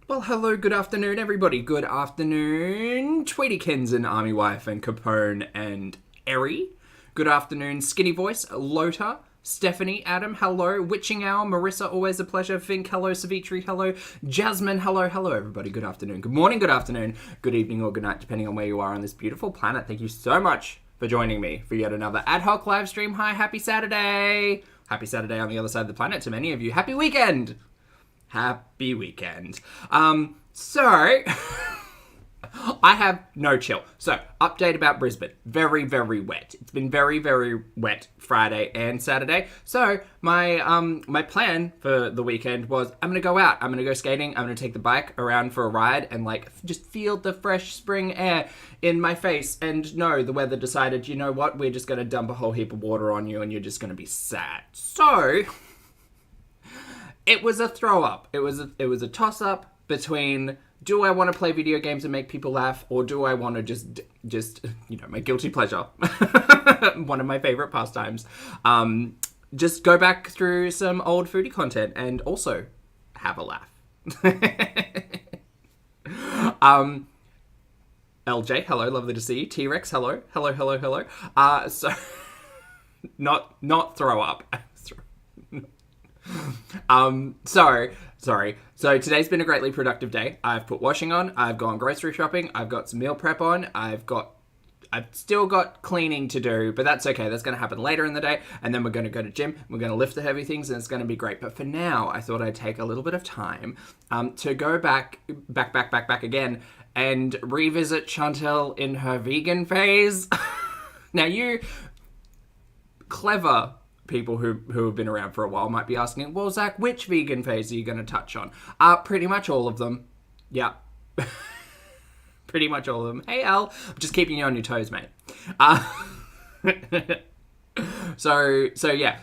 Well, hello, good afternoon, everybody. Good afternoon, Tweedykins and Army Wife and Capone and Eri. Good afternoon, Skinny Voice, Lota, Stephanie, Adam, hello, Witching Hour, Marissa, always a pleasure, Fink, hello, Savitri, hello, Jasmine, hello, everybody, good afternoon, good morning, good afternoon, good evening or good night, depending on where you are on this beautiful planet. Thank you so much for joining me for yet another ad hoc live stream. Hi, happy Saturday. Happy Saturday on the other side of the planet to many of you. Happy weekend. Happy weekend. So, I have no chill. So, update about Brisbane. Very, very wet. It's been very, very wet Friday and Saturday. So, my plan for the weekend was I'm going to go out. I'm going to go skating. I'm going to take the bike around for a ride and, just feel the fresh spring air in my face. And no, the weather decided, you know what? We're just going to dump a whole heap of water on you and you're just going to be sad. So, it was a throw-up. It was a toss-up between, do I want to play video games and make people laugh, or do I want to just my guilty pleasure, one of my favorite pastimes, just go back through some old foodie content and also have a laugh. LJ, hello, lovely to see you. T-Rex, hello. So, not throw up. Sorry. So today's been a greatly productive day. I've put washing on, I've gone grocery shopping, I've got some meal prep on, I've still got cleaning to do, but that's okay. That's going to happen later in the day, and then we're going to go to gym, we're going to lift the heavy things, and it's going to be great. But for now, I thought I'd take a little bit of time to go back again and revisit Chantel in her vegan phase. Now, you clever people who have been around for a while might be asking, well, Zach, which vegan phase are you going to touch on? Pretty much all of them. Yeah. Pretty much all of them. Hey, Al. I'm just keeping you on your toes, mate. So yeah.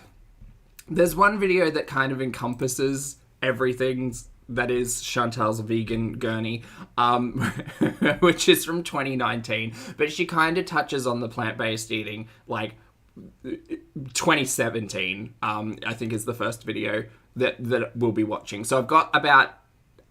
There's one video that kind of encompasses everything that is Chantal's vegan gurney, which is from 2019. But she kind of touches on the plant-based eating, 2017, I think is the first video that we'll be watching. So I've got about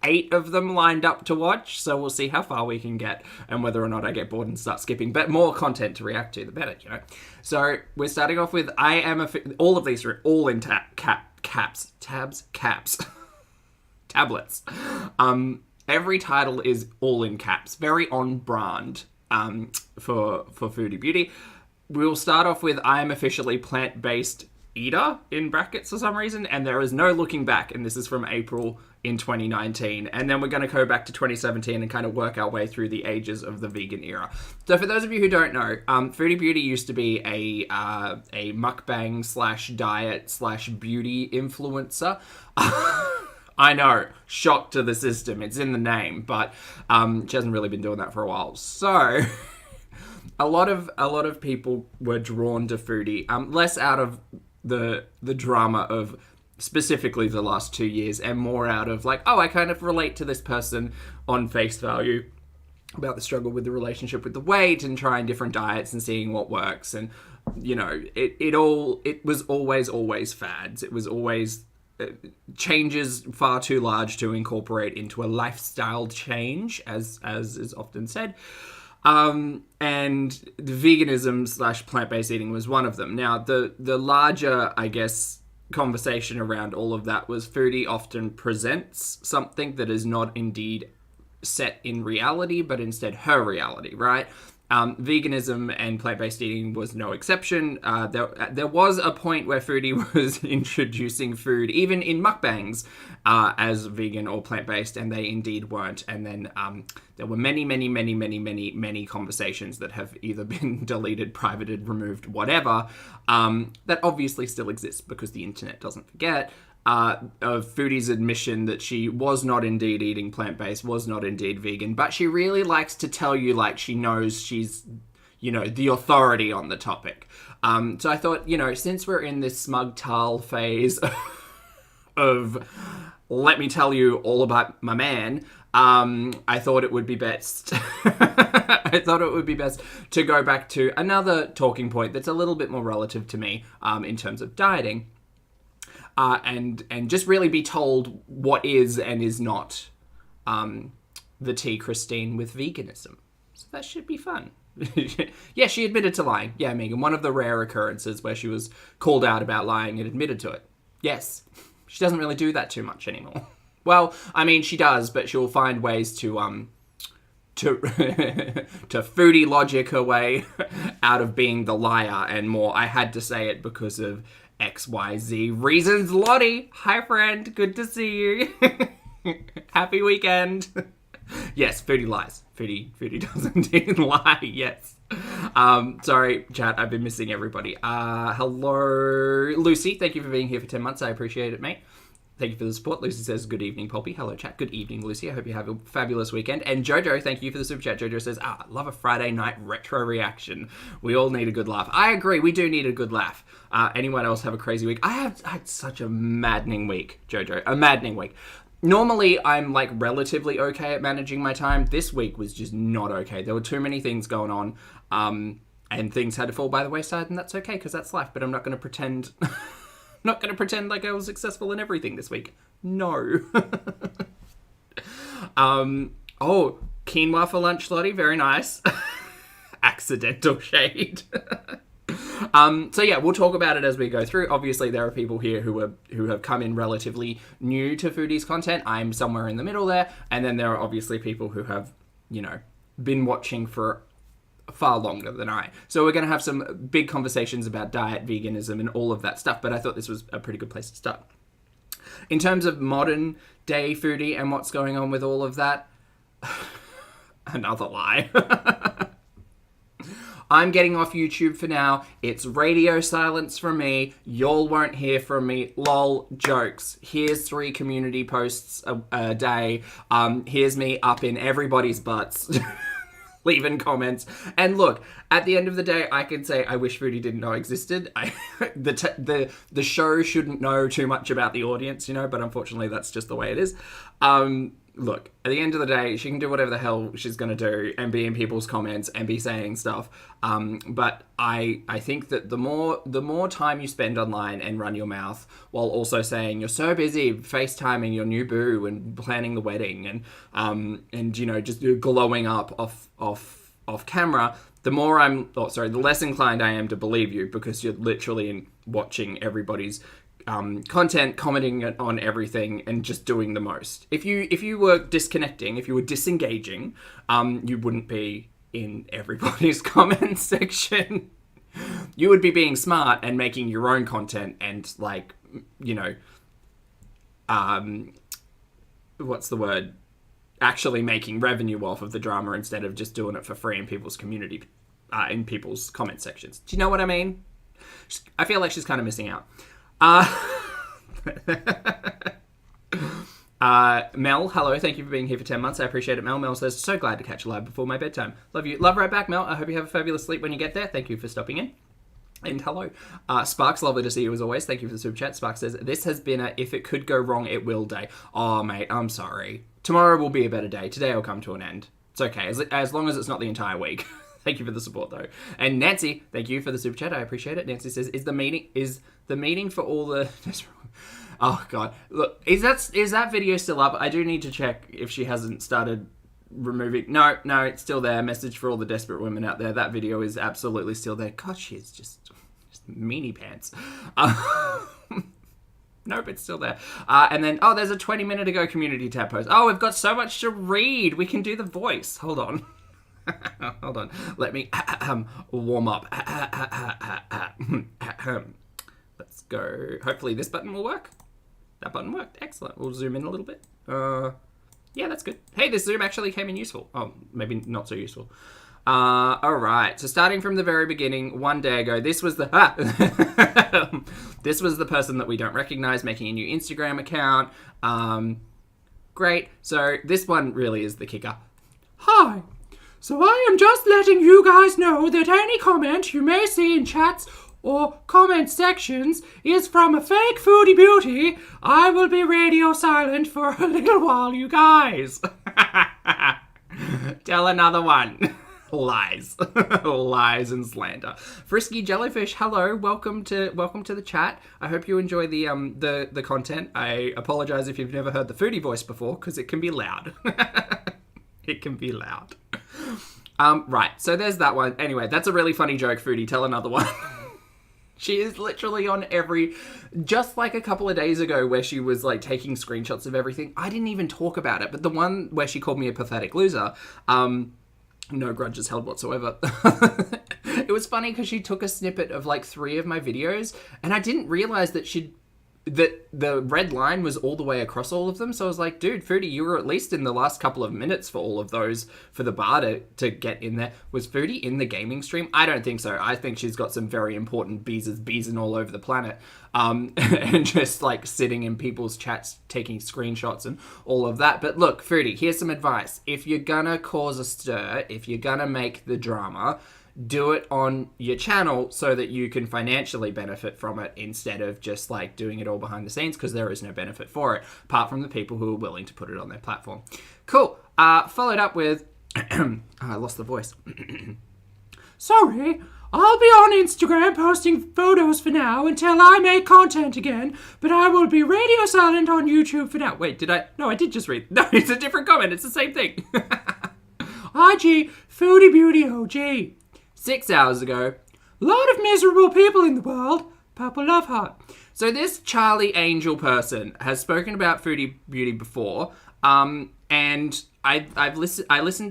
8 of them lined up to watch, so we'll see how far we can get and whether or not I get bored and start skipping. But more content to react to, the better, you know. So we're starting off with all of these are all in caps. Tablets. Every title is all in caps. Very on brand for Foodie Beauty. We'll start off with I am officially plant-based eater in brackets for some reason, and there is no looking back, and this is from April in 2019. And then we're going to go back to 2017 and kind of work our way through the ages of the vegan era. So for those of you who don't know, Foodie Beauty used to be a mukbang / diet / beauty influencer. I know, shock to the system. It's in the name, but she hasn't really been doing that for a while. So A lot of people were drawn to Foodie, less out of the drama of specifically the last 2 years, and more out of I kind of relate to this person on face value about the struggle with the relationship with the weight and trying different diets and seeing what works. And it was always fads. It was always changes far too large to incorporate into a lifestyle change, as is often said. And the veganism / plant-based eating was one of them. Now, the larger, I guess, conversation around all of that was Foodie often presents something that is not indeed set in reality, but instead her reality, right? Veganism and plant-based eating was no exception. There was a point where Foodie was introducing food, even in mukbangs, as vegan or plant-based, and they indeed weren't. And then there were many conversations that have either been deleted, privated, removed, whatever, that obviously still exists because the internet doesn't forget. Of Foodie's admission that she was not indeed eating plant-based, was not indeed vegan, but she really likes to tell you she knows she's, the authority on the topic. So I thought, since we're in this smug tall phase of let me tell you all about my man, I thought it would be best to go back to another talking point that's a little bit more relative to me in terms of dieting. And just really be told what is and is not the tea Christine with veganism. So that should be fun. Yeah, she admitted to lying. Yeah, Megan, one of the rare occurrences where she was called out about lying and admitted to it. Yes, she doesn't really do that too much anymore. Well, I mean, she does, but she'll find ways to foodie logic her way out of being the liar and more. I had to say it because of XYZ reasons. Lottie, hi friend, good to see you. Happy weekend. Yes, Foodie lies. Foodie does indeed lie, yes. Sorry, chat, I've been missing everybody. Hello, Lucy, thank you for being here for 10 months. I appreciate it, mate. Thank you for the support. Lucy says, good evening, Pulpy. Hello, chat. Good evening, Lucy. I hope you have a fabulous weekend. And Jojo, thank you for the super chat. Jojo says, love a Friday night retro reaction. We all need a good laugh. I agree. We do need a good laugh. Anyone else have a crazy week? I had such a maddening week, Jojo. A maddening week. Normally, I'm like relatively okay at managing my time. This week was just not okay. There were too many things going on, and things had to fall by the wayside, and that's okay because that's life. But I'm not going to pretend. Not going to pretend like I was successful in everything this week. No. Oh, quinoa for lunch, Lottie. Very nice. Accidental shade. So yeah, we'll talk about it as we go through. Obviously, there are people here who have come in relatively new to Foodie's content. I'm somewhere in the middle there. And then there are obviously people who have, been watching for far longer than I. So we're going to have some big conversations about diet, veganism, and all of that stuff. But I thought this was a pretty good place to start. In terms of modern day Foodie and what's going on with all of that, another lie. I'm getting off YouTube for now. It's radio silence from me. Y'all won't hear from me. Lol, jokes. Here's 3 community posts a day. Here's me up in everybody's butts. Leaving comments. And look, at the end of the day, I can say I wish Foodie didn't know existed. The show shouldn't know too much about the audience, but unfortunately that's just the way it is. Look, at the end of the day, she can do whatever the hell she's going to do and be in people's comments and be saying stuff. But I think that the more time you spend online and run your mouth while also saying you're so busy FaceTiming your new boo and planning the wedding and just glowing up off camera, the less inclined I am to believe you because you're literally watching everybody's content, commenting on everything, and just doing the most. If you were disconnecting, if you were disengaging, you wouldn't be in everybody's comment section. You would be being smart and making your own content and what's the word? Actually making revenue off of the drama instead of just doing it for free in people's community, in people's comment sections. Do you know what I mean? I feel like she's kind of missing out. Mel, hello, thank you for being here for 10 months. I appreciate it, Mel. Mel says, so glad to catch you live before my bedtime. Love you. Love right back, Mel. I hope you have a fabulous sleep when you get there. Thank you for stopping in. And hello. Sparks, lovely to see you as always. Thank you for the super chat. Sparks says, this has been a if it could go wrong, it will day. Oh, mate, I'm sorry. Tomorrow will be a better day. Today will come to an end. It's okay, as long as it's not the entire week. Thank you for the support, though. And Nancy, thank you for the super chat. I appreciate it. Nancy says, is the meeting for all the... Oh, God. Look, is that video still up? I do need to check if she hasn't started removing... No, it's still there. Message for all the desperate women out there. That video is absolutely still there. God, she's just meanie pants. Nope, it's still there. And then, there's a 20-minute ago community tab post. Oh, we've got so much to read. We can do the voice. Hold on. Hold on. Let me warm up. Let's go. Hopefully this button will work. That button worked. Excellent. We'll zoom in a little bit. Yeah, that's good. Hey, this zoom actually came in useful. Oh, maybe not so useful. All right. So starting from the very beginning, one day ago, this was the this was the person that we don't recognize making a new Instagram account. Great. So this one really is the kicker. Hi. So I am just letting you guys know that any comment you may see in chats or comment sections is from a fake Foodie Beauty. I will be radio silent for a little while, you guys. Tell another one. Lies. Lies and slander. Frisky Jellyfish, hello. Welcome to the chat. I hope you enjoy the content. I apologize if you've never heard the Foodie voice before, because it can be loud. It can be loud. Right, so there's that one. Anyway, that's a really funny joke, Foodie. Tell another one. She is literally on just like a couple of days ago where she was like taking screenshots of everything. I didn't even talk about it, but the one where she called me a pathetic loser, no grudges held whatsoever. It was funny because she took a snippet of like 3 of my videos, and I didn't realize that the red line was all the way across all of them. So I was like, dude, Foodie, you were at least in the last couple of minutes for all of those for the bar to get in there. Was Foodie in the gaming stream? I don't think so. I think she's got some very important bees all over the planet. And just like sitting in people's chats, taking screenshots and all of that. But look, Foodie, here's some advice. If you're gonna cause a stir, if you're gonna make the drama, do it on your channel so that you can financially benefit from it instead of just like doing it all behind the scenes, because there is no benefit for it apart from the people who are willing to put it on their platform. Cool. Followed up with I lost the voice. Sorry, I'll be on Instagram posting photos for now until I make content again, but I will be radio silent on YouTube for now. Wait, No, I did just read. No, it's a different comment. It's the same thing. IG, Foodie Beauty OG. 6 hours ago, a lot of miserable people in the world. Purple love heart. So this Charlie Angel person has spoken about Foodie Beauty before, and I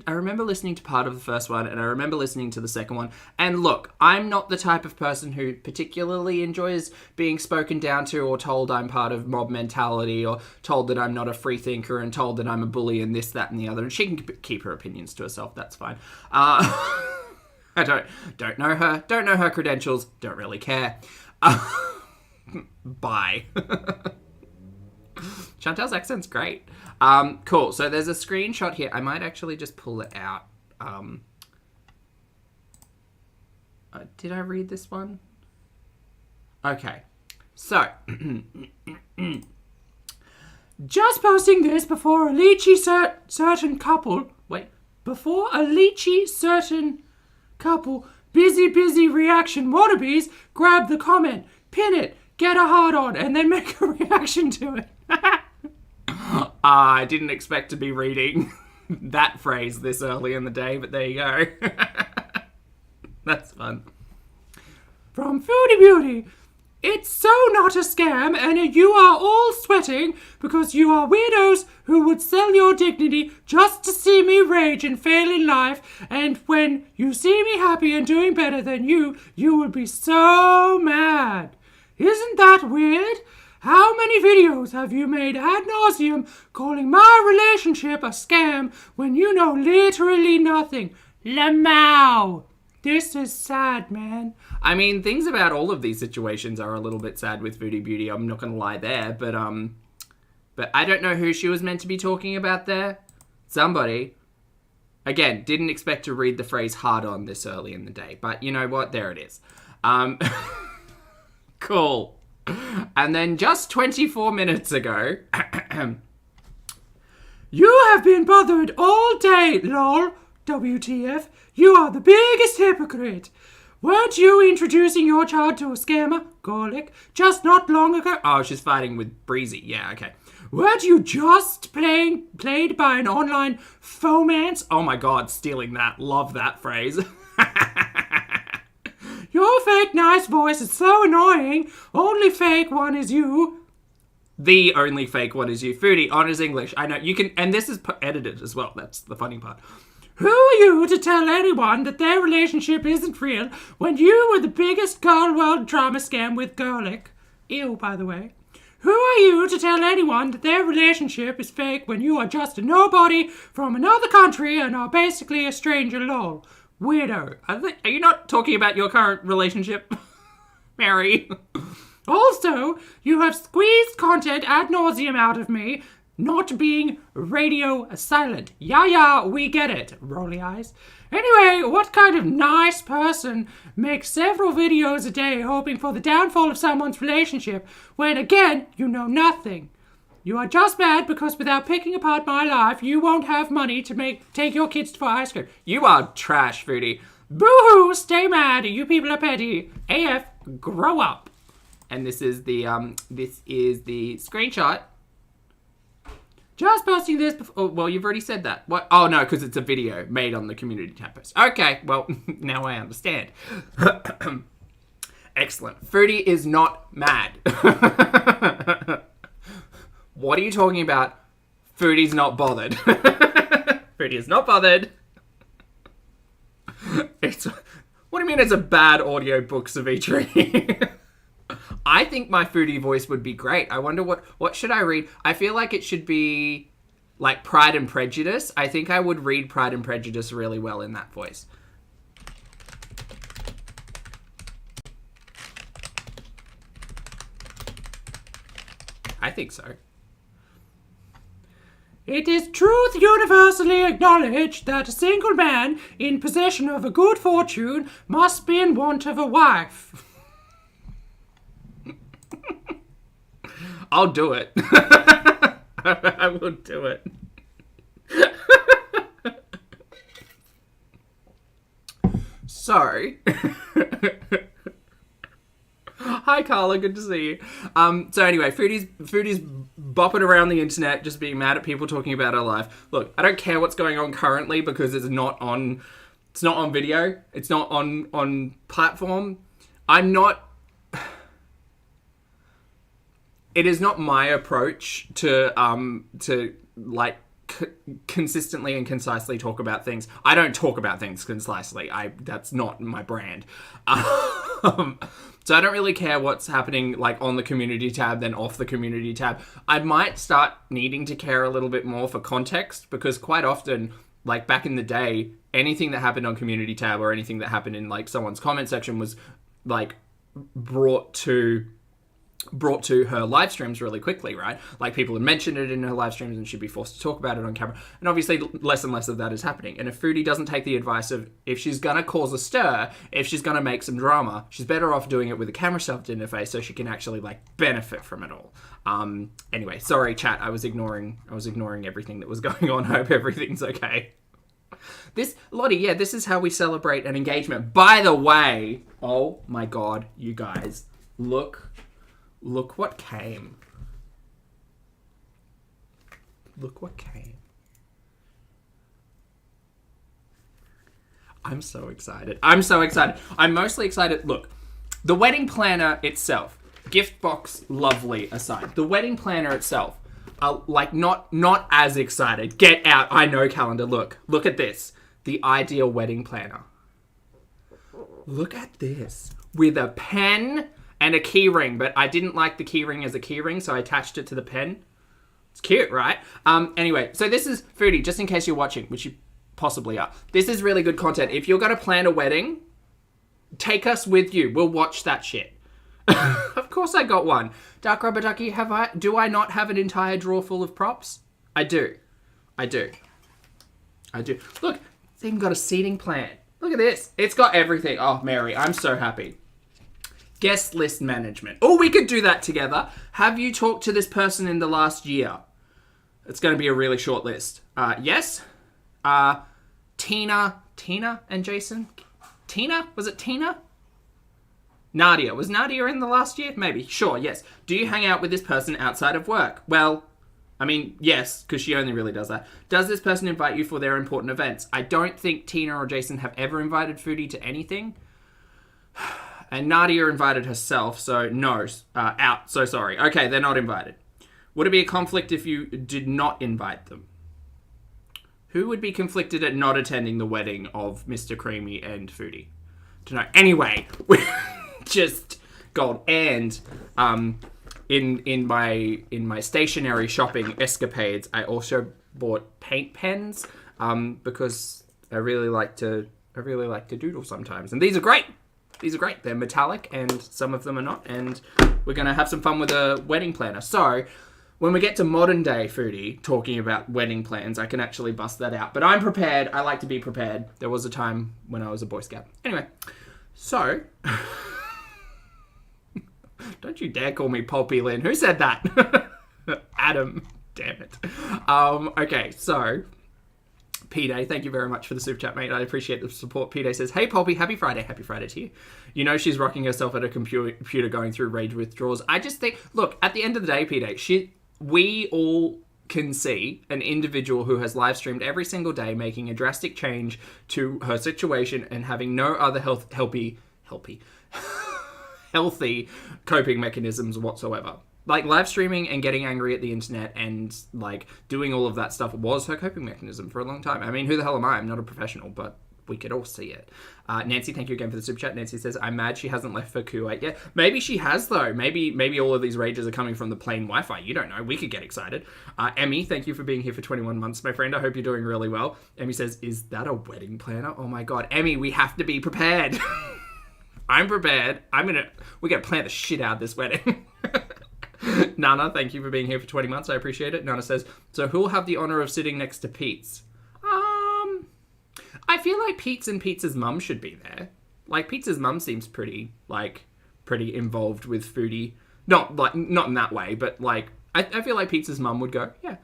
remember listening to part of the first one, and I remember listening to the second one. And look, I'm not the type of person who particularly enjoys being spoken down to or told I'm part of mob mentality or told that I'm not a free thinker and told that I'm a bully and this, that, and the other. And she can keep her opinions to herself. That's fine. I don't know her. Don't know her credentials. Don't really care. Bye. Chantel's accent's great. Cool. So there's a screenshot here. I might actually just pull it out. Did I read this one? Okay. So. Just posting this before a lychee certain couple. Wait. Before a lychee certain couple busy reaction wannabes grab the comment, pin it, get a heart on, and then make a reaction to it. I didn't expect to be reading that phrase this early in the day, but there you go. That's fun. From Foodie Beauty. It's so not a scam, and you are all sweating because you are weirdos who would sell your dignity just to see me rage and fail in life, and when you see me happy and doing better than you will be so mad. Isn't that weird? How many videos have you made ad nauseum calling my relationship a scam when you know literally nothing? Lamau! This is sad, man. I mean, things about all of these situations are a little bit sad with Foodie Beauty. I'm not going to lie there, but I don't know who she was meant to be talking about there. Somebody. Again, didn't expect to read the phrase hard on this early in the day, but you know what? There it is. Cool. And then just 24 minutes ago, you have been bothered all day, lol. WTF, you are the biggest hypocrite. Weren't you introducing your child to a scammer, Garlic, just not long ago? Oh, she's fighting with Breezy. Yeah, okay. Weren't you just played by an online fomance? Oh my god, stealing that. Love that phrase. Your fake nice voice is so annoying. Only fake one is you. The only fake one is you. Foodie, honors English. I know, you can, and this is edited as well. That's the funny part. Who are you to tell anyone that their relationship isn't real when you were the biggest girl world drama scam with Garlic? Ew, by the way. Who are you to tell anyone that their relationship is fake when you are just a nobody from another country and are basically a stranger, lol? Weirdo. Are you not talking about your current relationship, Mary? Also, you have squeezed content ad nauseum out of me, not being radio silent. Yeah, we get it. Rolly eyes. Anyway, what kind of nice person makes several videos a day hoping for the downfall of someone's relationship when, again, you know nothing? You are just mad because without picking apart my life, you won't have money to take your kids for ice cream. You are trash, Foodie. Boo-hoo, stay mad. You people are petty. AF, grow up. And this is the screenshot. Just posting this before... Oh, well, you've already said that. What? Oh, no, because it's a video made on the community tab post. Okay, well, now I understand. Excellent. Foodie is not mad. What are you talking about? Foodie's not bothered. Foodie is not bothered. What do you mean it's a bad audiobook, Savitri? I think my Foodie voice would be great. I wonder what should I read? I feel like it should be like Pride and Prejudice. I think I would read Pride and Prejudice really well in that voice. I think so. It is truth universally acknowledged that a single man in possession of a good fortune must be in want of a wife. I'll do it. I will do it. So, hi Carla, good to see you. So anyway, Foodie's bopping around the internet, just being mad at people talking about her life. Look, I don't care what's going on currently because it's not on video. It's not on platform. It is not my approach to like consistently and concisely talk about things. I don't talk about things concisely. That's not my brand. So I don't really care what's happening like on the community tab than off the community tab. I might start needing to care a little bit more for context because quite often, like back in the day, anything that happened on community tab or anything that happened in like someone's comment section was like brought to her live streams really quickly, right? Like people had mentioned it in her live streams and she'd be forced to talk about it on camera. And obviously less and less of that is happening. And if Foodie doesn't take the advice of if she's going to cause a stir, if she's going to make some drama, she's better off doing it with a camera shoved in her face so she can actually like benefit from it all. Anyway, sorry chat, I was ignoring everything that was going on. Hope everything's okay. Lottie, yeah, this is how we celebrate an engagement. By the way, oh my God, you guys, look what came. Look what came. I'm so excited. I'm mostly excited. Look, the wedding planner itself, gift box lovely aside, the wedding planner itself, like not as excited. Get out. I know, calendar. Look at this. The ideal wedding planner. Look at this. With a pen and a key ring, but I didn't like the key ring as a key ring, so I attached it to the pen. It's cute, right? Anyway, so this is Foodie, just in case you're watching, which you possibly are. This is really good content. If you're going to plan a wedding, take us with you. We'll watch that shit. Of course I got one. Dark Rubber Ducky, do I not have an entire drawer full of props? I do. Look, it's even got a seating plan. Look at this. It's got everything. Oh, Mary, I'm so happy. Guest list management. Oh, we could do that together. Have you talked to this person in the last year? It's going to be a really short list. Yes. Tina and Jason. Tina? Was it Tina? Nadia. Was Nadia in the last year? Maybe. Sure, yes. Do you hang out with this person outside of work? Well, I mean, yes, because she only really does that. Does this person invite you for their important events? I don't think Tina or Jason have ever invited Foodie to anything. And Nadia invited herself, so no, out, so sorry. Okay, they're not invited. Would it be a conflict if you did not invite them? Who would be conflicted at not attending the wedding of Mr. Creamy and Foodie? Don't know. Anyway, just gold. And in my stationary shopping escapades, I also bought paint pens because I really like to doodle sometimes, and these are great. They're metallic, and some of them are not, and we're going to have some fun with a wedding planner. So, when we get to modern day Foodie talking about wedding plans, I can actually bust that out. But I'm prepared. I like to be prepared. There was a time when I was a Boy Scout. Anyway, so... Don't you dare call me Pulpy, Lynn. Who said that? Adam, damn it. Okay, so P-Day, thank you very much for the super chat, mate. I appreciate the support. P-Day says, hey, Pulpy, happy Friday. Happy Friday to you. You know she's rocking herself at a computer going through rage withdrawals. I just think, look, at the end of the day, P-Day, we all can see an individual who has live streamed every single day making a drastic change to her situation and having no other healthy coping mechanisms whatsoever. Like, live streaming and getting angry at the internet and, like, doing all of that stuff was her coping mechanism for a long time. I mean, who the hell am I? I'm not a professional, but we could all see it. Nancy, thank you again for the super chat. Nancy says, I'm mad she hasn't left for Kuwait yet. Maybe she has, though. Maybe all of these rages are coming from the plain Wi-Fi. You don't know. We could get excited. Emmy, thank you for being here for 21 months, my friend. I hope you're doing really well. Emmy says, is that a wedding planner? Oh, my God. Emmy, we have to be prepared. I'm prepared. We're going to plan the shit out of this wedding. Nana, thank you for being here for 20 months. I appreciate it. Nana says, so who'll have the honor of sitting next to Pete's? I feel like Pete's and Pete's mum should be there. Like, Pete's mum seems pretty involved with Foodie. Not in that way, but, like, I feel like Pete's mum would go, yeah.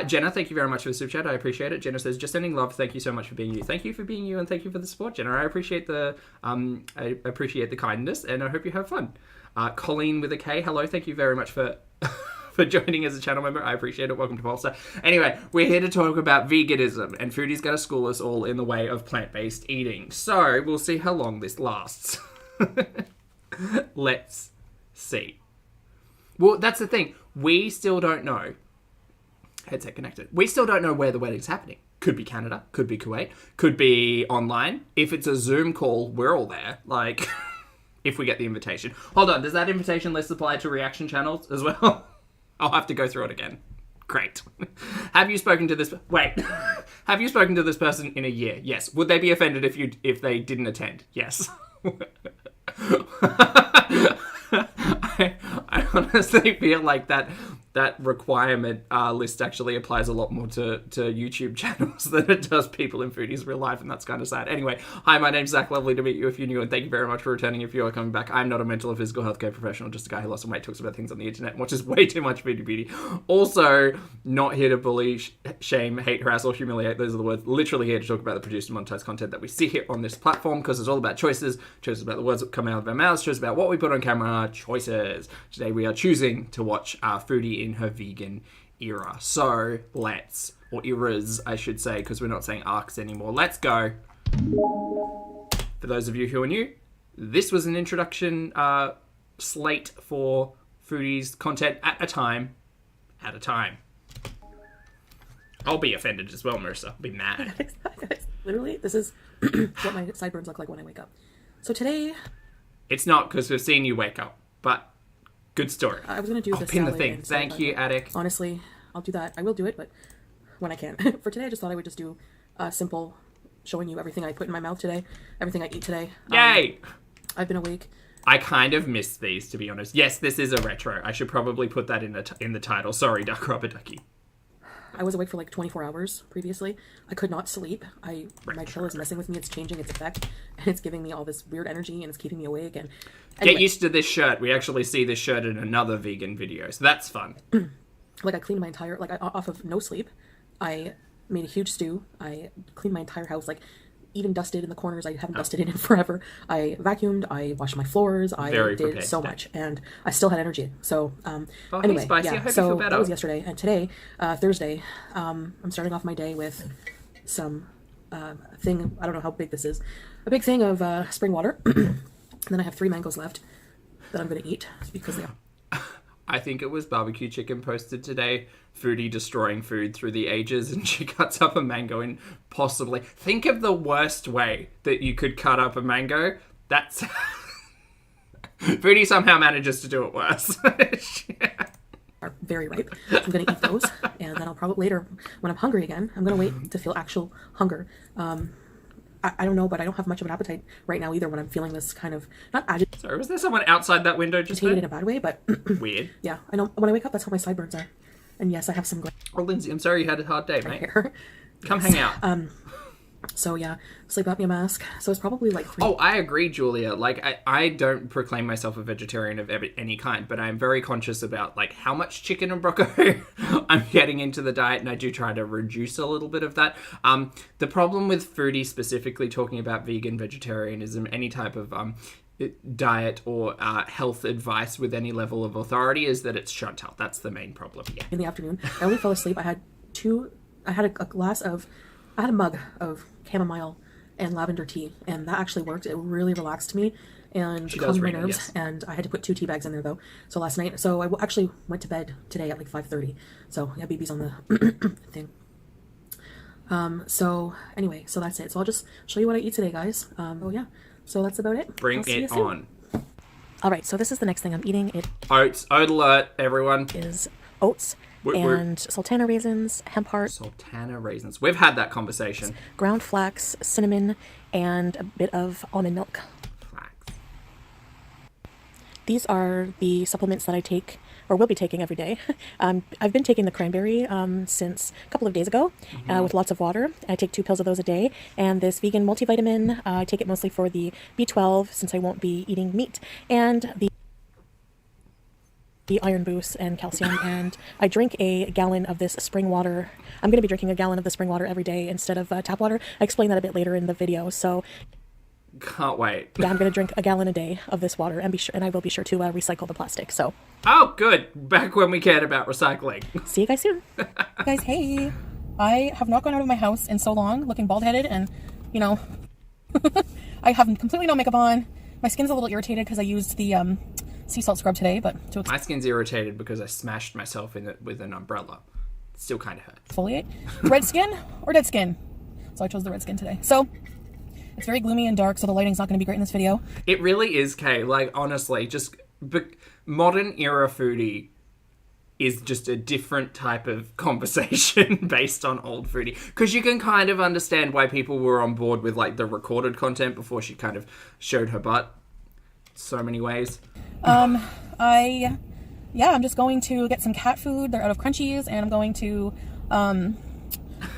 Jenna, thank you very much for the super chat. I appreciate it. Jenna says, just sending love. Thank you so much for being you. Thank you for being you, and thank you for the support, Jenna. I appreciate the kindness, and I hope you have fun. Colleen with a K, hello. Thank you very much for joining as a channel member. I appreciate it. Welcome to Polestar. Anyway, we're here to talk about veganism, and Foodie's going to school us all in the way of plant-based eating. So, we'll see how long this lasts. Let's see. Well, that's the thing. We still don't know. Headset connected. We still don't know where the wedding's happening. Could be Canada. Could be Kuwait. Could be online. If it's a Zoom call, we're all there. Like, if we get the invitation. Hold on. Does that invitation list apply to reaction channels as well? I'll have to go through it again. Great. Have you spoken to this... Wait. Have you spoken to this person in a year? Yes. Would they be offended if they didn't attend? Yes. I honestly feel like that requirement list actually applies a lot more to YouTube channels than it does people in Foodie's real life, and that's kind of sad. Anyway, hi, my name's Zach. Lovely to meet you if you're new, and thank you very much for returning if you are coming back. I'm not a mental or physical healthcare professional, just a guy who lost some weight, talks about things on the internet, and watches way too much Foodie Beauty. Also, not here to bully, shame, hate, harass, or humiliate. Those are the words. Literally here to talk about the produced and monetized content that we see here on this platform, because it's all about choices about the words that come out of our mouths, choices about what we put on camera, choices. Today we are choosing to watch Foodie in her vegan era. So or eras, I should say, because we're not saying arcs anymore. Let's go. For those of you who are new, this was an introduction slate for Foodie's content at a time. I'll be offended as well, Marissa. I'll be mad. Literally, this is what my sideburns look like when I wake up. So today... It's not, because we've seen you wake up, but good story. I was going to do the pin the salad thing. instead, Thank you, Attic. Honestly, I'll do that. I will do it, but when I can. For today, I just thought I would just do a simple showing you everything I put in my mouth today, everything I eat today. Yay! I've been awake. I kind of missed these, to be honest. Yes, this is a retro. I should probably put that in the title. Sorry, Duck Rubber Ducky. I was awake for like 24 hours previously. I could not sleep. My pill is messing with me. It's changing its effect, and it's giving me all this weird energy, and it's keeping me awake. And anyway, get used to this shirt. We actually see this shirt in another vegan video, so that's fun. Like, I cleaned my entire, off of no sleep. I made a huge stew. I cleaned my entire house, even dusted in the corners I haven't dusted in forever. I vacuumed, I washed my floors, I did so much, and I still had energy. So, anyway, Spicy. yeah, so that was yesterday. And today, Thursday, I'm starting off my day with some thing, I don't know how big this is, a big thing of spring water. And then I have 3 mangoes left that I'm going to eat because they are. I think it was Barbecue Chicken posted today, Foodie destroying food through the ages, and she cuts up a mango in possibly... Think of the worst way that you could cut up a mango. That's... Foodie somehow manages to do it worse. Are very ripe. I'm going to eat those, and then I'll probably later, when I'm hungry again, I'm going to wait to feel actual hunger. I don't know, but I don't have much of an appetite right now either when I'm feeling this kind of, not agitated. Sorry, was there someone outside that window just in a bad way, but... Weird. Yeah, I know. When I wake up, that's how my sideburns are. And yes, I have some... Oh, Lindsay, I'm sorry you had a hard day, mate. Hair. Come hang out. So yeah, sleep apnea mask. So it's probably like 3. Oh, I agree, Julia. Like, I don't proclaim myself a vegetarian of any kind, but I'm very conscious about, like, how much chicken and broccoli I'm getting into the diet, and I do try to reduce a little bit of that. The problem with Foodie specifically talking about vegan, vegetarianism, any type of diet or health advice with any level of authority is that it's Chantal. That's the main problem, yeah. In the afternoon, I only fell asleep. I had a mug of chamomile and lavender tea, and that actually worked. It really relaxed me and calmed my nerves. Yes. And I had to put 2 tea bags in there though. So last night, so I actually went to bed today at like 5:30. So yeah, BB's on the thing. So anyway, so that's it. So I'll just show you what I eat today, guys. Oh yeah, so that's about it. Bring it on. All right, so this is the next thing I'm eating. Oats, oat alert, everyone. Is oats. And sultana raisins, hemp heart. Sultana raisins. We've had that conversation. Ground flax, cinnamon, and a bit of almond milk. Flax. These are the supplements that I take, or will be taking every day. I've been taking the cranberry since a couple of days ago with lots of water. I take 2 pills of those a day. And this vegan multivitamin, I take it mostly for the B12 since I won't be eating meat. And the iron boost and calcium, and I drink a gallon of this spring water. I'm going to be drinking a gallon of the spring water every day instead of tap water. I explain that a bit later in the video, so can't wait. Yeah, I'm going to drink a gallon a day of this water, and I will be sure to recycle the plastic. So oh, good. Back when we cared about recycling. See you guys soon. Guys, hey, I have not gone out of my house in so long, looking bald-headed, and you know, I have completely no makeup on. My skin's a little irritated because I used the sea salt scrub today, but my skin's irritated because I smashed myself in it with an umbrella. It still kind of hurt. Exfoliate. Red skin or dead skin? So I chose the red skin today. So it's very gloomy and dark, so the lighting's not going to be great in this video. It really is, Kay. Like, honestly, just modern era Foodie is just a different type of conversation based on old Foodie. Because you can kind of understand why people were on board with, like, the recorded content before she kind of showed her butt. So many ways. I'm just going to get some cat food. They're out of crunchies, and I'm going to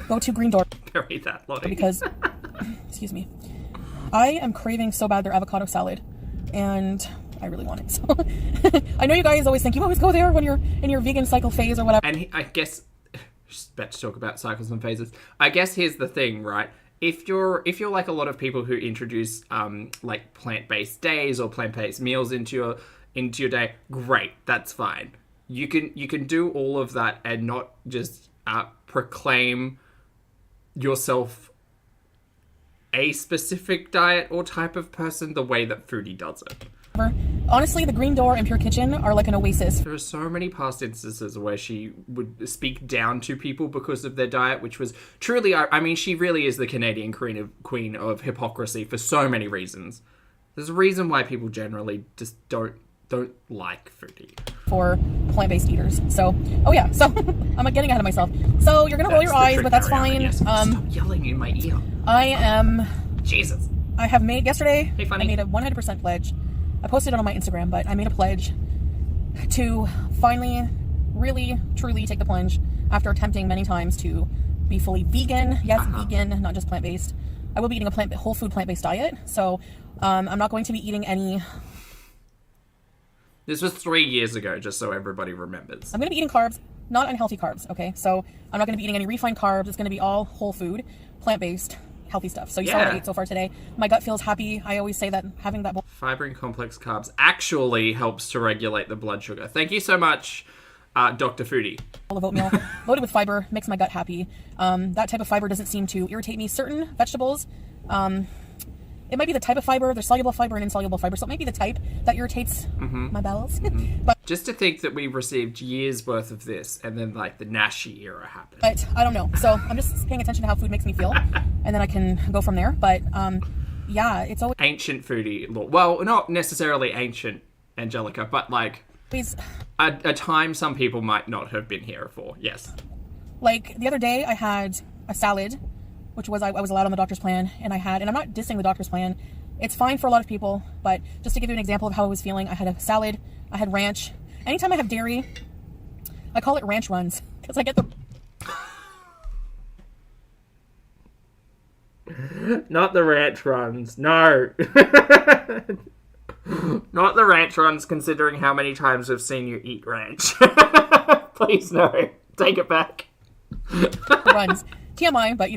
go to Green Door. Bury that, Lottie. Because, excuse me, I am craving so bad their avocado salad, and I really want it. So I know you guys always think you always go there when you're in your vegan cycle phase or whatever. And I guess, just about to talk about cycles and phases. I guess here's the thing, right? If you're like a lot of people who introduce like plant-based days or plant-based meals into your day, great, that's fine. You can do all of that and not just proclaim yourself a specific diet or type of person the way that Foodie does it. Honestly, the Green Door and Pure Kitchen are like an oasis. There are so many past instances where she would speak down to people because of their diet, which was truly, I mean, she really is the Canadian queen of hypocrisy for so many reasons. There's a reason why people generally just don't like Foodie. For plant-based eaters. So, oh yeah, so I'm getting ahead of myself. So you're gonna roll your eyes, but that's fine. Yes. Stop yelling in my ear. Jesus. I have made yesterday. Hey, funny. I made a 100% pledge. I posted it on my Instagram, but I made a pledge to finally, really, truly take the plunge after attempting many times to be fully vegan. Yes, vegan, not just plant-based. I will be eating a whole food plant-based diet, so I'm not going to be eating any. This was 3 years ago, just so everybody remembers. I'm going to be eating carbs, not unhealthy carbs, okay? So I'm not going to be eating any refined carbs. It's going to be all whole food, plant-based, healthy stuff. So you saw what I ate so far today. My gut feels happy. I always say that having that fiber and complex carbs actually helps to regulate the blood sugar. Thank you so much, Dr. Foodie. Bowl of oatmeal loaded with fiber makes my gut happy. That type of fiber doesn't seem to irritate me. Certain vegetables, it might be the type of fiber. There's soluble fiber and insoluble fiber, so it might be the type that irritates my bowels. But just to think that we received years worth of this, and then like the Nashi era happened. But I don't know. So I'm just paying attention to how food makes me feel, and then I can go from there. But yeah, it's always ancient Foodie law. Well, not necessarily ancient, Angelica, but like a time some people might not have been here for. Yes. Like the other day, I had a salad, which was I was allowed on the doctor's plan, and I'm not dissing the doctor's plan. It's fine for a lot of people, but just to give you an example of how I was feeling, I had a salad, I had ranch. Anytime I have dairy, I call it ranch runs, because I get the... Not the ranch runs. No. Not the ranch runs, considering how many times we've seen you eat ranch. Please, no. Take it back. Runs. TMI, but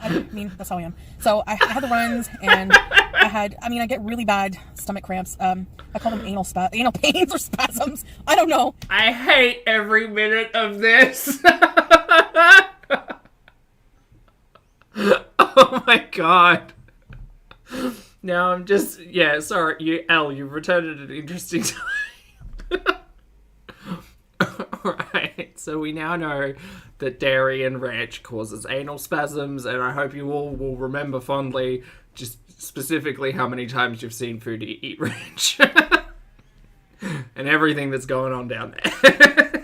I mean, that's how I am. So I had the runs, and I get really bad stomach cramps. I call them anal pains or spasms. I don't know. I hate every minute of this. Oh my god. Now I'm just, sorry, you've returned at an interesting time. Alright, so we now know that dairy and ranch causes anal spasms, and I hope you all will remember fondly just specifically how many times you've seen Foodie eat ranch. And everything that's going on down there.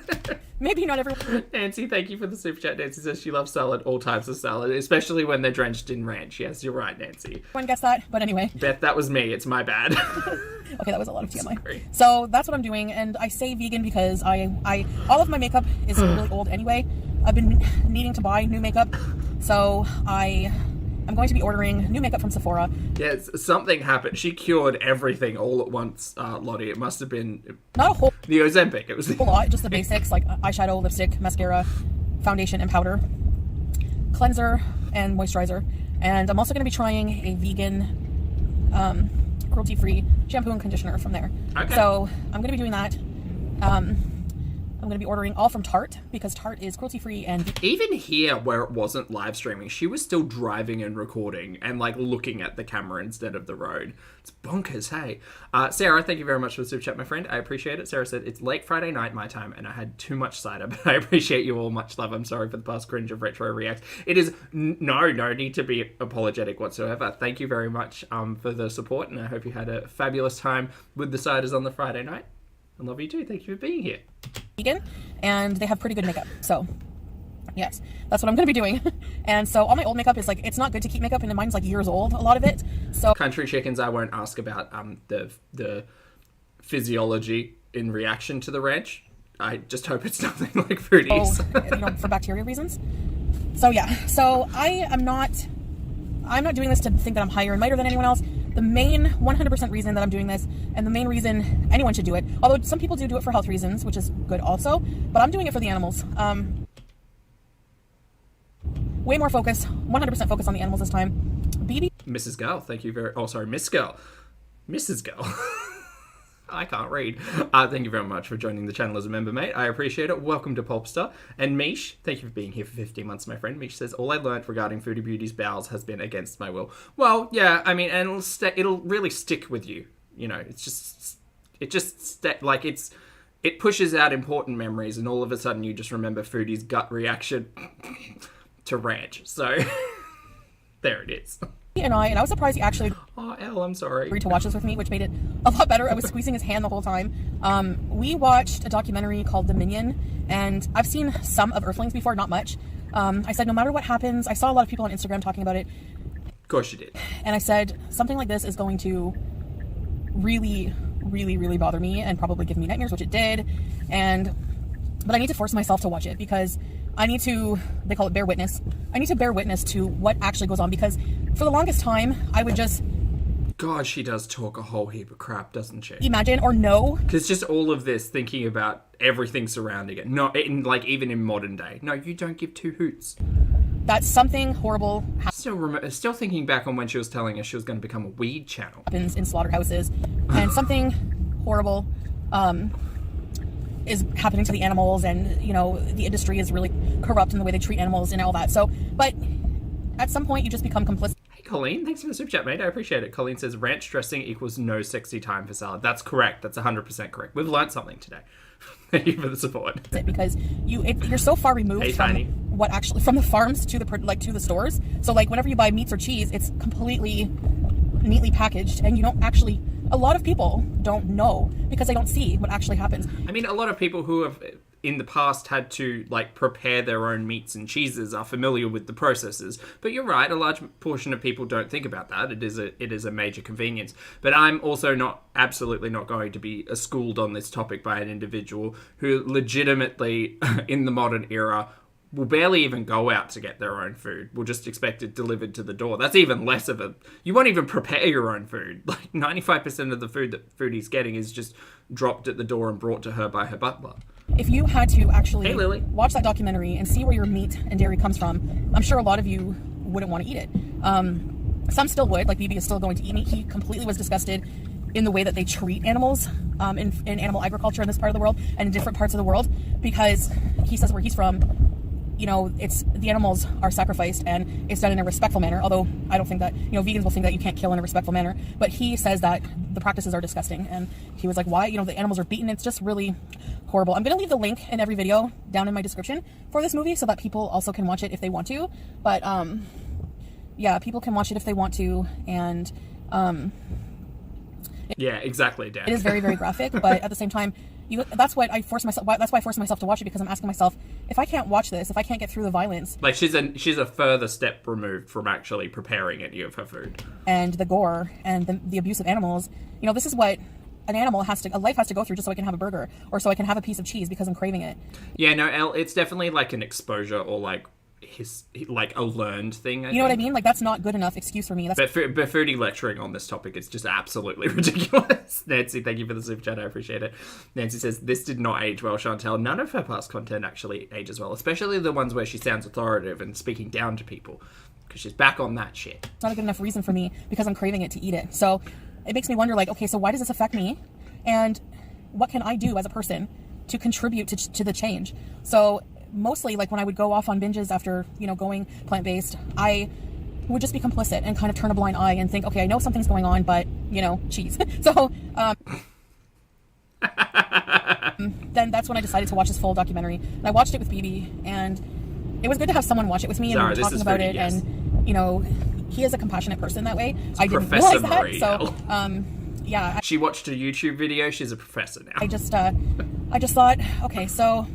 Maybe not everyone. Nancy, thank you for the super chat. Nancy says she loves salad, all types of salad, especially when they're drenched in ranch. Yes, you're right, Nancy. Everyone gets that, but anyway. Beth, that was me. It's my bad. Okay, that was a lot of TMI. Sorry. So that's what I'm doing, and I say vegan because I all of my makeup is really old anyway. I've been needing to buy new makeup, so I'm going to be ordering new makeup from Sephora. Yes, something happened. She cured everything all at once, Lottie. It must have been... Not a whole the Ozempic. It was a lot, just the basics, like eyeshadow, lipstick, mascara, foundation, and powder, cleanser, and moisturizer. And I'm also going to be trying a vegan, cruelty-free shampoo and conditioner from there. Okay. So I'm going to be doing that. I'm going to be ordering all from Tarte, because Tarte is cruelty-free and... Even here, where it wasn't live streaming, she was still driving and recording and, looking at the camera instead of the road. It's bonkers, hey. Sarah, thank you very much for the super chat, my friend. I appreciate it. Sarah said, it's late Friday night my time, and I had too much cider, but I appreciate you all. Much love. I'm sorry for the past cringe of retro reacts. It is no need to be apologetic whatsoever. Thank you very much for the support, and I hope you had a fabulous time with the ciders on the Friday night. I love you too. Thank you for being here. Vegan, and they have pretty good makeup. So, yes, that's what I'm going to be doing. And so all my old makeup is it's not good to keep makeup, and mine's years old, a lot of it. So Country Chickens, I won't ask about the physiology in reaction to the ranch. I just hope it's nothing like Foodie's. For bacteria reasons. So yeah, so I'm not doing this to think that I'm higher and mightier than anyone else. The main 100% reason that I'm doing this, and the main reason anyone should do it, although some people do it for health reasons, which is good also, but I'm doing it for the animals. Way more focus, 100% focus on the animals this time. Mrs. Girl, thank you very... Oh, sorry, Miss Girl. Mrs. Girl. I can't read. Thank you very much for joining the channel as a member, mate. I appreciate it. Welcome to Pulpster. And Mish, thank you for being here for 15 months, my friend. Mish says, all I learned regarding Foodie Beauty's bowels has been against my will. Well, yeah, I mean, and it'll really stick with you. It pushes out important memories, and all of a sudden you just remember Foodie's gut reaction to ranch. So, there it is. And I was surprised he actually... Oh, Elle, I'm sorry. ...agreed to watch this with me, which made it a lot better. I was squeezing his hand the whole time. We watched a documentary called Dominion, and I've seen some of Earthlings before, not much. I said, no matter what happens, I saw a lot of people on Instagram talking about it. Of course you did. And I said, something like this is going to really, really, really bother me and probably give me nightmares, which it did. But I need to force myself to watch it, because I need to, they call it bear witness. I need to bear witness to what actually goes on, because for the longest time, I would just... God, she does talk a whole heap of crap, doesn't she? Imagine or know. Because just all of this, thinking about everything surrounding it. Not even in modern day. No, you don't give two hoots. That something horrible Still thinking back on when she was telling us she was going to become a weed channel. Happens in slaughterhouses, and something horrible is happening to the animals, and the industry is really corrupt in the way they treat animals and all that. So, but at some point you just become complicit. Hey Colleen, thanks for the super chat, mate. I appreciate it. Colleen says ranch dressing equals no sexy time for salad. That's correct. That's 100% correct. We've learned something today. Thank you for the support. Because you're so far removed from what actually, from the farms to the stores. So whenever you buy meats or cheese, it's completely neatly packaged, and you don't actually... A lot of people don't know because they don't see what actually happens. I mean, a lot of people who have in the past had to prepare their own meats and cheeses are familiar with the processes. But you're right, a large portion of people don't think about that. It is a major convenience. But I'm also absolutely not going to be schooled on this topic by an individual who legitimately, in the modern era, will barely even go out to get their own food. We'll just expect it delivered to the door. That's even less of a... You won't even prepare your own food. Like, 95% of the food that Foodie's getting is just dropped at the door and brought to her by her butler. If you had to actually Hey, Lily. watch that documentary and see where your meat and dairy comes from, I'm sure a lot of you wouldn't want to eat it. Some still would, like BB is still going to eat meat. He completely was disgusted in the way that they treat animals in animal agriculture in this part of the world and in different parts of the world, because he says where he's from, you know, it's the animals are sacrificed and it's done in a respectful manner, although I don't think that, you know, vegans will think that you can't kill in a respectful manner, but he says that the practices are disgusting, and he was like, why? You know, the animals are beaten. It's just really horrible. I'm going to leave the link in every video down in my description for this movie so that people also can watch it if they want to, but yeah, people can watch it if they want to, and yeah, exactly, Dan. it is very, very graphic, but at the same time, that's why I force myself to watch it, because I'm asking myself, if I can't watch this, if I can't get through the violence, Like, she's a further step removed from actually preparing any of her food. And the gore and the abuse of animals, you know, this is what a life has to go through just so I can have a burger or so I can have a piece of cheese because I'm craving it. Yeah, no, it's definitely like an exposure or like a learned thing. You know what I mean? Like, that's not good enough excuse for me. But Foodie lecturing on this topic is just absolutely ridiculous. Nancy, thank you for the super chat. I appreciate it. Nancy says, this did not age well, Chantel. None of her past content actually ages well, especially the ones where she sounds authoritative and speaking down to people, because she's back on that shit. It's not a good enough reason for me because I'm craving it to eat it. So it makes me wonder, like, okay, so why does this affect me? And what can I do as a person to contribute to the change? So mostly, like, when I would go off on binges after, you know, going plant-based, I would just be complicit and kind of turn a blind eye and think, okay, I know something's going on, but, you know, cheese. So then that's when I decided to watch this full documentary. And I watched it with BB, and it was good to have someone watch it with me and we were talking about it. Yes. And, you know, he is a compassionate person that way. I didn't realize that. So, yeah. She watched a YouTube video. She's a professor now. I just thought, okay, so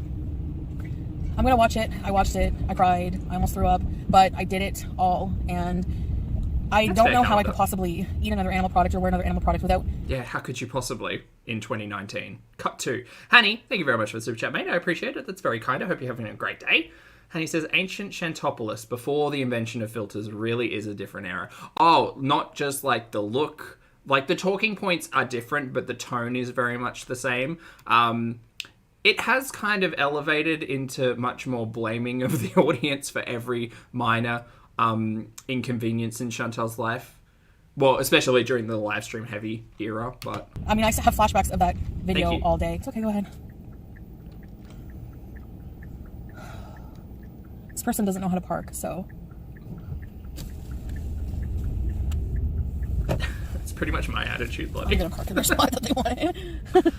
I'm going to watch it. I watched it. I cried. I almost threw up. But I did it all. And I don't know how I could possibly eat another animal product or wear another animal product without... Yeah, how could you possibly in 2019? Cut 2. Hanny, thank you very much for the super chat, mate. I appreciate it. That's very kind. I hope you're having a great day. Hanny says, ancient Shantopolis, before the invention of filters, really is a different era. Oh, not just like the look. Like, the talking points are different, but the tone is very much the same. It has kind of elevated into much more blaming of the audience for every minor inconvenience in Chantel's life. Well, especially during the live stream heavy era, but... I mean, I have flashbacks of that video all day. It's okay, go ahead. This person doesn't know how to park, so... That's pretty much my attitude, like. I'm gonna park in their spot that they wanted.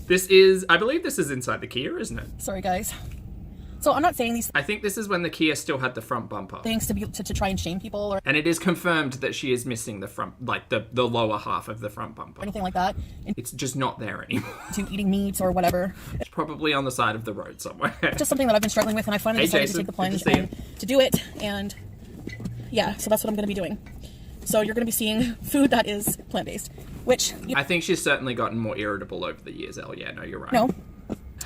This is... I believe this is inside the Kia, isn't it? Sorry, guys. So I'm not saying these I think this is when the Kia still had the front bumper. things to try and shame people or And it is confirmed that she is missing the front, like the lower half of the front bumper. anything like that. It's just not there anymore. To eating meat or whatever. It's probably on the side of the road somewhere. It's just something that I've been struggling with, and I finally decided Jason. to take the plunge Good to see and to do it. And yeah, so that's what I'm going to be doing. So you're going to be seeing food that is plant-based, which I think she's certainly gotten more irritable over the years, Elle. Yeah, no, you're right. no,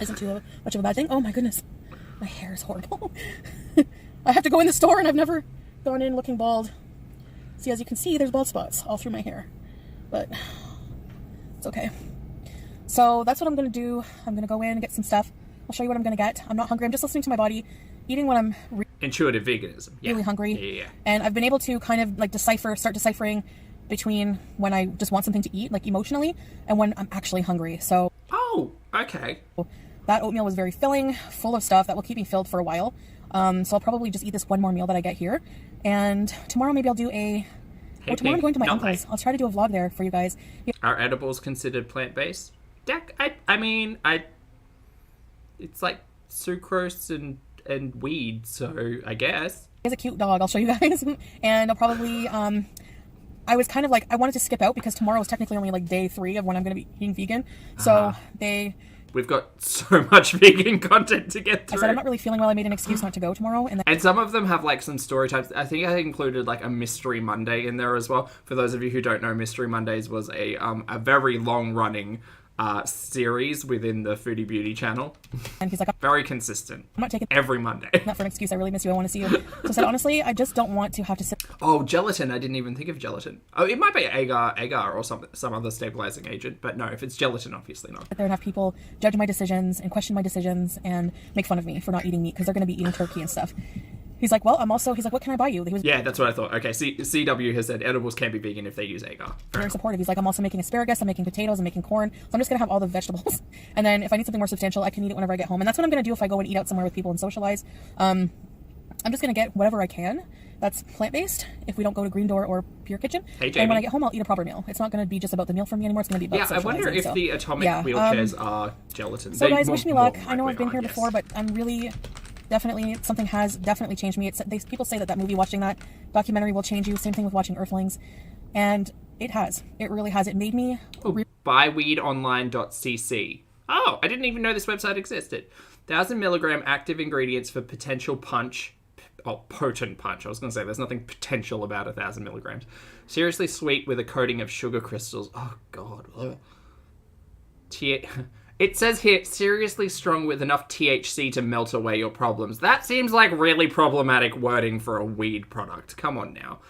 isn't too much of a bad thing. Oh my goodness, my hair is horrible. I have to go in the store, and I've never gone in looking bald. See, as you can see, there's bald spots all through my hair, but it's okay. So that's what I'm going to do. I'm going to go in and get some stuff. I'll show you what I'm going to get. I'm not hungry. I'm just listening to my body, eating when I'm Intuitive veganism. Yeah. really hungry. Yeah. And I've been able to kind of like start deciphering between when I just want something to eat, like emotionally, and when I'm actually hungry. So Oh, okay. that oatmeal was very filling, full of stuff that will keep me filled for a while. So I'll probably just eat this one more meal that I get here. And tomorrow maybe I'll do tomorrow I'm going to my uncle's. I'll try to do a vlog there for you guys. Are edibles considered plant-based? I mean, it's like sucrose and weed, so I guess. He's a cute dog. I'll show you guys. And I'll probably, I was kind of like, I wanted to skip out because tomorrow is technically only like day 3 of when I'm going to be eating vegan. So We've got so much vegan content to get through. I said I'm not really feeling well. I made an excuse not to go tomorrow. And some of them have like some story types. I think I included like a Mystery Monday in there as well. For those of you who don't know, Mystery Mondays was a very long running series within the Foodie Beauty channel. And he's like, Very consistent. I'm not taking Every Monday. that for an excuse. I really miss you. I want to see you. So I said, honestly, I just don't want to have to sit Oh, gelatin. I didn't even think of gelatin. Oh, it might be agar or some other stabilizing agent. But no, if it's gelatin, obviously not. there and have people judge my decisions and question my decisions and make fun of me for not eating meat because they're going to be eating turkey and stuff. He's like, well, he's like, what can I buy you? He was Yeah, that's what I thought. Okay, CW has said edibles can be vegan if they use agar. very supportive. He's like, I'm also making asparagus, I'm making potatoes, I'm making corn. So I'm just going to have all the vegetables. And then if I need something more substantial, I can eat it whenever I get home. And that's what I'm going to do if I go and eat out somewhere with people and socialize. I'm just going to get whatever I can that's plant-based if we don't go to Green Door or Pure Kitchen. Hey, Jamie. And when I get home, I'll eat a proper meal. It's not going to be just about the meal for me anymore. It's going to be about Yeah, I wonder if socializing. the atomic wheelchairs are gelatin. So They guys, wish me luck. more I know I've been likely here are, before, yes. but I'm really something has definitely changed me. People say that movie, watching that documentary will change you. Same thing with watching Earthlings. And it has. It really has. It made me... Buyweedonline.cc. Oh, I didn't even know this website existed. 1,000 milligram active ingredients for potential punch. Oh, potent punch. I was going to say there's nothing potential about 1,000 milligrams. Seriously sweet with a coating of sugar crystals. Oh, God. Ugh. It says here, seriously strong with enough THC to melt away your problems. That seems like really problematic wording for a weed product. Come on now.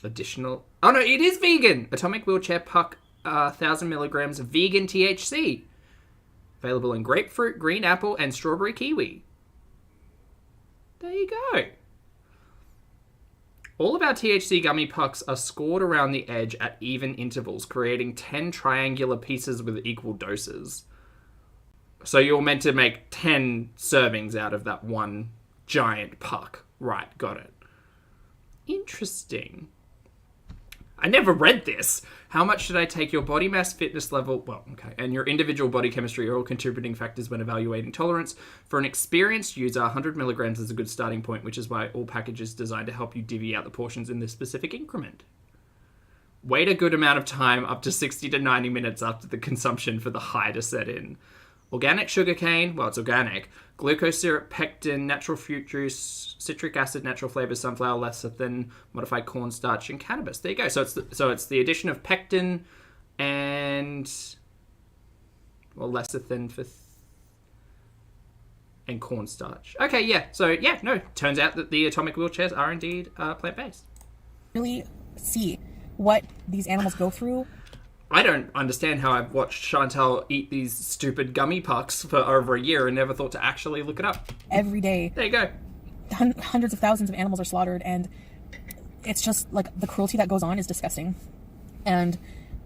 Additional... Oh, no, it is vegan. Atomic Wheelchair Puck, 1,000 milligrams of vegan THC. Available in grapefruit, green apple, and strawberry kiwi. There you go. All of our THC gummy pucks are scored around the edge at even intervals, creating 10 triangular pieces with equal doses. So you're meant to make 10 servings out of that one giant puck. Right, got it. Interesting. I never read this. How much should I take? Your body mass, fitness level, well, okay, and your individual body chemistry are all contributing factors when evaluating tolerance. For an experienced user, 100 milligrams is a good starting point, which is why all packages designed to help you divvy out the portions in this specific increment. Wait a good amount of time, up to 60 to 90 minutes after the consumption for the high to set in. Organic sugarcane, well, it's organic. Glucose syrup, pectin, natural fruit juice, citric acid, natural flavors, sunflower lecithin, modified cornstarch, and cannabis. There you go. So it's the addition of pectin and lecithin and cornstarch. Okay, yeah. So yeah, no. Turns out that the atomic wheelchairs are indeed plant-based. Really see what these animals go through. I don't understand how I've watched Chantal eat these stupid gummy pucks for over a year and never thought to actually look it up. Every day. There you go. Hundreds of thousands of animals are slaughtered, and it's just like the cruelty that goes on is disgusting. And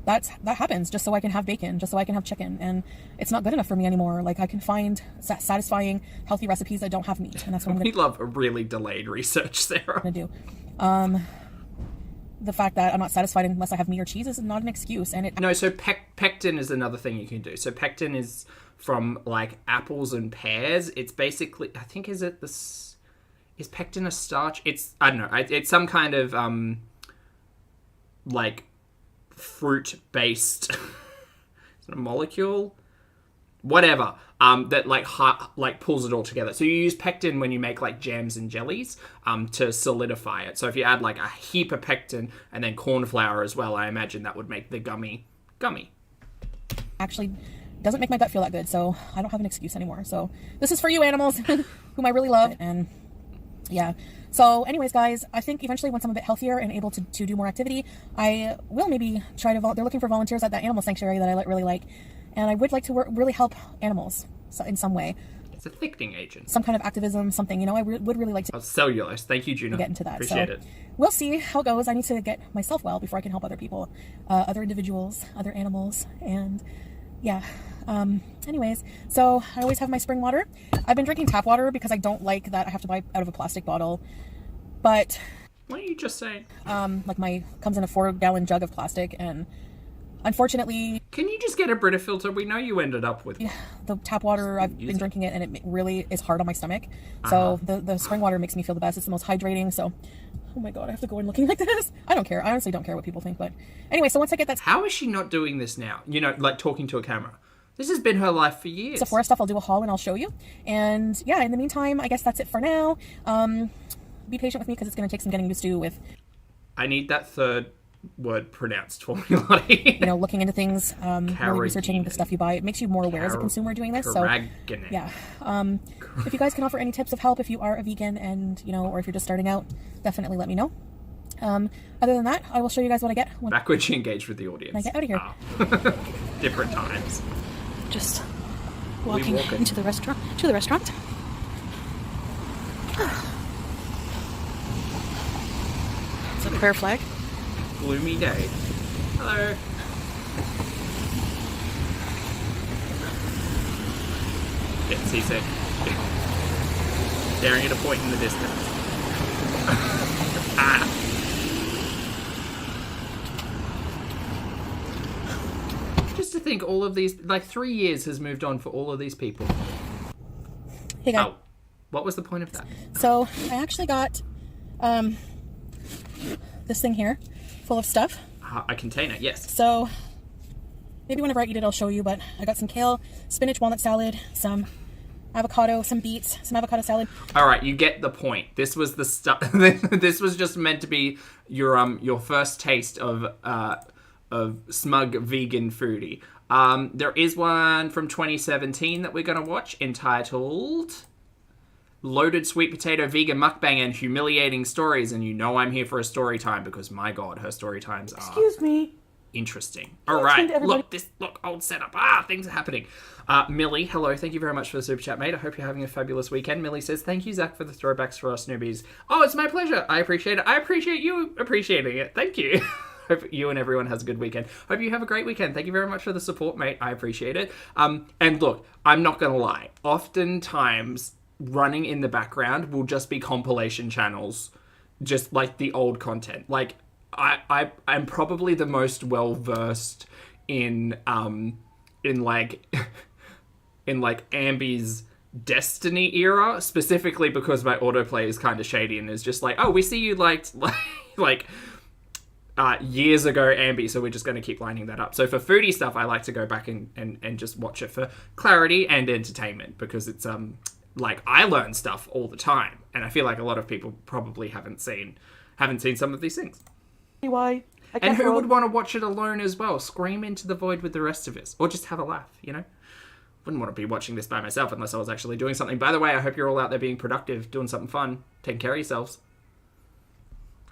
that happens just so I can have bacon, just so I can have chicken, and it's not good enough for me anymore. Like, I can find satisfying, healthy recipes that don't have meat, and that's what I'm We love a really delayed research, Sarah. gonna do. The fact that I'm not satisfied unless I have meat or cheese is not an excuse, and it... No, so pectin is another thing you can do. So pectin is from, like, apples and pears. It's basically, I think, is pectin a starch? It's, I don't know, it's some kind of, like, fruit-based molecule? Whatever. That like pulls it all together. So you use pectin when you make like jams and jellies to solidify it. So if you add like a heap of pectin and then corn flour as well, I imagine that would make the gummy. Actually doesn't make my gut feel that good, so I don't have an excuse anymore. So this is for you animals whom I really love, and yeah. So anyways, guys, I think eventually once I'm a bit healthier and able to do more activity, I will maybe try to... They're looking for volunteers at that animal sanctuary that I really like. And I would like to really help animals in some way. It's a thickening agent. Some kind of activism, something, you know, I would really like to... Oh, cellulose. Thank you, Juno. Get into that. Appreciate it. We'll see how it goes. I need to get myself well before I can help other people, other individuals, other animals, and yeah. Anyways, so I always have my spring water. I've been drinking tap water because I don't like that I have to buy out of a plastic bottle, but... Why don't you just say... like comes in a 4-gallon jug of plastic, and... Unfortunately... Can you just get a Brita filter? We know you ended up with... Yeah, the tap water, I've been drinking it, and it really is hard on my stomach. So the spring water makes me feel the best. It's the most hydrating, so... Oh my god, I have to go in looking like this. I don't care. I honestly don't care what people think, but... Anyway, so once I get that... How is she not doing this now? You know, like talking to a camera. This has been her life for years. Sephora stuff, I'll do a haul and I'll show you. And yeah, in the meantime, I guess that's it for now. Be patient with me because it's going to take some getting used to with... I need that third word pronounced for me, Lottie. Looking into things, really researching the stuff you buy. It makes you more aware as a consumer doing this. So, yeah. If you guys can offer any tips of help if you are a vegan and, or if you're just starting out, definitely let me know. Other than that, I will show you guys what I get back when you engage with the audience. I get out of here. Different times. Just walking into the restaurant. To the restaurant. It's a prayer flag. Gloomy day. Hello. Get seasick. Staring at a point in the distance. Just to think all of these, 3 years has moved on for all of these people. Hey guys. Oh, what was the point of that? So I actually got this thing here full of stuff. A container, yes. So maybe whenever I eat it, I'll show you, but I got some kale, spinach, walnut salad, some avocado, some beets, some avocado salad. All right, you get the point. This was the stuff. This was just meant to be your first taste of smug vegan foodie. There is one from 2017 that we're gonna watch entitled Loaded Sweet Potato Vegan Mukbang and Humiliating Stories, and I'm here for a story time because my god, her story times are interesting. All right, look, old setup. Things are happening. Millie, hello, thank you very much for the super chat, mate. I hope you're having a fabulous weekend. Millie says, thank you, Zach, for the throwbacks for us newbies. Oh, it's my pleasure. I appreciate it. I appreciate you appreciating it. Thank you. Hope you and everyone has a good weekend. Hope you have a great weekend. Thank you very much for the support, mate. I appreciate it. And look, I'm not going to lie. Oftentimes, running in the background will just be compilation channels, just like the old content. I'm probably the most well-versed in Ambi's Destiny era, specifically because my autoplay is kind of shady and is just we see you liked years ago Ambi, so we're just going to keep lining that up. So for foodie stuff, I like to go back and just watch it for clarity and entertainment, because it's I learn stuff all the time, and I feel like a lot of people probably haven't seen some of these things. Why? And who would want to watch it alone as well? Scream into the void with the rest of us, or just have a laugh, Wouldn't want to be watching this by myself unless I was actually doing something. By the way, I hope you're all out there being productive, doing something fun, taking care of yourselves.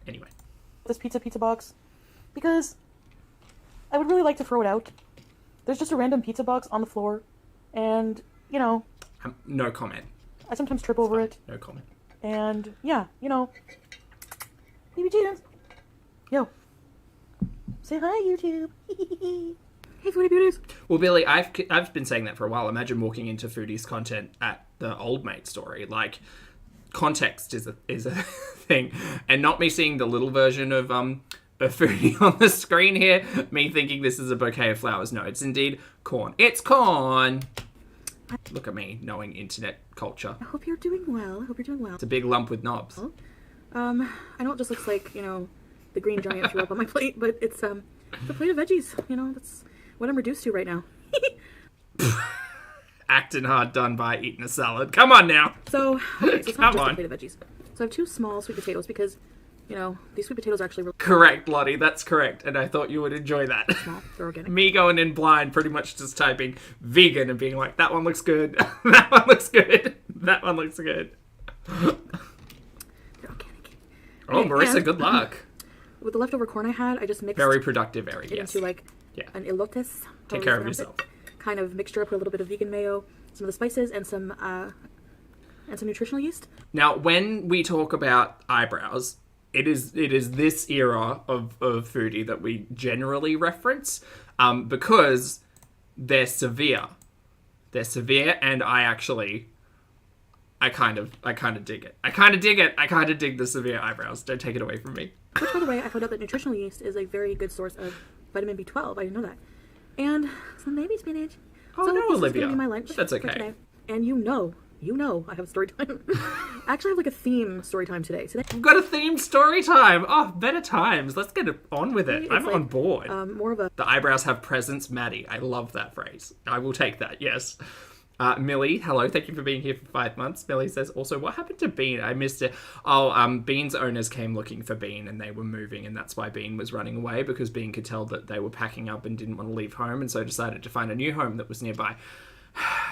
Anyway. This pizza box, because I would really like to throw it out. There's just a random pizza box on the floor, and, no comment. I sometimes trip over it. No comment. And, yeah, Baby Jeans. Yo. Say hi, YouTube. Hey, Foodie Beauties. Well, Billy, I've been saying that for a while. Imagine walking into Foodie's content at the Old Mate story. Context is a thing. And not me seeing the little version of Foodie on the screen here, me thinking this is a bouquet of flowers. No, it's indeed corn. It's corn! Look at me, knowing internet culture. I hope you're doing well. It's a big lump with knobs. I know it just looks like, the green giant threw up on my plate, but it's a plate of veggies. That's what I'm reduced to right now. Acting hard done by eating a salad. Come on now. So it's not just a plate of veggies. So I have 2 small sweet potatoes because, these sweet potatoes are actually really correct, Lottie. That's correct. And I thought you would enjoy that. small. They're organic. Me going in blind, pretty much just typing vegan and being like, that one looks good. That one looks good. That one looks good. They're organic. Oh, Marissa, good luck. With the leftover corn I had, I just mixed very productive, very, it yes. into an elotes. Take care of yourself. Kind of mixture. I put a little bit of vegan mayo, some of the spices, and some nutritional yeast. Now, when we talk about eyebrows, it is this era of foodie that we generally reference, because they're severe. They're severe, and I kind of dig it. I kind of dig the severe eyebrows. Don't take it away from me. Which, by the way, I found out that nutritional yeast is a very good source of vitamin B12. I didn't know that. And some baby spinach. Oh, so no, this Olivia. is going to be my lunch. That's okay. For today. And I have a story time. I actually have a theme story time today. We've got a themed story time. Oh, better times. Let's get on with it. I'm on board. More of a... The eyebrows have presence, Maddie. I love that phrase. I will take that, yes. Millie, hello, thank you for being here for 5 months. Millie says, also, what happened to Bean? I missed it. Oh, Bean's owners came looking for Bean and they were moving, and that's why Bean was running away, because Bean could tell that they were packing up and didn't want to leave home, and so decided to find a new home that was nearby.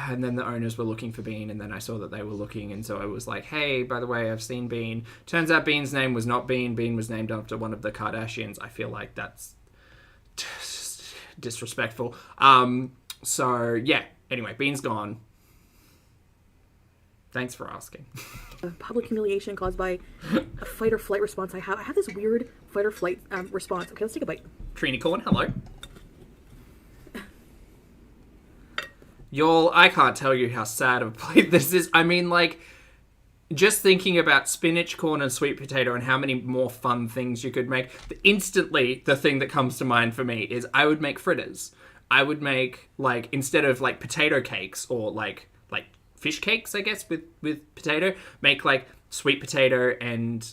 And then the owners were looking for Bean, and then I saw that they were looking, and so I was like, hey, by the way, I've seen Bean. Turns out Bean's name was not Bean. Bean was named after one of the Kardashians. I feel like that's disrespectful. So, yeah. Anyway, Bean's gone. Thanks for asking. Public humiliation caused by a fight or flight response I have. I have this weird fight or flight response. Okay, let's take a bite. Trini Corn, hello. Y'all, I can't tell you how sad of a plate this is. I mean, like, just thinking about spinach, corn, and sweet potato and how many more fun things you could make, instantly the thing that comes to mind for me is I would make fritters. I would make, like, instead of, like, potato cakes or, like fish cakes, I guess, with potato, make, like, sweet potato and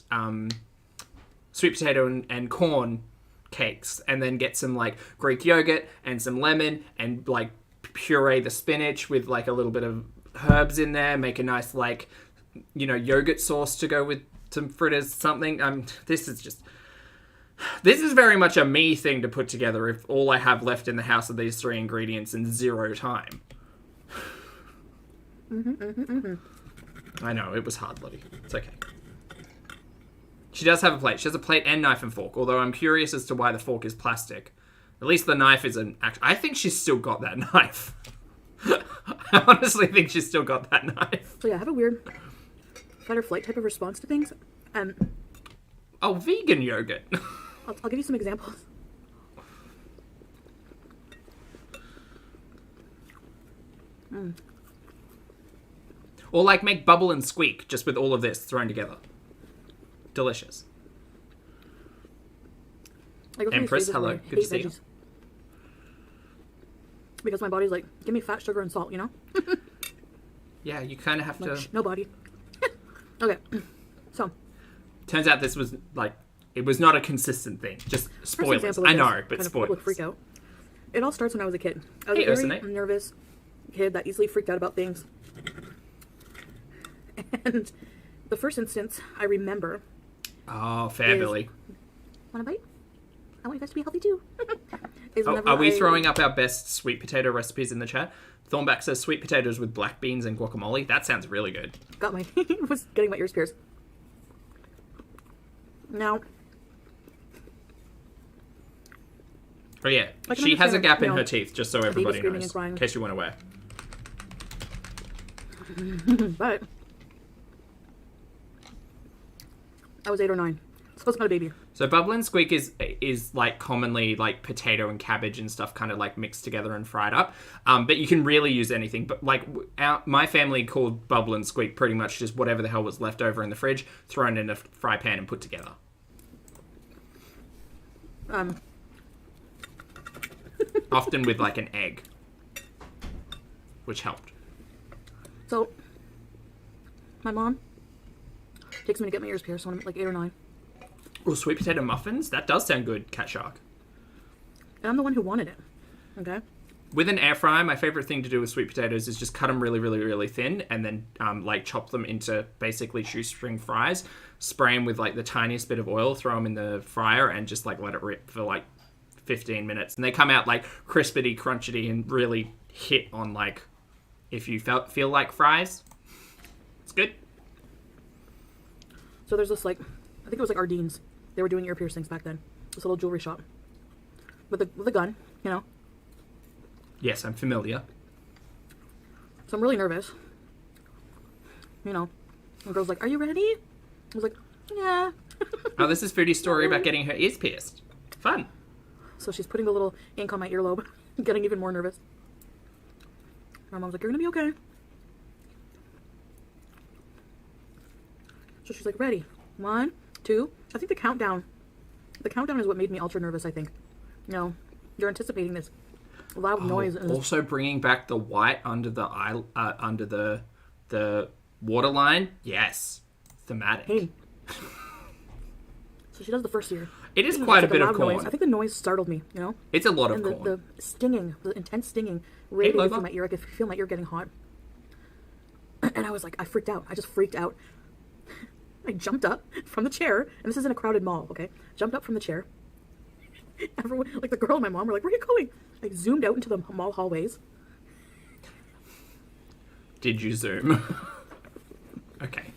corn cakes, and then get some, like, Greek yogurt and some lemon and, like, puree the spinach with, like, a little bit of herbs in there, make a nice, like, you know, yogurt sauce to go with some fritters, something. This is very much a me thing to put together if all I have left in the house are these 3 ingredients and 0 time. I know, it was hard, Lottie. It's okay. She does have a plate. She has a plate and knife and fork, although I'm curious as to why the fork is plastic. At least the knife is an actual... I think she's still got that knife. I honestly think she's still got that knife. So yeah, I have a weird fight or flight type of response to things. Oh, vegan yogurt. I'll give you some examples. Or, like, make bubble and squeak just with all of this thrown together. Delicious. Empress, hello. Good to see you. Because my body's like, give me fat, sugar, and salt, you know? Yeah, you kind of have to... No body. Okay. So. Turns out this was, like, it was not a consistent thing. Just spoilers. I know, but spoilers. Freak out. It all starts when I was a kid. I was a very nervous kid that easily freaked out about things. And the first instance I remember... Oh, fair, Billy. Want a bite? I want you guys to be healthy too. Are we throwing up our best sweet potato recipes in the chat? Thornback says sweet potatoes with black beans and guacamole. That sounds really good. Got my... was getting my ears pierced. Now... Oh yeah, she has a gap in her teeth, just so everybody knows, in case you weren't aware. But... I was 8 or 9. So it's not a baby. So bubble and squeak is like commonly like potato and cabbage and stuff kind of like mixed together and fried up. But you can really use anything. But like my family called bubble and squeak pretty much just whatever the hell was left over in the fridge, thrown in a fry pan and put together. Often with like an egg, which helped. So my mom takes me to get my ears pierced when I'm like 8 or 9. Oh, sweet potato muffins? That does sound good, Cat Shark. And I'm the one who wanted it. Okay? With an air fryer, my favorite thing to do with sweet potatoes is just cut them really, really, really thin and then like chop them into basically shoestring fries, spray them with like the tiniest bit of oil, throw them in the fryer and just like let it rip for like 15 minutes. And they come out like crispity, crunchity and really hit on like if you feel like fries. It's good. So there's this like, I think it was like Ardene's. They were doing ear piercings back then. This little jewelry shop. With a gun, you know. Yes, I'm familiar. So I'm really nervous. You know. And the girl's like, are you ready? I was like, yeah. Oh, this is Foodie's story about getting her ears pierced. Fun. So she's putting a little ink on my earlobe. Getting even more nervous. My mom's like, you're gonna be okay. So she's like, ready. 1, 2. I think the countdown is what made me ultra nervous, I think. You know, you're anticipating this loud noise. And also bringing back the white under the eye, under the waterline. Yes. Thematic. Hey. So she does the first ear. It is quite a bit of corn. Noise. I think the noise startled me, you know? It's a lot of corn. The stinging, the intense stinging radiated through my ear. I could feel my ear getting hot. And I was like, I freaked out. I just freaked out. I jumped up from the chair, and this is in a crowded mall, okay? Jumped up from the chair. Everyone, like the girl and my mom were like, where are you going? I zoomed out into the mall hallways. Did you zoom? Okay.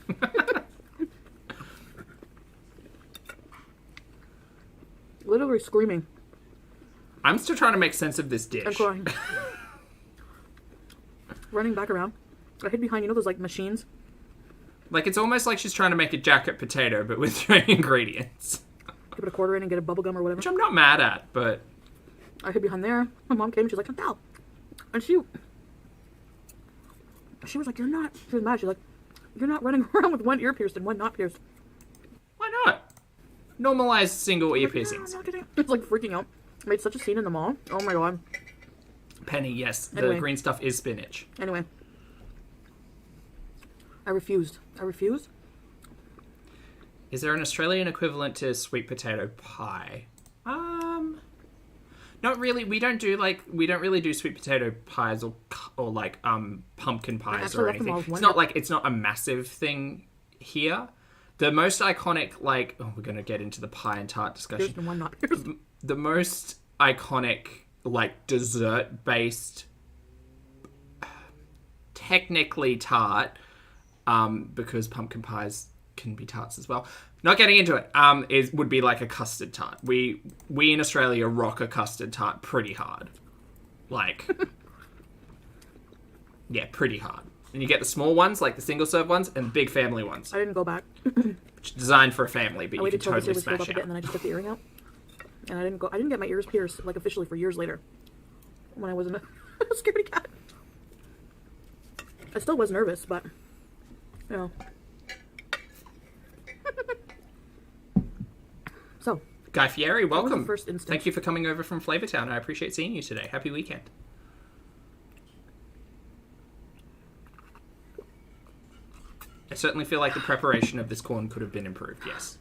Literally screaming. I'm still trying to make sense of this dish. I'm crying. Running back around. I hid behind, those like machines. Like, it's almost like she's trying to make a jacket potato, but with 3 ingredients. You put a quarter in and get a bubble gum or whatever. Which I'm not mad at, but... I hid behind there. My mom came, she's like, Chantal. And she was like, she was mad. She's like, you're not running around with one ear pierced and one not pierced. Why not? Normalize single ear piercings. It's like freaking out. I made such a scene in the mall. Oh my god. Penny, yes. Anyway. The green stuff is spinach. Anyway. I refused. Is there an Australian equivalent to sweet potato pie? Not really. We don't really do sweet potato pies or like pumpkin pies or anything. It's not a massive thing here. The most iconic, like, we're going to get into the pie and tart discussion. Pierced and one not pierced. The most iconic, like, dessert-based, technically tart, because pumpkin pies can be tarts as well. Not getting into it, would be like a custard tart. We in Australia rock a custard tart pretty hard. Like, yeah, pretty hard. And you get the small ones, like the single-serve ones, and the big family ones. I didn't go back. Designed for a family, but you can totally was smash up a bit, out. and then I just took the earring out. And I didn't get my ears pierced, like, officially for years later. When I wasn't a scaredy cat. I still was nervous, but, So. Guy Fieri, welcome. First instance. Thank you for coming over from Flavortown. I appreciate seeing you today. Happy weekend. I certainly feel like the preparation of this corn could have been improved, yes.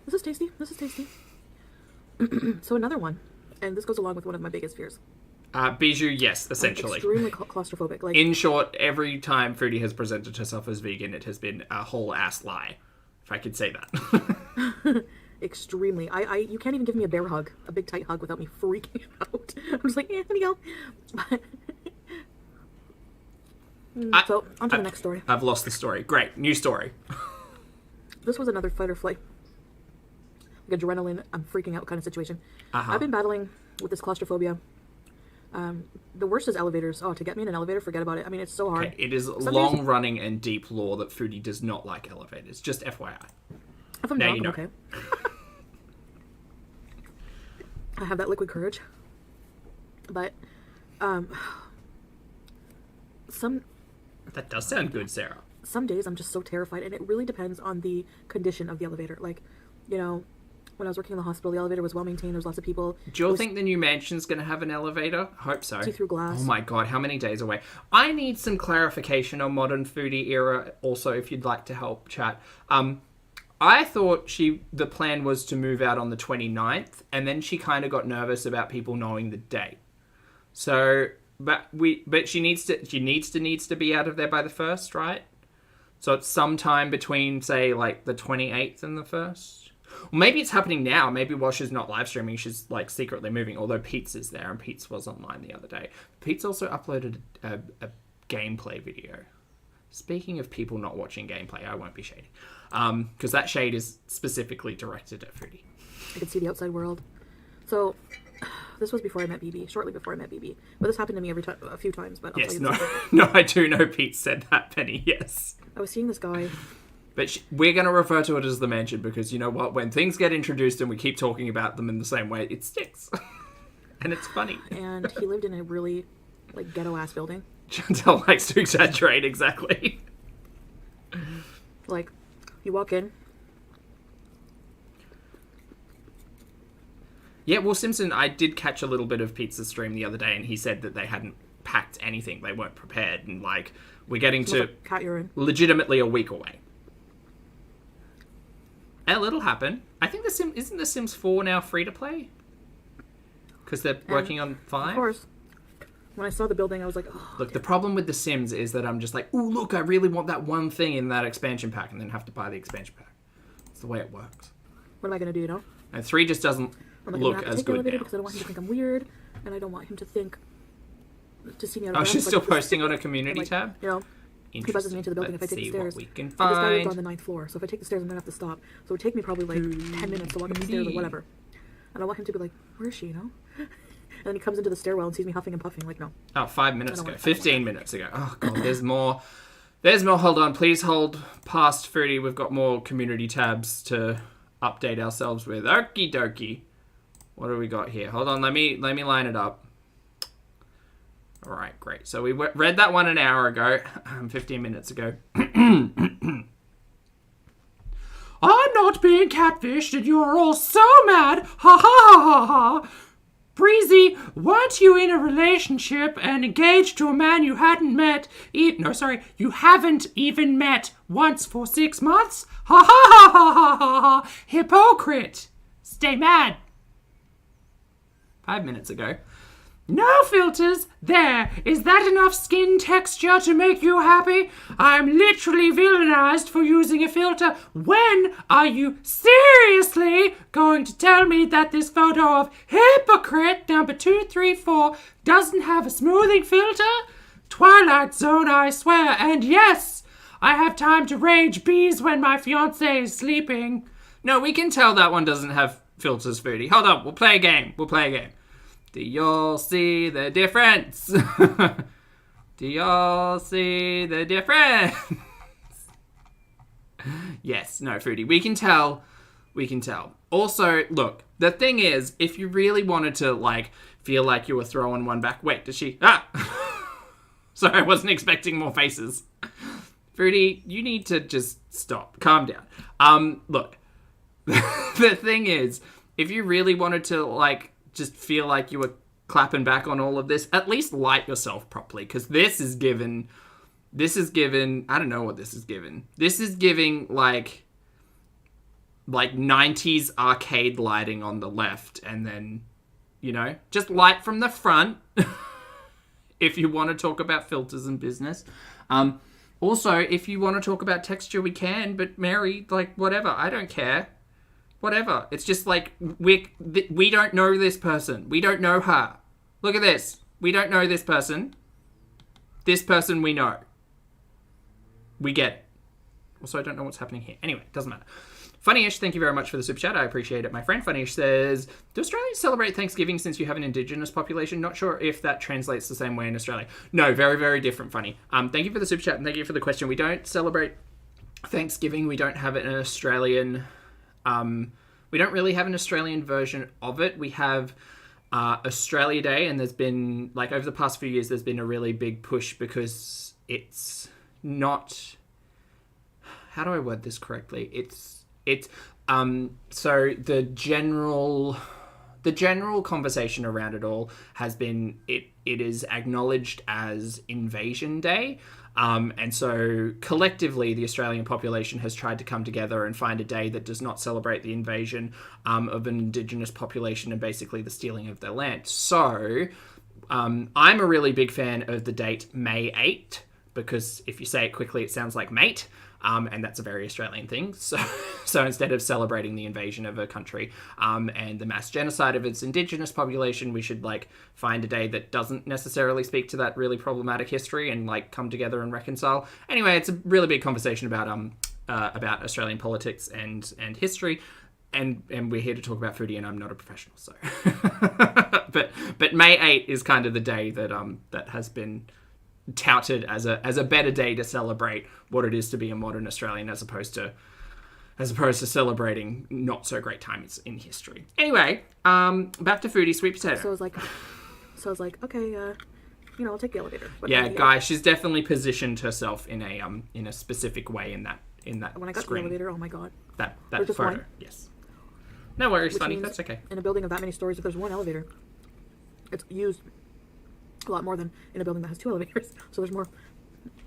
This is tasty. So another one, and this goes along with one of my biggest fears. Bijou, yes, essentially. Extremely claustrophobic. Like, in short, every time Foodie has presented herself as vegan, it has been a whole ass lie, if I could say that. Extremely. You can't even give me a bear hug, a big tight hug, without me freaking out. I'm just like, let me go. So, on to the next story. I've lost the story. Great. New story. This was another fight or flight. Like adrenaline, I'm freaking out kind of situation. Uh-huh. I've been battling with this claustrophobia. The worst is elevators. Oh, to get me in an elevator, forget about it. I mean, it's so hard. Okay. It is long-running and deep lore that Foodie does not like elevators. Just FYI. If I'm now drunk, you know. okay. I have that liquid courage. But, That does sound good, Sarah. Some days I'm just so terrified, and it really depends on the condition of the elevator. Like, when I was working in the hospital, the elevator was well maintained. There was lots of people. Do you all think the new mansion's going to have an elevator? I hope so. See-through glass. Oh my god, how many days away? I need some clarification on Modern Foodie Era. Also, if you'd like to help chat. I thought the plan was to move out on the 29th, and then she kind of got nervous about people knowing the date. So, but she needs to be out of there by the 1st, right? So it's sometime between, say, like the 28th and the 1st. Well, maybe it's happening now. Maybe while she's not live streaming, she's like secretly moving. Although Pete's is there, and Pete's was online the other day. Pete's also uploaded a gameplay video. Speaking of people not watching gameplay, I won't be shady. Because that shade is specifically directed at Foodie. I could see the outside world. So, this was before I met BB, shortly before I met BB. But this happened to me a few times. But I'll Yes, tell you no, I do know Pete said that, Penny, yes. I was seeing this guy. But we're going to refer to it as the mansion because, you know what, when things get introduced and we keep talking about them in the same way, it sticks. And it's funny. And he lived in a really, like, ghetto-ass building. Chantal likes to exaggerate, exactly. Like, you walk in. Yeah, well, Simpson, I did catch a little bit of Pete's stream the other day, and he said that they hadn't packed anything. They weren't prepared, and, like, we're getting to like cat urine. Legitimately a week away. And it'll happen. I think isn't The Sims 4 now free to play? Because they're working on 5? Of course. When I saw the building, I was like, oh. Look, the problem with The Sims is that I'm just like, ooh, look, I really want that one thing in that expansion pack, and then have to buy the expansion pack. It's the way it works. What am I going to do, you know? And 3 just doesn't look as good now. Because I don't want him to think I'm weird, and I don't want him to see me out of Oh, breath. she's still posting on a community like, tab? You know, he buzzes me into the building if I take the stairs. What we can So this guy lives find. on the 9th floor, so if I take the stairs, I'm going to have to stop. So it would take me probably like 10 minutes to walk up the stairs or whatever. And I want him to be like, where is she, you know? And then he comes into the stairwell and sees me huffing and puffing, like, no. Oh, 5 minutes ago. 15 minutes ago. Oh, God, there's more. There's more. Hold on. Please hold past Foodie. We've got more community tabs to update ourselves with. Okie dokie. What do we got here? Hold on. Let me line it up. All right, great. So we read that one an hour ago. 15 minutes ago. I'm not being catfished and you are all so mad. Ha ha ha ha ha. Breezy, weren't you in a relationship and engaged to a man you hadn't met? You haven't even met once for 6 months? Ha ha ha ha ha ha ha! Hypocrite! Stay mad. 5 minutes ago. No filters. There. Is that enough skin texture to make you happy? I'm literally villainized for using a filter. When are you seriously going to tell me that this photo of hypocrite number 234 doesn't have a smoothing filter? Twilight Zone, I swear. And yes, I have time to rage bees when my fiancé is sleeping. No, we can tell that one doesn't have filters, Foodie. Hold on. We'll play a game. Do y'all see the difference? Do y'all see the difference? Yes, no, Foodie. We can tell. Also, look, the thing is, if you really wanted to, like, feel like you were throwing one back... Wait, does she... Ah! Sorry, I wasn't expecting more faces. Foodie, you need to just stop. Calm down. Look, the thing is, if you really wanted to, like... just feel like you were clapping back on all of this, at least light yourself properly, because this is given, I don't know what this is given. This is giving, like 90s arcade lighting on the left, and then, you know, just light from the front, if you want to talk about filters and business. Also, if you want to talk about texture, we can, but Mary, like, whatever, I don't care. Whatever. It's just like, we don't know this person. We don't know her. Look at this. We don't know this person. This person we know. We get it. Also, I don't know what's happening here. Anyway, doesn't matter. Funnyish, thank you very much for the super chat. I appreciate it. My friend Funnyish says, do Australians celebrate Thanksgiving since you have an Indigenous population? Not sure if that translates the same way in Australia. No, very, very different, Funny. Thank you for the super chat and thank you for the question. We don't celebrate Thanksgiving. We don't have an Australian... we don't really have an Australian version of it. We have Australia Day, and there's been, like, over the past few years, there's been a really big push because it's not... How do I word this correctly? So the general conversation around it all has been it is acknowledged as Invasion Day. And so collectively, the Australian population has tried to come together and find a day that does not celebrate the invasion of an Indigenous population and basically the stealing of their land. So I'm a really big fan of the date May 8th, because if you say it quickly, it sounds like mate. And that's a very Australian thing. So instead of celebrating the invasion of a country and the mass genocide of its Indigenous population, we should, like, find a day that doesn't necessarily speak to that really problematic history and, like, come together and reconcile. Anyway, it's a really big conversation about Australian politics and history. And we're here to talk about Foodie, and I'm not a professional, so. but May 8 is kind of the day that has been touted as a better day to celebrate what it is to be a modern Australian, as opposed to celebrating not so great times in history. Anyway, back to Foodie, sweet potato. So I was like, okay, I'll take the elevator. Yeah, guys, she's definitely positioned herself in a specific way in that when I got screen. to the elevator, oh my god, that just photo. one? Yes. No worries, Which Funny. means That's okay. in a building of that many stories, if there's one elevator, it's used a lot more than in a building that has 2 elevators. So there's more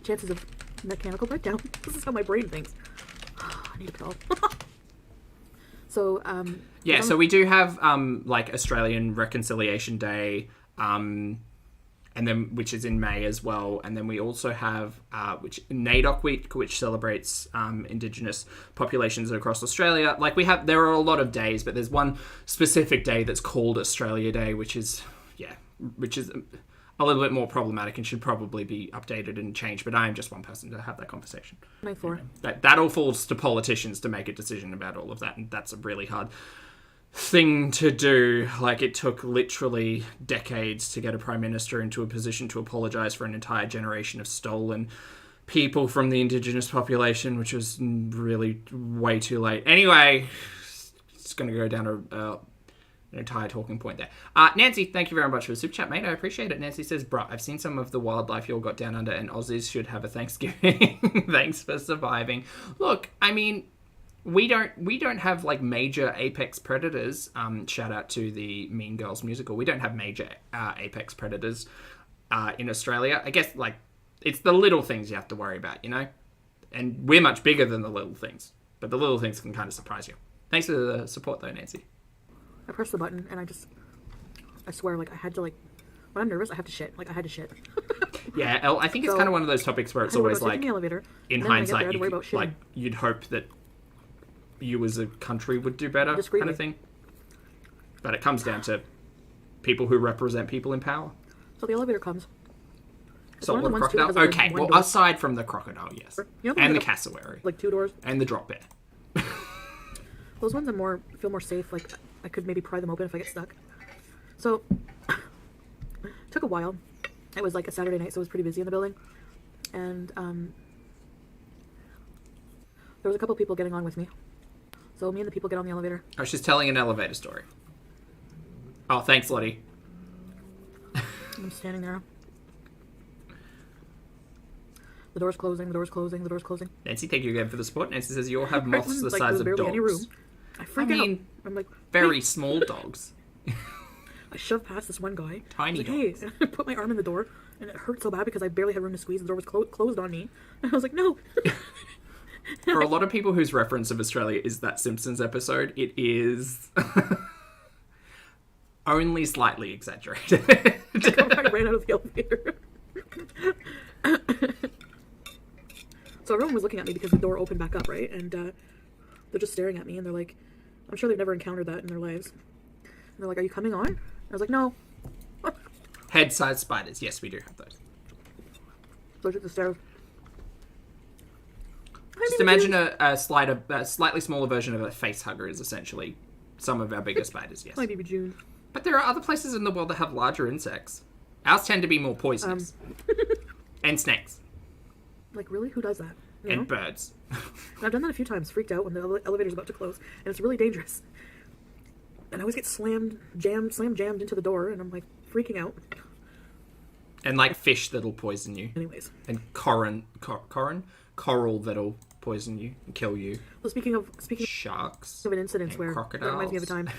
chances of mechanical breakdown. This is how my brain thinks. I need a pill. So, yeah, so we do have, like, Australian Reconciliation Day, and then which is in May as well. And then we also have NAIDOC Week, which celebrates Indigenous populations across Australia. Like there are a lot of days, but there's one specific day that's called Australia Day, which is a little bit more problematic and should probably be updated and changed. But I am just one person to have that conversation. My floor. That all falls to politicians to make a decision about all of that, and that's a really hard thing to do. Like, it took literally decades to get a prime minister into a position to apologise for an entire generation of stolen people from the Indigenous population, which was really way too late. Anyway, it's going to go down an entire talking point there. Nancy, thank you very much for the super chat, mate. I appreciate it. Nancy says, bruh, I've seen some of the wildlife you all got down under, and Aussies should have a Thanksgiving. Thanks for surviving. Look, I mean, we don't have like major apex predators. Shout out to the Mean Girls musical. We don't have major apex predators in Australia. I guess like it's the little things you have to worry about, you know? And we're much bigger than the little things, but the little things can kind of surprise you. Thanks for the support though, Nancy. I pressed the button and I swear, like, I had to, like, when I'm nervous, I have to shit. Like, I had to shit. Yeah, Elle, I think it's kind of one of those topics where it's always like, in the elevator, in hindsight, you'd hope that you as a country would do better, kind of thing. But it comes down to people who represent people in power. So the elevator comes. Saltwater crocodile? Okay, well, aside from the crocodile, yes. And the cassowary. Like 2 doors. And the drop bear. Those ones feel more safe. Like, I could maybe pry them open if I get stuck. So, took a while. It was like a Saturday night, so it was pretty busy in the building. And there was a couple people getting on with me. So me and the people get on the elevator. Oh, she's telling an elevator story. Oh, thanks, Lottie. I'm standing there. The door's closing, the door's closing, the door's closing. Nancy, thank you again for the support. Nancy says you all have moths the size of dogs. Any room. I freak out. I'm like, very hey. small dogs. I shoved past this one guy. Tiny dogs. Hey, and I put my arm in the door, and it hurt so bad because I barely had room to squeeze. The door was closed on me. And I was like, no. For a lot of people whose reference of Australia is that Simpsons episode, it is only slightly exaggerated. I ran out of the elevator. So everyone was looking at me because the door opened back up, right? And they're just staring at me, and they're like, I'm sure they've never encountered that in their lives. And they're like, are you coming on? I was like, no. Head-sized spiders. Yes, we do have those. So I took the stairs. Just imagine a slightly smaller version of a face hugger is essentially some of our bigger spiders, yes. My baby June. But there are other places in the world that have larger insects. Ours tend to be more poisonous. And snakes. Like, really? Who does that? You and know? Birds. I've done that a few times, freaked out when the elevator's about to close, and it's really dangerous. And I always get slam jammed into the door, and I'm like freaking out. And like fish that'll poison you. Anyways. And coral that'll poison you and kill you. Well, speaking of sharks of an incident where crocodiles. That reminds me of a time.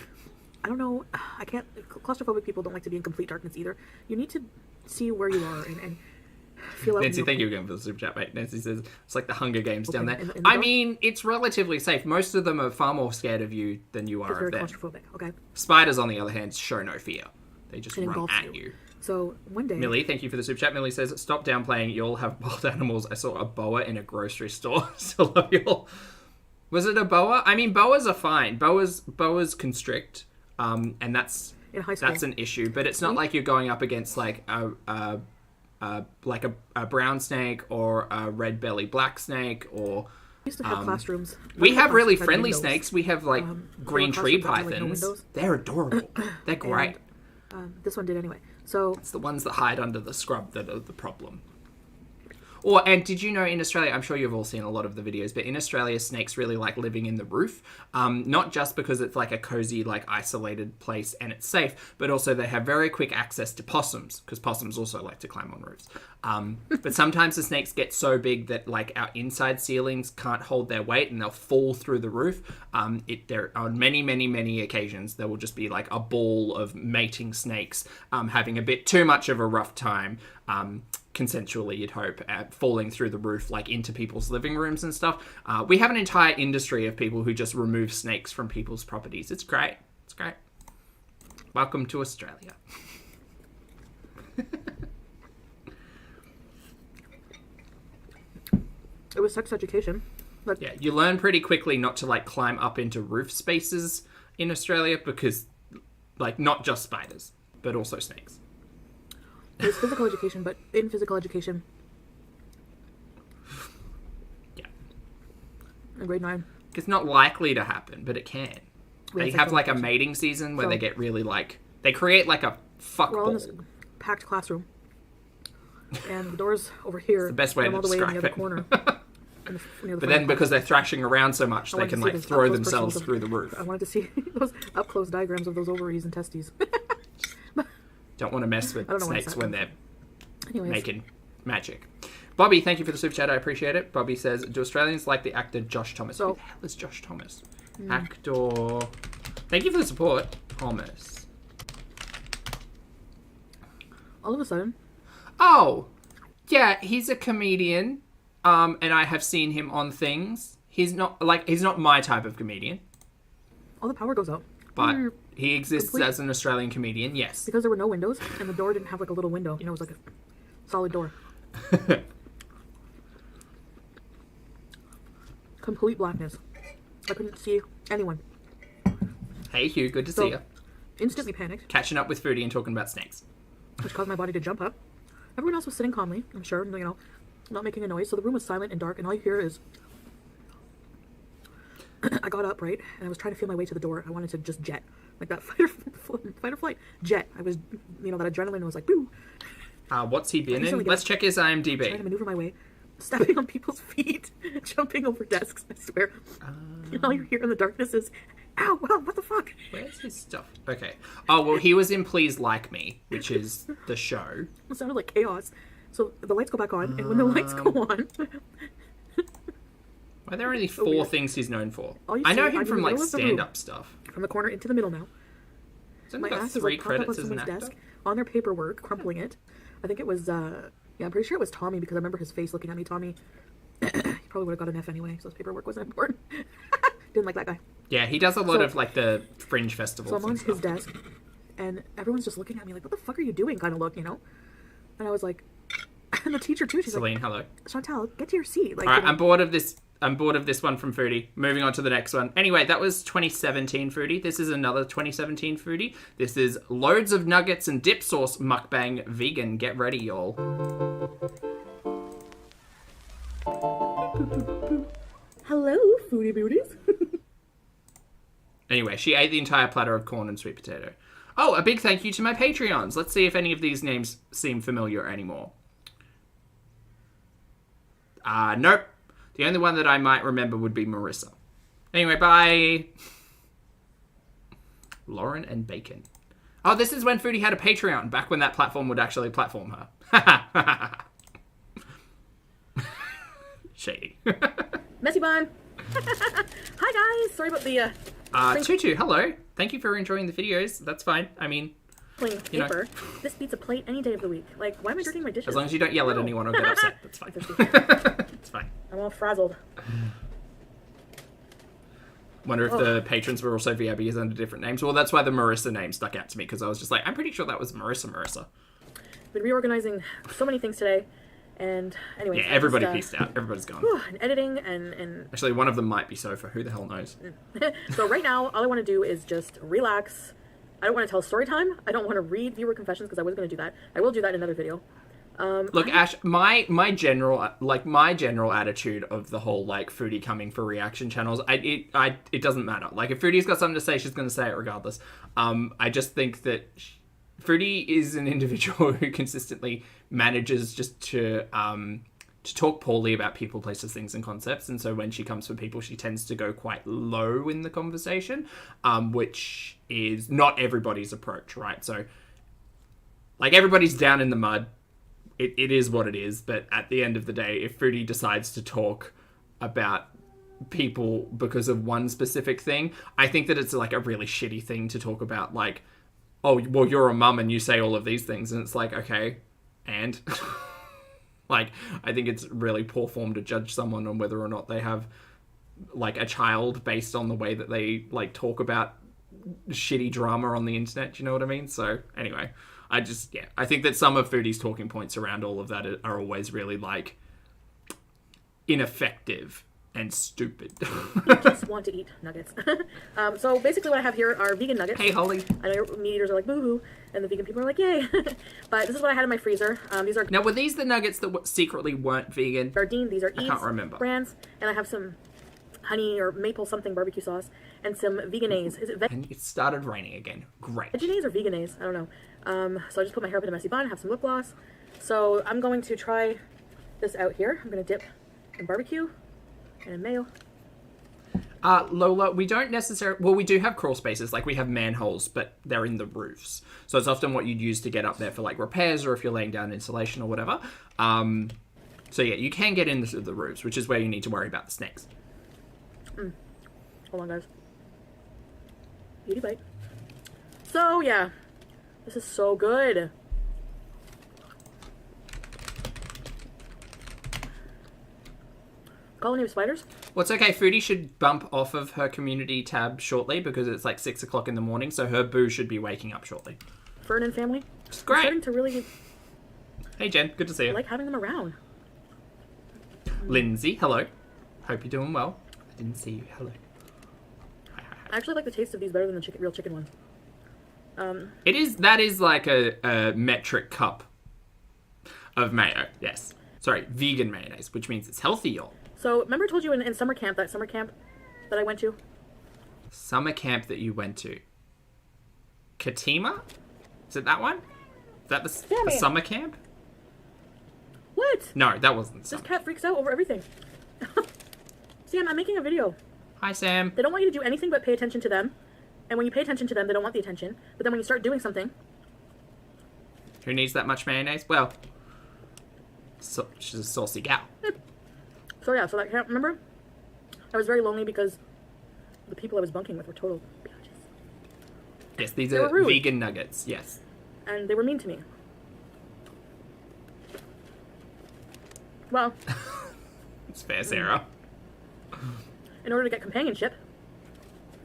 I don't know. I can't. Claustrophobic people don't like to be in complete darkness either. You need to see where you are and feel out. Nancy, thank you again for the super chat, mate. Nancy says it's like the Hunger Games down there. I mean, it's relatively safe. Most of them are far more scared of you than you are of them. Claustrophobic. Okay. Spiders, on the other hand, show no fear. They just run at you. So one day, Millie, thank you for the super chat. Millie says, "Stop downplaying. You all have wild animals. I saw a boa in a grocery store. Still love you all." Was it a boa? I mean, boas are fine. Boas constrict, and that's an issue. But it's not like you're going up against like a brown snake or a red belly black snake or. We used to have classrooms. We have really friendly snakes. We have like green tree pythons. They're adorable. They're great. This one did anyway. So it's the ones that hide under the scrub that are the problem. And did you know in Australia, I'm sure you've all seen a lot of the videos, but in Australia, snakes really like living in the roof. Not just because it's like a cozy, like isolated place and it's safe, but also they have very quick access to possums, because possums also like to climb on roofs. But sometimes the snakes get so big that like our inside ceilings can't hold their weight and they'll fall through the roof. There on many, many, many occasions, there will just be like a ball of mating snakes having a bit too much of a rough time. Consensually, you'd hope, falling through the roof, like into people's living rooms and stuff. We have an entire industry of people who just remove snakes from people's properties. It's great. It's great. Welcome to Australia. It was sex education. But Yeah, you learn pretty quickly not to, like, climb up into roof spaces in Australia because, like, not just spiders, but also snakes. it was physical education, but in physical education, Yeah. in grade 9, It's not likely to happen, but it can. We They had have, sexual like, a education. mating season where So- they get really, like... They create, like, a we're all in this fuckball. packed classroom, and the door's over here. The best way and to I'm all the way in the describe other it. corner. Near the But front then of the because they're thrashing around so much, I they wanted can, to see like, those throw up-close themselves personals through the roof. I wanted to see those up close diagrams of those ovaries and testes. Don't want to mess with I don't know why I snakes said when that. they're Anyways, making magic. Bobby, thank you for the super chat. I appreciate it. Bobby says, do Australians like the actor Josh Thomas? So- Who the hell is Josh Thomas? Actor. Thank you for the support, Thomas. all of a sudden, Oh, yeah, he's a comedian. And I have seen him on things. He's not my type of comedian, all the power goes out. but he exists Complete- as an Australian comedian. Yes. Because there were no windows, and the door didn't have like a little window. You know, it was like a solid door. Complete blackness. I couldn't see anyone. Hey, Hugh, good to So- see you. Instantly panicked, Catching up with Foodie and talking about snakes. which caused my body to jump up. Everyone else was sitting calmly, I'm sure, you know, not making a noise. So the room was silent and dark, and all you hear is... I got up, right, and I was trying to feel my way to the door. I wanted to just jet. Like that fight or flight. Jet. I was, you know, that adrenaline was like, boo! What's he been recently in? got- Let's check his Trying to IMDb. maneuver my way, stepping on people's feet, jumping over desks, I swear. And all you hear in the darkness is, ow, wow, what the fuck? Where's his stuff? Okay. Oh, well, he was in Please Like Me, which is the show. It sounded like chaos. So the lights go back on, and when the lights go on, Why are there only four weird. things he's known for? All you I know see, him I'm from, in the like, middle of the room. stand-up stuff. from the corner into the middle now, He's only my got ass is 3 like propped up on credits as an someone's actor. desk on their paperwork, crumpling it. I think it was, yeah, I'm pretty sure it was Tommy because I remember his face looking at me. Tommy, he probably would have got an F anyway, so his paperwork wasn't important. Didn't like that guy. Yeah, he does a lot So- of, like, the fringe festivals So I'm on and his stuff. desk, and everyone's just looking at me like, what the fuck are you doing kind of look, you know? And I was like, and the teacher too, she's Celine, hello. like, Chantal, get to your seat. Like, All right, you know, I'm bored of this. I'm bored of this one from Foodie. Moving on to the next one. Anyway, that was 2017 Foodie. This is another 2017 Foodie. This is loads of nuggets and dip sauce mukbang vegan. Get ready, y'all. hello, Foodie Beauties. Anyway, she ate the entire platter of corn and sweet potato. Oh, a big thank you to my Patreons. Let's see if any of these names seem familiar anymore. Nope. The only one that I might remember would be Marissa. Anyway, bye. Lauren and Bacon. Oh, this is when Foodie had a Patreon, back when that platform would actually platform her. Shady. Messy bun. Hi guys, sorry about the Tutu, hello. Thank you for enjoying the videos. That's fine. I mean, plain you know. paper. This beats a plate any day of the week. Like, why am I dirtying my dishes? as long as you don't yell at No. anyone or get upset, that's fine. It's fine. I'm all frazzled. Wonder if the patrons were also VIBs under different names. Well, that's why the Marissa name stuck out to me, because I was just like, I'm pretty sure that was Marissa. Been reorganizing so many things today, and anyways. Yeah, I everybody just, pieced out. Everybody's gone. and editing and Actually, one of them might be Sofa. Who the hell knows? so right now all I want to do is just relax. I don't want to tell story time. I don't want to read viewer confessions because I was going to do that. I will do that in another video. Look, Ash, my general attitude of the whole like Foodie coming for reaction channels, it doesn't matter. Like if Foodie's got something to say, she's going to say it regardless. I just think that Foodie is an individual who consistently manages just to talk poorly about people, places, things, and concepts. And so when she comes for people, she tends to go quite low in the conversation, which is not everybody's approach, right? So like everybody's down in the mud. It is what it is, but at the end of the day, if Foodie decides to talk about people because of one specific thing, I think that it's like a really shitty thing to talk about, like, oh, well, you're a mum and you say all of these things, and it's like, okay, and like, I think it's really poor form to judge someone on whether or not they have like a child based on the way that they like talk about shitty drama on the internet. Do you know what I mean? So anyway, I think that some of Foodie's talking points around all of that are always really like, ineffective and stupid. Just want to eat nuggets. So basically what I have here are vegan nuggets. Hey, Holly. I know your meat eaters are like, boo-hoo, and the vegan people are like, yay. But this is what I had in my freezer. These are Now, were these the nuggets that secretly weren't vegan? Gardein. These are I can't remember. brands. And I have some honey or maple something barbecue sauce and some veganese. Is it And it started raining again. Great. veganese or veganese? I don't know. So I just put my hair up in a messy bun, have some lip gloss. So I'm going to try this out here. I'm going to dip in barbecue and in mayo. Lola, we don't necessarily... Well, we do have crawl spaces. Like, we have manholes, but they're in the roofs. So it's often what you'd use to get up there for, like, repairs or if you're laying down insulation or whatever. So, yeah, you can get into the roofs, which is where you need to worry about the snakes. Hold on, guys. Beauty bite. So, yeah. This is so good. Colony of spiders. Well, it's okay. Foodie should bump off of her community tab shortly because it's like 6 o'clock in the morning, so her boo should be waking up shortly. Fern and family. It's I'm great. starting to really Hey, Jen. Good to see you. like having them around. Lindsay, hello. Hope you're doing well. I didn't see you. Hello. I actually like the taste of these better than the real chicken ones. That is like a metric cup of mayo. Yes. Sorry, vegan mayonnaise, which means it's healthy, y'all. So, remember I told you in summer camp, that I went to? Summer camp that you went to. Katima? Is it that one? Is that the man. summer camp? What? No, that wasn't This summer. cat freaks out over everything. Sam, I'm making a video. Hi, Sam. They don't want you to do anything but pay attention to them. And when you pay attention to them, they don't want the attention. But then when you start doing something... Who needs that much mayonnaise? Well, she's a saucy gal. So yeah, so that camp, remember? I was very lonely because the people I was bunking with were total bitches. Yes, these They are were rude. vegan nuggets. Yes. And they were mean to me. Well, It's fair, Sarah. in order to get companionship,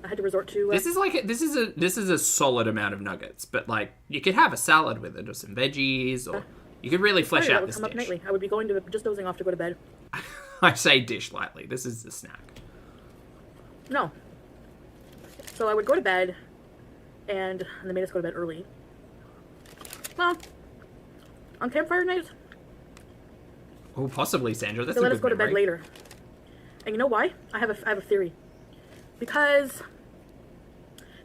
I had to resort to... This is a solid amount of nuggets, but like you could have a salad with it or some veggies, or you could really flesh that out would this come up dish. nightly. I would be going to just dozing off to go to bed. I say dish lightly. This is the snack. No. So I would go to bed, and they made us go to bed early. Well, on campfire nights, Oh, possibly, Sandra. That's they a let good us go to bed memory. later. And you know why? I have a theory. Because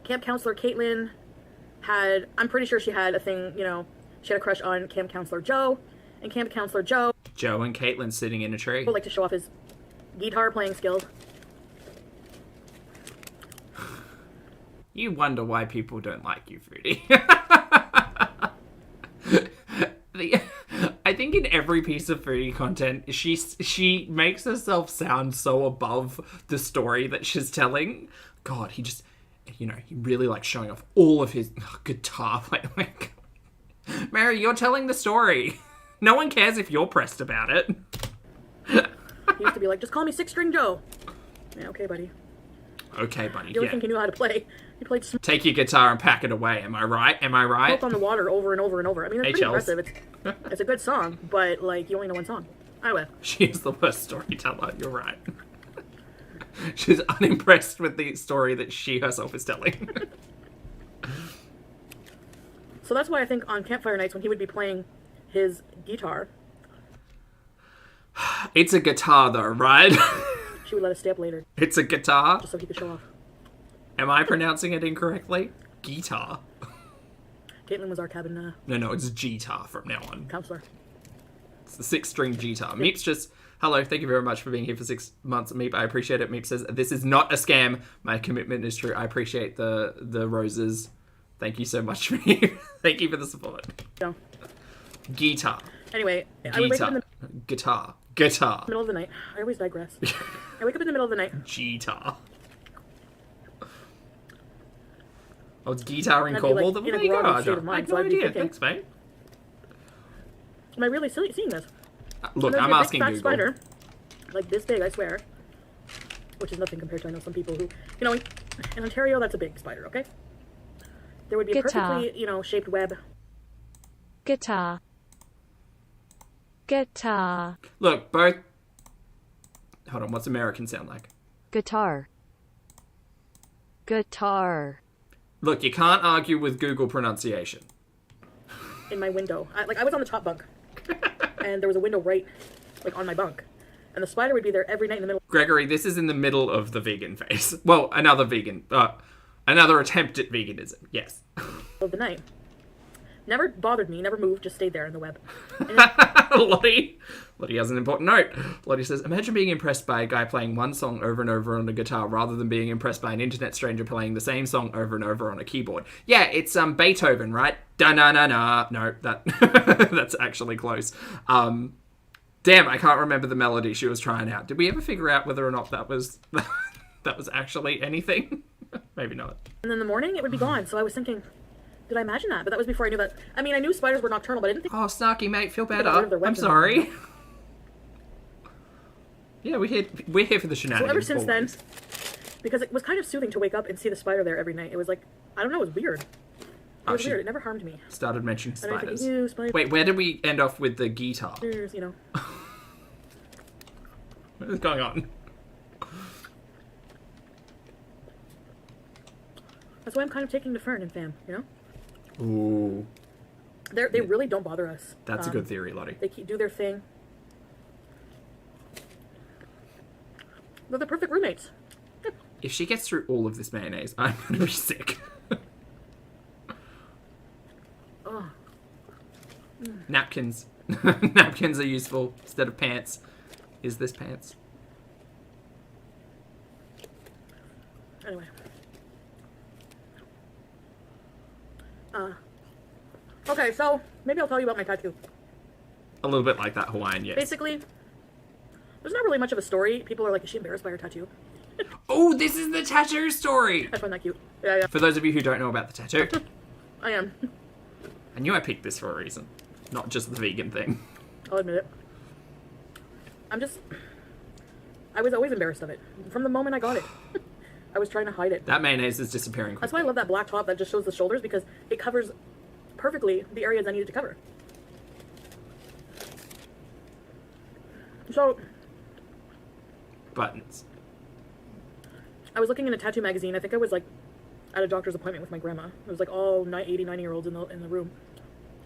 camp counselor Caitlin had, I'm pretty sure she had a thing, she had a crush on camp counselor Joe. And camp counselor Joe Joe and Caitlin sitting in a tree. would like to show off his guitar playing skills. You wonder why people don't like you, Foodie. I think in every piece of Foodie content, she makes herself sound so above the story that she's telling. God, he just, he really likes showing off all of his guitar playing. Like, Mary, you're telling the story. No one cares if you're pressed about it. He used to be like, just call me Six String Joe. Yeah, okay, buddy. Okay, buddy. You don't Yeah. think he knew how to play. He played Take your guitar and pack it away. Am I right? Am I right? Smoke on the Water over and over and over. I mean, it's Hey, pretty Chels. impressive. It's a good song, but, like, you only know one song. Anyway. She is the worst storyteller. You're right. She's unimpressed with the story that she herself is telling. So that's why I think on campfire nights when he would be playing his guitar, It's a guitar, though, right? she would let us stay up later It's a guitar. just so he could show off. Am I pronouncing it incorrectly? Guitar. Caitlin was our cabin No, it's guitar from now on. counselor. It's the 6-string guitar. Meeps just... Hello, thank you very much for being here for 6 months, Meep. I appreciate it. Meep says, this is not a scam. My commitment is true. I appreciate the roses. Thank you so much, Meep. Thank you for the support. So, Guitar. anyway, I would wake up in Guitar. the Guitar. middle of the night. I always digress. I wake up in the middle of the night. Guitar. Oh, it's guitar in I'd be, like, Cornwall? in a There you go. groggy I state of mind, had so no I'd be idea. thinking- Thanks, mate. Am I really seeing this? Look, There'd I'm be a big asking fat Google. spider, like this big, I swear. Which is nothing compared to, I know, some people who, in Ontario, that's a big spider, okay? There would be a Guitar. perfectly, shaped web. Guitar. Guitar. Look, both Hold on, what's American sound like? Guitar. Guitar. Look, you can't argue with Google pronunciation. In my window. I was on the top bunk. And there was a window right, like, on my bunk. And the spider would be there every night in the middle Gregory, this is in the middle of the vegan phase. Well, another attempt at veganism, yes. of the night. Never bothered me, never moved, just stayed there in the web. Lottie has an important note. Lottie says, imagine being impressed by a guy playing one song over and over on a guitar rather than being impressed by an internet stranger playing the same song over and over on a keyboard. Yeah, it's Beethoven, right? Da-na-na-na. No, that's actually close. Damn, I can't remember the melody she was trying out. Did we ever figure out whether or not that was actually anything? Maybe not. And then in the morning, it would be gone. So I was thinking, did I imagine that? But that was before I knew that. I mean, I knew spiders were nocturnal, but I didn't think... Oh, Snarky, mate, feel better. One of their I'm webs sorry. Yeah, we're here for the shenanigans. So ever since then, always. because it was kind of soothing to wake up and see the spider there every night. It was like, I don't know, it was weird. It was weird. It never harmed me. Started mentioning And I was spiders. thinking, ew, spiders. Wait, where did we end off with the guitar? You know. What is going on? That's why I'm kind of taking to Fern and Fam, you know? Ooh. They really don't bother us. That's a good theory, Lottie. They do their thing. They're the perfect roommates. If she gets through all of this mayonnaise, I'm going to be sick. Oh. Napkins. Napkins are useful instead of pants. Is this pants? Anyway. Okay, so maybe I'll tell you about my tattoo. A little bit like that Hawaiian, yes. Basically, there's not really much of a story. People are like, is she embarrassed by her tattoo? Oh, this is the tattoo story! I find that cute. Yeah. For those of you who don't know about the tattoo, I am. I knew I picked this for a reason. Not just the vegan thing. I'll admit it. I was always embarrassed of it. From the moment I got it. I was trying to hide it. That mayonnaise is disappearing quickly. That's why I love that black top that just shows the shoulders, because it covers perfectly the areas I needed to cover. So, Buttons. I was looking in a tattoo magazine. I think I was like at a doctor's appointment with my grandma. It was like all 80, 90-year-olds in the room.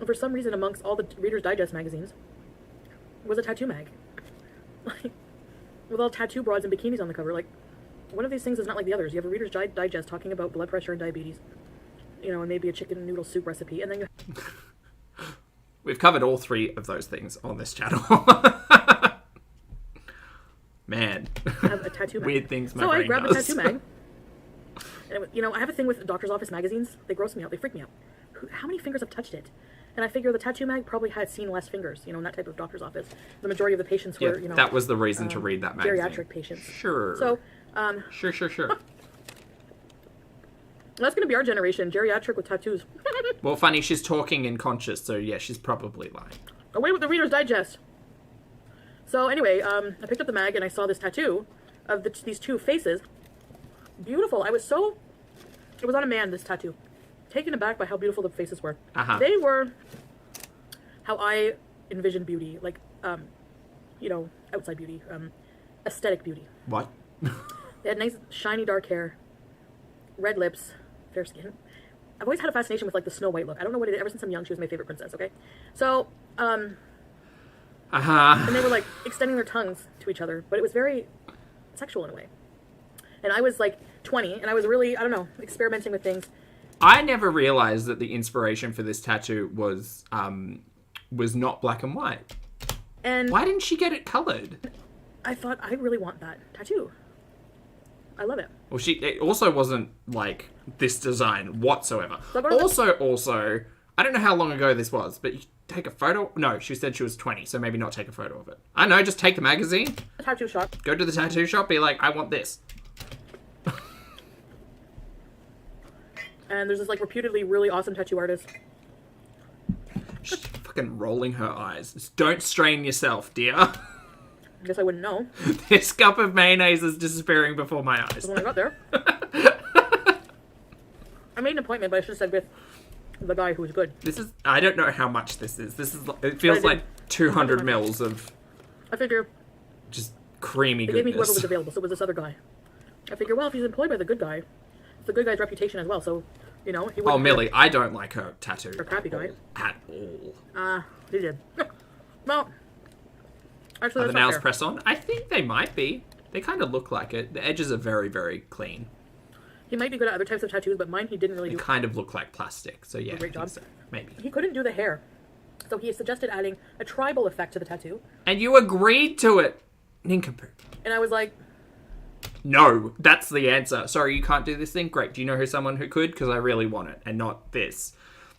And for some reason, amongst all the Reader's Digest magazines, was a tattoo mag. Like, with all tattoo broads and bikinis on the cover. Like, one of these things is not like the others. You have a Reader's Digest talking about blood pressure and diabetes. You know, and maybe a chicken noodle soup recipe. And then you... We've covered all three of those things on this channel. Man. have a tattoo mag. Weird things my So I brain grabbed does. a tattoo mag. And you know, I have a thing with doctor's office magazines. They gross me out. They freak me out. How many fingers have touched it? And I figure the tattoo mag probably had seen less fingers, you know, in that type of doctor's office. The majority of the patients Yeah, were, you know... that was the reason to read that magazine. Geriatric patients. Sure. So, Sure. that's going to be our generation, geriatric with tattoos. Well, funny, she's talking and conscious, so yeah, she's probably lying. Away with the Reader's Digest. So anyway, I picked up the mag and I saw this tattoo of these two faces. Beautiful. It was on a man, this tattoo. Taken aback by how beautiful the faces were. Uh-huh. They were how I envisioned beauty, like, you know, outside beauty, aesthetic beauty. What? They had nice, shiny, dark hair, red lips, fair skin. I've always had a fascination with, like, the Snow White look. I don't know what it is. Ever since I'm young, she was my favorite princess, okay? So, and they were, like, extending their tongues to each other, but it was very sexual in a way. And I was, like, 20, and I was really, I don't know, experimenting with things. I never realized that the inspiration for this tattoo was not black and white. And Why didn't she get it colored? I thought, I really want that tattoo. I love it. Well, it also wasn't like this design whatsoever. So what are the- Also, I don't know how long ago this was, but you take a photo. No, she said she was 20, so maybe not take a photo of it. I don't know, just take the magazine, A tattoo shop. go to the tattoo shop, be like, I want this. And there's this, like, reputedly really awesome tattoo artist. She's fucking rolling her eyes. Just don't strain yourself, dear. I guess I wouldn't know. This cup of mayonnaise is disappearing before my eyes. When I got there. I made an appointment, but I should have said with the guy who was good. I don't know how much this is. It feels like 200 mils of I figure just creamy They gave me whoever goodness. was available, so it was this other guy. I figure, well, if he's employed by the good guy, it's the good guy's reputation as well, so, you know, he Oh, wouldn't Millie, I don't like her tattoo. Or crappy guy. At all. He did. Well, actually, Are that's the not nails fair. press on? I think they might be. They kind of look like it. The edges are very, very clean. He might be good at other types of tattoos, but mine he didn't really They do. kind of look like plastic. So yeah, Great I think job. so. Maybe. He couldn't do the hair, so he suggested adding a tribal effect to the tattoo, And you agreed to it, nincompoop. and I was like, No, that's the answer. Sorry, you can't do this thing? Great. Do you know someone who could? Because I really want it, and not this.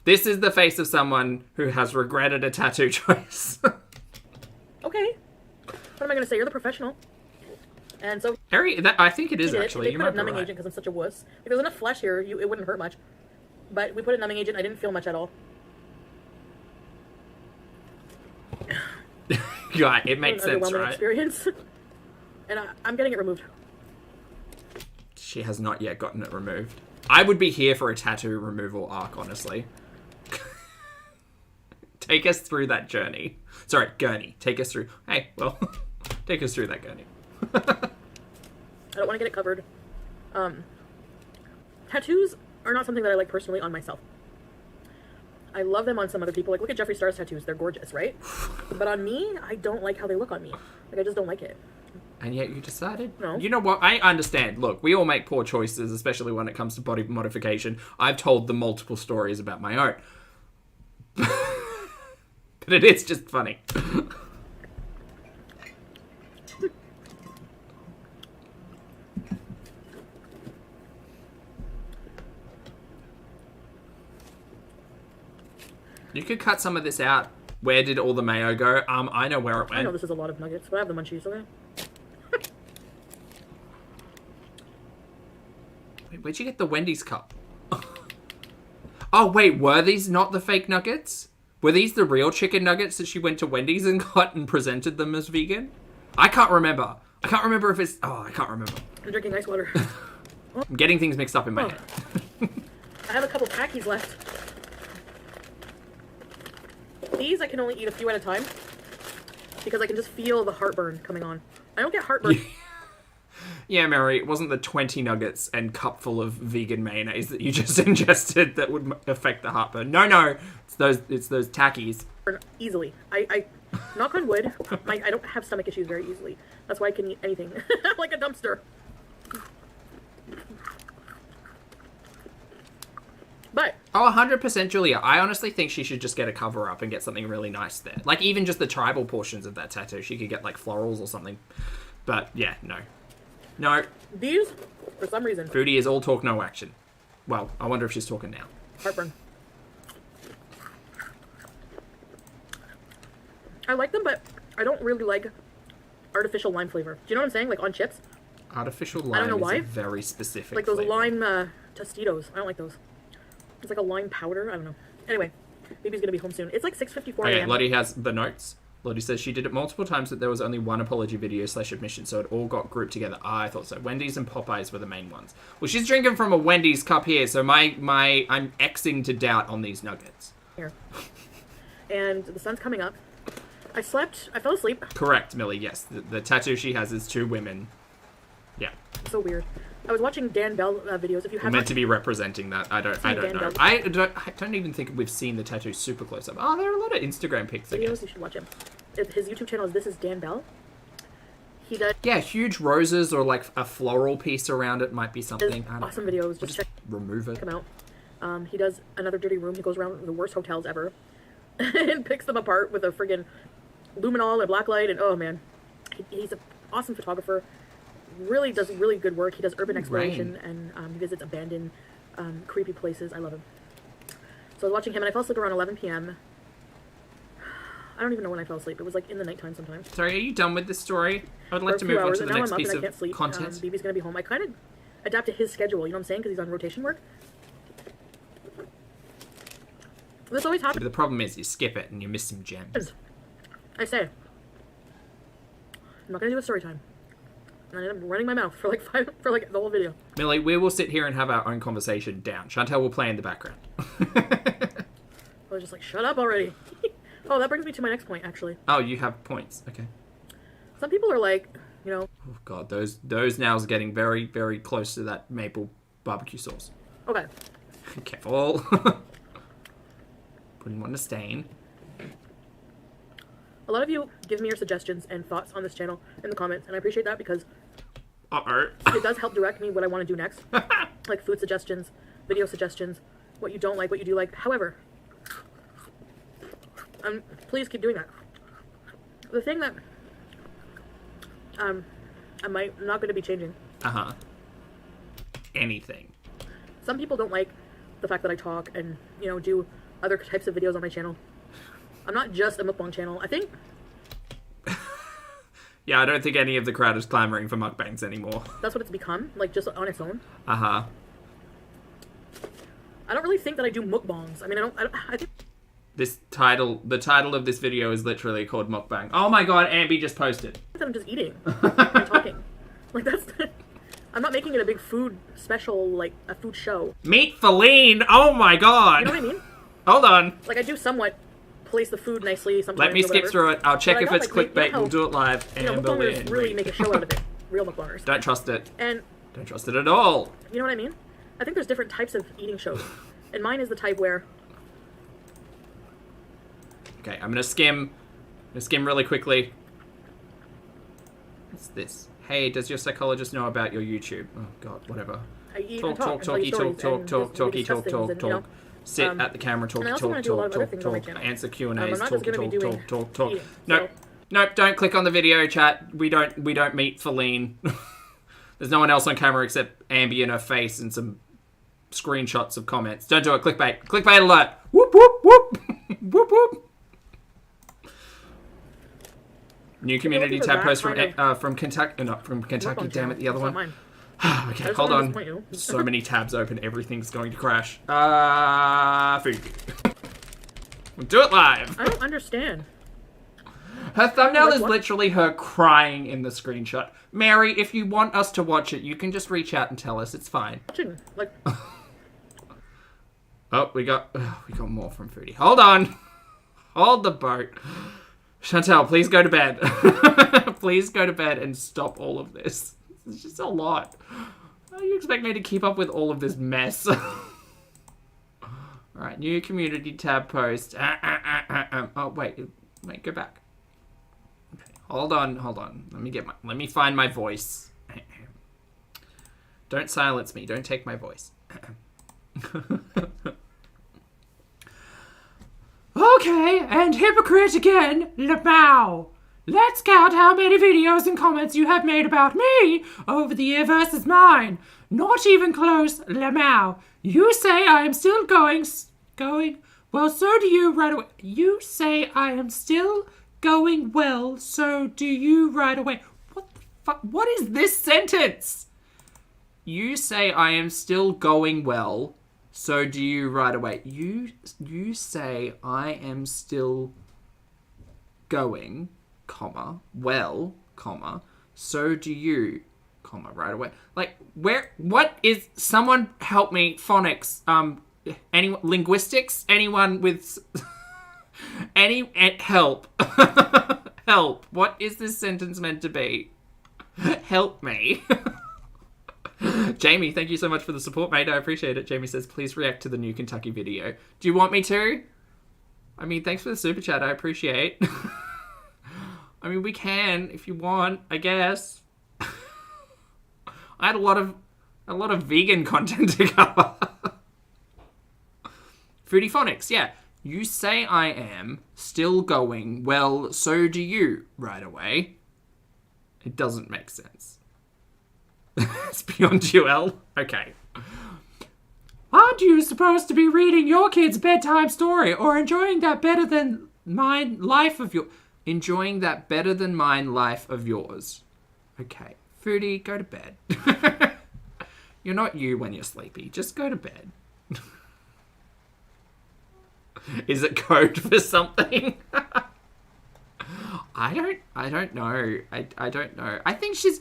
This is the face of someone who has regretted a tattoo choice. okay, what am I going to say? You're the professional. And so Harry, I think it is he did. actually. They You put might a be numbing right. agent because I'm such a wuss. If there was enough flesh here, it wouldn't hurt much. But we put a numbing agent. I didn't feel much at all. Yeah, it makes An sense, underwhelming right? experience. And I'm getting it removed. She has not yet gotten it removed. I would be here for a tattoo removal arc, honestly. Take us through that journey. Sorry, gurney. Take us through. Hey, well, take us through that gurney. I don't want to get it covered. Tattoos are not something that I like personally on myself. I love them on some other people. Like, look at Jeffree Star's tattoos. They're gorgeous, right? But on me, I don't like how they look on me. Like, I just don't like it. And yet you decided? No. You know what? I understand. Look, we all make poor choices, especially when it comes to body modification. I've told the multiple stories about my own. But it is just funny. You could cut some of this out. Where did all the mayo go? I know where it I know went. this is a lot of nuggets, but I have the munchies, okay? Wait, where'd you get the Wendy's cup? Oh, wait, were these not the fake nuggets? Were these the real chicken nuggets that she went to Wendy's and got and presented them as vegan? I can't remember. I can't remember if it's... Oh, I can't remember. I'm drinking ice water. I'm getting things mixed up in my Oh. head. I have a couple Packies left. These I can only eat a few at a time because I can just feel the heartburn coming on. I don't get heartburn. Yeah, Mary, it wasn't the 20 nuggets and cup full of vegan mayonnaise that you just ingested that would affect the heartburn. No, it's those tackies. Easily. I knock on wood, I don't have stomach issues very easily. That's why I can eat anything. Like a dumpster. But Oh, 100% Julia. I honestly think she should just get a cover up and get something really nice there. Like, even just the tribal portions of that tattoo. She could get, like, florals or something. But, yeah, no. No, these, for some reason, Foodie is all talk, no action. Well, I wonder if she's talking now. heartburn. I like them, but I don't really like artificial lime flavor. Do you know what I'm saying? Like on chips? Artificial I lime don't know is why. a very specific Like those flavor. lime Tostitos. I don't like those. It's like a lime powder. I don't know. Anyway, baby's gonna be home soon. It's like 6:54 Okay, a.m. Lottie has the notes. Lottie says she did it multiple times, but there was only one apology video / admission, so it all got grouped together. I thought so. Wendy's and Popeyes were the main ones. Well, she's drinking from a Wendy's cup here, so I'm Xing to doubt on these nuggets. Here. And the sun's coming up. I fell asleep. Correct, Millie, yes. The tattoo she has is two women. Yeah. So weird. I was watching Dan Bell videos. If you We're have meant to be representing that. I don't Dan know. Bell. I don't even think we've seen the tattoo super close up. Oh, there are a lot of Instagram pics, I videos, guess. you should watch him. His YouTube channel is This Is Dan Bell. He does Yeah, huge roses or like a floral piece around it might be something. I don't awesome know. videos. Just check Remove it. him out. He does Another Dirty Room. He goes around the worst hotels ever and picks them apart with a friggin' luminol and a black light. And oh man, he's an awesome photographer. Really does really good work. He does urban exploration and he visits abandoned, creepy places. I love him. So I was watching him and I fell asleep around 11 p.m. I don't even know when I fell asleep. It was like in the nighttime sometime. Sorry, are you done with this story? I would For like a to few move on hours, to and the now next I'm up piece and I can't of sleep. content. Baby's gonna be home. I kind of adapt to his schedule. You know what I'm saying? Because he's on rotation work. This always happens. The problem is you skip it and you miss some gems. I say, I'm not gonna do a story time. And I'm running my mouth for like the whole video. Millie, we will sit here and have our own conversation down. Chantel will play in the background. I was just like, shut up already. Oh, that brings me to my next point, actually. Oh, you have points. Okay. Some people are like, you know. Oh god, those nails are getting very, very close to that maple barbecue sauce. Okay. Careful. Wouldn't want to stain. A lot of you give me your suggestions and thoughts on this channel in the comments, and I appreciate that because it does help direct me what I want to do next. Like food suggestions, video suggestions, what you don't like, what you do like. However, please keep doing that. The thing that I'm not going to be changing. Anything. Some people don't like the fact that I talk and, you know, do other types of videos on my channel. I'm not just a mukbang channel. I think... Yeah, I don't think any of the crowd is clamoring for mukbangs anymore. That's what it's become, like, just on its own. Uh-huh. I don't really think that I do mukbangs. I mean, I think... The title of this video is literally called mukbang. Oh my god, Ambi just posted. I'm just eating and talking. Like, that's... I'm not making it a big food special, like, a food show. Meat Feline! Oh my god! You know what I mean? Hold on. Like, I do somewhat place the food nicely sometimes. Let me skip through it. I'll check if it's clickbait. How, we'll do it live. You know, mukbangers really make a show out of it. Real mukbangers. Don't trust it. And... Don't trust it at all. You know what I mean? I think there's different types of eating shows. And mine is the type where... Okay, I'm gonna skim. Really quickly. What's this? Hey, does your psychologist know about your YouTube? Oh god, whatever. I eat Talk. Sit at the camera, talk. Answer Q&As, talk. Nope, don't click on the video chat. We don't meet Feline. There's no one else on camera except Ambi and her face and some screenshots of comments. Don't do it. Clickbait. Clickbait alert. Whoop, whoop, whoop. Whoop, whoop. New community tab post from Kentucky. Not from Kentucky, damn it, the other one. Okay, hold on. So many tabs open, everything's going to crash. Food. We'll do it live. I don't understand. Her thumbnail is literally her crying in the screenshot. Mary, if you want us to watch it, you can just reach out and tell us. It's fine. Like... Oh, we got more from Foodie. Hold on. Hold the boat. Chantel, please go to bed. Please go to bed and stop all of this. It's just a lot. How do you expect me to keep up with all of this mess? Alright, new community tab post. Oh, wait, go back. Okay, hold on. Let me find my voice. Don't silence me. Don't take my voice. Okay, and hypocrite again, Lamau. Let's count how many videos and comments you have made about me over the year versus mine. Not even close, Lamau. You say I am still going, well, so do you right away. You say I am still going well, so do you right away. What the fuck? What is this sentence? You say I am still going well, so do you right away. You say I am still going, comma, well, comma, so do you, comma, right away. Like, what is, someone help me, phonics, anyone, linguistics, anyone with, help, help, what is this sentence meant to be? Help me. Jamie, thank you so much for the support, mate. I appreciate it. Jamie says, please react to the new Kentucky video. Do you want me to? I mean, thanks for the super chat. I appreciate. I mean, we can if you want, I guess. I had a lot of vegan content to cover. Foodie phonics, yeah. You say I am still going, well, so do you, right away. It doesn't make sense. It's beyond UL. Okay. Aren't you supposed to be reading your kid's bedtime story or enjoying that better than mine life of your... Enjoying that better than mine life of yours. Okay. Foodie, go to bed. You're not you when you're sleepy. Just go to bed. Is it code for something? I don't know. I don't know. I think she's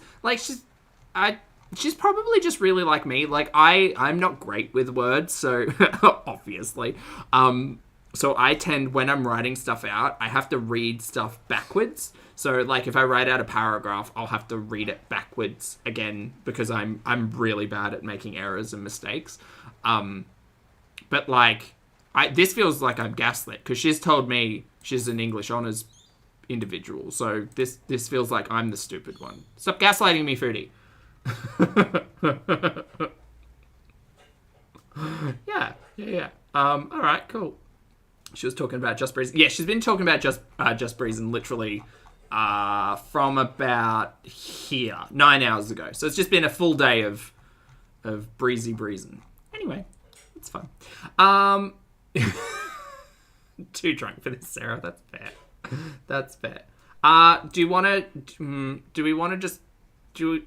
probably just really like me. Like I'm not great with words, so obviously. So I tend, when I'm writing stuff out, I have to read stuff backwards. So, like, if I write out a paragraph, I'll have to read it backwards again because I'm really bad at making errors and mistakes. But, like, this feels like I'm gaslit because she's told me she's an English honours individual. So this feels like I'm the stupid one. Stop gaslighting me, Foodie. Yeah. All right, cool. She was talking about Just Breeze. Yeah, she's been talking about Just Breeze and literally from about here 9 hours ago. So it's just been a full day of breezing. Anyway, it's fun. Too drunk for this, Sarah. That's fair. That's fair. Do we want to just do?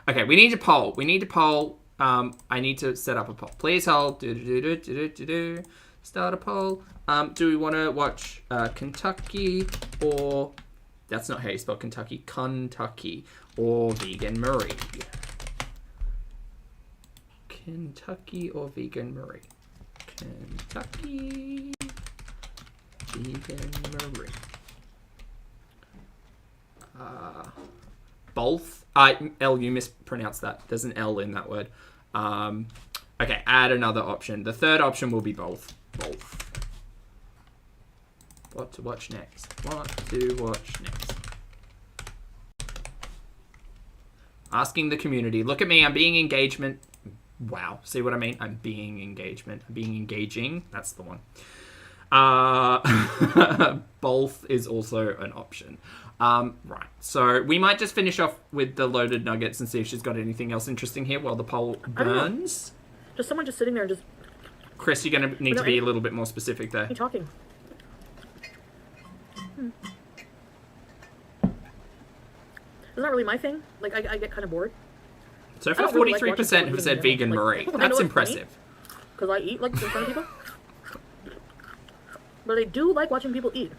Okay, we need to poll. I need to set up a poll. Please hold. Start a poll. Do we want to watch Kentucky or... That's not how you spell Kentucky. Kentucky or Vegan Marie. Kentucky or Vegan Marie. Kentucky Vegan Marie. Both. L, you mispronounced that. There's an L in that word. Okay, add another option. The third option will be both. What to watch next? Asking the community. Look at me, I'm being engagement. Wow, see what I mean? I'm being engagement. I'm being engaging. That's the one. Both is also an option. Right, so we might just finish off with the loaded nuggets and see if she's got anything else interesting here while the poll burns. Just someone just sitting there just... Chris, you're going to need to be a little bit more specific there. Keep talking. It's not really my thing. Like, I get kind of bored. So far, 43% have said vegan Marie. That's impressive. Because I eat, like, in front of people. But I do like watching people eat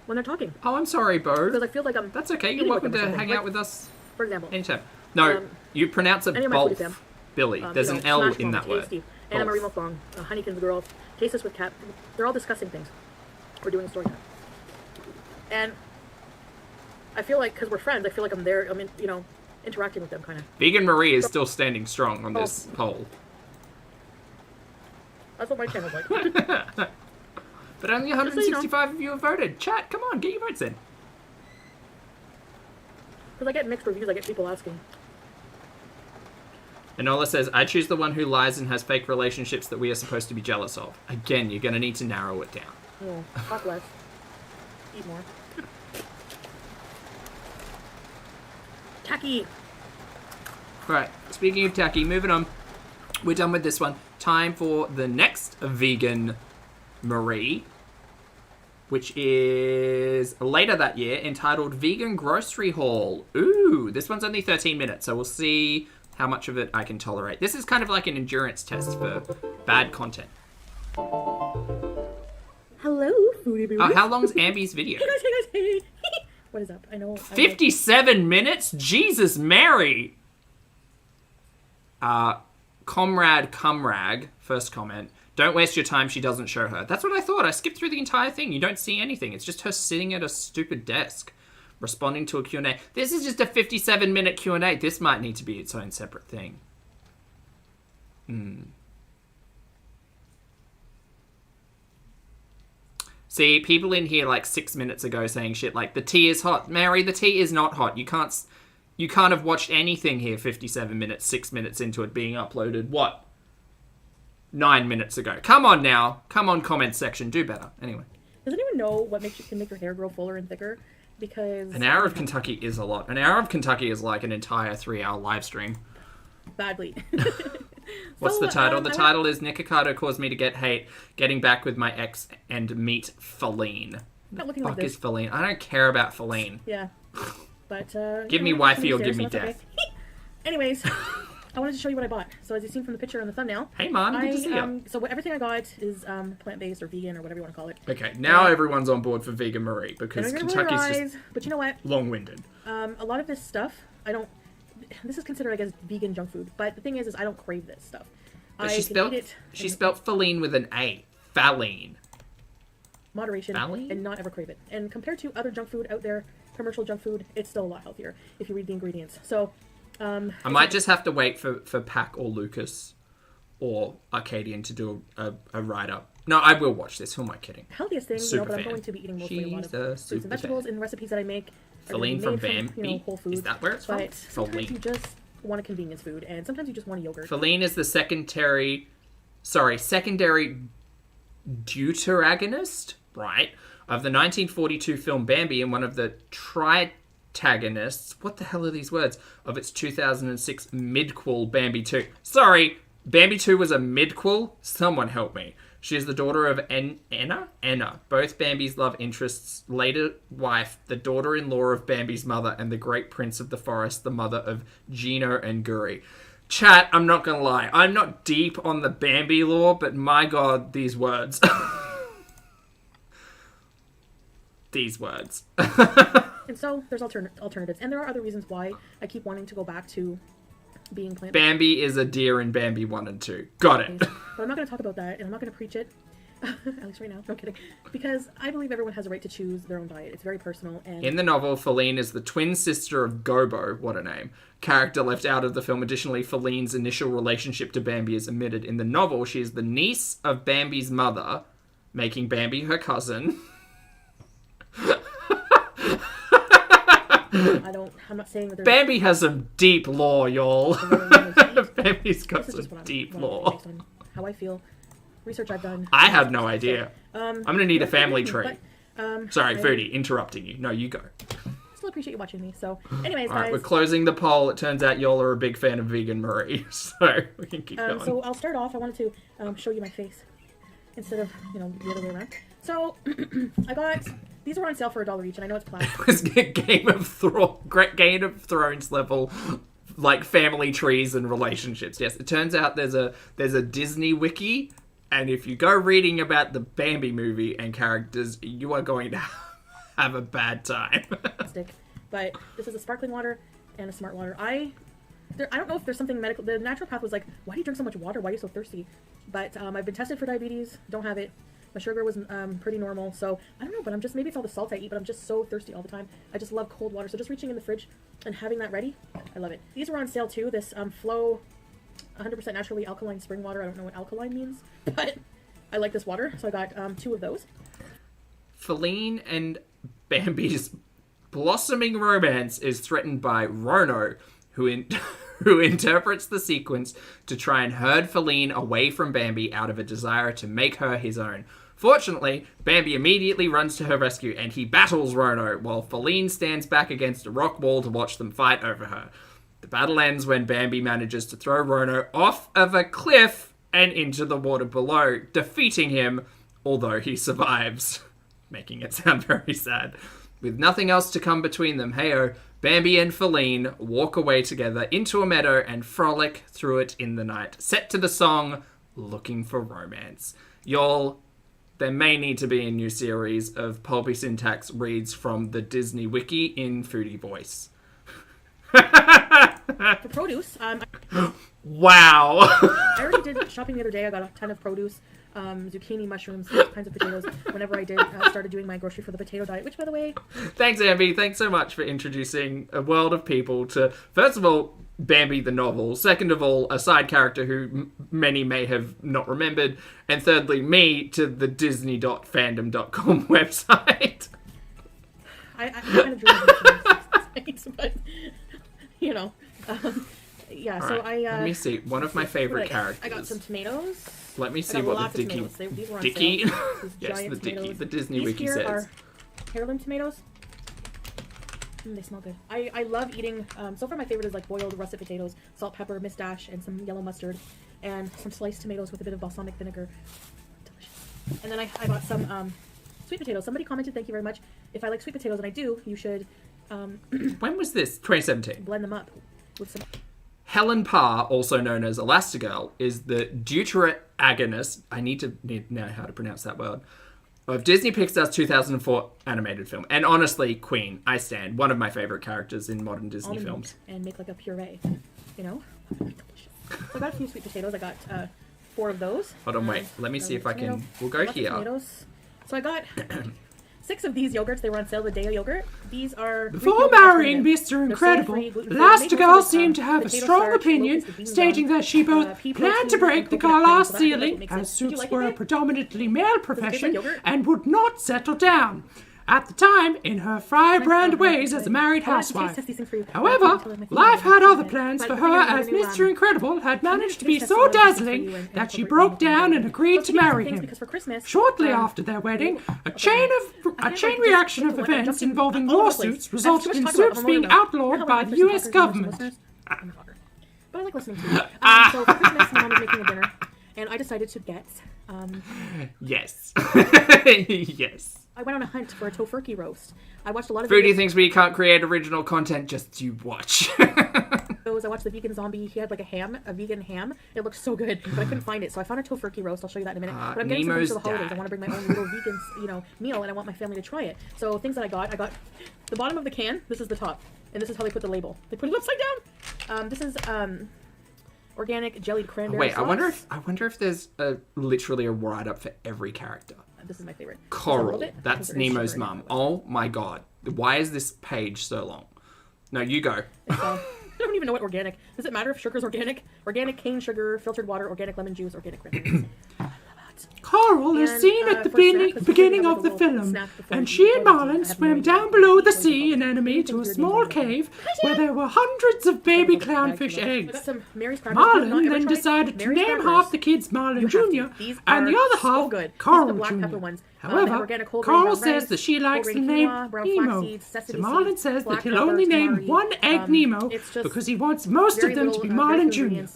when they're talking. Oh, I'm sorry, Bo. Because I feel like I'm... That's okay. You're welcome to hang out with us. For example. Anytime. No, you pronounce it both, Billy. There's an L in that word. Tasty. Anna Marie Mofong, Honeykin's Girls, Taste This with Cat. They're all discussing things. We're doing a story time. And I feel like, because we're friends, I feel like I'm there, interacting with them, kind of. Vegan Marie is still standing strong on this poll. That's what my channel's like. But only 165 of you have voted. Chat, come on, get your votes in. Because I get mixed reviews, I get people asking. Enola says, I choose the one who lies and has fake relationships that we are supposed to be jealous of. Again, you're going to need to narrow it down. Oh, talk less. Eat more. Tacky! Right, speaking of tacky, moving on. We're done with this one. Time for the next vegan Marie, which is later that year, entitled Vegan Grocery Haul. Ooh, this one's only 13 minutes, so we'll see how much of it I can tolerate. This is kind of like an endurance test for bad content. Hello, Foodie Beauty. How long's Ambi's video? Hey guys, hey! What is up? I know. 57 minutes? Jesus Mary! Comrade Cumrag, first comment. Don't waste your time, she doesn't show her. That's what I thought. I skipped through the entire thing. You don't see anything. It's just her sitting at a stupid desk, responding to a Q&A. This is just a 57-minute Q&A. This might need to be its own separate thing. See, people in here like 6 minutes ago saying shit like, the tea is hot. Mary, the tea is not hot. You can't have watched anything here 57 minutes, 6 minutes into it being uploaded. What? 9 minutes ago. Come on now. Come on, comment section. Do better. Anyway. Does anyone know what can make your hair grow fuller and thicker? Because... An hour of Kentucky is a lot. An hour of Kentucky is like an entire 3-hour live stream. Badly. What's the title? The title is Nikocado Caused Me to Get Hate, Getting Back with My Ex and Meet Feline. Not looking Fuck like this. is Feline? I don't care about Feline. Yeah. But, give me wifey or give me death. Okay. Anyways, I wanted to show you what I bought. So as you've seen from the picture on the thumbnail. Hey, Mom. Good to see you. So everything I got is plant-based or vegan or whatever you want to call it. Okay, now everyone's on board for Vegan Marie because Kentucky's just but you know what? long-winded. A lot of this stuff, this is considered, I guess, vegan junk food. But the thing is I don't crave this stuff. But she spelt Feline with an A. Phalline. Moderation, Phalline? and not ever crave it. And compared to other junk food out there, commercial junk food, it's still a lot healthier if you read the ingredients. So, I might just have to wait for Pac or Lucas or Arcadian to do a write-up. No, I will watch this. Who am I kidding? Healthiest thing, Super but I'm fan. going to be eating mostly a lot of Jesus, fruits and super vegetables fan. in recipes that I make. are Phalline gonna from be made Bambi? Whole Foods. Is that where it's from? But sometimes Phalline. you just want a convenience food, and sometimes you just want a yogurt. Phalline is the secondary deuteragonist, right, of the 1942 film Bambi, and one of the tritagonists, what the hell are these words, of its 2006 midquel Bambi 2. Sorry, Bambi 2 was a midquel? Someone help me. She is the daughter of Enna, both Bambi's love interests, later wife, the daughter-in-law of Bambi's mother, and the great prince of the forest, the mother of Gino and Guri. Chat, I'm not gonna lie, I'm not deep on the Bambi lore, but my god, these words. These words. And so there's alternatives, and there are other reasons why I keep wanting to go back to being plant-based. Bambi is a deer in Bambi 1 and 2. Got it. But I'm not going to talk about that, and I'm not going to preach it, at least right now. No kidding. Because I believe everyone has a right to choose their own diet. It's very personal. And In the novel, Phalline is the twin sister of Gobo, what a name, character left out of the film. Additionally, Phaline's initial relationship to Bambi is omitted. In the novel, she is the niece of Bambi's mother, making Bambi her cousin. I'm not saying that there's... Bambi has some deep lore, y'all. Bambi's got This is just some what deep I'm lore. based on how I feel, research I've done. I had no idea. I'm I'm gonna need a family tree. Sorry, I Foodie, interrupting you. No, you go. still appreciate you watching me. So, anyways, All right, guys. we're closing the poll. It turns out y'all are a big fan of Vegan Marie, so we can keep going. So I'll start off. I wanted to show you my face instead of the other way around. So I got these were on sale for $1 each, and I know it's plastic. It was Game of Thrones level, like family trees and relationships. Yes, it turns out there's a Disney wiki, and if you go reading about the Bambi movie and characters, you are going to have a bad time. But this is a sparkling water and a smart water. I don't know if there's something medical. The naturopath was like, "Why do you drink so much water? Why are you so thirsty?" But I've been tested for diabetes. Don't have it. My sugar was pretty normal, so I don't know, but maybe it's all the salt I eat, but I'm just so thirsty all the time. I just love cold water, so just reaching in the fridge and having that ready, I love it. These were on sale too, this Flow 100% naturally alkaline spring water. I don't know what alkaline means, but I like this water, so I got 2 of those. Phalline and Bambi's blossoming romance is threatened by Rono, who interprets the sequence to try and herd Phalline away from Bambi out of a desire to make her his own. Fortunately, Bambi immediately runs to her rescue and he battles Rono, while Phalline stands back against a rock wall to watch them fight over her. The battle ends when Bambi manages to throw Rono off of a cliff and into the water below, defeating him, although he survives. Making it sound very sad. With nothing else to come between them, heyo, Bambi and Phalline walk away together into a meadow and frolic through it in the night, set to the song Looking for Romance. Y'all, there may need to be a new series of Pulpy Syntax reads from the Disney Wiki in foodie voice. For produce, Wow! I already did shopping the other day. I got a ton of produce, zucchini, mushrooms, all kinds of potatoes. Whenever I did, started doing my grocery for the potato diet, which, by the way... Thanks, Ambi. Thanks so much for introducing a world of people to, first of all, Bambi the novel. Second of all, a side character who many may have not remembered. And thirdly, me to the disney.fandom.com website. I kind of drew things, but, yeah, All so right, let me see. One of my favorite characters. I got some tomatoes. Let me see I got what lots the of tomatoes. These were on Dicky. sale. These Yes, giant the Dicky. tomatoes. The Disney These Wiki here says. are heirloom tomatoes. They smell good. I love eating. So far, my favorite is like boiled russet potatoes, salt, pepper, Miss Dash, and some yellow mustard, and some sliced tomatoes with a bit of balsamic vinegar. Delicious. And then I got some sweet potatoes. Somebody commented, thank you very much. If I like sweet potatoes, and I do, you should When was this? 2017. blend them up with some. Helen Parr, also known as Elastigirl, is the deuteragonist. I need to know how to pronounce that word. Of Disney Pixar's 2004 animated film. And honestly, Queen, I stand. One of my favorite characters in modern Disney films. And make like a puree, Delicious. So I got a few sweet potatoes. I got 4 of those. Hold on, wait. Let me see if I can... We'll go here. Tomatoes. So I got 6 of these yogurts. They were on sale the day of yogurt. These are... Before marrying Mr. Incredible, Elastigirl seemed to have a strong opinion, stating that she both planned to break the glass ceiling, as suits were a predominantly male profession, and would not settle down. At the time, in her firebrand ways as a married housewife. However, life had other plans for her, as Mr. Incredible had managed to be so dazzling that she broke down and agreed to marry him. Shortly after their wedding, a chain reaction of events involving lawsuits resulted in suits being outlawed by the U.S. government. But I like listening to you. So for Christmas, Mom was making a dinner, and I decided to get... Yes. Yes. I went on a hunt for a tofurkey roast. I watched a lot of Foodie thinks we can't create original content, just you watch. videos. I watched the vegan zombie. He had like a vegan ham. It looked so good, but I couldn't find it. So I found a tofurkey roast. I'll show you that in a minute. But I'm getting something for the holidays. I want to bring my own little vegan, meal, and I want my family to try it. So things that I got the bottom of the can. This is the top, and this is how they put the label. They put it upside down. This is organic jellied cranberry sauce. I wonder if there's literally a write-up for every character. This is my favorite. Coral. That's Nemo's mum. Oh my god. Why is this page so long? No, you go. I don't even know what organic. Does it matter if sugar's organic? Organic cane sugar, filtered water, organic lemon juice, organic cranberries. Coral is seen at the beginning of the film, and she and Marlin swam down below the sea anemone to a small cave where there were hundreds of baby clownfish eggs. Marlin then decided to name half the kids Marlin Jr. and the other half Coral Jr. However, Coral says that she likes the name Nemo, so Marlin says that he'll only name one egg Nemo because he wants most of them to be Marlin Jr.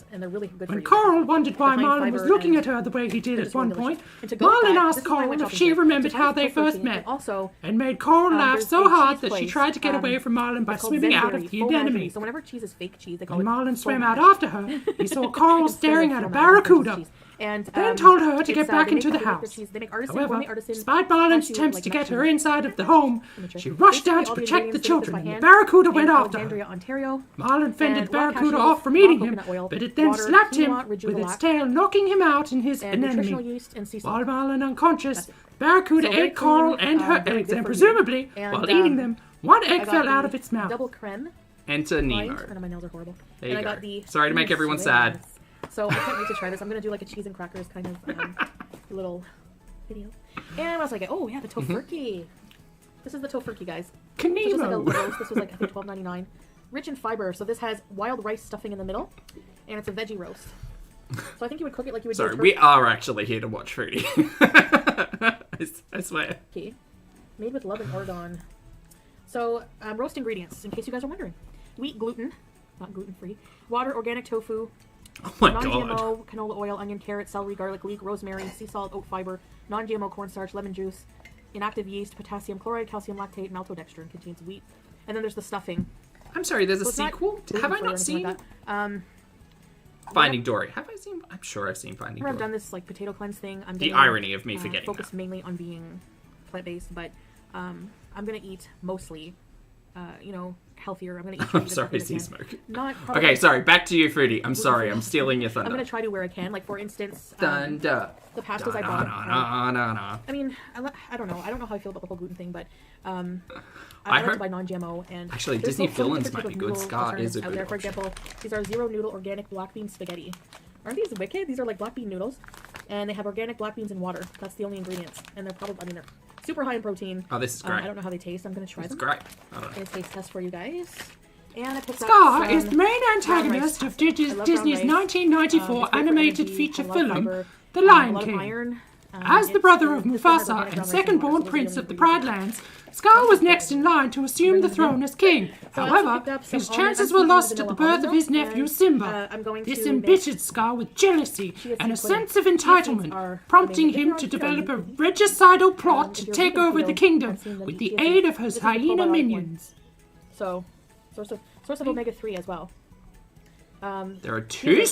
When Coral wondered why Marlin was looking at her the way he did at one point, Marlin asked Coral if she remembered how they first met, and made Coral laugh so hard that she tried to get away from Marlin by swimming out of the anemone. So whenever cheese is fake cheese, they call When it Marlin swam out after her, he saw Coral staring at a barracuda, and then told her to get back into the house. However, despite Marlin's attempts to get her inside of the home, she rushed down to protect the children, and the barracuda went after her. Marlin fended the barracuda off from eating him, but it then slapped him with its tail, knocking him out in his anemone. While Marlin unconscious, Barracuda ate Coral and her eggs, and presumably, while eating them, one egg fell out of its mouth. Double creme. Enter Nemo. My nails are horrible. There you go. Sorry to make everyone sad. So I can't wait to try this. I'm going to do like a cheese and crackers kind of little video. And I was like, oh yeah, the tofurkey. This is the tofurkey, guys. Kanemo. Just like a roast. This was like, I think, $12.99. Rich in fiber. So this has wild rice stuffing in the middle. And it's a veggie roast. So I think you would cook it like you would do a turkey. We are actually here to watch Foodie. I swear. Okay. Made with love and Oregon. So, roast ingredients, in case you guys are wondering. Wheat gluten, not gluten-free. Water, organic tofu. Oh my non-GMO, god. canola oil, onion, carrot, celery, garlic, leek, rosemary, sea salt, oat fiber, non-GMO cornstarch, lemon juice, inactive yeast, potassium chloride, calcium lactate, maltodextrin, contains wheat. And then there's the stuffing. I'm sorry, there's a sequel? Have I not seen Finding Dory? I'm sure I've seen Finding Dory. I've done this like potato cleanse thing. The irony of me forgetting focused mainly on being plant-based, but I'm going to eat mostly, healthier. I'm going to eat. I'm sorry, sea smoke. Okay, sorry. Back to you, Foodie. I'm sorry. I'm stealing your thunder. I'm going to try to where I can. Like, for instance, thunder. The pastas I bought. I mean, I don't know. I don't know how I feel about the whole gluten thing, but I like to buy non-GMO. And actually, Disney villains might be good. Scar is a good there. For example, these are zero noodle organic black bean spaghetti. Aren't these wicked? These are like black bean noodles, and they have organic black beans and water. That's the only ingredients, and they're probably, they're super high in protein. Oh, this is great. I don't know how they taste. I'm going to try them. It's great. And a taste test for you guys. And I picked Scar up is the main antagonist of Disney's 1994 animated feature film, The Lion King. As the brother of Mufasa and second-born prince of the Pride Lands, Scar was next in line to assume the throne as king. However, his chances were lost at the birth of his nephew Simba. This embittered Scar with jealousy and a sense of entitlement, prompting him to develop a regicidal plot to take over the kingdom with the aid of his hyena minions. So, source of omega-3 as well. There are two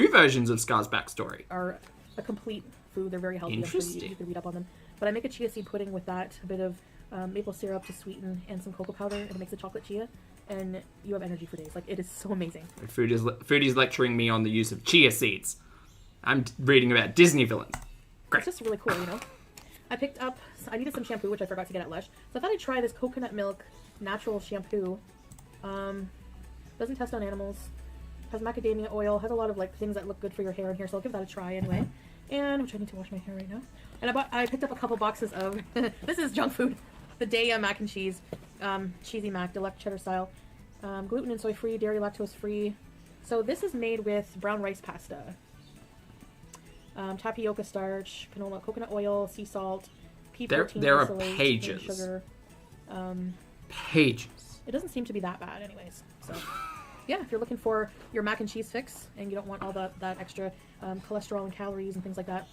versions of Scar's backstory. Are a complete food. They're very healthy. Interesting. You can read up on them. But I make a chia seed pudding with that, a bit of maple syrup to sweeten, and some cocoa powder, and it makes a chocolate chia, and you have energy for days. Like, it is so amazing. Foodie's lecturing me on the use of chia seeds. I'm reading about Disney villains. Great. It's just really cool, you know. I picked up, I needed some shampoo, which I forgot to get at Lush. So I thought I'd try this coconut milk natural shampoo. Doesn't test on animals. Has macadamia oil. Has a lot of like things that look good for your hair in here. So I'll give that a try anyway. And which I need to wash my hair right now. And I picked up a couple boxes of this is junk food. The Daya mac and cheese, cheesy mac, deluxe cheddar style, gluten and soy free, dairy lactose free. So this is made with brown rice pasta, tapioca starch, canola, coconut oil, sea salt, pea protein, there are isolate, pages. sugar. Pages. It doesn't seem to be that bad, anyways. So. Yeah, if you're looking for your mac and cheese fix and you don't want all that extra cholesterol and calories and things like that.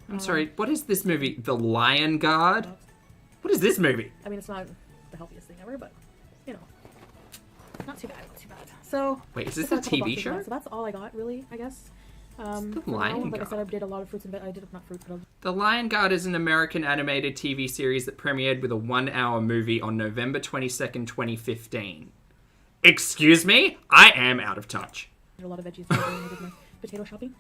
I'm sorry, what is this movie? The Lion Guard? What is this movie? I mean, it's not the healthiest thing ever, but, you know, not too bad, not too bad. So, wait, is this just a got couple TV boxes show? of that, so that's all I got, really, I guess. The for Lion now, like I Guard. said, I did a lot of fruits and I did not fruits, but The Lion Guard is an American animated TV series that premiered with a 1-hour movie on November 22nd, 2015. Excuse me? I am out of touch. I did a lot of veggies when I did my potato shopping.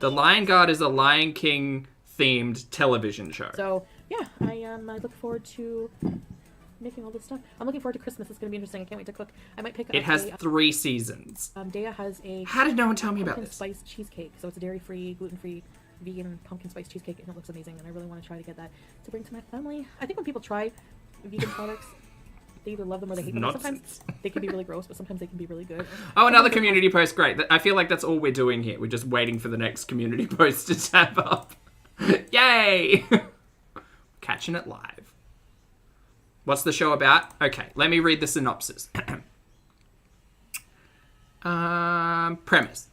The Lion Guard is a Lion King themed television show. So, yeah, I look forward to making all this stuff. I'm looking forward to Christmas. It's going to be interesting. I can't wait to cook. I might pick up It has 3 seasons. Daya has a How did no one tell me about pumpkin this? spice cheesecake. So it's a dairy-free, gluten-free, vegan pumpkin spice cheesecake, and it looks amazing. And I really want to try to get that to bring to my family. I think when people try vegan products, they either love them or they hate them. Sometimes they can be really gross, but sometimes they can be really good. Oh, another community post. Great. I feel like that's all we're doing here. We're just waiting for the next community post to tab up. Yay! Catching it live. What's the show about? Okay, let me read the synopsis. Premise.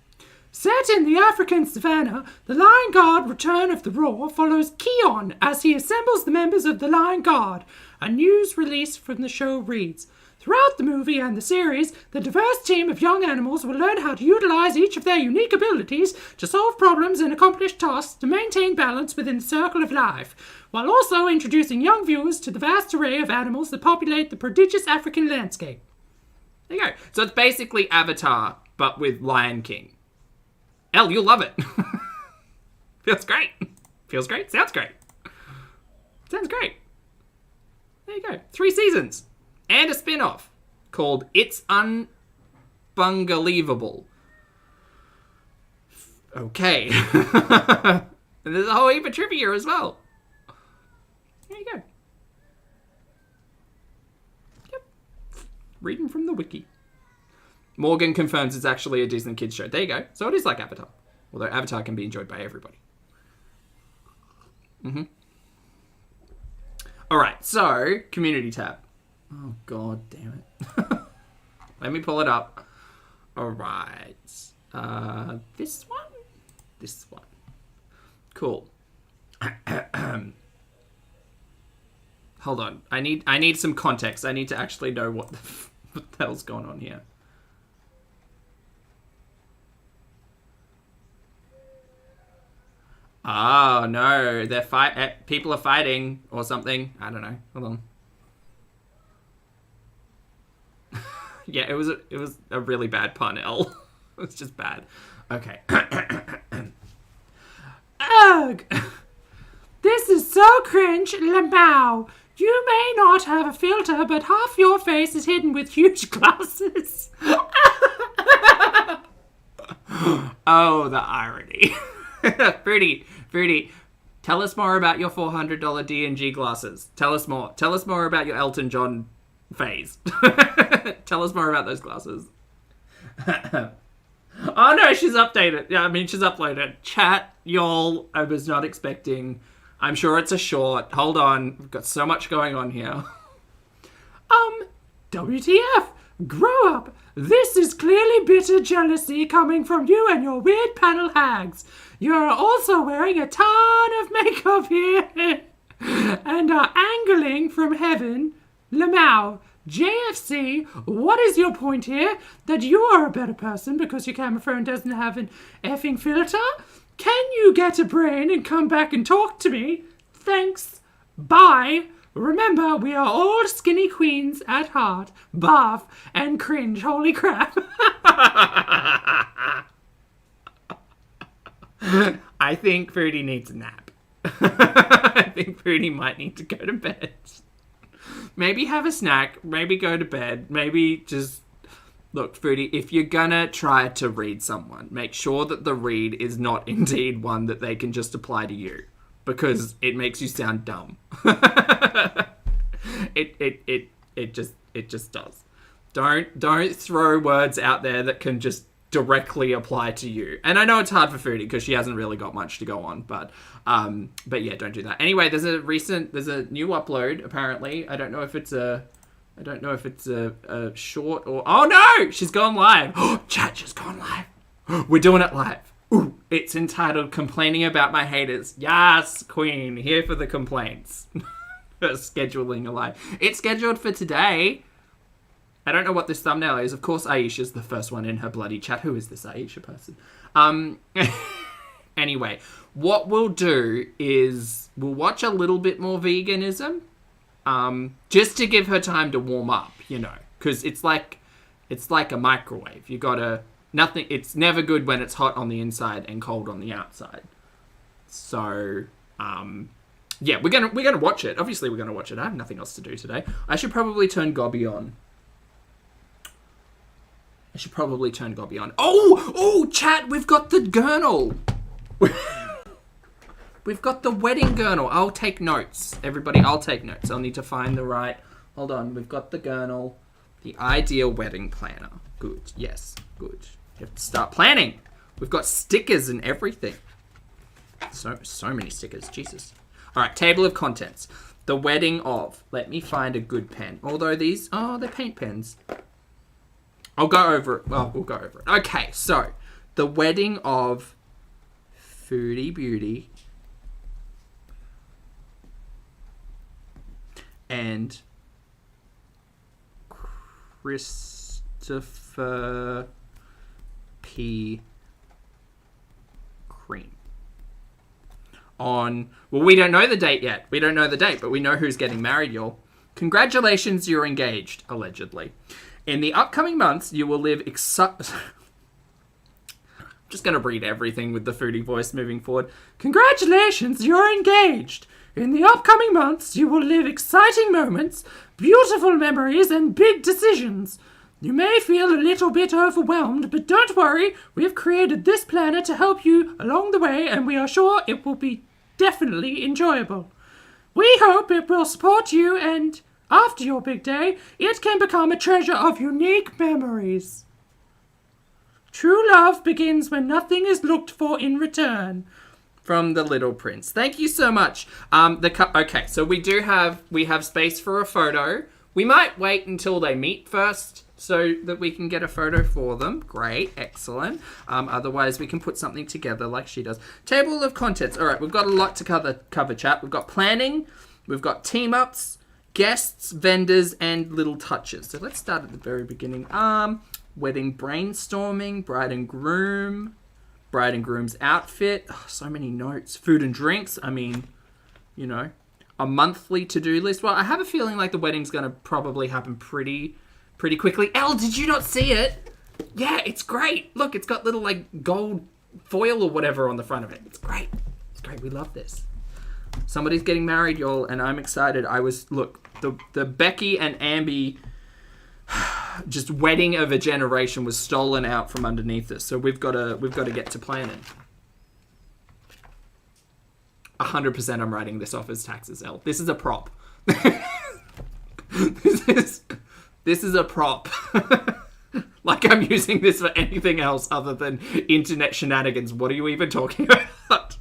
Set in the African savannah, the Lion Guard Return of the Roar follows Keon as he assembles the members of the Lion Guard. A news release from the show reads, throughout the movie and the series, the diverse team of young animals will learn how to utilize each of their unique abilities to solve problems and accomplish tasks to maintain balance within the circle of life, while also introducing young viewers to the vast array of animals that populate the prodigious African landscape. There you go. So it's basically Avatar, but with Lion King. Elle, you'll love it. Feels great. Feels great. Sounds great. Sounds great. There you go. 3 seasons. And a spin-off called It's Unbungalievable. Okay. And there's a whole heap of trivia as well. There you go. Yep. Reading from the wiki. Morgan confirms it's actually a Disney kids show. There you go. So it is like Avatar. Although Avatar can be enjoyed by everybody. Alright, so, community tab. Oh, god damn it. Let me pull it up. Alright. This one? This one. Cool. Hold on. I need some context. I need to actually know what the hell's going on here. Oh, no. They're people are fighting or something. I don't know. Hold on. Yeah, it was a really bad pun, Elle. It's just bad. Okay. Ugh! This is so cringe, Lamau. You may not have a filter, but half your face is hidden with huge glasses. Oh, the irony. Fruity, tell us more about your $400 D&G glasses. Tell us more. Tell us more about your Elton John phase. Tell us more about those glasses. Oh no, she's updated. Yeah, I mean, she's uploaded. Chat, y'all, I was not expecting. I'm sure it's a short. Hold on. We've got so much going on here. WTF? Grow up. This is clearly bitter jealousy coming from you and your weird panel hags. You're also wearing a ton of makeup here and are angling from heaven. Lamau, JFC, what is your point here? That you are a better person because your camera phone doesn't have an effing filter? Can you get a brain and come back and talk to me? Thanks. Bye. Remember, we are all skinny queens at heart. Barf and cringe. Holy crap. I think Foodie needs a nap. I think Foodie might need to go to bed. Maybe have a snack. Maybe go to bed. Maybe just... Look, Foodie, if you're gonna try to read someone, make sure that the read is not indeed one that they can just apply to you. Because it makes you sound dumb. It just does. Don't throw words out there that can just directly apply to you. And I know it's hard for Foodie because she hasn't really got much to go on, but yeah, don't do that. Anyway, there's a new upload apparently. I don't know if it's a short or... Oh no! She's gone live. Chat, she's gone live. We're doing it live. Ooh, it's entitled Complaining About My Haters. Yes, Queen, here for the complaints. Scheduling a live. It's scheduled for today. I don't know what this thumbnail is. Of course, Aisha's the first one in her bloody chat. Who is this Aisha person? Anyway, what we'll do is we'll watch a little bit more veganism. Just to give her time to warm up, you know, because it's like a microwave. You gotta nothing. It's never good when it's hot on the inside and cold on the outside. So, yeah, we're gonna watch it. Obviously, we're gonna watch it. I have nothing else to do today. I should probably turn Gobby on. Oh, chat. We've got the gurnal. We've got the wedding gurnal. I'll take notes. Everybody, I'll take notes. I'll need to find the right... Hold on. We've got the gurnal. The ideal wedding planner. Good. Yes. Good. You have to start planning. We've got stickers and everything. So many stickers. Jesus. All right. Table of contents. The wedding of... Let me find a good pen. Although these... Oh, they're paint pens. I'll go over it. Well, we'll go over it. Okay. So, the wedding of Foodie Beauty... and Christopher P. Cream. Well, we don't know the date yet. We don't know the date, but we know who's getting married, y'all. Congratulations, you're engaged, allegedly. In the upcoming months, you will live I'm just going to read everything with the Foodie voice moving forward. Congratulations, you're engaged. In the upcoming months, you will live exciting moments, beautiful memories, and big decisions. You may feel a little bit overwhelmed, but don't worry. We have created this planner to help you along the way, and we are sure it will be definitely enjoyable. We hope it will support you, and after your big day, it can become a treasure of unique memories. True love begins when nothing is looked for in return. From The Little Prince. Thank you so much. Okay, so we have space for a photo. We might wait until they meet first so that we can get a photo for them. Great, excellent. Otherwise, we can put something together like she does. Table of contents. All right, we've got a lot to cover, chat. We've got planning, we've got team-ups, guests, vendors, and little touches. So let's start at the very beginning. Wedding brainstorming, bride and groom's outfit. Oh, so many notes. Food and drinks. I mean, you know, a monthly to-do list. Well, I have a feeling like the wedding's going to probably happen pretty quickly. Elle, did you not see it? Yeah, it's great. Look, it's got little like gold foil or whatever on the front of it. It's great. It's great. We love this. Somebody's getting married, y'all, and I'm excited. Look, the Becky and Ambi just wedding of a generation was stolen out from underneath us. So we've got to get to planning. 100% I'm writing this off as taxes, Elle. This is a prop. This is a prop. Like I'm using this for anything else other than internet shenanigans. What are you even talking about?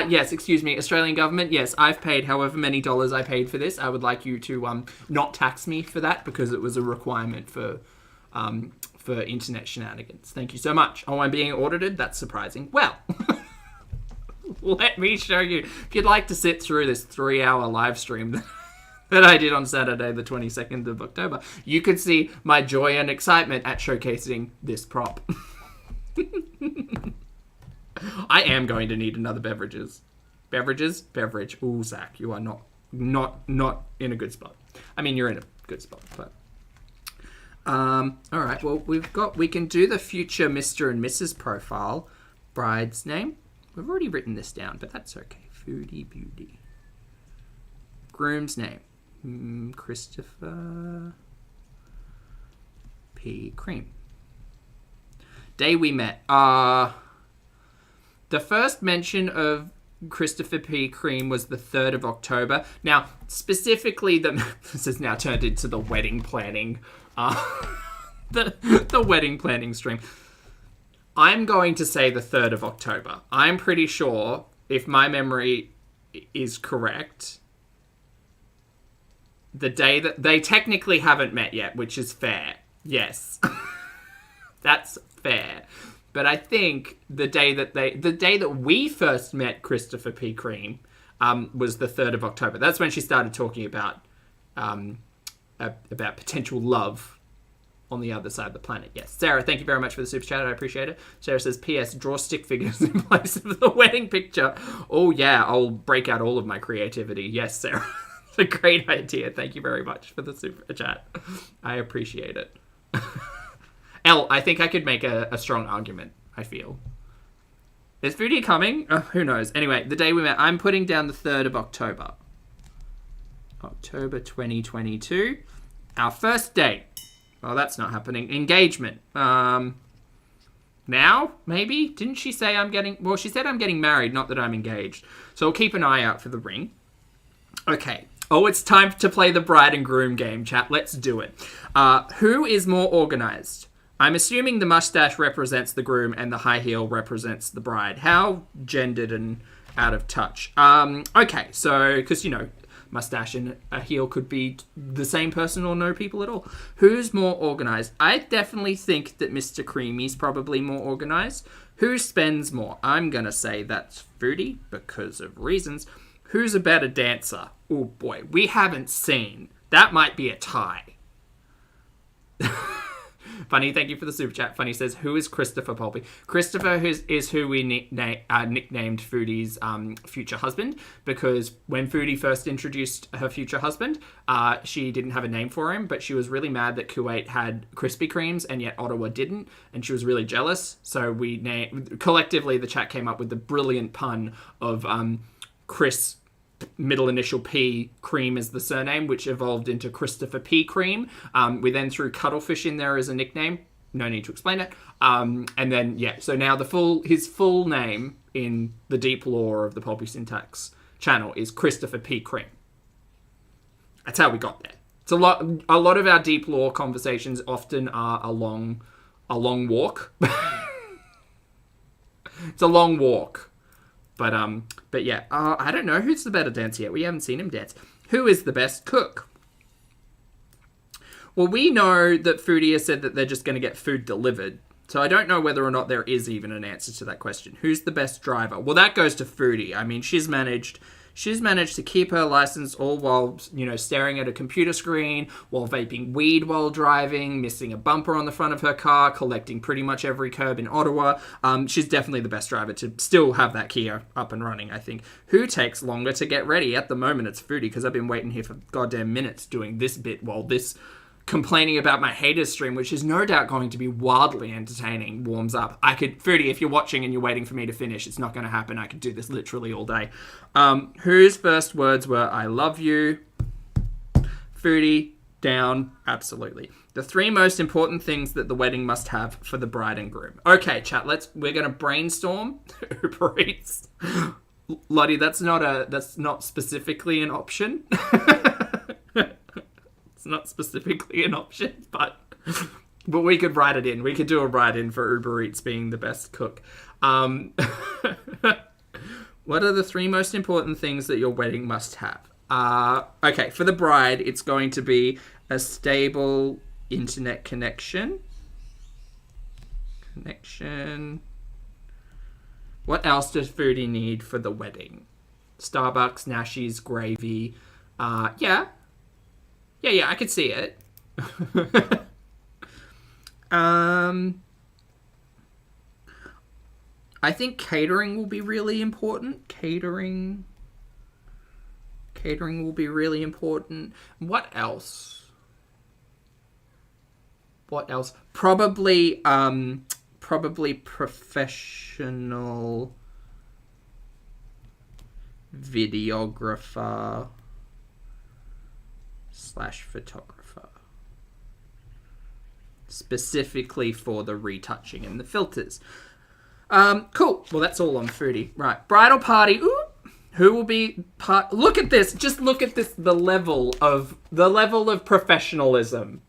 Yes, excuse me, Australian government. Yes, I've paid however many dollars I paid for this. I would like you to not tax me for that because it was a requirement for internet shenanigans. Thank you so much. Oh, I'm being audited? That's surprising. Well, let me show you. If you'd like to sit through this 3-hour live stream that I did on Saturday, the 22nd of October, you could see my joy and excitement at showcasing this prop. I am going to need another beverage. Ooh, Zach, you are not in a good spot. I mean, you're in a good spot, but all right. Well, we can do the future Mr. and Mrs. profile. Bride's name, We've already written this down, but that's okay. Foodie Beauty. Groom's name. Christopher P. Cream. Day we met. The first mention of Christopher P. Cream was the 3rd of October. Now, specifically, this has now turned into the wedding planning, the wedding planning stream. I'm going to say the 3rd of October. I'm pretty sure, if my memory is correct, the day that they technically haven't met yet, which is fair. Yes. That's fair. But I think the day that we first met Christopher P. Cream was the 3rd of October. That's when she started talking about potential love on the other side of the planet. Yes. Sarah, thank you very much for the super chat. I appreciate it. Sarah says, P.S. Draw stick figures in place of the wedding picture. Oh, yeah. I'll break out all of my creativity. Yes, Sarah. It's a great idea. Thank you very much for the super chat. I appreciate it. Elle, I think I could make a strong argument, I feel. Is Foodie coming? Who knows? Anyway, the day we met, I'm putting down the 3rd of October. October 2022. Our first date. Oh, that's not happening. Engagement. Now? Maybe? Didn't she say well, she said I'm getting married, not that I'm engaged. So I'll keep an eye out for the ring. Okay. Oh, it's time to play the bride and groom game, chat. Let's do it. Who is more organized? I'm assuming the mustache represents the groom and the high heel represents the bride. How gendered and out of touch. Okay, so, because, mustache and a heel could be the same person or no people at all. Who's more organized? I definitely think that Mr. Creamy's probably more organized. Who spends more? I'm going to say that's Foodie because of reasons. Who's a better dancer? Oh boy, we haven't seen. That might be a tie. Funny, thank you for the super chat. Funny says, who is Christopher Pulpy? Christopher is who we nicknamed Foodie's future husband, because when Foodie first introduced her future husband, she didn't have a name for him, but she was really mad that Kuwait had Krispy Kremes and yet Ottawa didn't, and she was really jealous. So collectively, the chat came up with the brilliant pun of Chris, middle initial P, Cream is the surname, which evolved into Christopher P. Cream. We then threw Cuttlefish in there as a nickname. No need to explain it. And then, so now his full name in the deep lore of the Pulpy Syntax channel is Christopher P. Cream. That's how we got there. It's a lot of our deep lore conversations often are a long walk. It's a long walk. But yeah, I don't know who's the better dancer yet. We haven't seen him dance. Who is the best cook? Well, we know that Foodie has said that they're just going to get food delivered. So I don't know whether or not there is even an answer to that question. Who's the best driver? Well, that goes to Foodie. I mean, she's managed to keep her license all while, staring at a computer screen, while vaping weed while driving, missing a bumper on the front of her car, collecting pretty much every curb in Ottawa. She's definitely the best driver to still have that Kia up and running, I think. Who takes longer to get ready? At the moment, it's Foodie, because I've been waiting here for goddamn minutes doing this bit while this complaining about my haters stream, which is no doubt going to be wildly entertaining, warms up. Foodie, if you're watching and you're waiting for me to finish, it's not going to happen. I could do this literally all day. Whose first words were, I love you? Foodie, down, absolutely. The 3 most important things that the wedding must have for the bride and groom. Okay, chat, we're going to brainstorm. Uber Eats. Lottie, that's not specifically an option. Not specifically an option, but we could write it in. We could do a write-in for Uber Eats being the best cook. What are the 3 most important things that your wedding must have? Okay, for the bride, it's going to be a stable internet connection. What else does Foodie need for the wedding? Starbucks, Nashies, gravy. Yeah, I could see it. I think catering will be really important. Catering will be really important. What else? Probably professional videographer / photographer. Specifically for the retouching and the filters. Cool. Well, that's all on Foodie. Right. Bridal party. Ooh. Who will be part... Look at this. Just look at this. The level of professionalism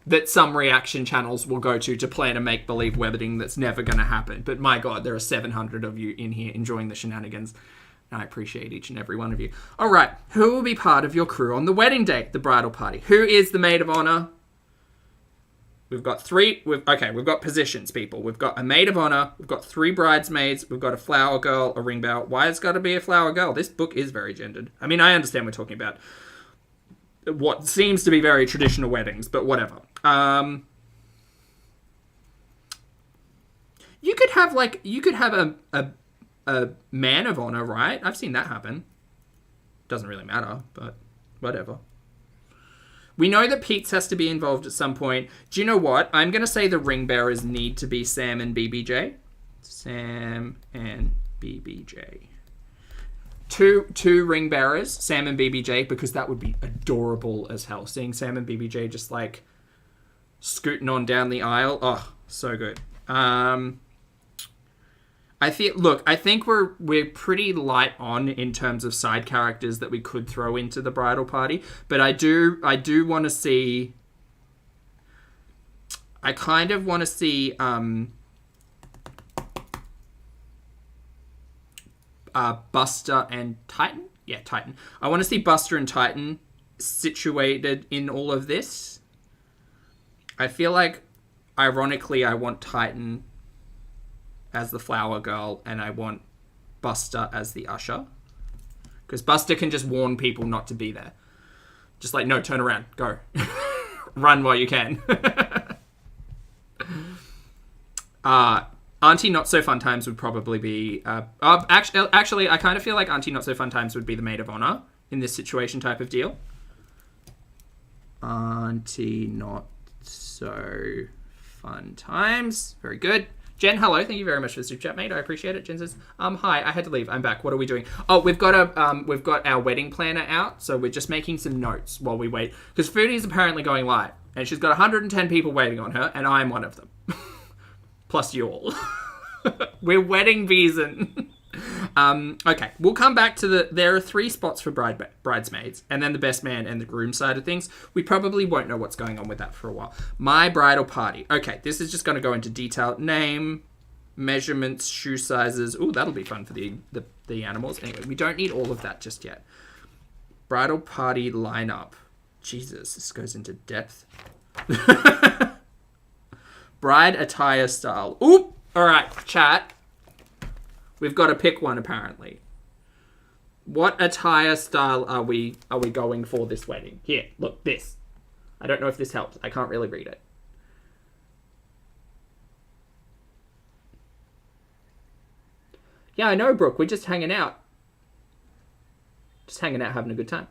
that some reaction channels will go to plan a make-believe wedding that's never going to happen. But my God, there are 700 of you in here enjoying the shenanigans. And I appreciate each and every one of you. All right. Who will be part of your crew on the wedding day, the bridal party? Who is the maid of honor? We've got three. We've got positions, people. We've got a maid of honor. We've got 3 bridesmaids. We've got a flower girl, a ring bearer. Why has it got to be a flower girl? This book is very gendered. I mean, I understand we're talking about what seems to be very traditional weddings, but whatever. You could have a man of honor, right? I've seen that happen. Doesn't really matter, but whatever. We know that Pete's has to be involved at some point. Do you know what? I'm going to say the ring bearers need to be Sam and BBJ. Sam and BBJ. Two ring bearers, Sam and BBJ, because that would be adorable as hell. Seeing Sam and BBJ just like scooting on down the aisle. Oh, so good. I think we're pretty light on in terms of side characters that we could throw into the bridal party, but I do want to see. I kind of want to see Buster and Titan. Yeah, Titan. I want to see Buster and Titan situated in all of this. I feel like, ironically, I want Titan as the flower girl, and I want Buster as the usher. Because Buster can just warn people not to be there. Just like, no, turn around, go. Run while you can. Auntie Not So Fun Times would probably be... actually, I kind of feel like Auntie Not So Fun Times would be the maid of honor in this situation type of deal. Auntie Not So Fun Times. Very good. Jen, hello. Thank you very much for the super chat, mate. I appreciate it. Jen says, hi, I had to leave. I'm back. What are we doing? Oh, we've got our wedding planner out, so we're just making some notes while we wait. Because Foodie's apparently going live, and she's got 110 people waiting on her, and I'm one of them. Plus you all. We're wedding Beeson. Okay, we'll come back to there are 3 spots for bridesmaids, and then the best man and the groom side of things. We probably won't know what's going on with that for a while. My bridal party. Okay, this is just going to go into detail. Name, measurements, shoe sizes. Ooh, that'll be fun for the animals. Anyway, we don't need all of that just yet. Bridal party lineup. Jesus, this goes into depth. Bride attire style. Ooh, all right, chat. We've got to pick one, apparently. What attire style are we going for this wedding? Here, look, this. I don't know if this helps. I can't really read it. Yeah, I know, Brooke. We're just hanging out. Just hanging out, having a good time.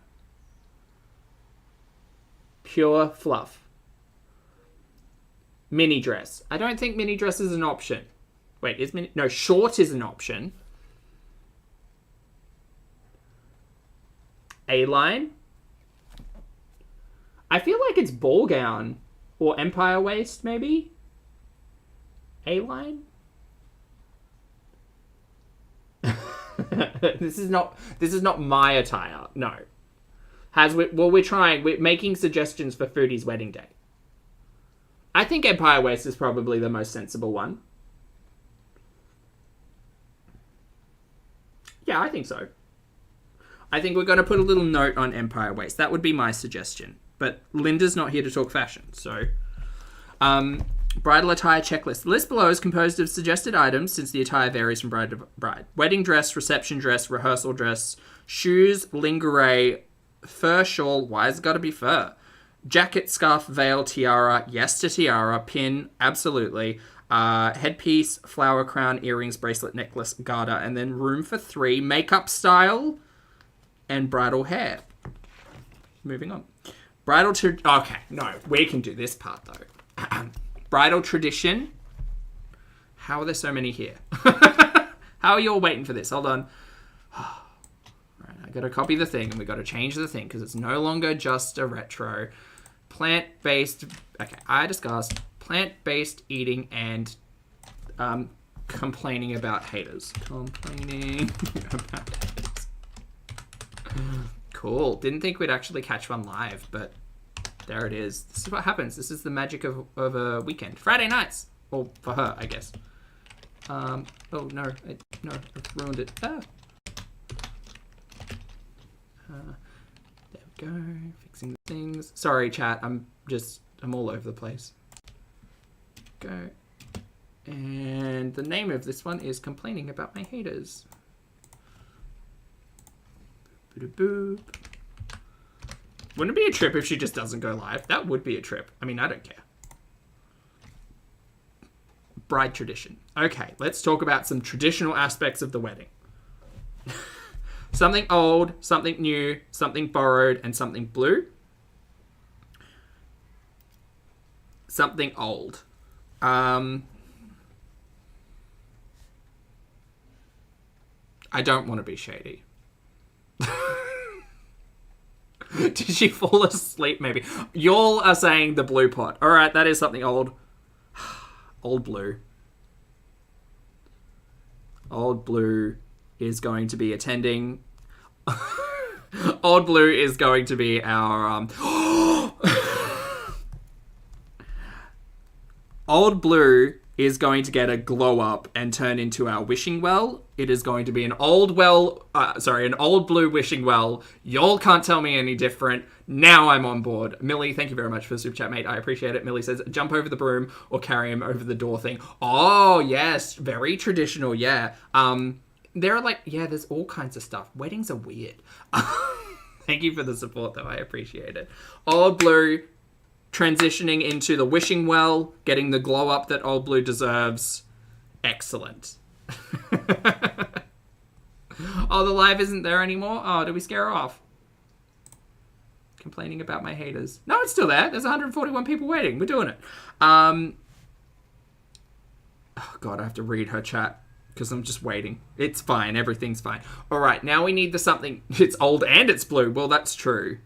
Pure fluff. Mini dress. I don't think mini dress is an option. Wait, no, short is an option. A-line. I feel like it's ball gown or empire waist, maybe. A-line. This is not my attire. No. We're making suggestions for Foodie's wedding day. I think empire waist is probably the most sensible one. Yeah, I think so. I think we're going to put a little note on empire waist. That would be my suggestion. But Linda's not here to talk fashion, so... bridal attire checklist. The list below is composed of suggested items since the attire varies from bride to bride. Wedding dress, reception dress, rehearsal dress, shoes, lingerie, fur shawl. Why has it got to be fur? Jacket, scarf, veil, tiara. Yes to tiara. Pin, absolutely. Headpiece, flower crown, earrings, bracelet, necklace, garter, and then room for 3. Makeup style and bridal hair. Moving on. Okay, no, we can do this part though. Bridal tradition. How are there so many here? How are you all waiting for this? Hold on. got to copy the thing and we got to change the thing because it's no longer just a retro. Plant-based... Okay, I discussed plant-based eating and complaining about haters. Complaining about haters. Cool. Didn't think we'd actually catch one live, but there it is. This is what happens. This is the magic of a weekend. Friday nights. Well, for her, I guess. Oh, no. I've ruined it. Ah. There we go. Fixing the things. Sorry, chat. I'm all over the place. Go. And the name of this one is Complaining About My Haters. Boop. Wouldn't it be a trip if she just doesn't go live? That would be a trip. I mean, I don't care. Bride tradition. Okay, let's talk about some traditional aspects of the wedding. Something old, something new, something borrowed, and something blue. Something old. I don't want to be shady. Did she fall asleep, maybe? Y'all are saying the blue pot. All right, that is something old. Old blue. Old blue is going to be attending. Old blue is going to be our... Old blue is going to get a glow up and turn into our wishing well. It is going to be an old blue wishing well. Y'all can't tell me any different. Now I'm on board. Millie, thank you very much for the super chat, mate. I appreciate it. Millie says, jump over the broom or carry him over the door thing. Oh, yes. Very traditional, yeah. There are there's all kinds of stuff. Weddings are weird. Thank you for the support, though. I appreciate it. Old blue transitioning into the wishing well, getting the glow up that old blue deserves. Excellent. Oh, the live isn't there anymore? Oh, did we scare her off? Complaining about my haters. No, it's still there. There's 141 people waiting. We're doing it. Oh, God, I have to read her chat because I'm just waiting. It's fine. Everything's fine. All right, now we need the something. It's old and it's blue. Well, that's true.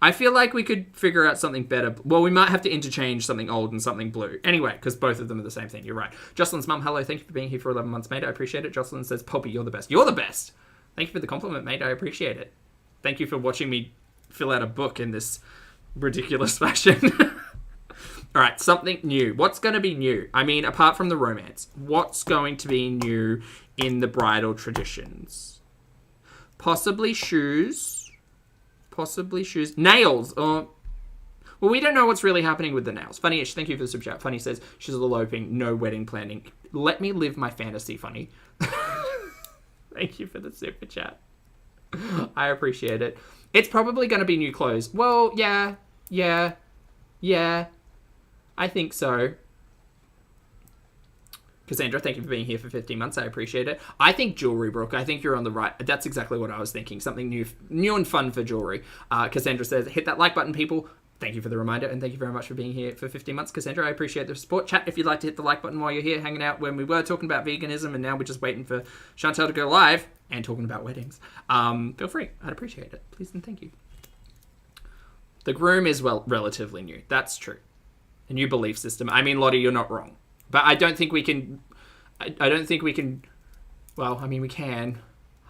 I feel like we could figure out something better. Well, we might have to interchange something old and something blue. Anyway, because both of them are the same thing. You're right. Jocelyn's mum, hello. Thank you for being here for 11 months, mate. I appreciate it. Jocelyn says, Pulpy, you're the best. You're the best. Thank you for the compliment, mate. I appreciate it. Thank you for watching me fill out a book in this ridiculous fashion. All right, something new. What's going to be new? I mean, apart from the romance, what's going to be new in the bridal traditions? Possibly shoes. Nails. Well, we don't know what's really happening with the nails. Funny-ish, thank you for the super chat. Funny says, she's eloping, no wedding planning. Let me live my fantasy, Funny. Thank you for the super chat. I appreciate it. It's probably going to be new clothes. Well, yeah. I think so. Cassandra, thank you for being here for 15 months. I appreciate it. I think jewelry, Brooke. I think you're on the right. That's exactly what I was thinking. Something new and fun for jewelry. Cassandra says, hit that like button, people. Thank you for the reminder, and thank you very much for being here for 15 months. Cassandra, I appreciate the support. Chat, if you'd like to hit the like button while you're here, hanging out when we were talking about veganism, and now we're just waiting for Chantel to go live and talking about weddings. Feel free. I'd appreciate it. Please and thank you. The groom is, relatively new. That's true. A new belief system. I mean, Lottie, you're not wrong. But I don't think we can... I don't think we can... Well, I mean, we can.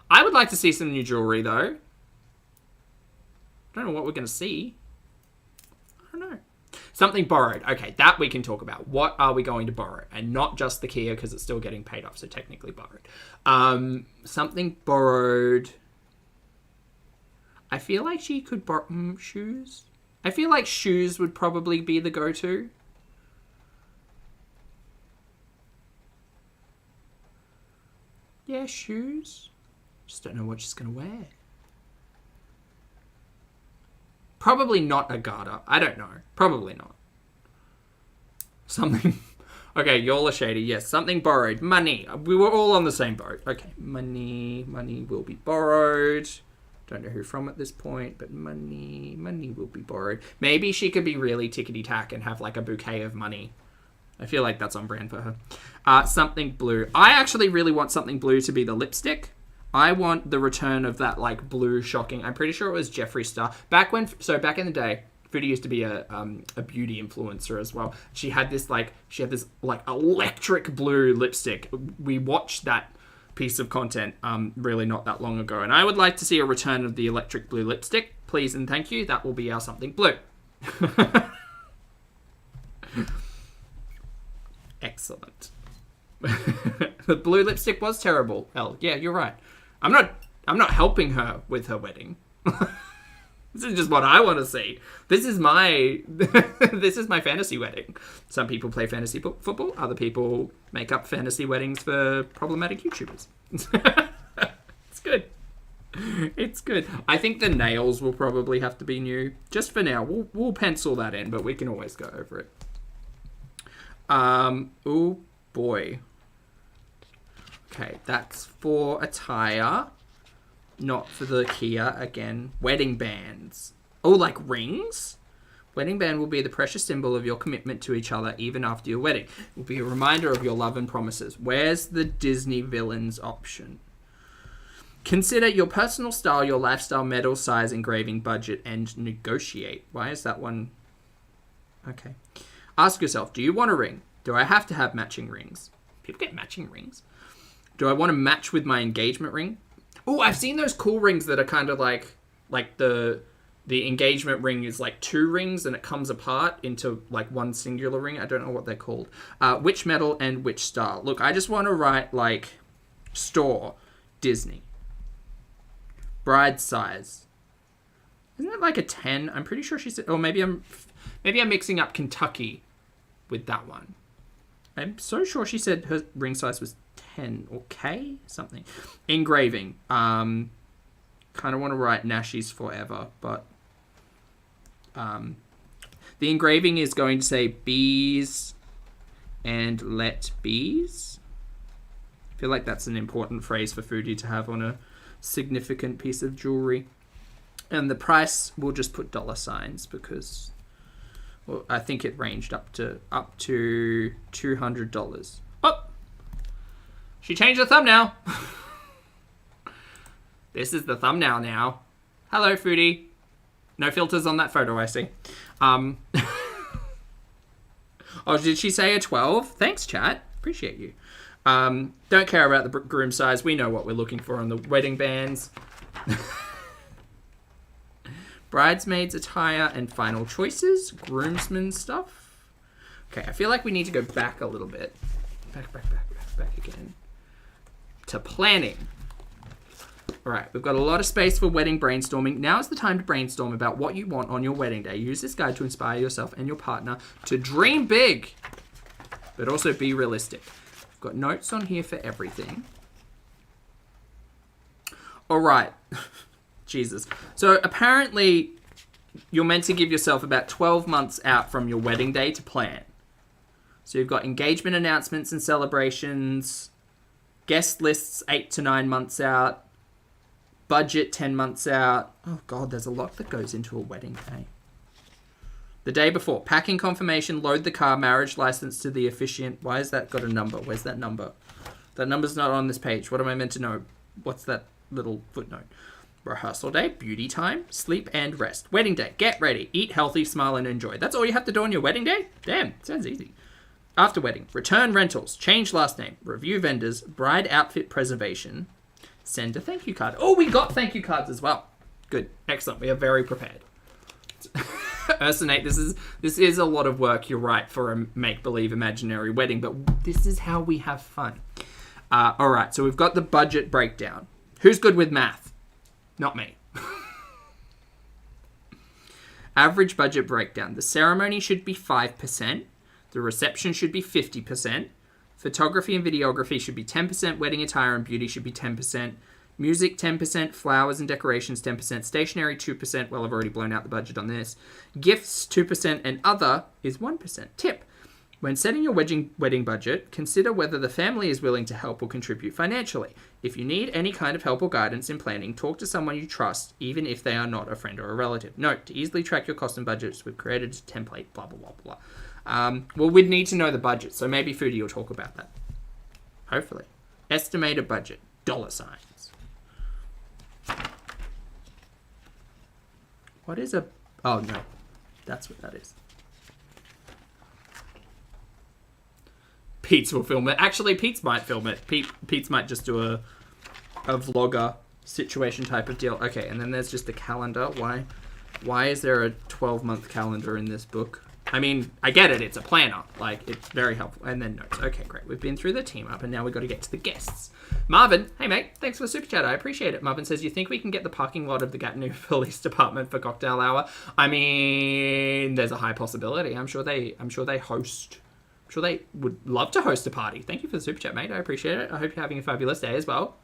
I would like to see some new jewelry, though. I don't know what we're going to see. I don't know. Something borrowed. Okay, that we can talk about. What are we going to borrow? And not just the Kia, because it's still getting paid off, so technically borrowed. Something borrowed... I feel like she could borrow... shoes? I feel like shoes would probably be the go-to. Yeah, shoes. Just don't know what she's going to wear. Probably not a garter. I don't know. Probably not. Something... Okay, y'all are shady. Yes, something borrowed. Money. We were all on the same boat. Okay, money. Money will be borrowed. Don't know who from at this point, but money will be borrowed. Maybe she could be really tickety-tack and have like a bouquet of money. I feel like that's on brand for her. Something blue. I actually really want something blue to be the lipstick I want the return of that like blue shocking. I'm pretty sure it was Jeffree Star back in the day. Foodie used to be a beauty influencer as well. She had this electric blue lipstick. We watched that piece of content really not that long ago, and I would like to see a return of the electric blue lipstick, please and thank you. That will be our something blue. Excellent. The blue lipstick was terrible. Hell, yeah, you're right. I'm not helping her with her wedding. This is just what I want to see. This is my fantasy wedding. Some people play fantasy football. Other people make up fantasy weddings for problematic YouTubers. It's good. It's good. I think the nails will probably have to be new. Just for now. We'll pencil that in, but we can always go over it. Oh boy. Okay, that's for attire. Not for the Kia. Again, wedding bands. Oh, like rings? Wedding band will be the precious symbol of your commitment to each other even after your wedding. It will be a reminder of your love and promises. Where's the Disney villains option? Consider your personal style, your lifestyle, medal size, engraving budget, and negotiate. Why is that one? Okay. Ask yourself, do you want a ring? Do I have to have matching rings? People get matching rings. Do I want to match with my engagement ring? Oh, I've seen those cool rings that are kind of like the engagement ring is like 2 rings and it comes apart into like one singular ring. I don't know what they're called. Which metal and which style? Look, I just want to write like store, Disney. Bride size. Isn't it like a 10? I'm pretty sure she said, or maybe I'm mixing up Kentucky with that one. I'm so sure she said her ring size was 10 or K something. Engraving. Kind of want to write Nashies forever, but the engraving is going to say bees and let bees. I feel like that's an important phrase for Foodie to have on a significant piece of jewelry. And the price, we'll just put $signs because well, I think it ranged up to $200. Oh, she changed the thumbnail. This is the thumbnail now. Hello, Foodie. No filters on that photo, I see. Oh, did she say a 12? Thanks, chat. Appreciate you. Don't care about the groom size. We know what we're looking for on the wedding bands. Bridesmaids attire and final choices. Groomsmen stuff. Okay, I feel like we need to go back a little bit. Back again. To planning. Alright, we've got a lot of space for wedding brainstorming. Now is the time to brainstorm about what you want on your wedding day. Use this guide to inspire yourself and your partner to dream big, but also be realistic. I've got notes on here for everything. Alright. Jesus. So apparently you're meant to give yourself about 12 months out from your wedding day to plan. So you've got engagement announcements and celebrations, guest lists 8 to 9 months out, budget 10 months out. Oh God, there's a lot that goes into a wedding day. The day before, packing confirmation, load the car, marriage license to the officiant. Why has that got a number? Where's that number? That number's not on this page. What am I meant to know? What's that little footnote? Rehearsal day, beauty time, sleep and rest. Wedding day, get ready, eat healthy, smile and enjoy. That's all you have to do on your wedding day? Damn, sounds easy. After wedding, return rentals, change last name, review vendors, bride outfit preservation, send a thank you card. Oh, we got thank you cards as well. Good, excellent. We are very prepared. Ursinate, this is a lot of work, you're right, for a make-believe imaginary wedding, but this is how we have fun. Alright, so we've got the budget breakdown. Who's good with math? Not me. Average budget breakdown. The ceremony should be 5%. The reception should be 50%. Photography and videography should be 10%. Wedding attire and beauty should be 10%. Music 10%. Flowers and decorations 10%. Stationery 2%. Well, I've already blown out the budget on this. Gifts 2%. And other is 1%. Tip. When setting your wedding budget, consider whether the family is willing to help or contribute financially. If you need any kind of help or guidance in planning, talk to someone you trust, even if they are not a friend or a relative. Note, to easily track your costs and budgets, we've created a template, blah, blah, blah, blah. Well, we'd need to know the budget, so maybe Foodie will talk about that. Hopefully. Estimated budget, $signs. What is a... Oh, no. That's what that is. Pete's will film it. Actually, Pete's might film it. Pete's might just do a vlogger situation type of deal. Okay, and then there's just a calendar. Why is there a 12-month calendar in this book? I mean, I get it. It's a planner. Like, it's very helpful. And then notes. Okay, great. We've been through the team up, and now we've got to get to the guests. Marvin, hey, mate. Thanks for the super chat. I appreciate it. Marvin says, you think we can get the parking lot of the Gatineau Police Department for cocktail hour? I mean, there's a high possibility. I'm sure they host... I'm sure they would love to host a party. Thank you for the super chat, mate. I appreciate it. I hope you're having a fabulous day as well.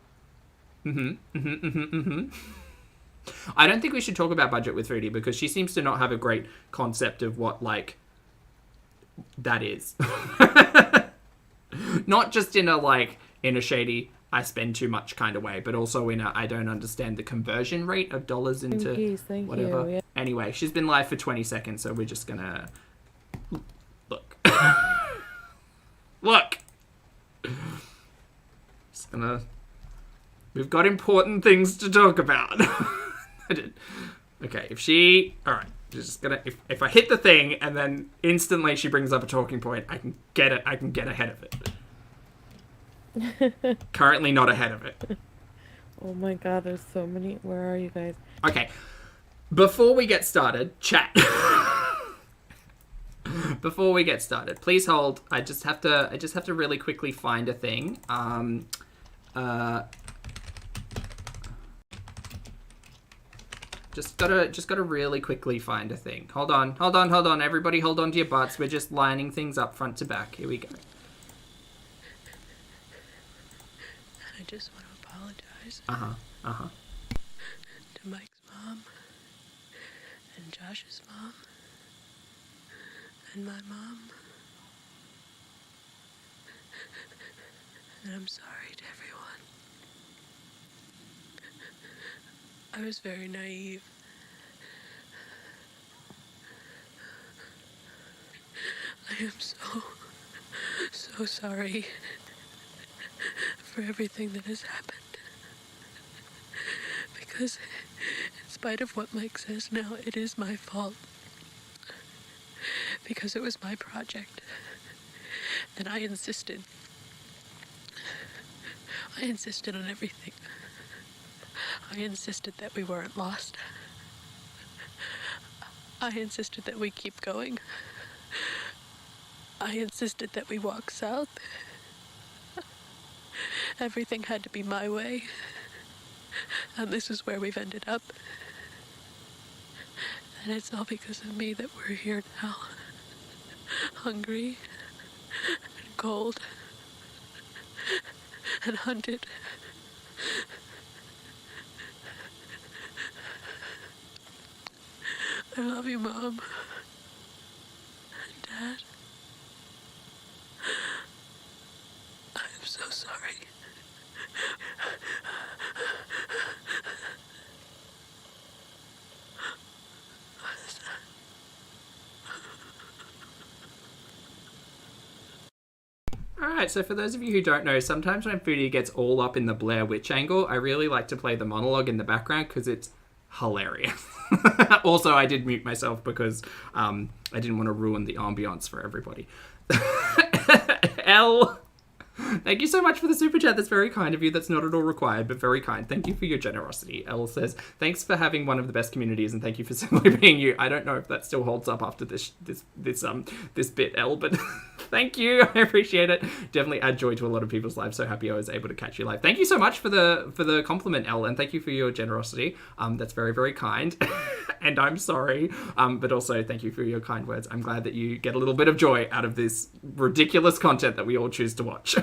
I don't think we should talk about budget with Foodie because she seems to not have a great concept of what, like, that is. Not just in a shady, I spend too much kind of way, but also in a, I don't understand the conversion rate of dollars into whatever. Yeah. Anyway, she's been live for 20 seconds, so we're just gonna... Look. Look! Just gonna... We've got important things to talk about. Okay, if she... Alright, just gonna... If I hit the thing and then instantly she brings up a talking point, I can get ahead of it. Currently not ahead of it. Oh my god, there's so many... Where are you guys? Okay. Before we get started, chat. Before we get started, please hold. I just have to really quickly find a thing. Just gotta really quickly find a thing. Hold on. Everybody hold on to your butts. We're just lining things up front to back. Here we go. I just want to apologize. Uh-huh. To Mike's mom and Josh's mom and my mom. And I'm sorry to everyone. I was very naive. I am so sorry for everything that has happened. Because in spite of what Mike says now, it is my fault. Because it was my project. And I insisted. I insisted on everything. I insisted that we weren't lost. I insisted that we keep going. I insisted that we walk south. Everything had to be my way. And this is where we've ended up. And it's all because of me that we're here now. Hungry and cold and hunted. I love you, Mom and Dad. I am so sorry. Alright, so for those of you who don't know, sometimes when Foodie gets all up in the Blair Witch angle, I really like to play the monologue in the background because it's hilarious. Also, I did mute myself because I didn't want to ruin the ambiance for everybody. L. Thank you so much for the super chat. That's very kind of you. That's not at all required, but very kind. Thank you for your generosity. Elle says, thanks for having one of the best communities, and thank you for simply being you. I don't know if that still holds up after this bit, Elle, but thank you. I appreciate it. Definitely add joy to a lot of people's lives. So happy I was able to catch you live. Thank you so much for the compliment, Elle, and thank you for your generosity. That's very, very kind. And I'm sorry. But also thank you for your kind words. I'm glad that you get a little bit of joy out of this ridiculous content that we all choose to watch.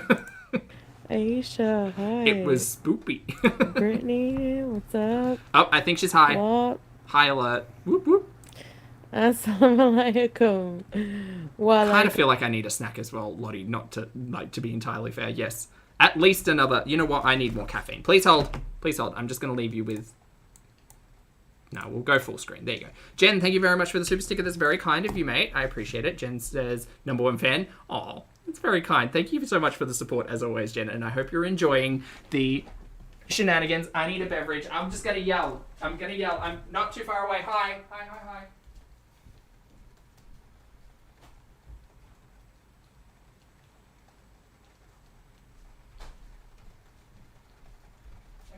Aisha, hi. It was spoopy. Brittany, what's up? Oh, I think she's high. What? High alert. Whoop whoop. Assalamualaikum. Well, I kind of feel like I need a snack as well, Lottie, not to be entirely fair. Yes. At least another. You know what? I need more caffeine. Please hold. Please hold. I'm just going to leave you with... No, we'll go full screen. There you go. Jen, thank you very much for the super sticker. That's very kind of you, mate. I appreciate it. Jen says, number one fan. Oh, it's very kind. Thank you so much for the support, as always, Jen. And I hope you're enjoying the shenanigans. I need a beverage. I'm just gonna yell. I'm not too far away. Hi.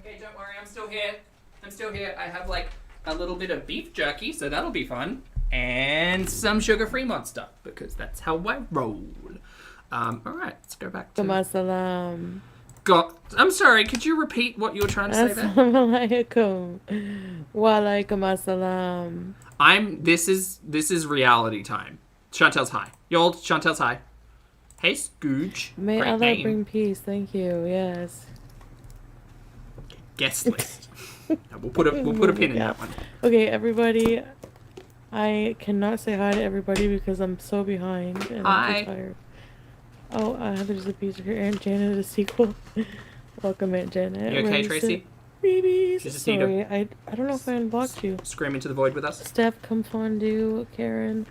Okay, don't worry. I'm still here. I have like a little bit of beef jerky, so that'll be fun. And some sugar-free Monster, because that's how I roll. Alright, let's go back to... Assalam. I'm sorry, could you repeat what you were trying to say there? Assalamualaikum. Walaikum assalam. This is reality time. Chantel's hi. Yold, Chantel's hi. Hey, Scooch. May Great Allah name. bring peace. Thank you. Yes. Guest list. We'll put a pin in that one. Okay, everybody. I cannot say hi to everybody because I'm so behind and I'm so tired. Oh, there's a piece of your Aunt Janet, a sequel. Welcome, Aunt Janet. You okay, Tracy? Babies. Just Sorry, I don't know if I unblocked you. Scream into the void with us. Steph, come fondue, Karen.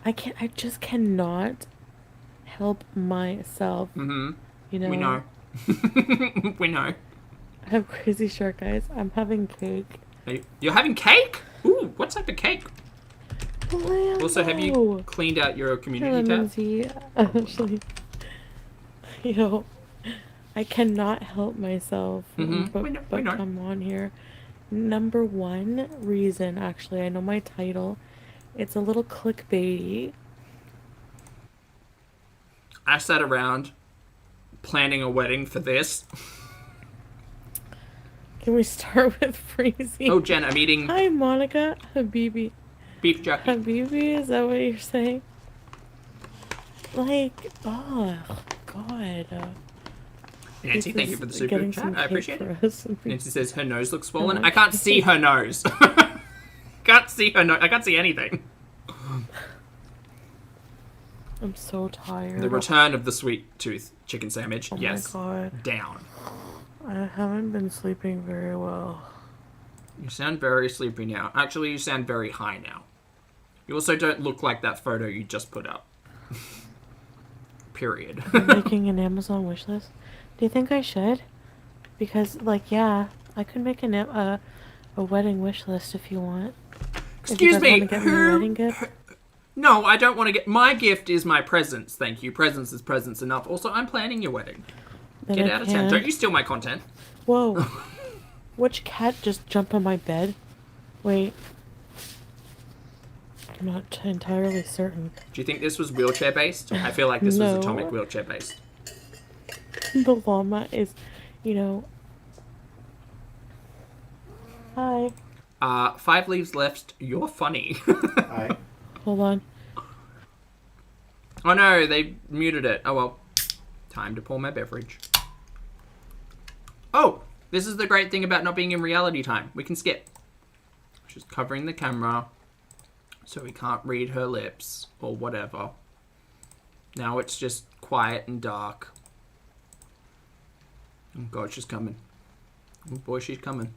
I just cannot help myself. Mm-hmm. You know? We know. We know. I have crazy shark eyes. I'm having cake. You're having cake? Ooh, what type of cake? Lambo. Also, have you cleaned out your community tab? Actually, I cannot help myself. Mm-hmm. But, We know. come on here. Number one reason, actually, I know my title. It's a little clickbaity. I sat around planning a wedding for this. Can we start with Freezy? Oh, Jen, I'm eating Hi, Monica. Habibi. beef jerky. Habibi, is that what you're saying? Like, oh, God. Nancy, thank you for the super chat. I appreciate it. Nancy says her nose looks swollen. Oh, I can't see her nose. Can't see her nose. I can't see anything. I'm so tired. The return of the sweet tooth chicken sandwich. Oh Yes. my God. Down. I haven't been sleeping very well. You sound very sleepy now. Actually, you sound very high now. You also don't look like that photo you just put up. Period. I'm making an Amazon wish list. Do you think I should? Because, yeah, I could make a wedding wish list if you want. Excuse me. Want to get me a wedding gift? No, I don't want to get... My gift is my presents, thank you. Presents is presents enough. Also, I'm planning your wedding. Then Get I out of town. can't. Don't you steal my content. Whoa. Which cat just jumped on my bed? Wait. I'm not entirely certain. Do you think this was wheelchair-based? I feel like this was No. atomic wheelchair-based. The llama is, Hi. 5 leaves left. You're funny. Hi. Hold on. Oh no, they muted it. Oh well. Time to pour my beverage. Oh! This is the great thing about not being in reality time. We can skip. She's covering the camera, so we can't read her lips, or whatever. Now it's just quiet and dark. Oh god, she's coming. Oh boy, she's coming.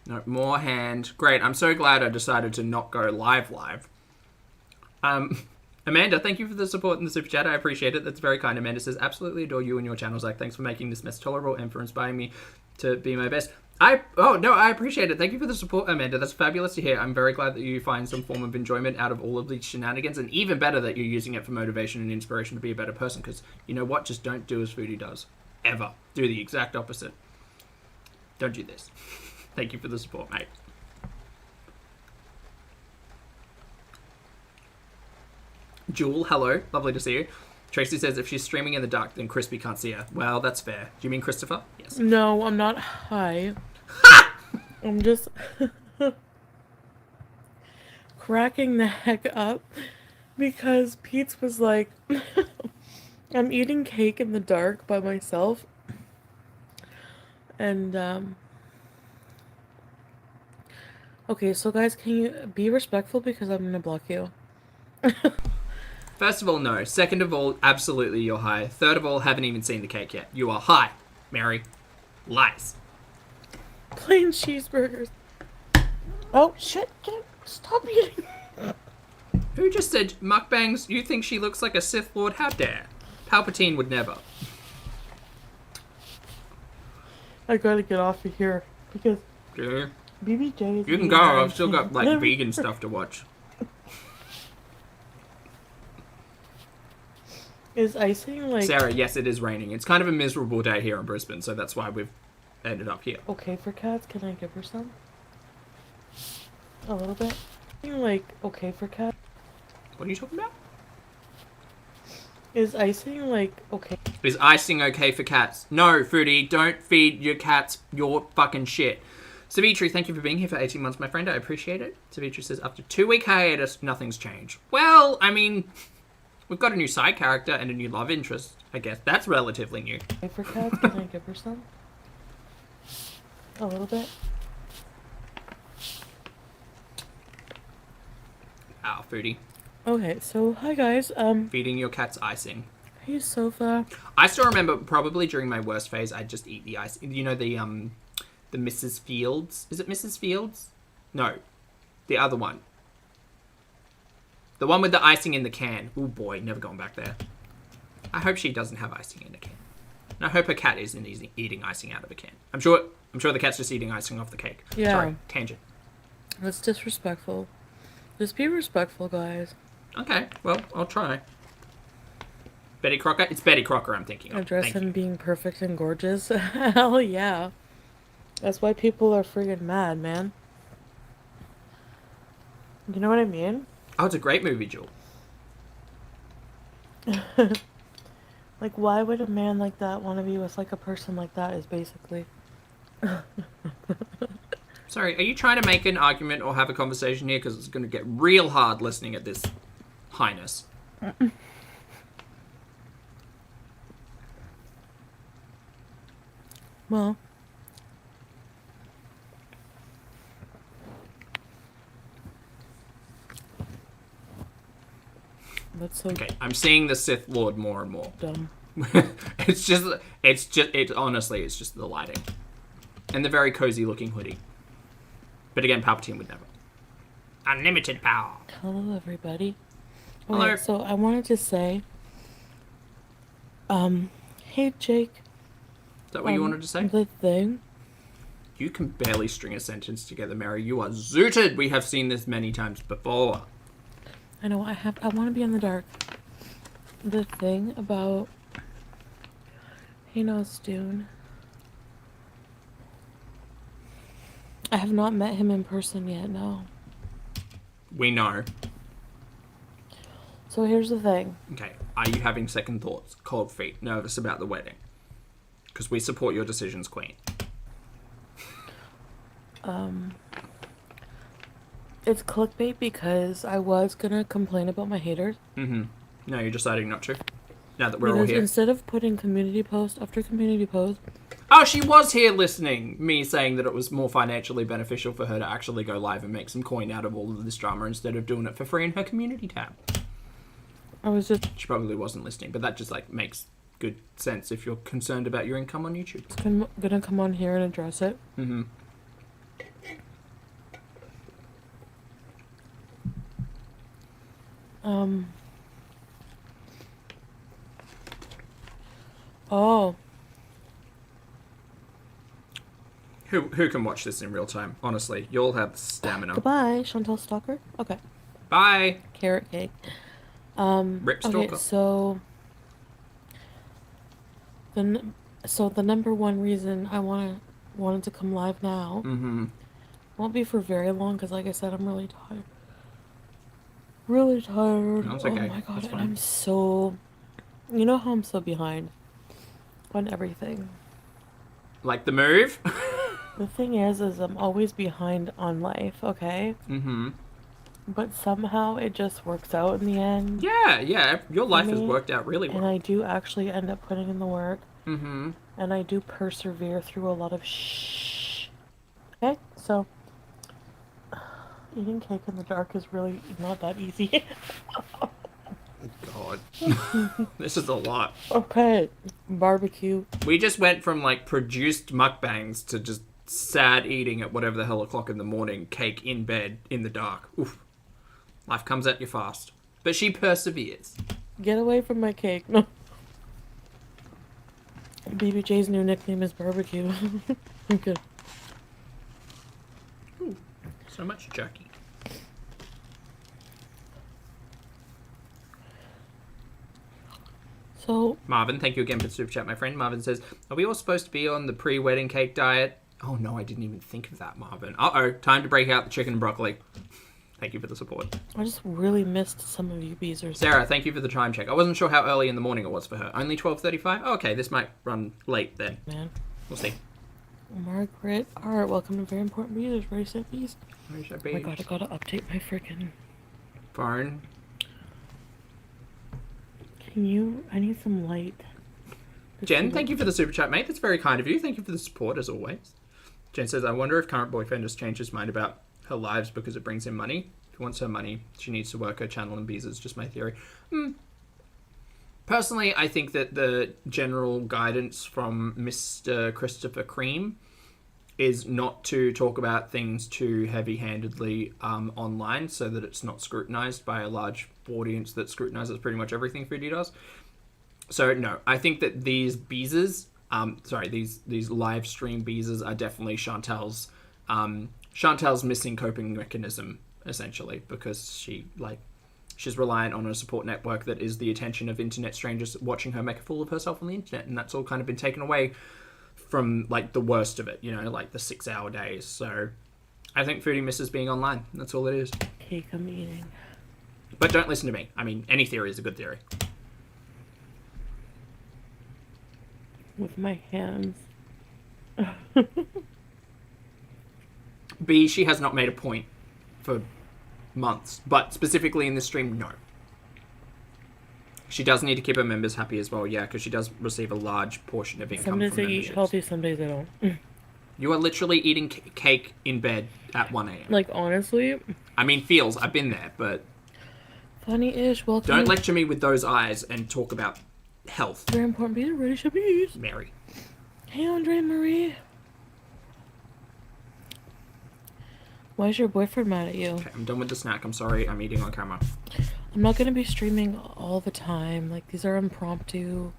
No, more hand. Great, I'm so glad I decided to not go live. Amanda, thank you for the support in the super chat. I appreciate it. That's very kind. Amanda says, absolutely adore you and your channel, Zach. Thanks for making this mess tolerable and for inspiring me to be my best. I appreciate it. Thank you for the support, Amanda. That's fabulous to hear. I'm very glad that you find some form of enjoyment out of all of these shenanigans, and even better that you're using it for motivation and inspiration to be a better person, because you know what? Just don't do as Foodie does. Ever. Do the exact opposite. Don't do this. Thank you for the support, mate. Jewel, hello. Lovely to see you. Tracy says if she's streaming in the dark, then Crispy can't see her. Well, that's fair. Do you mean Christopher? Yes. No, I'm not high. I'm just cracking the heck up because Pete's was like, I'm eating cake in the dark by myself. And, okay, so guys, can you be respectful because I'm gonna block you? First of all, no. Second of all, absolutely you're high. Third of all, haven't even seen the cake yet. You are high, Mary. Lies. Plain cheeseburgers. Oh, shit. Stop eating. Who just said, mukbangs, you think she looks like a Sith Lord? How dare? Palpatine would never. I gotta get off of here because Yeah. BBJ is. You can go. I've still got like vegan stuff to watch. Is icing like Sarah, yes, it is raining. It's kind of a miserable day here in Brisbane, so that's why we've ended up here. okay for cats? Can I give her some? A little bit. Like okay for cats? What are you talking about? Is icing like okay? Is icing okay for cats? No, Foodie, don't feed your cats your fucking shit. Savitri, thank you for being here for 18 months, my friend. I appreciate it. Savitri says, after 2-week hiatus, nothing's changed. Well, I mean, we've got a new side character and a new love interest. I guess that's relatively new. Okay for cats? Can I give her some? A little bit. Wow, Foodie. Okay, so hi guys. Feeding your cats icing. Hey Sofa. I still remember probably during my worst phase, I'd just eat the ice. You know the Mrs. Fields? Is it Mrs. Fields? No. The other one. The one with the icing in the can. Oh boy, never going back there. I hope she doesn't have icing in the can. And I hope her cat isn't eating icing out of a can. I'm sure the cat's just eating icing off the cake. Yeah. Sorry, tangent. That's disrespectful. Just be respectful, guys. Okay, well, I'll try. Betty Crocker? It's Betty Crocker I'm thinking of. Address Thank him you. being perfect and gorgeous. Hell yeah. That's why people are friggin' mad, man. You know what I mean? Oh, it's a great movie, Jewel. Like, why would a man like that want to be with, like, a person like that is basically... Sorry, are you trying to make an argument or have a conversation here? Because it's going to get real hard listening at this highness. Well... That's so Okay, I'm seeing the Sith Lord more and more. dumb. Honestly, it's just the lighting. And the very cozy looking hoodie. But again, Palpatine would never. Unlimited power. Hello, everybody. Hello. Okay, so I wanted to say... Hey, Jake. Is that what you wanted to say? The thing... You can barely string a sentence together, Mary. You are zooted. We have seen this many times before. I know, I want to be in the dark. The thing about... Hey, no, Stune. I have not met him in person yet, no. We know. So here's the thing. Okay, are you having second thoughts, cold feet, nervous about the wedding? Because we support your decisions, Queen. It's clickbait because I was gonna complain about my haters. Mm-hmm. No, you're deciding not to. Now that we're all Because here. instead of putting community post after community post, Oh, she was here listening. Me saying that it was more financially beneficial for her to actually go live and make some coin out of all of this drama instead of doing it for free in her community tab. I was just She probably wasn't listening, but that just like makes good sense if you're concerned about your income on YouTube. gonna come on here and address it. Mm-hmm. Oh, Who can watch this in real time? Honestly, you'll have stamina. goodbye, Chantal Stalker. Okay, Bye. carrot cake. Rip Stalker. Okay, so the number one reason I wanted to come live now won't be for very long because, like I said, I'm really tired. Really tired. No, it's okay. Oh my god, It's and fine. I'm so. You know how I'm so behind on everything. Like the move? The thing is I'm always behind on life. Okay. Mm-hmm. But somehow it just works out in the end. Yeah. Your life has me, worked out really And well. I do actually end up putting in the work. Mm-hmm. And I do persevere through a lot of shh. Okay, so eating cake in the dark is really not that easy. God. This is a lot. Okay, barbecue. We just went from like produced mukbangs to just sad eating at whatever the hell o'clock in the morning, cake in bed in the dark. Oof. Life comes at you fast. But she perseveres. Get away from my cake. No. BBJ's new nickname is Barbecue. Okay. So much jerky. So, Marvin, thank you again for the super chat, my friend. Marvin says, are we all supposed to be on the pre-wedding cake diet? Oh no, I didn't even think of that, Marvin. Uh-oh, time to break out the chicken and broccoli. Thank you for the support. I just really missed some of you beezers. Sarah, thank you for the time check. I wasn't sure how early in the morning it was for her. Only 12:35? Oh, okay, this might run late then. Man. We'll see. Margaret Art, welcome to Very Important Beezers. Ready, set, bees. Where should I Oh be? my god, I gotta update my freaking... Phone. I need some light. Jen, thank you for the super chat, mate. That's very kind of you. Thank you for the support, as always. Jen says, I wonder if current boyfriend has changed his mind about her lives because it brings in money. If he wants her money, she needs to work her channel and bees. It's just my theory. Personally, I think that the general guidance from Mr. Christopher Cream is not to talk about things too heavy-handedly online so that it's not scrutinized by a large audience that scrutinizes pretty much everything Foodie does. So, no, I think that these beezers, these live stream beezers are definitely Chantel's missing coping mechanism, essentially, because she's reliant on a support network that is the attention of internet strangers watching her make a fool of herself on the internet, and that's all kind of been taken away from, like, the worst of it, you know, like the 6-hour days. So I think Foodie misses being online. That's all it is. Cake I'm eating. But don't listen to me. I mean, any theory is a good theory. With my hands. B, she has not made a point for months, but specifically in this stream, no. She does need to keep her members happy as well, yeah, because she does receive a large portion of income Some days from I eat memberships. healthy, some days I don't. You are literally eating cake in bed at 1 a.m. Like, honestly. I mean, feels, I've been there, but Funny-ish, welcome. don't lecture me with those eyes and talk about health, Very Important Beezers, ready, should be. Mary. Hey, Andre Marie. Why is your boyfriend mad at you? Okay, I'm done with the snack. I'm sorry, I'm eating on camera. I'm not gonna be streaming all the time. Like, these are impromptu.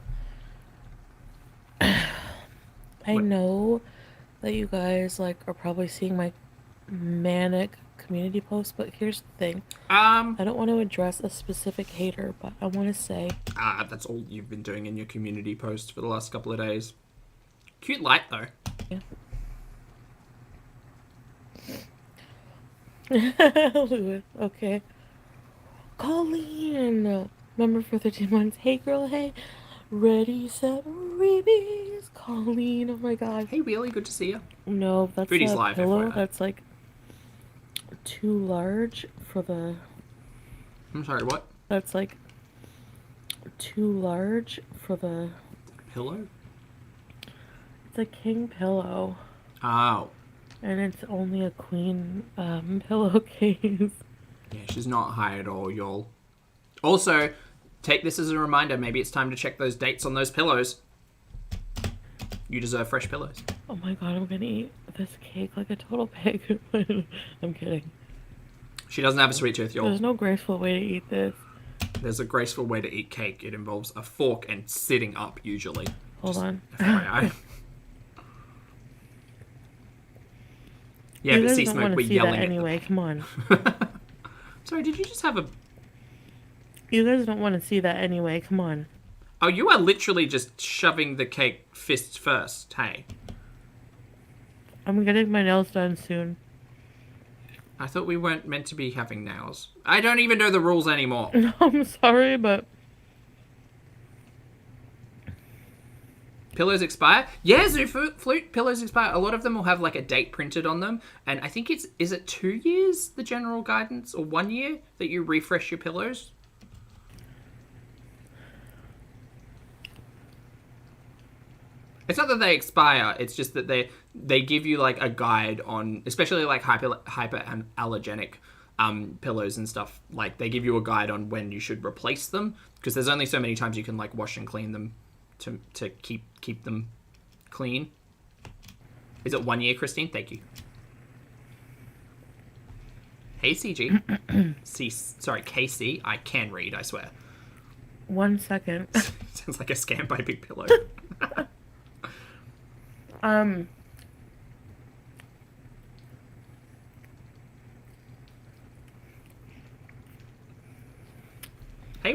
I know that you guys, like, are probably seeing my manic community posts, but here's the thing. I don't want to address a specific hater, but I want to say... That's all you've been doing in your community posts for the last couple of days. Cute light, though. Yeah. Okay. Colleen! Member for 13 months. Hey, girl, hey. Ready, set, rebees. Colleen, oh my god. Hey, Wheelie, good to see you. No, that's Foodie's a live, pillow FYI. that's, like, too large for the... I'm sorry, what? That's, like, too large for the... Pillow? It's a king pillow. Oh. And it's only a queen pillowcase. Yeah, she's not high at all, y'all. Also, take this as a reminder. Maybe it's time to check those dates on those pillows. You deserve fresh pillows. Oh my god, I'm gonna eat this cake like a total pig. I'm kidding. She doesn't have a sweet tooth, y'all. There's no graceful way to eat this. There's a graceful way to eat cake. It involves a fork and sitting up, usually. Hold on. FYI. Yeah, You but guys see, don't Smoke, want we're to see yelling that at anyway. Come on. them. Sorry, did you just have a... You guys don't want to see that anyway. Come on. Oh, you are literally just shoving the cake fist first, hey. I'm getting my nails done soon. I thought we weren't meant to be having nails. I don't even know the rules anymore. I'm sorry, but... Pillows expire? Yeah, Zoo Flute, pillows expire. A lot of them will have like a date printed on them. And I think is it 2 years, the general guidance, or 1 year that you refresh your pillows? It's not that they expire, it's just that they give you like a guide on, especially like hyperallergenic pillows and stuff. Like they give you a guide on when you should replace them, because there's only so many times you can like wash and clean them to keep them clean. Is it 1 year, Christine? Thank you. Hey, CG. Sorry, KC. I can read, I swear. 1 second. Sounds like a scam by Big Pillow. Hey,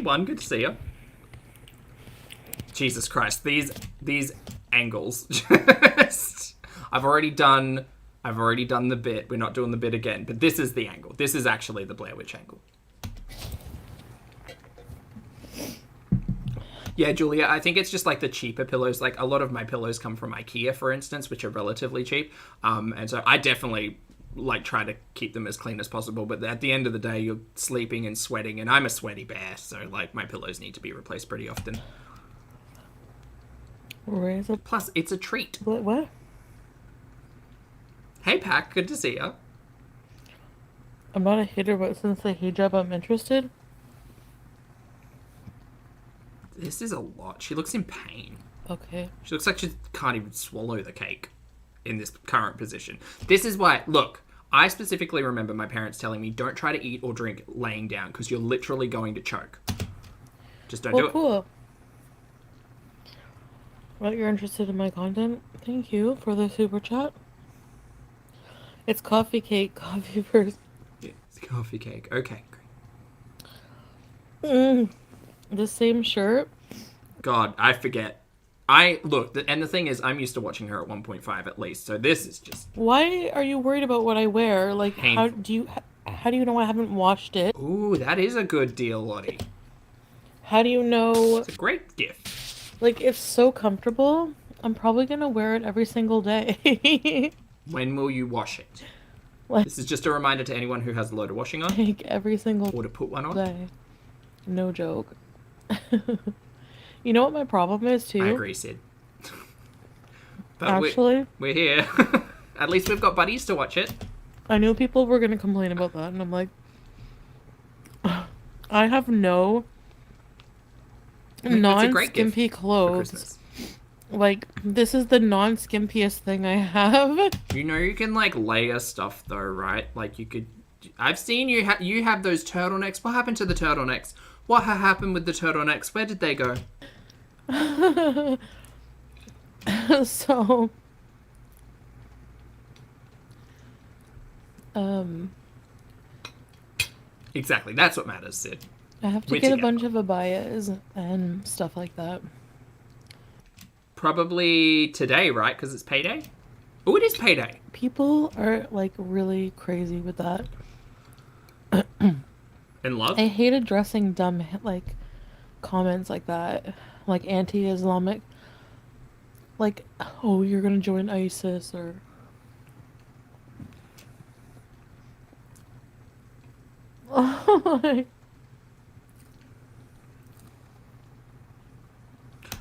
one, good to see you. Jesus Christ, these angles. Just, I've already done the bit. We're not doing the bit again, but this is the angle. This is actually the Blair Witch angle. Yeah, Julia, I think it's just like the cheaper pillows. Like a lot of my pillows come from IKEA, for instance, which are relatively cheap. And so I definitely like try to keep them as clean as possible. But at the end of the day, you're sleeping and sweating, and I'm a sweaty bear, so like my pillows need to be replaced pretty often. Plus, it's a treat. What? Hey, Pac, good to see you. I'm not a hater, but since the hijab, I'm interested. This is a lot. She looks in pain. Okay. She looks like she can't even swallow the cake in this current position. This is why, look, I specifically remember my parents telling me, don't try to eat or drink laying down because you're literally going to choke. Just don't do it. Cool. Well, you're interested in my content. Thank you for the super chat. It's coffee cake, coffee first. Yeah, it's coffee cake. Okay, great. The same shirt. God, I forget. Look, and the thing is, I'm used to watching her at 1.5 at least, so this is just... Why are you worried about what I wear? Like, how do you know I haven't washed it? Ooh, that is a good deal, Lottie. How do you know... It's a great gift. Like, it's so comfortable. I'm probably gonna wear it every single day. When will you wash it? Like, this is just a reminder to anyone who has a load of washing on. like every single or to put one on. day. No joke. You know what my problem is, too? I agree, Sid. But actually, we're here. At least we've got buddies to watch it. I knew people were gonna complain about that, and I'm like... I have no... non-skimpy clothes. Like, this is the non-skimpiest thing I have. You know you can, like, layer stuff, though, right? Like, you could... I've seen you have those turtlenecks. What happened to the turtlenecks? What happened with the turtlenecks? Where did they go? So... Exactly, that's what matters, Sid. I have to get a bunch of abayas and stuff like that. Probably today, right? Because it's payday? Oh, it is payday. People are, like, really crazy with that. In love? I hate addressing dumb, like, comments like that. Like, anti-Islamic. Like, oh, you're gonna join ISIS, or...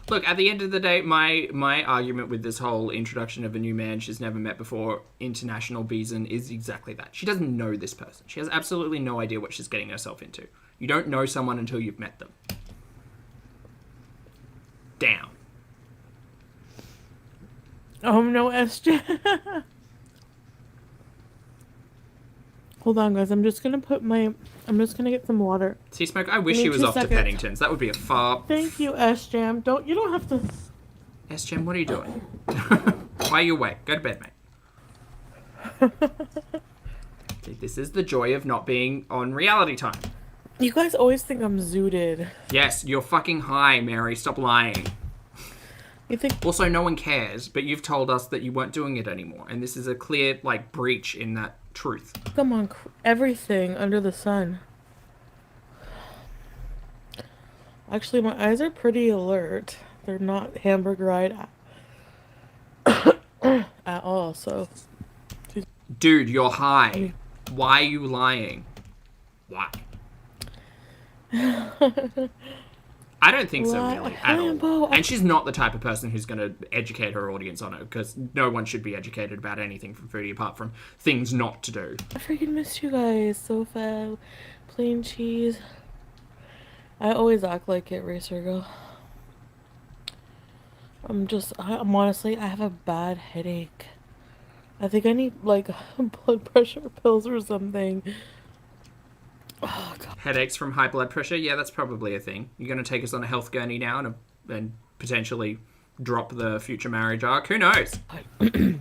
Look, at the end of the day, my argument with this whole introduction of a new man she's never met before, international Beeson, is exactly that. She doesn't know this person. She has absolutely no idea what she's getting herself into. You don't know someone until you've met them. Down. Oh no, SJ. Hold on, guys. I'm just gonna get some water. See, Smoke, I wish she was off to Paddington's. That would be a far... Thank you, S-Jam. You don't have to... S-Jam, what are you doing? Why are you awake? Go to bed, mate. See, this is the joy of not being on reality time. You guys always think I'm zooted. Yes, you're fucking high, Mary. Stop lying. You think... Also, no one cares, but you've told us that you weren't doing it anymore, and this is a clear, like, breach in that truth. Come on, everything under the sun. Actually, my eyes are pretty alert. They're not hamburger-eyed at all, so... Dude, you're high. Why are you lying? Why? I don't think so, really, at all. And she's not the type of person who's going to educate her audience on it, because no one should be educated about anything from Foodie apart from things not to do. I freaking missed you guys so fat. Plain cheese. I always act like it, Racer Girl. I'm honestly, I have a bad headache. I think I need, like, blood pressure pills or something. Oh, God. Headaches from high blood pressure? Yeah, that's probably a thing. You're going to take us on a health gurney now and potentially drop the future marriage arc. Who knows? Because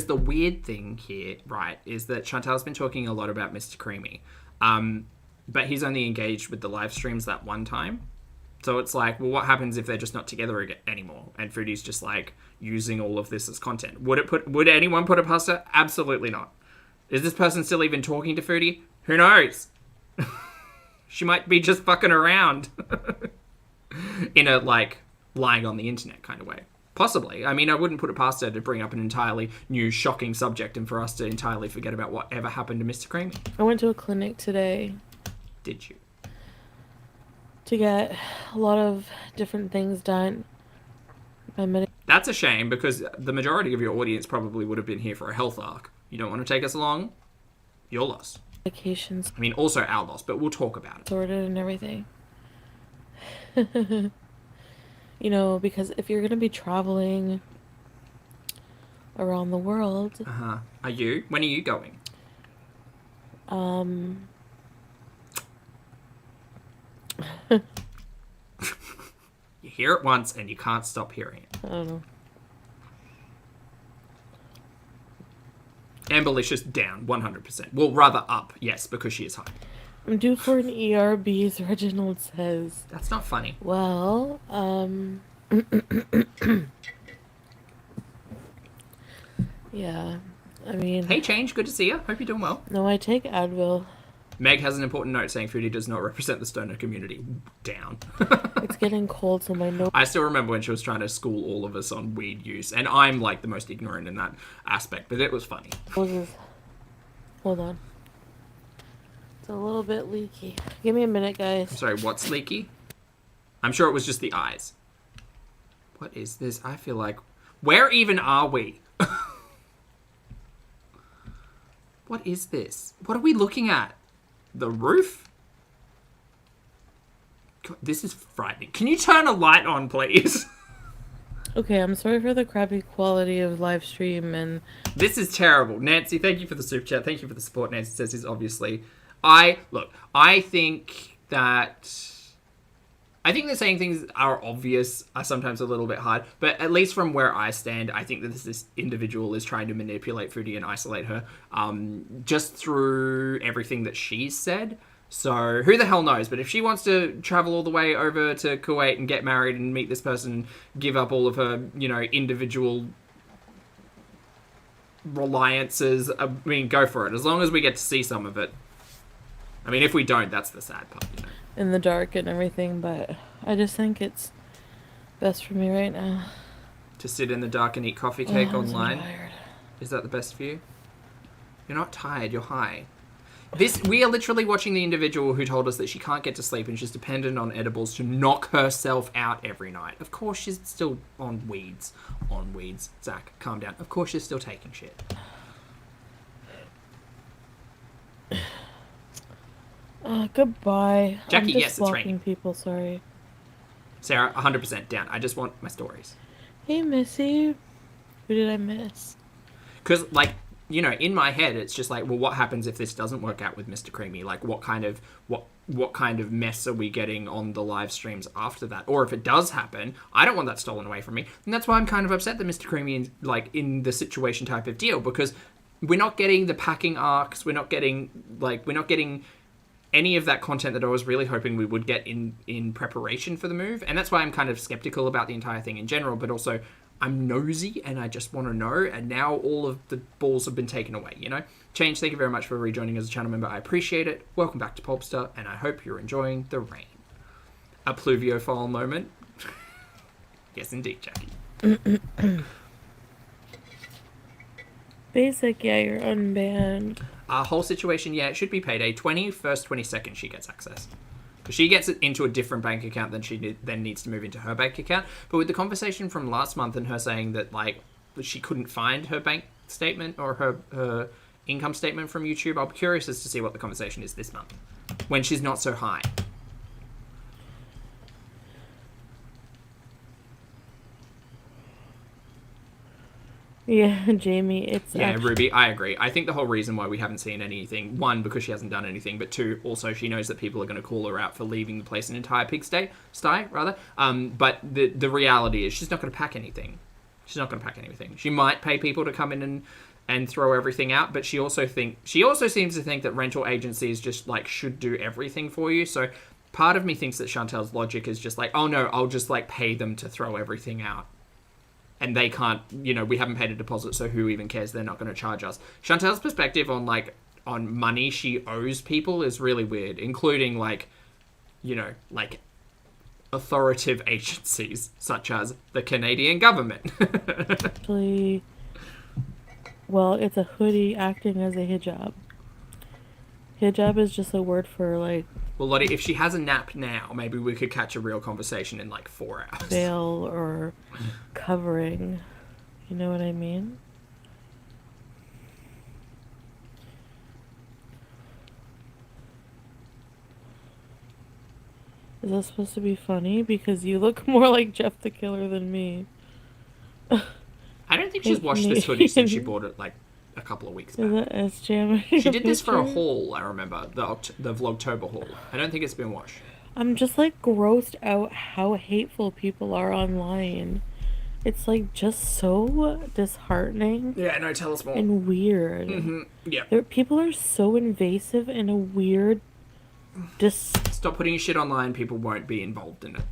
the weird thing here, right, is that Chantal's been talking a lot about Mr. Creamy. But he's only engaged with the live streams that one time. So it's like, well, what happens if they're just not together anymore? And Foodie's just like using all of this as content. Would anyone put it past her? Absolutely not. Is this person still even talking to Foodie? Who knows? She might be just fucking around in a, like, lying on the internet kind of way. Possibly. I mean, I wouldn't put it past her to bring up an entirely new, shocking subject and for us to entirely forget about whatever happened to Mr. Creamy. I went to a clinic today. Did you? To get a lot of different things done. That's a shame, because the majority of your audience probably would have been here for a health arc. You don't want to take us along? Your loss. Medications. I mean, also our loss, but we'll talk about it. Sorted and everything. You know, because if you're going to be traveling around the world... Uh-huh. Are you? When are you going? You hear it once and you can't stop hearing it. I don't know. Amberlicious down, 100%. Well, rather up, yes, because she is high. I'm due for an ERBs, Reginald says. That's not funny. Well, yeah, I mean... Hey, Change, good to see you. Hope you're doing well. No, I take Advil. Meg has an important note saying Foodie does not represent the stoner community. Down. It's getting cold, so my nose... I still remember when she was trying to school all of us on weed use, and I'm, like, the most ignorant in that aspect, but it was funny. Hold on. It's a little bit leaky. Give me a minute, guys. I'm sorry, what's leaky? I'm sure it was just the eyes. What is this? I feel like... Where even are we? What is this? What are we looking at? The roof? God, this is frightening. Can you turn a light on, please? Okay, I'm sorry for the crappy quality of live stream and... This is terrible. Nancy, thank you for the super chat. Thank you for the support. Nancy says is obviously... I think that saying things are obvious are sometimes a little bit hard, but at least from where I stand, I think that this individual is trying to manipulate Foodie and isolate her, just through everything that she's said. So who the hell knows? But if she wants to travel all the way over to Kuwait and get married and meet this person and give up all of her, individual reliances, I mean, go for it. As long as we get to see some of it. I mean, if we don't, that's the sad part. In the dark and everything, but I just think it's best for me right now. To sit in the dark and eat coffee cake online? I'm tired. Is that the best for you? You're not tired, you're high. We are literally watching the individual who told us that she can't get to sleep and she's dependent on edibles to knock herself out every night. Of course she's still on weeds. Zach, calm down. Of course she's still taking shit. Goodbye. Jackie, I'm just yes, it's blocking raining. people, sorry. Sarah, 100% down. I just want my stories. Hey, Missy. Who did I miss? Because, in my head, it's just like, well, what happens if this doesn't work out with Mr. Creamy? Like, what kind of mess are we getting on the live streams after that? Or if it does happen, I don't want that stolen away from me. And that's why I'm kind of upset that Mr. Creamy is, in the situation type of deal, because we're not getting the packing arcs, we're not getting any of that content that I was really hoping we would get in preparation for the move. And that's why I'm kind of skeptical about the entire thing in general, but also I'm nosy and I just want to know, and now all of the balls have been taken away, Change, thank you very much for rejoining as a channel member. I appreciate it. Welcome back to Pulpster, and I hope you're enjoying the rain. A pluviophile moment. Yes, indeed, Jackie. Basic, yeah, you're unbanned. Whole situation, yeah, it should be payday. 21st, 22nd, she gets access. Because she gets it into a different bank account than she then needs to move into her bank account. But with the conversation from last month and her saying that, she couldn't find her bank statement or her income statement from YouTube, I'll be curious as to see what the conversation is this month, when she's not so high. Yeah, Jamie, it's Yeah, actually... Ruby, I agree. I think the whole reason why we haven't seen anything, one, because she hasn't done anything, but two, also she knows that people are going to call her out for leaving the place an entire pigsty, rather. But the reality is she's not going to pack anything. She's not going to pack anything. She might pay people to come in and throw everything out, but she also seems to think that rental agencies just like should do everything for you. So part of me thinks that Chantel's logic is just like, oh no, I'll just like pay them to throw everything out. And they can't, we haven't paid a deposit, so who even cares? They're not going to charge us. Chantel's perspective on money she owes people is really weird, including authoritative agencies such as the Canadian government. Actually, well, it's a hoodie acting as a hijab. Hijab is just a word for like... Well, Lottie, if she has a nap now, maybe we could catch a real conversation in like 4 hours. veil or covering. You know what I mean? Is that supposed to be funny? Because you look more like Jeff the Killer than me. I don't think she's washed this hoodie since she bought it like a couple of weeks back. Is that S-Jam? She did this for a haul, I remember, the Vlogtober haul. I don't think it's been washed. I'm just like grossed out how hateful people are online. It's like just so disheartening Yeah, no, tell us more. and weird. Yeah. People are so invasive in a weird, Stop putting your shit online, people won't be involved in it.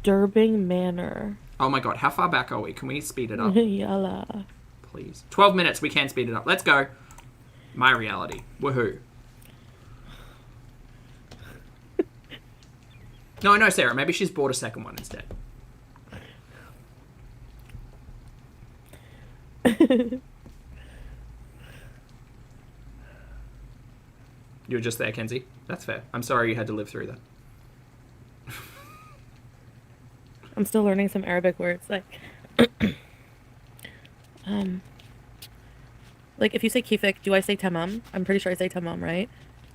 disturbing manner. Oh my god, how far back are we? Can we speed it up? Yalla. Please. 12 minutes, we can speed it up. Let's go. My reality. Woohoo. No, Sarah, maybe she's bought a second one instead. You were just there, Kenzie. That's fair. I'm sorry you had to live through that. I'm still learning some Arabic words. Like if you say kifik, do I say tamam? I'm pretty sure I say tamam, right?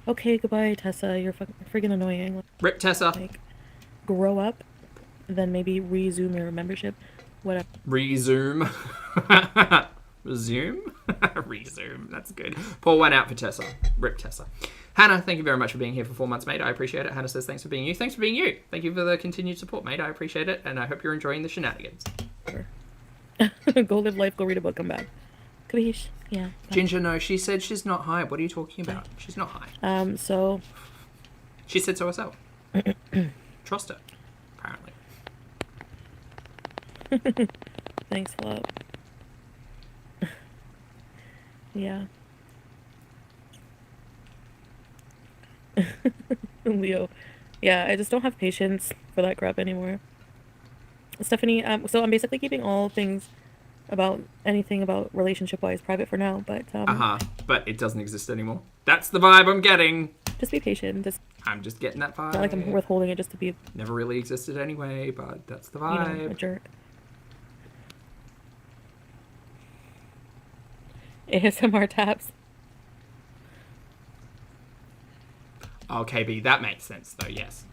Okay, goodbye, Tessa. You're freaking annoying. Rip Tessa. Like, grow up, then maybe resume your membership. Whatever. Resume. Resume? Resume. That's good. Pour one out for Tessa. Rip Tessa. Hannah, thank you very much for being here for 4 months, mate. I appreciate it. Hannah says thanks for being you. Thanks for being you. Thank you for the continued support, mate. I appreciate it, and I hope you're enjoying the shenanigans. Go live life, go read a book, come back. Kabish. Yeah. Ginger, no, she said she's not high. What are you talking about? She's not high. So... She said so herself. Trust her, apparently. Thanks a lot. Yeah. Leo. Yeah, I just don't have patience for that crap anymore. Stephanie, so I'm basically keeping all things about anything about relationship-wise private for now, but... But it doesn't exist anymore. That's the vibe I'm getting. Just be patient. I'm just getting that vibe. Not like I'm withholding it just to be... Never really existed anyway, but that's the vibe. a jerk. ASMR taps. Okay, B, that makes sense, though, yes.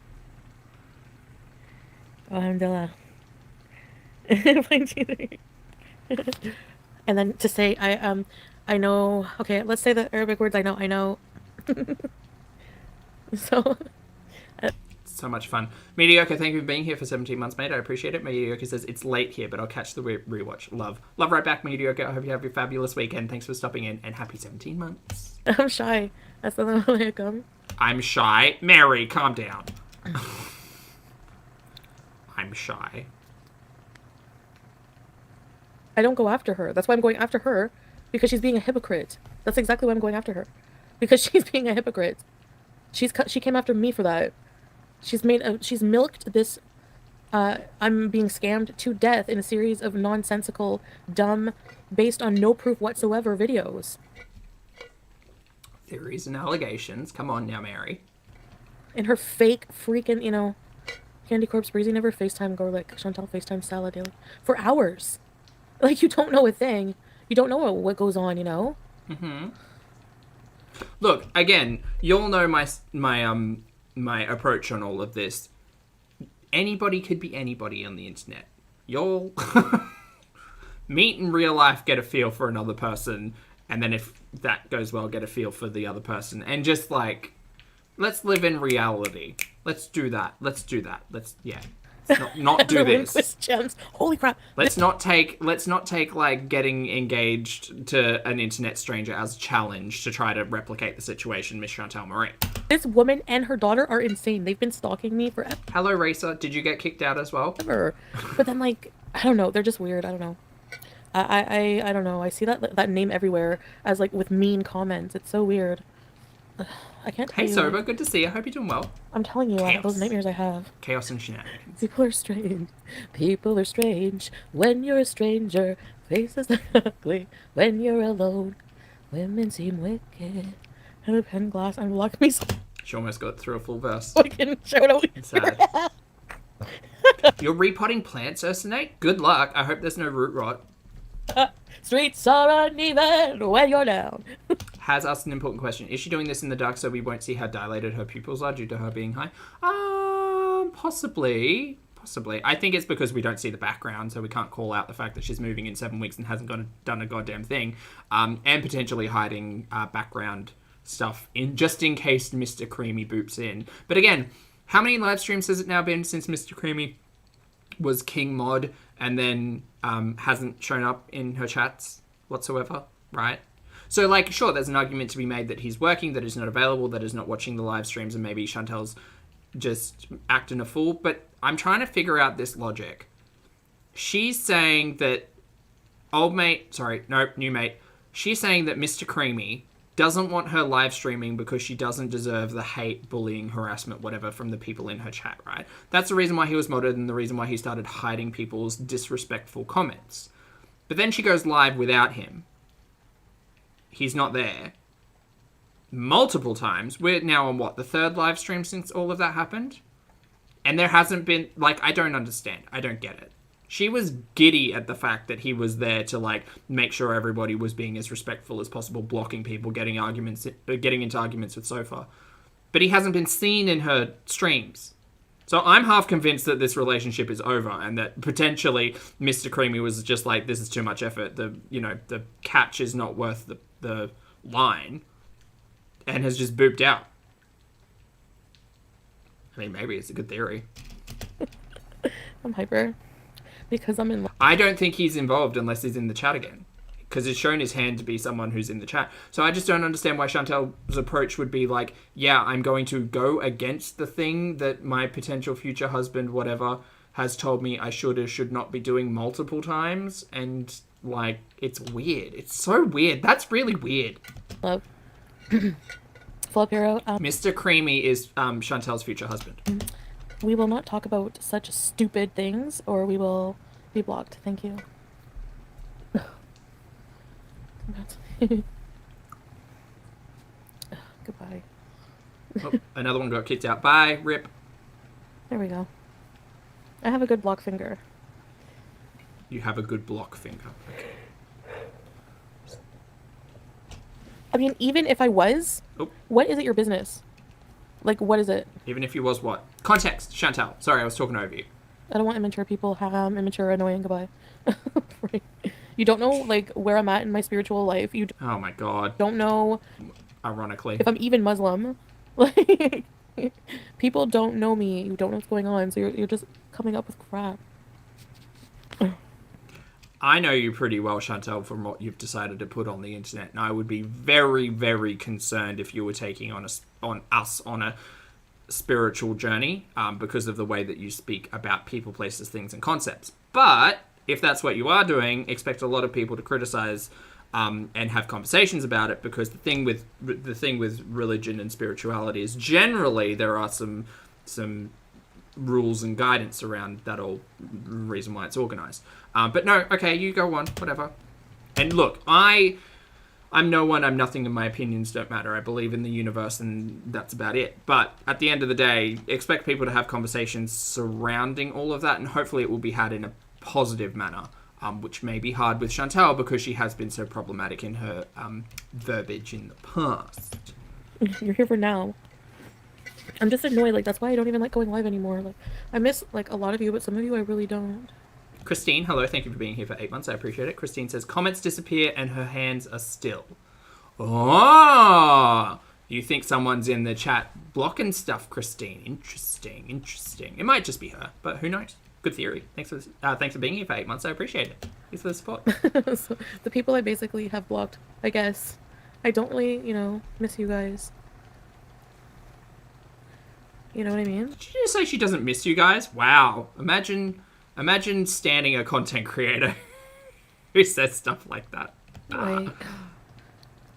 Alhamdulillah. And then to say, I know, okay, let's say the Arabic words I know. So... So much fun. Mediocre, thank you for being here for 17 months, mate. I appreciate it. Mediocre says, it's late here, but I'll catch the rewatch. Love right back, Mediocre. I hope you have your fabulous weekend. Thanks for stopping in, and happy 17 months. I'm shy. Assalamu alaikum. I'm shy. Mary, calm down. I'm shy. I don't go after her. That's why I'm going after her, because she's being a hypocrite. That's exactly why I'm going after her, because she's being a hypocrite. She came after me for that. She's milked this. I'm being scammed to death in a series of nonsensical, dumb, based on no proof whatsoever videos. Theories and allegations. Come on now, Mary. And her fake freaking, Candy Corpse Breezy never FaceTime Garlic. Chantal FaceTime Salad daily. For hours. Like, you don't know a thing. You don't know what goes on, Mm-hmm. Look, again, you'll know my approach on all of this. Anybody could be anybody on the internet. meet in real life, get a feel for another person, and then if that goes well, get a feel for the other person. And just, like, let's live in reality. Let's do that. Let's not do this. Gems. Holy crap. Let's not take like getting engaged to an internet stranger as a challenge to try to replicate the situation, Miss Chantal Marie. This woman and her daughter are insane. They've been stalking me forever. Hello, Racer. Did you get kicked out as well? But then, like, I don't know. They're just weird. I don't know. I don't know. I see that name everywhere as, like, with mean comments. It's so weird. I can't tell Hey, you. Soba. Good to see you. I hope you're doing well. I'm telling you, those nightmares I have. Chaos and shenanigans. People are strange. People are strange. When you're a stranger, faces are ugly. When you're alone, women seem wicked. And a pen glass unblocked me so She almost got through a full verse. I can shout out. Sad. You're repotting plants, Ursinate? Good luck. I hope there's no root rot. Streets are uneven when you're down. Has asked an important question. Is she doing this in the dark so we won't see how dilated her pupils are due to her being high? Possibly. I think it's because we don't see the background, so we can't call out the fact that she's moving in 7 weeks and hasn't done a goddamn thing. And potentially hiding background stuff just in case Mr. Creamy boops in. But again, how many live streams has it now been since Mr. Creamy was King Mod and then hasn't shown up in her chats whatsoever, right? So, like, sure, there's an argument to be made that he's working, that he's not available, that he's not watching the live streams, and maybe Chantel's just acting a fool. But I'm trying to figure out this logic. She's saying that new mate. She's saying that Mr. Creamy doesn't want her live streaming because she doesn't deserve the hate, bullying, harassment, whatever from the people in her chat, right? That's the reason why he was modded and the reason why he started hiding people's disrespectful comments. But then she goes live without him. He's not there. Multiple times. We're now on the third live stream since all of that happened? And there hasn't been, like, I don't understand. I don't get it. She was giddy at the fact that he was there to, like, make sure everybody was being as respectful as possible, blocking people, getting into arguments with Sofa. But he hasn't been seen in her streams. So I'm half convinced that this relationship is over and that potentially Mr. Creamy was just like, this is too much effort. The catch is not worth the line and has just booped out. I mean, maybe it's a good theory. I'm hyper. Because I'm in... I don't think he's involved unless he's in the chat again. Because it's shown his hand to be someone who's in the chat. So I just don't understand why Chantel's approach would be like, yeah, I'm going to go against the thing that my potential future husband, whatever, has told me I should or should not be doing multiple times. And, like, it's weird. It's so weird. That's really weird. Hello. Flop Hero. Mr. Creamy is Chantel's future husband. We will not talk about such stupid things or we will be blocked. Thank you. Goodbye. Oh, another one got kicked out. Bye. Rip. There we go. I have a good block finger. You have a good block finger. Okay. I mean, even if I was, Oh. What is it your business? Like, what is it? Even if you was what? Context, Chantal. Sorry, I was talking over you. I don't want immature people. Immature, annoying. Goodbye. You don't know, like, where I'm at in my spiritual life. You Oh my god. don't know Ironically. if I'm even Muslim. Like, people don't know me. You don't know what's going on, so you're just coming up with crap. I know you pretty well, Chantal, from what you've decided to put on the internet, and I would be very, very concerned if you were taking on us on a spiritual journey because of the way that you speak about people, places, things, and concepts. But if that's what you are doing, expect a lot of people to criticize and have conversations about it, because the thing with religion and spirituality is generally there are some rules and guidance around that all reason why it's organized. But no, okay, you go on, whatever. And look, I'm no one, I'm nothing, and my opinions don't matter. I believe in the universe, and that's about it. But at the end of the day, expect people to have conversations surrounding all of that, and hopefully it will be had in a positive manner, which may be hard with Chantal because she has been so problematic in her verbiage in the past. You're here for now. I'm just annoyed. Like, that's why I don't even like going live anymore. Like, I miss, like, a lot of you, but some of you I really don't. Christine, hello, thank you for being here for 8 months. I appreciate it. Christine says, comments disappear and her hands are still. Oh, you think someone's in the chat blocking stuff, Christine? Interesting. It might just be her, but who knows? Good theory. Thanks for being here for 8 months. I appreciate it. Thanks for the support. So, the people I basically have blocked, I guess. I don't really, miss you guys. You know what I mean? Did you just say she doesn't miss you guys? Wow. Imagine standing a content creator who says stuff like that. Like,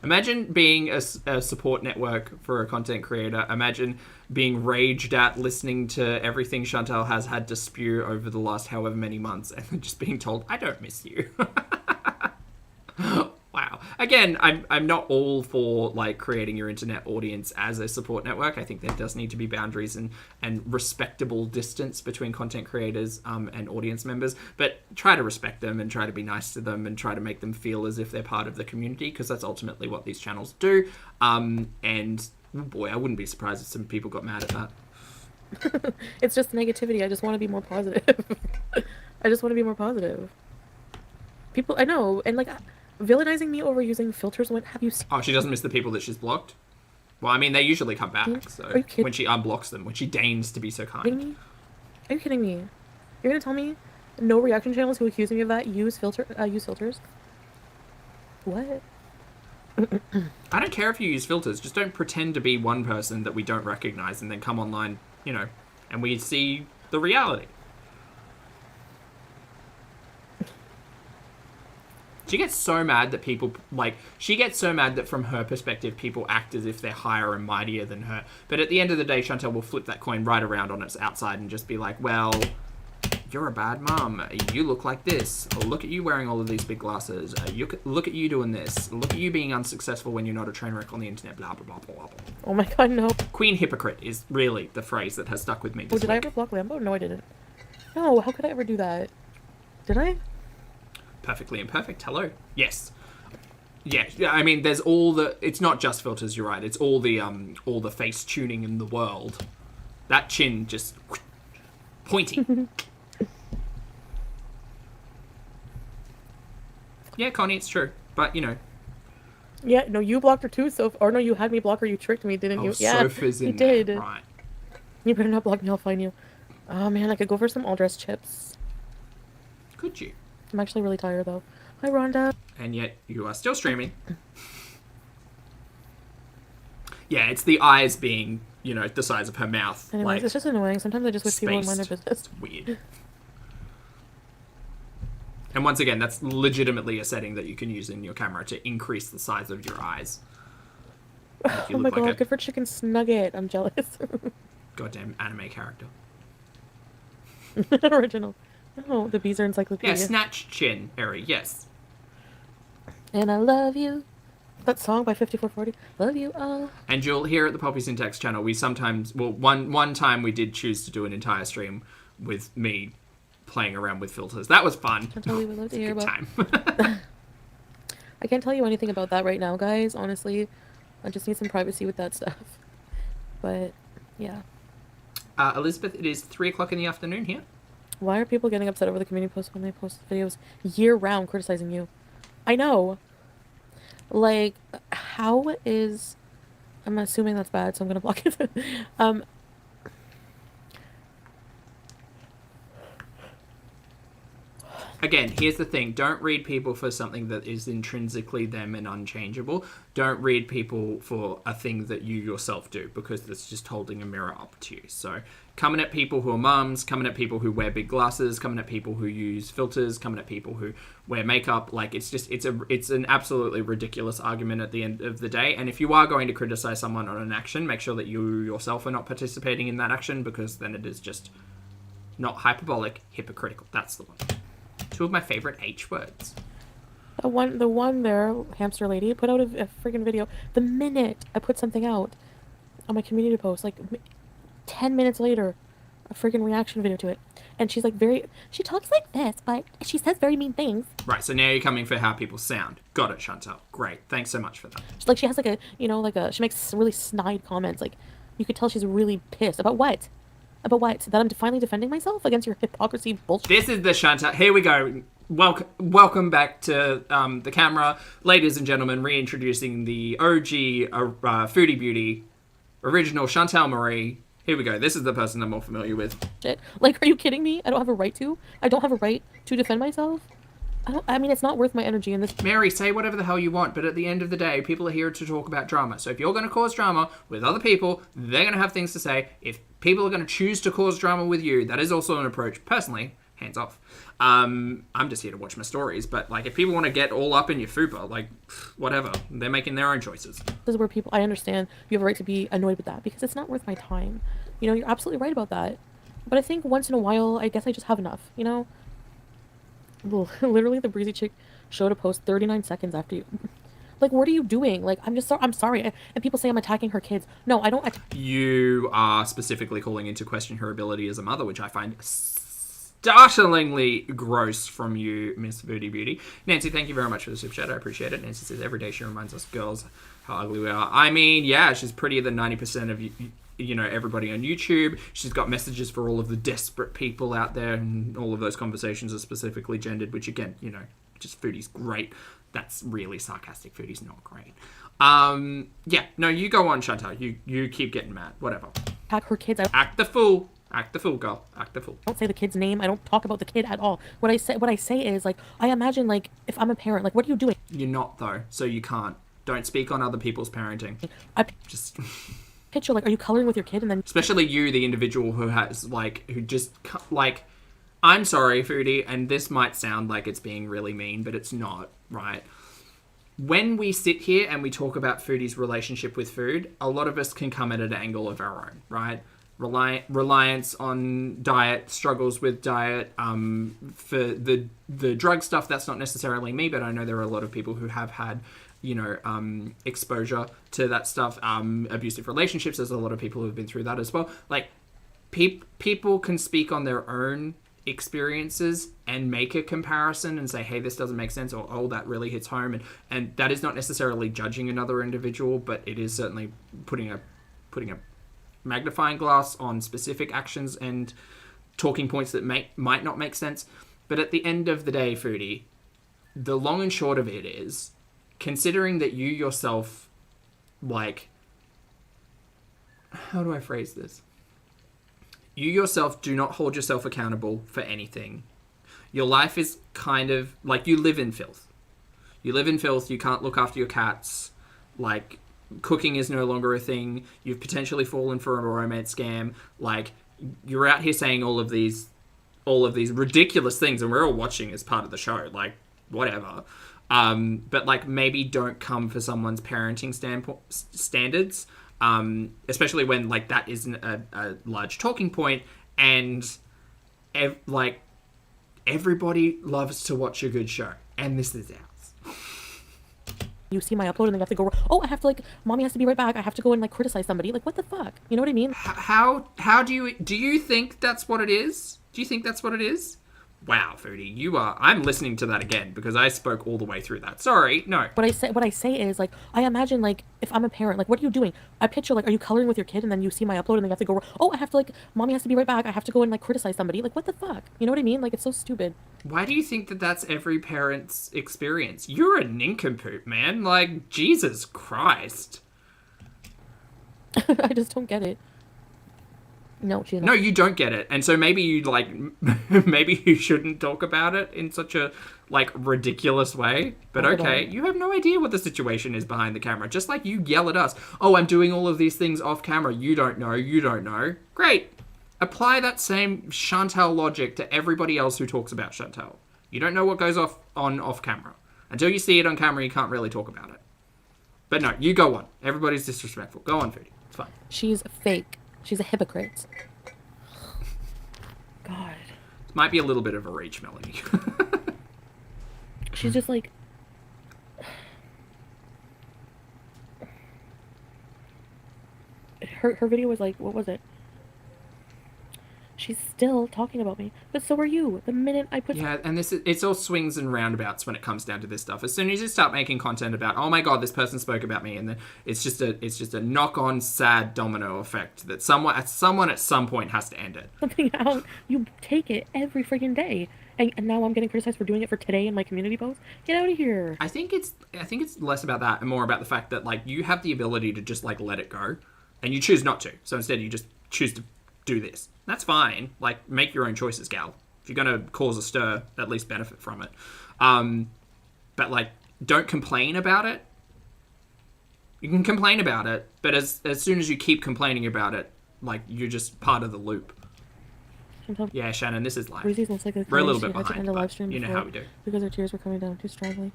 Imagine being a support network for a content creator. Imagine being raged at listening to everything Chantal has had to spew over the last however many months and then just being told, I don't miss you. Wow. Again, I'm not all for like creating your internet audience as a support network. I think there does need to be boundaries and respectable distance between content creators and audience members. But try to respect them and try to be nice to them and try to make them feel as if they're part of the community, because that's ultimately what these channels do. And boy, I wouldn't be surprised if some people got mad at that. it's just negativity. I just want to be more positive. I just want to be more positive. People, I know, and like... villainizing me over using filters. What have you seen? Oh, she doesn't miss the people that she's blocked? Well, I mean, they usually come back, so when she unblocks them, when she deigns to be so kind. Are you kidding me? You're gonna tell me no reaction channels who accuse me of that use filters? What? I don't care if you use filters, just don't pretend to be one person that we don't recognize and then come online, and we see the reality. She gets so mad that people, she gets so mad that from her perspective, people act as if they're higher and mightier than her. But at the end of the day, Chantal will flip that coin right around on its outside and just be like, well, you're a bad mum. You look like this. Look at you wearing all of these big glasses. Look at you doing this. Look at you being unsuccessful when you're not a train wreck on the internet. Blah, blah, blah, blah, blah. Oh my god, no. Queen hypocrite is really the phrase that has stuck with me this did week. I ever block Lambo? No, I didn't. No, how could I ever do that? Did I? Perfectly imperfect. Hello. Yes. Yeah. I mean, there's it's not just filters. You're right. It's all the face tuning in the world. That chin just pointy. Yeah, Connie, it's true. But Yeah, no, you blocked her too. Or no, you had me block her. You tricked me, didn't you? Yeah, Sopha's in you did. There. Right. You better not block me. I'll find you. Oh man, I could go for some all-dressed chips. Could you? I'm actually really tired though. Hi, Rhonda. And yet you are still streaming. Yeah, it's the eyes being, the size of her mouth. Anyways, it's just annoying. Sometimes I just wish people would mind their business. It's weird. And once again, that's legitimately a setting that you can use in your camera to increase the size of your eyes. Oh my god, good for Chicken Snugget. I'm jealous. Goddamn anime character. Original. Oh, the bees are encyclopedia. Yeah, snatch chin, Eri, yes. And I love you. That song by 5440. Love you all. And you'll hear at the Pulpy Syntax channel, we sometimes, one time we did choose to do an entire stream with me playing around with filters. That was fun. I totally would love to hear about. Time. I can't tell you anything about that right now, guys. Honestly, I just need some privacy with that stuff. But yeah. Elizabeth, it is 3:00 in the afternoon here. Why are people getting upset over the community posts when they post videos year-round criticizing you? I know. Like, how is... I'm assuming that's bad, so I'm gonna block it. Again, here's the thing. Don't read people for something that is intrinsically them and unchangeable. Don't read people for a thing that you yourself do, because that's just holding a mirror up to you. So coming at people who are mums, coming at people who wear big glasses, coming at people who use filters, coming at people who wear makeup, it's an absolutely ridiculous argument at the end of the day. And if you are going to criticize someone on an action, make sure that you yourself are not participating in that action, because then it is just not hyperbolic, hypocritical. That's the one. Two of my favorite H words. The one there, hamster lady, put out a freaking video. The minute I put something out on my community post, 10 minutes later, a freaking reaction video to it. And she's she talks like this, but she says very mean things. Right, so now you're coming for how people sound. Got it, Chantal. Great. Thanks so much for that. She has she makes really snide comments. You could tell she's really pissed. About what? About what? That I'm finally defending myself against your hypocrisy bullshit? This is the Chantal. Here we go. Welcome back to the camera. Ladies and gentlemen, reintroducing the OG Foodie Beauty, original Chantal Marie. Here we go. This is the person I'm more familiar with. Shit. Like, are you kidding me? I don't have a right to. I don't have a right to defend myself. I mean, it's not worth my energy in this. Mary, say whatever the hell you want, but at the end of the day, people are here to talk about drama. So if you're going to cause drama with other people, they're going to have things to say. If people are going to choose to cause drama with you, that is also an approach. Personally, hands off. I'm just here to watch my stories, but like, if people want to get all up in your fupa, like, whatever, they're making their own choices. This is where people, I understand you have a right to be annoyed with that because it's not worth my time. You know, you're absolutely right about that. But I think once in a while, I guess I just have enough, you know? Literally, the breezy chick showed a post 39 seconds after you. Like, what are you doing? Like, I'm sorry. And people say I'm attacking her kids. No, I don't. You are specifically calling into question her ability as a mother, which I find startlingly gross from you, Miss Foodie Beauty. Nancy, thank you very much for the super chat. I appreciate it. Nancy says, every day she reminds us girls how ugly we are. I mean, yeah, she's prettier than 90% of you know, everybody on YouTube. She's got messages for all of the desperate people out there, and all of those conversations are specifically gendered, which again, you know, just Foodie's great. That's really sarcastic. Foodie's not great. Yeah, no, you go on, Chantal. You keep getting mad. Whatever. Attack her kids. Act the fool. Act the fool, girl. Act the fool. I don't say the kid's name. I don't talk about the kid at all. What I say is, like, I imagine, like, if I'm a parent, like, what are you doing? You're not, though, so you can't. Don't speak on other people's parenting. Just... Picture, like, are you coloring with your kid and then... Especially you, the individual who has, like, who just, like... I'm sorry, Foodie, and this might sound like it's being really mean, but it's not, right? When we sit here and we talk about Foodie's relationship with food, a lot of us can come at an angle of our own, right? Reliance on diet, struggles with diet, for the drug stuff, that's not necessarily me, but I know there are a lot of people who have had, you know, exposure to that stuff, abusive relationships. There's a lot of people who have been through that as well. Like, people can speak on their own experiences and make a comparison and say, hey, this doesn't make sense, or oh, that really hits home, and that is not necessarily judging another individual, but it is certainly putting a magnifying glass on specific actions and talking points that might not make sense. But at the end of the day, Foodie, the long and short of it is, considering that you yourself, like, how do I phrase this? You yourself do not hold yourself accountable for anything. Your life is kind of like, you live in filth. You live in filth. You can't look after your cats. Like, cooking is no longer a thing. You've potentially fallen for a romance scam. Like, you're out here saying all of these ridiculous things, and we're all watching as part of the show. Like, whatever. But like, maybe don't come for someone's parenting standards. Especially when, like, that isn't a large talking point, and like, everybody loves to watch a good show, and this is ours. You see my upload and then you have to go, oh, I have to, like, mommy has to be right back, I have to go and, like, criticize somebody. Like, what the fuck? You know what I mean? How do you think that's what it is? Do you think that's what it is? Wow, Foodie, I'm listening to that again because I spoke all the way through that. Sorry, no. What I say is, like, I imagine, like, if I'm a parent, like, what are you doing? I picture, like, are you coloring with your kid and then you see my upload and then you have to go, oh, I have to, like, mommy has to be right back, I have to go and, like, criticize somebody. Like, what the fuck? You know what I mean? Like, it's so stupid. Why do you think that that's every parent's experience? You're a nincompoop, man. Like, Jesus Christ. I just don't get it. No, she's not. No, you don't get it. And so maybe maybe you shouldn't talk about it in such a, like, ridiculous way. But okay, you have no idea what the situation is behind the camera. Just like you yell at us, oh, I'm doing all of these things off camera. You don't know. Great. Apply that same Chantal logic to everybody else who talks about Chantal. You don't know what goes off camera. Until you see it on camera, you can't really talk about it. But no, you go on. Everybody's disrespectful. Go on, Foodie. It's fine. She's fake. She's a hypocrite. God. It might be a little bit of a reach, Melanie. She's just like... Her video was like, what was it? she's still talking about me. But so are you. The minute I put... Yeah, and it's all swings and roundabouts when it comes down to this stuff. As soon as you start making content about, oh my god, this person spoke about me, and then it's just a knock-on sad domino effect that someone at some point has to end it. Something out, you take it every freaking day. And now I'm getting criticized for doing it for today in my community post. Get out of here. I think it's less about that and more about the fact that, like, you have the ability to just, like, let it go, and you choose not to. So instead you just choose to do this. That's fine. Like, make your own choices, gal. If you're going to cause a stir, at least benefit from it. But, like, don't complain about it. You can complain about it, but as soon as you keep complaining about it, like, you're just part of the loop. Yeah, Shannon, this is live. We're a little bit behind, but you know how we do. Because her tears were coming down too strongly.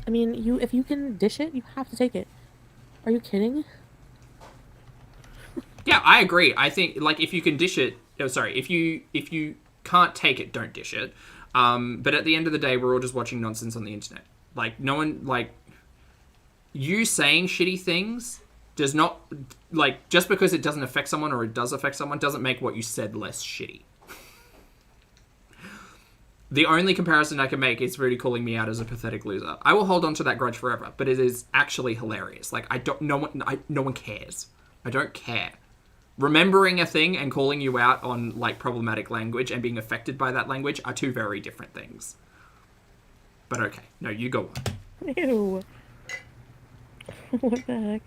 I mean, if you can dish it, you have to take it. Are you kidding? Yeah, I agree. I think, like, if you can dish it... Oh, sorry. If you can't take it, don't dish it. But at the end of the day, we're all just watching nonsense on the internet. Like, no one... Like, you saying shitty things does not... Like, just because it doesn't affect someone or it does affect someone doesn't make what you said less shitty. The only comparison I can make is Rudy calling me out as a pathetic loser. I will hold on to that grudge forever, but it is actually hilarious. Like, no one cares. I don't care. Remembering a thing and calling you out on, like, problematic language and being affected by that language are two very different things. But okay. No, you go on. Ew. What the heck?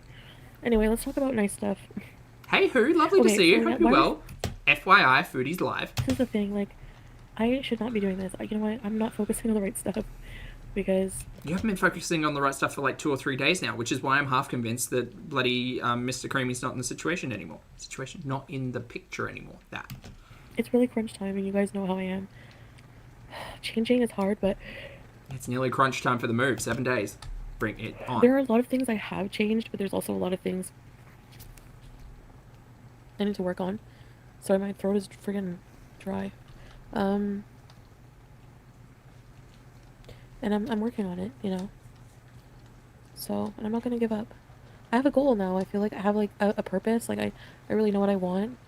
Anyway, let's talk about nice stuff. Hey, Who, lovely to see you. Hope you're well. FYI, Foodie's live. This is the thing, like, I should not be doing this. You know what? I'm not focusing on the right stuff. Because... You haven't been focusing on the right stuff for like 2 or 3 days now, which is why I'm half convinced that bloody Mr. Creamy's not in the situation anymore. Not in the picture anymore. That. It's really crunch time, and you guys know how I am. Changing is hard, but... It's nearly crunch time for the move. 7 days. Bring it on. There are a lot of things I have changed, but there's also a lot of things I need to work on. Sorry, my throat is friggin' dry. And I'm working on it, you know. So, and I'm not gonna give up. I have a goal now. I feel like I have like a purpose. Like I really know what I want.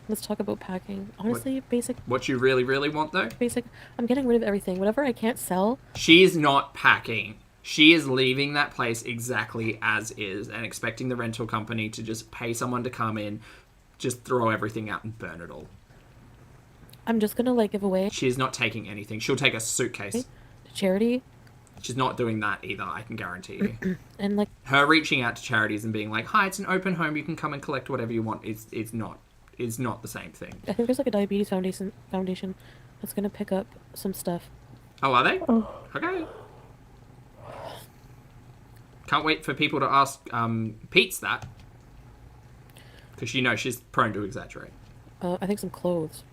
Let's talk about packing. Honestly, basic. What you really, really want though? Basic. I'm getting rid of everything. Whatever I can't sell. She's not packing. She is leaving that place exactly as is and expecting the rental company to just pay someone to come in, just throw everything out and burn it all. I'm just gonna like give away. She's not taking anything. She'll take a suitcase. To charity. She's not doing that either, I can guarantee you. And like her reaching out to charities and being like, hi, it's an open home, you can come and collect whatever you want, is not the same thing. I think there's like a diabetes foundation that's gonna pick up some stuff. Oh, are they? Oh. Okay. Can't wait for people to ask Pete's that. Because you know she's prone to exaggerate. I think some clothes.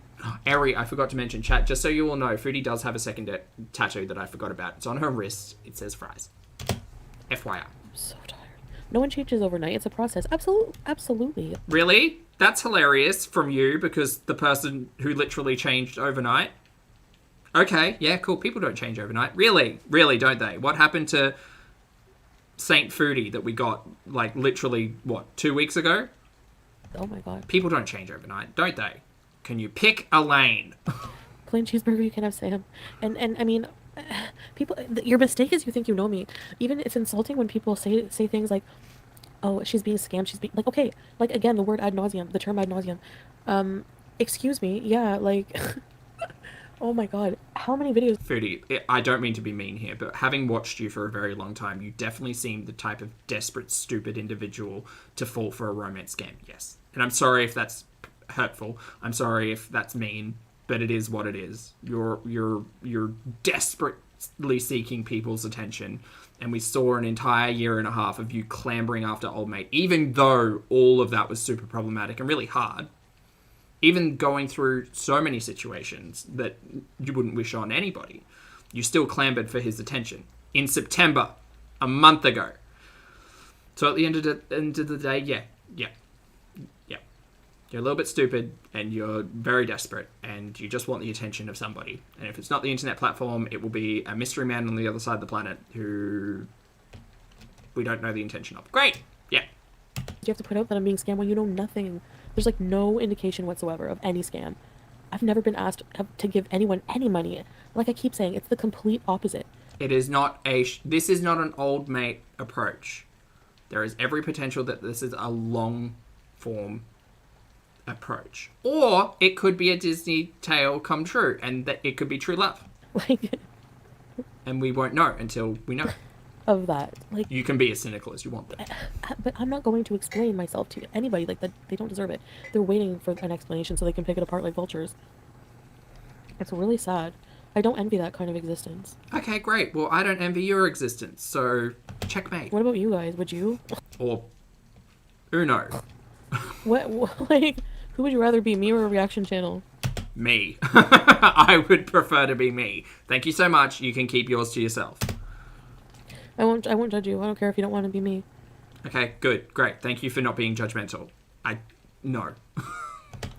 Eri, I forgot to mention, chat, just so you all know, Foodie does have a second tattoo that I forgot about. It's on her wrist. It says fries. FYI. I'm so tired. No one changes overnight. It's a process. Absolutely. Really? That's hilarious from you because the person who literally changed overnight. Okay, yeah, cool. People don't change overnight. Really, don't they? What happened to Saint Foodie that we got, like, literally, 2 weeks ago? Oh my god. People don't change overnight, don't they? Can you pick a lane? Plain cheeseburger, you can have Sam. And I mean, people, your mistake is you think you know me. Even it's insulting when people say things like, oh, she's being scammed, she's being, like, okay, like, again, the word ad nauseum, the term ad nauseum. Excuse me, yeah, like, oh my god, how many videos... Foodie, I don't mean to be mean here, but having watched you for a very long time, you definitely seem the type of desperate, stupid individual to fall for a romance scam, yes. And I'm sorry if that's hurtful. I'm sorry if that's mean, but it is what it is. You're desperately seeking people's attention, and we saw an entire year and a half of you clambering after old mate, even though all of that was super problematic and really hard. Even going through so many situations that you wouldn't wish on anybody, you still clambered for his attention. In September, a month ago. So at the end of the day, yeah. You're a little bit stupid, and you're very desperate, and you just want the attention of somebody. And if it's not the internet platform, it will be a mystery man on the other side of the planet who we don't know the intention of. Great! Yeah. You have to put out that I'm being scammed when you know nothing. There's like no indication whatsoever of any scam. I've never been asked to give anyone any money. Like I keep saying, it's the complete opposite. It is not this is not an old mate approach. There is every potential that this is a long form approach. Or it could be a Disney tale come true, and that it could be true love. Like, and we won't know until we know. Of that. Like, you can be as cynical as you want them. But I'm not going to explain myself to anybody. Like, that they don't deserve it. They're waiting for an explanation so they can pick it apart like vultures. It's really sad. I don't envy that kind of existence. Okay, great. Well, I don't envy your existence, so checkmate. What about you guys? Would you? Or Uno. Like, who would you rather be, me or a reaction channel? Me. I would prefer to be me. Thank you so much. You can keep yours to yourself. I won't judge you. I don't care if you don't want to be me. Okay, good. Great. Thank you for not being judgmental. No.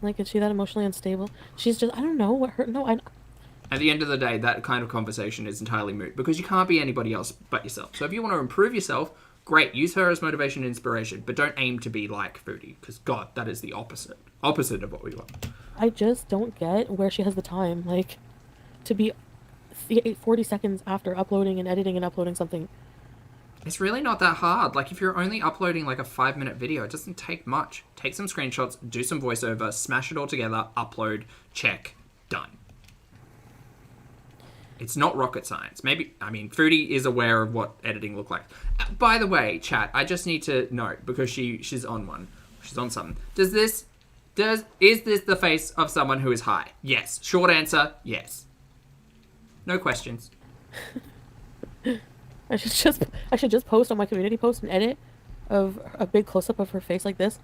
Like, is she that emotionally unstable? She's just, I don't know what her, no, At the end of the day, that kind of conversation is entirely moot because you can't be anybody else but yourself. So if you want to improve yourself, great, use her as motivation and inspiration, but don't aim to be like Foodie because, God, that is the opposite of what we want. I just don't get where she has the time, like, to be 40 seconds after uploading and editing and uploading something. It's really not that hard. Like, if you're only uploading like a 5-minute video, it doesn't take much. Take some screenshots, do some voiceover, smash it all together, upload, check, done. It's not rocket science. Maybe, I mean, Foodie is aware of what editing look like. By the way, chat, I just need to note, because she's on one. She's on something. Is this the face of someone who is high? Yes. Short answer, yes. No questions. I should just post on my community post an edit of a big close up of her face like this.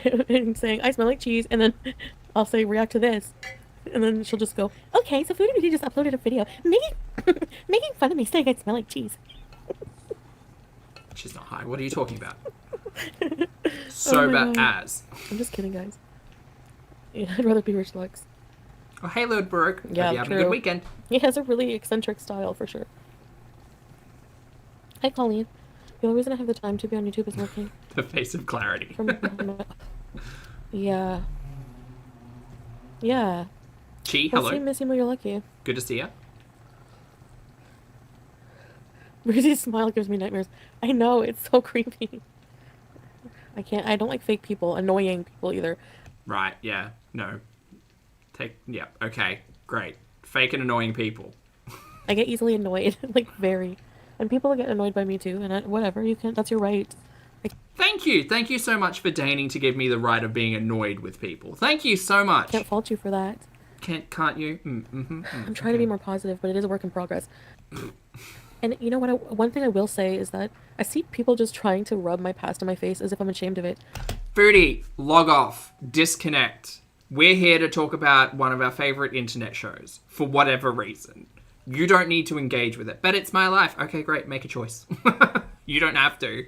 And saying, I smell like cheese, and then I'll say, react to this. And then she'll just go, okay, so Foodie Beauty just uploaded a video making fun of me saying I smell like cheese. She's not high. What are you talking about? Sober as. I'm just kidding, guys. Yeah, I'd rather be Rich Lux. Oh, hey, Lord Brooke. Yeah, hope you having a true. good weekend. He has a really eccentric style, for sure. Hi, Colleen. The only reason I have the time to be on YouTube is working. The face of clarity. Yeah. Yeah. Chi, We'll hello. see, Missy, you're lucky. Good to see you. Breezy's smile gives me nightmares. I know, it's so creepy. I don't like fake people, annoying people either. Right, yeah. No. Yeah, okay. Great. Fake and annoying people. I get easily annoyed, like, very. And people get annoyed by me too, and whatever, that's your right. Thank you. Thank you so much for deigning to give me the right of being annoyed with people. Thank you so much. Can't fault you for that. Can't you? I'm trying to be more positive, but it is a work in progress. And you know what? One thing I will say is that I see people just trying to rub my past in my face as if I'm ashamed of it. Foodie, log off. Disconnect. We're here to talk about one of our favorite internet shows for whatever reason. You don't need to engage with it, but it's my life. Okay, great. Make a choice. You don't have to.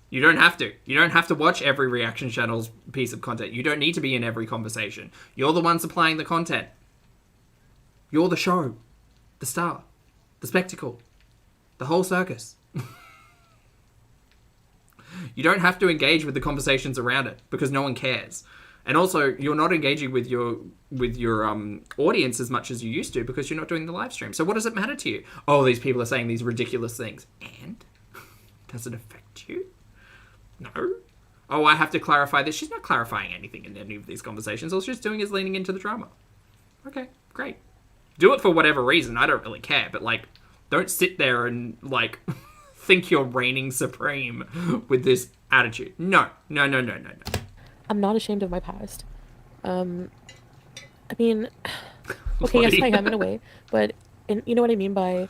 You don't have to. You don't have to watch every reaction channel's piece of content. You don't need to be in every conversation. You're the one supplying the content. You're the show, the star, the spectacle, the whole circus. You don't have to engage with the conversations around it because no one cares. And also, you're not engaging with your audience as much as you used to because you're not doing the live stream. So what does it matter to you? Oh, these people are saying these ridiculous things. And? Does it affect you? No. Oh, I have to clarify this. She's not clarifying anything in any of these conversations. All she's doing is leaning into the drama. Okay, great. Do it for whatever reason. I don't really care. But, like, don't sit there and, like, think you're reigning supreme with this attitude. No. I'm not ashamed of my past. I mean, okay, yes, I am in a way, but you know what I mean by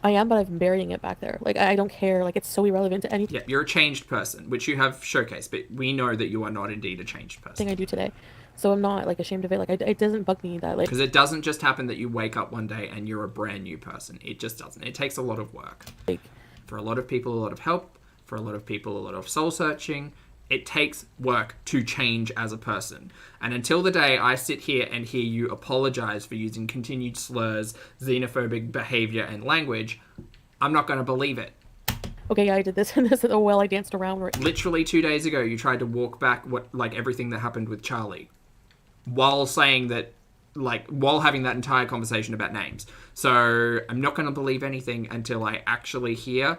I am, but I'm burying it back there. Like, I don't care. Like, it's so irrelevant to anything Yeah, you're a changed person, which you have showcased, but we know that you are not indeed a changed person. I do today. So I'm not, like, ashamed of it. Like, it doesn't bug me that, like... Because it doesn't just happen that you wake up one day and you're a brand new person. It just doesn't. It takes a lot of work. Like, for a lot of people, a lot of help. For a lot of people, a lot of soul-searching. It takes work to change as a person. And until the day I sit here and hear you apologize for using continued slurs, xenophobic behavior and language, I'm not going to believe it. Okay, yeah, I did this and this. Oh, well, I danced around. Right. Literally 2 days ago, you tried to walk back everything that happened with Charlie, while saying that, while having that entire conversation about names. So I'm not going to believe anything until I actually hear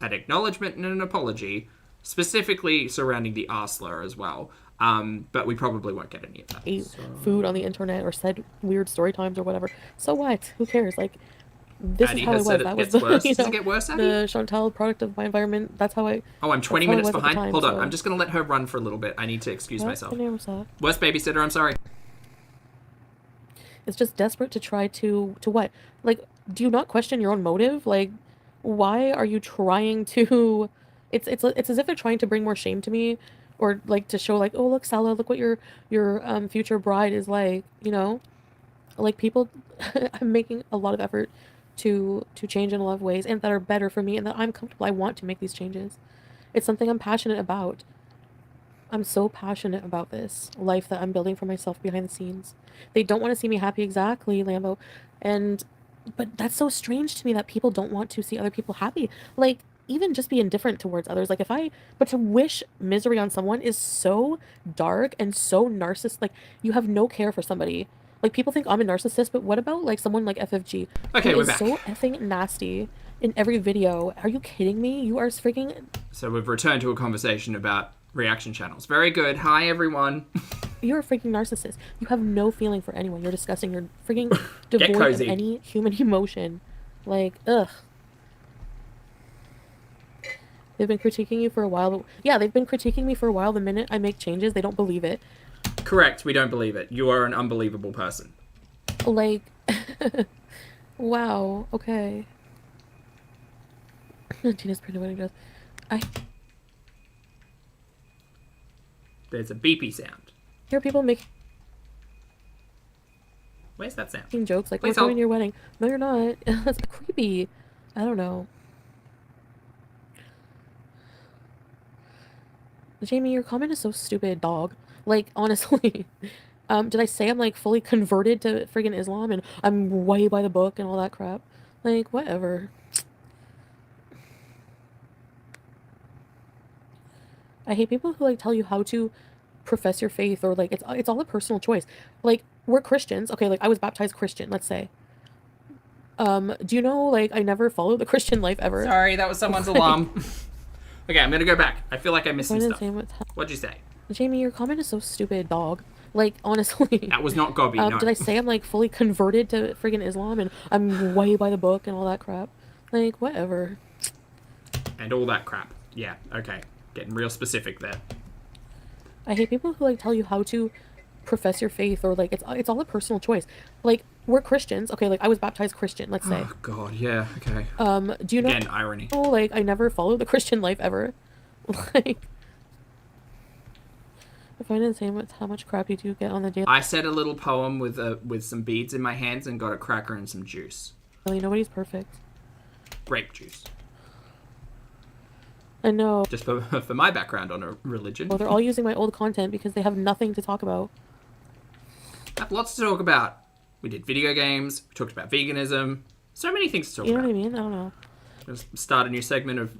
an acknowledgement and an apology, specifically surrounding the R slur as well. But we probably won't get any of that. Ate food on the internet or said weird story times or whatever. So what? Who cares? Like, this Addie is how I has was. said it That was gets the, worse. you Does know, it get worse, Addie? the Chantal product of my environment. That's how I. Oh, I'm 20 that's how I minutes was at the behind. time, Hold on, so- I'm just going to let her run for a little bit. I need to excuse What? myself. The name was that? Worst babysitter, I'm sorry. It's just desperate to try to what? Like, do you not question your own motive? Like, why are you trying to? It's as if they're trying to bring more shame to me, or like to show like, oh look, Sala, look what your future bride is like. You know, like people. I'm making a lot of effort to change in a lot of ways and that are better for me and that I'm comfortable. I want to make these changes. It's something I'm passionate about. I'm so passionate about this life that I'm building for myself behind the scenes. They don't want to see me happy, exactly, Lambo. But that's so strange to me that people don't want to see other people happy. Like, even just be indifferent towards others. Like, but to wish misery on someone is so dark and so narcissistic. Like, you have no care for somebody. Like, people think I'm a narcissist, but what about, like, someone like FFG? Okay, who we're is back. so effing nasty in every video. Are you kidding me? You are freaking... So we've returned to a conversation about reaction channels. Very good. Hi, everyone. You're a freaking narcissist. You have no feeling for anyone. You're disgusting. You're freaking devoid of cozy. any human emotion. Like, ugh. They've been critiquing you for a while. Yeah, they've been critiquing me for a while. The minute I make changes, they don't believe it. Correct. We don't believe it. You are an unbelievable person. Like, wow. Okay. Tina's pretty wedding dress. I There's a beepy sound. hear people making Where's that sound? jokes like, Please we're coming hold. to your wedding. No, you're not. That's creepy. I don't know. Jamie, your comment is so stupid, dog. Like, honestly. Did I say I'm, like, fully converted to friggin' Islam and I'm way by the book and all that crap? Like, whatever. I hate people who, like, tell you how to profess your faith or, like, it's all a personal choice. Like, we're Christians. Okay, like, I was baptized Christian, let's say. Do you know, like, I never followed the Christian life ever. Sorry, that was someone's alarm. Okay, I'm going to go back. I feel like I missed some What stuff. is it? What'd you say? Jamie, your comment is so stupid, dog. Like, honestly. That was not Gobby, no. Did I say I'm, like, fully converted to friggin' Islam and I'm way by the book and all that crap? Like, whatever. And all that crap. Yeah, okay. Getting real specific there. I hate people who, like, tell you how to profess your faith or, like, it's all a personal choice. Like, we're Christians. Okay, like, I was baptized Christian, let's say. Oh, God, yeah, okay. Do you know... Again, irony. Oh, like, I never followed the Christian life ever. Like... I find it insane with how much crap you do get on the daily. I said a little poem with some beads in my hands and got a cracker and some juice. Nobody's perfect. Grape juice. I know. Just for my background on a religion. Well, they're all using my old content because they have nothing to talk about. I have lots to talk about. We did video games. We talked about veganism. So many things to talk You know about. what I mean? I don't know. Just start a new segment of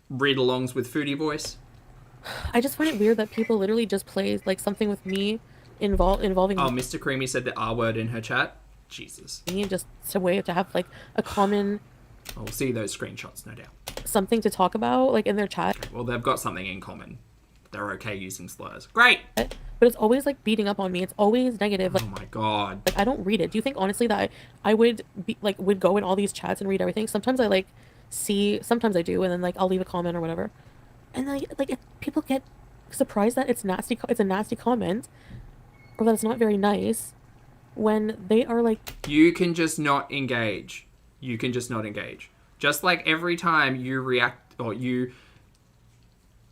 read-alongs with Foodie Voice. I just find it weird that people literally just play like something with me involving Oh, Mr. Creamy said the R word in her chat. Jesus. me, just a way to have like a common I'll see those screenshots, no doubt. something to talk about like in their chat. Well, they've got something in common. They're okay using slurs. Great! But it's always like beating up on me. It's always negative. Like, Oh my god. I don't read it. Do you think honestly that I would be like would go in all these chats and read everything? Sometimes I like see, sometimes I do, and then like I'll leave a comment or whatever. And people get surprised that it's nasty. It's a nasty comment, or that it's not very nice, when they are like. You can just not engage. You can just not engage. Just like every time you react or you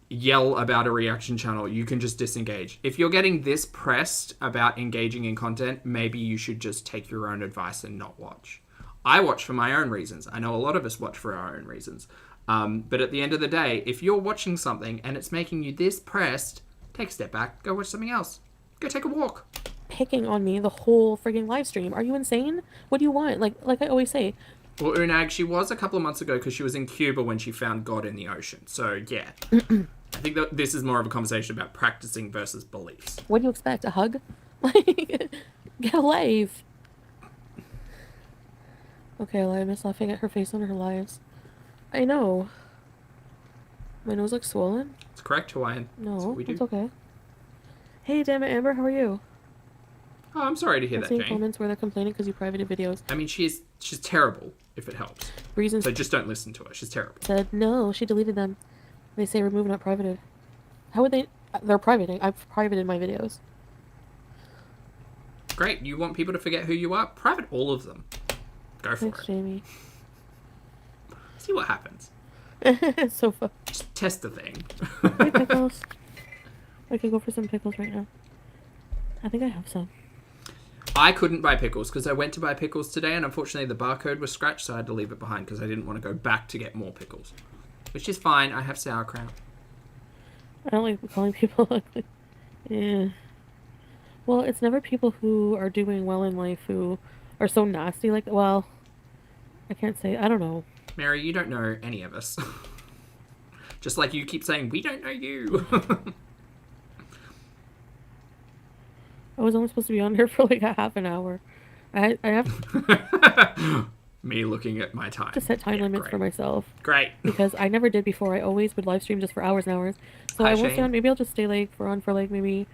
yell about a reaction channel, you can just disengage. If you're getting this pressed about engaging in content, maybe you should just take your own advice and not watch. I watch for my own reasons. I know a lot of us watch for our own reasons. But at the end of the day, if you're watching something and it's making you this pressed, take a step back, go watch something else. Go take a walk. Picking on me the whole frigging live stream. Are you insane? What do you want? Like I always say, Well, Unag, she was a couple of months ago because she was in Cuba when she found God in the ocean. So, yeah. I think that this is more of a conversation about practicing versus beliefs. What do you expect? A hug? Like, get a life. Okay, Elias laughing at her face under her lies. I know. My nose looks swollen. It's correct, Hawaiian. That's what No, we do. it's okay. Hey, damn it, Amber, how are you? Oh, I'm sorry to hear I'm that, seeing Jane. comments where they're complaining because you privated videos. I mean, she's terrible, if it helps. Reasons So just don't listen to her. She's terrible. said no, she deleted them. They say remove, not privated. How would they? They're privating. I've privated my videos. Great. You want people to forget who you are? Private all of them. Go for Thanks, it. Jamie. See what happens. It's so fun. Just test the thing. Hey, pickles. I could go for some pickles right now. I think I have some. I couldn't buy pickles because I went to buy pickles today and unfortunately the barcode was scratched, so I had to leave it behind because I didn't want to go back to get more pickles. Which is fine. I have sauerkraut. I don't like calling people ugly. Yeah. Well, it's never people who are doing well in life who are so nasty. Like, well, I can't say. I don't know. Mary, you don't know any of us. Just like you keep saying, we don't know you. I was only supposed to be on here for like a half an hour. I have Me looking at my time. to set time limits great. for myself Great. because I never did before. I always would live stream just for hours and hours. So Hi, I won't stay Shane. on. Maybe I'll just stay like for like maybe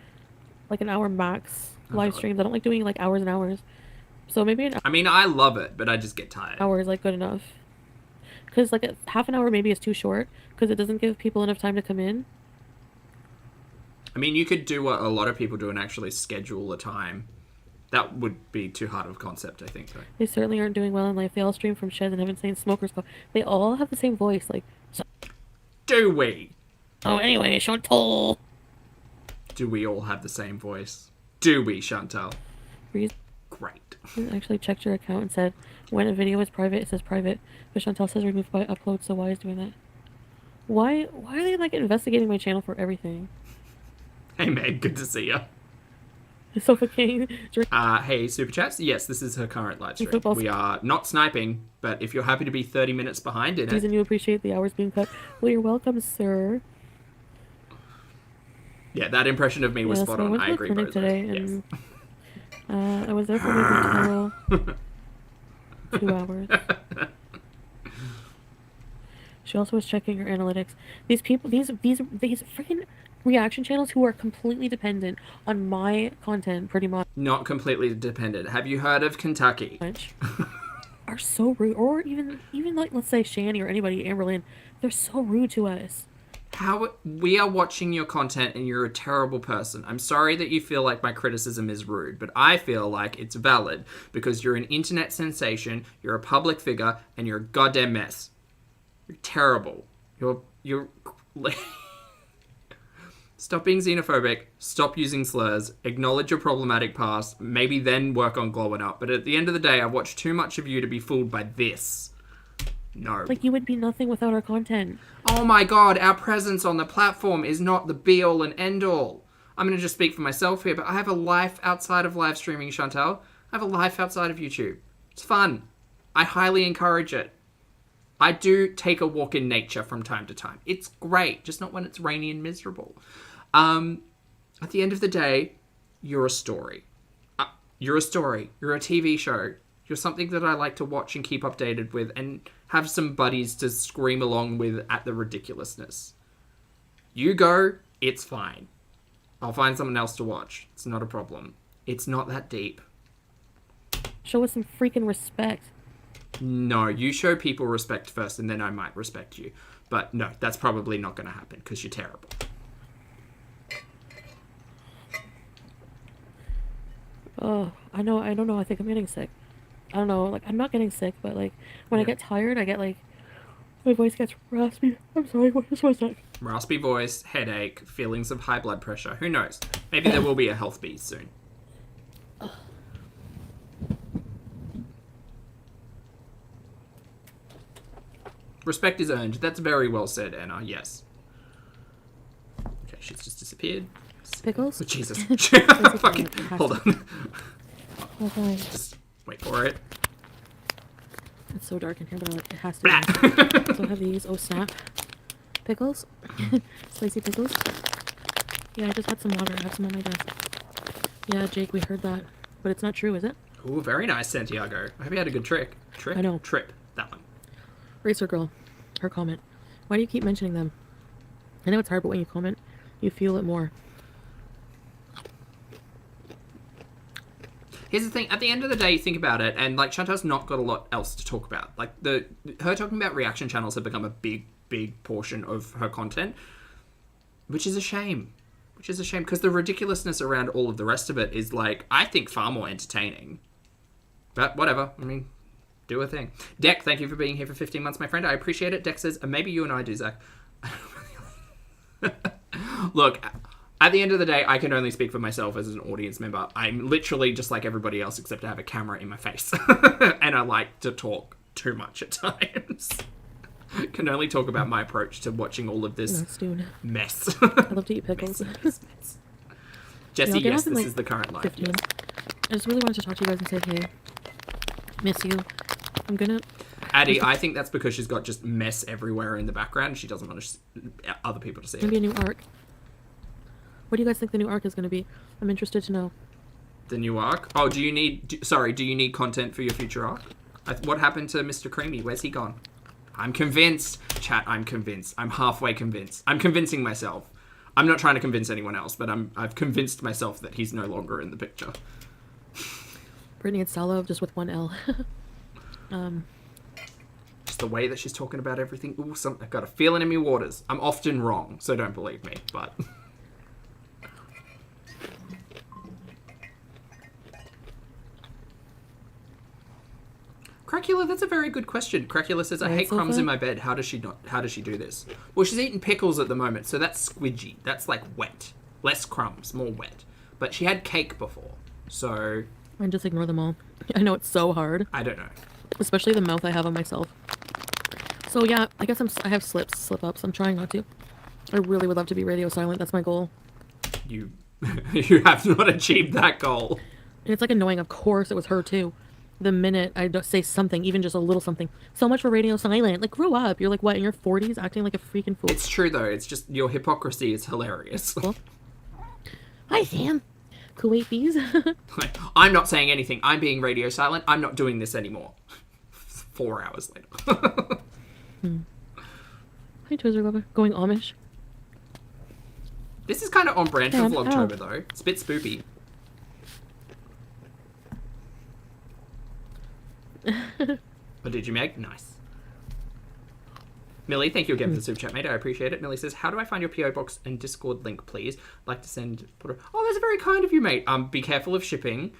like an hour max live God. streams. I don't like doing like hours and hours. So maybe an I mean, I love it, but I just get tired. hour is like good enough. Because like a half an hour maybe is too short because it doesn't give people enough time to come in. I mean, you could do what a lot of people do and actually schedule a time. That would be too hard of a concept, I think, though. They certainly aren't doing well in life. They all stream from sheds and have insane smokers. They all have the same voice. Like, Do we? oh, anyway, Chantal. Do we all have the same voice? Do we, Chantal? Reason Great. actually checked your account and said when a video is private, it says private. But Chantal says remove by upload. So why is doing that? Why are they like investigating my channel for everything? Hey, Meg, good to see you. Suffocating. Hey, Super Chats. Yes, this is her current live stream. Football. We are not sniping, but if you're happy to be 30 minutes behind in it, And you appreciate the hours being cut. Well, you're welcome, sir. yeah, that impression of me was Yes, spot I on. went I to the agree, clinic Bozo. today, Yes. and I was there for maybe 2 hours. She also was checking her analytics. These people, these freaking reaction channels who are completely dependent on my content, pretty much, Not completely dependent. Have you heard of Kentucky? are so rude. Or even like let's say Shani or anybody, Amberlynn, they're so rude to us. How we are watching your content and you're a terrible person. I'm sorry that you feel like my criticism is rude, but I feel like it's valid because you're an internet sensation, you're a public figure, and you're a goddamn mess. You're terrible. You're Stop being xenophobic, stop using slurs, acknowledge your problematic past, maybe then work on glowing up. But at the end of the day, I've watched too much of you to be fooled by this. No. Like you would be nothing without our content. Oh my god, our presence on the platform is not the be-all and end-all. I'm going to just speak for myself here, but I have a life outside of live streaming, Chantal. I have a life outside of YouTube. It's fun. I highly encourage it. I do take a walk in nature from time to time. It's great, just not when it's rainy and miserable. At the end of the day, you're a story. You're a story. You're a TV show. You're something that I like to watch and keep updated with and have some buddies to scream along with at the ridiculousness. You go, it's fine. I'll find someone else to watch. It's not a problem. It's not that deep. Show us some freaking respect. No, you show people respect first and then I might respect you. But no, that's probably not going to happen because you're terrible. Oh, I don't know. I think I'm getting sick. I don't know. Like, I'm not getting sick, but like, when I get tired, I get like, my voice gets raspy. I'm sorry, what was that? Raspy voice, headache, feelings of high blood pressure. Who knows? Maybe there will be a health bee soon. Respect is earned. That's very well said, Anna. Yes. Okay, she's just disappeared. Pickles? Oh, Jesus. Fucking, hold on. Okay. Just wait for it. It's so dark in here, but it has to be. So I have these. Oh, snap. Pickles. Spicy pickles. Yeah, I just had some water. I had some on my desk. Yeah, Jake, we heard that. But it's not true, is it? Ooh, very nice, Santiago. I hope you had a good trick. Trick? I know. Trip. That one. Racer Girl. Her comment. Why do you keep mentioning them? I know it's hard, but when you comment, you feel it more. Here's the thing. At the end of the day, you think about it, and like Chantal's not got a lot else to talk about. Like her talking about reaction channels have become a big portion of her content, which is a shame. Which is a shame because the ridiculousness around all of the rest of it is like I think far more entertaining. But whatever. I mean, do a thing. Deck, thank you for being here for 15 months, my friend. I appreciate it. Deck says, maybe you and I do, Zach. Look, at the end of the day, I can only speak for myself as an audience member. I'm literally just like everybody else, except I have a camera in my face. And I like to talk too much at times. Can only talk about my approach to watching all of this mess. I love to eat pickles. Mess. Jesse, yeah, yes, this like is the current life. 15. Yes. I just really wanted to talk to you guys and say, hey, miss you. I'm gonna... Addie, I think that's because she's got just mess everywhere in the background. She doesn't want other people to see it. Maybe a new arc. What do you guys think the new arc is going to be? I'm interested to know. The new arc? Oh, do you need content for your future arc? What happened to Mr. Creamy? Where's he gone? I'm convinced. Chat, I'm convinced. I'm halfway convinced. I'm convincing myself. I'm not trying to convince anyone else, but I've convinced myself that he's no longer in the picture. Brittany and Salo, just with one L. Just the way that she's talking about everything. Ooh, I've got a feeling in me waters. I'm often wrong, so don't believe me, but... Cracula, that's a very good question. Cracula says, I hate crumbs in my bed. How does she do this? Well, she's eating pickles at the moment, so that's squidgy. That's like wet. Less crumbs, more wet. But she had cake before, so... I just ignore them all. I know it's so hard. I don't know. Especially the mouth I have on myself. So yeah, I guess I have slip-ups. I'm trying not to. I really would love to be radio silent. That's my goal. You have not achieved that goal. And it's like annoying. Of course it was her too. The minute I say something, even just a little something. So much for radio silent. Like, grow up. You're like, what, in your 40s acting like a freaking fool? It's true, though. It's just your hypocrisy is hilarious. Cool. Hi, Sam. Kuwait bees. I'm not saying anything. I'm being radio silent. I'm not doing this anymore. 4 hours later. Hi, Twizzler Lover. Going Amish. This is kind of on brand for Vlogtober, though. It's a bit spoopy. What did you make? Nice. Millie, thank you again for the super chat, mate. I appreciate it. Millie says, how do I find your PO box and Discord link, please? Like to send... Oh, that's very kind of you, mate. Be careful of shipping.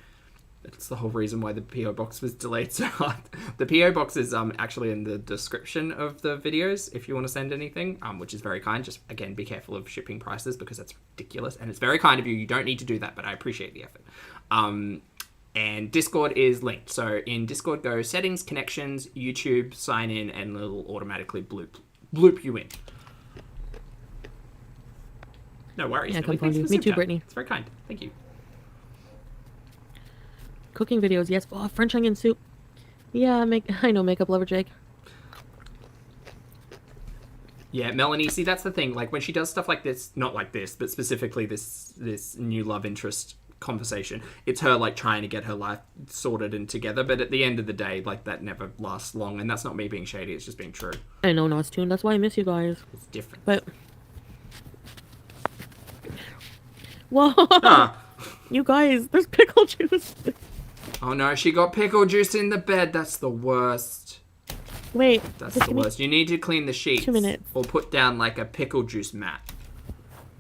That's the whole reason why the PO box was delayed so hard. The PO box is actually in the description of the videos if you want to send anything, which is very kind. Just, again, be careful of shipping prices because that's ridiculous. And it's very kind of you. You don't need to do that, but I appreciate the effort. And Discord is linked. So in Discord, go settings, connections, YouTube, sign in, and it'll automatically bloop you in. No worries. Yeah, Millie. come find you. Me too, Brittany. It's very kind. Thank you. Cooking videos, yes. Oh, French onion soup. Yeah, I know, makeup lover Jake. Yeah, Melanie, see, that's the thing. Like, when she does stuff like this, not like this, but specifically this new love interest conversation, it's her, like, trying to get her life sorted and together, but at the end of the day, like, that never lasts long, and that's not me being shady, it's just being true. I know, Nostune. That's why I miss you guys. It's different. But... Whoa! You guys, there's pickle juice. Oh no, she got pickle juice in the bed. That's the worst. Wait. That's the worst. You need to clean the sheets. 2 minutes. Or put down like a pickle juice mat.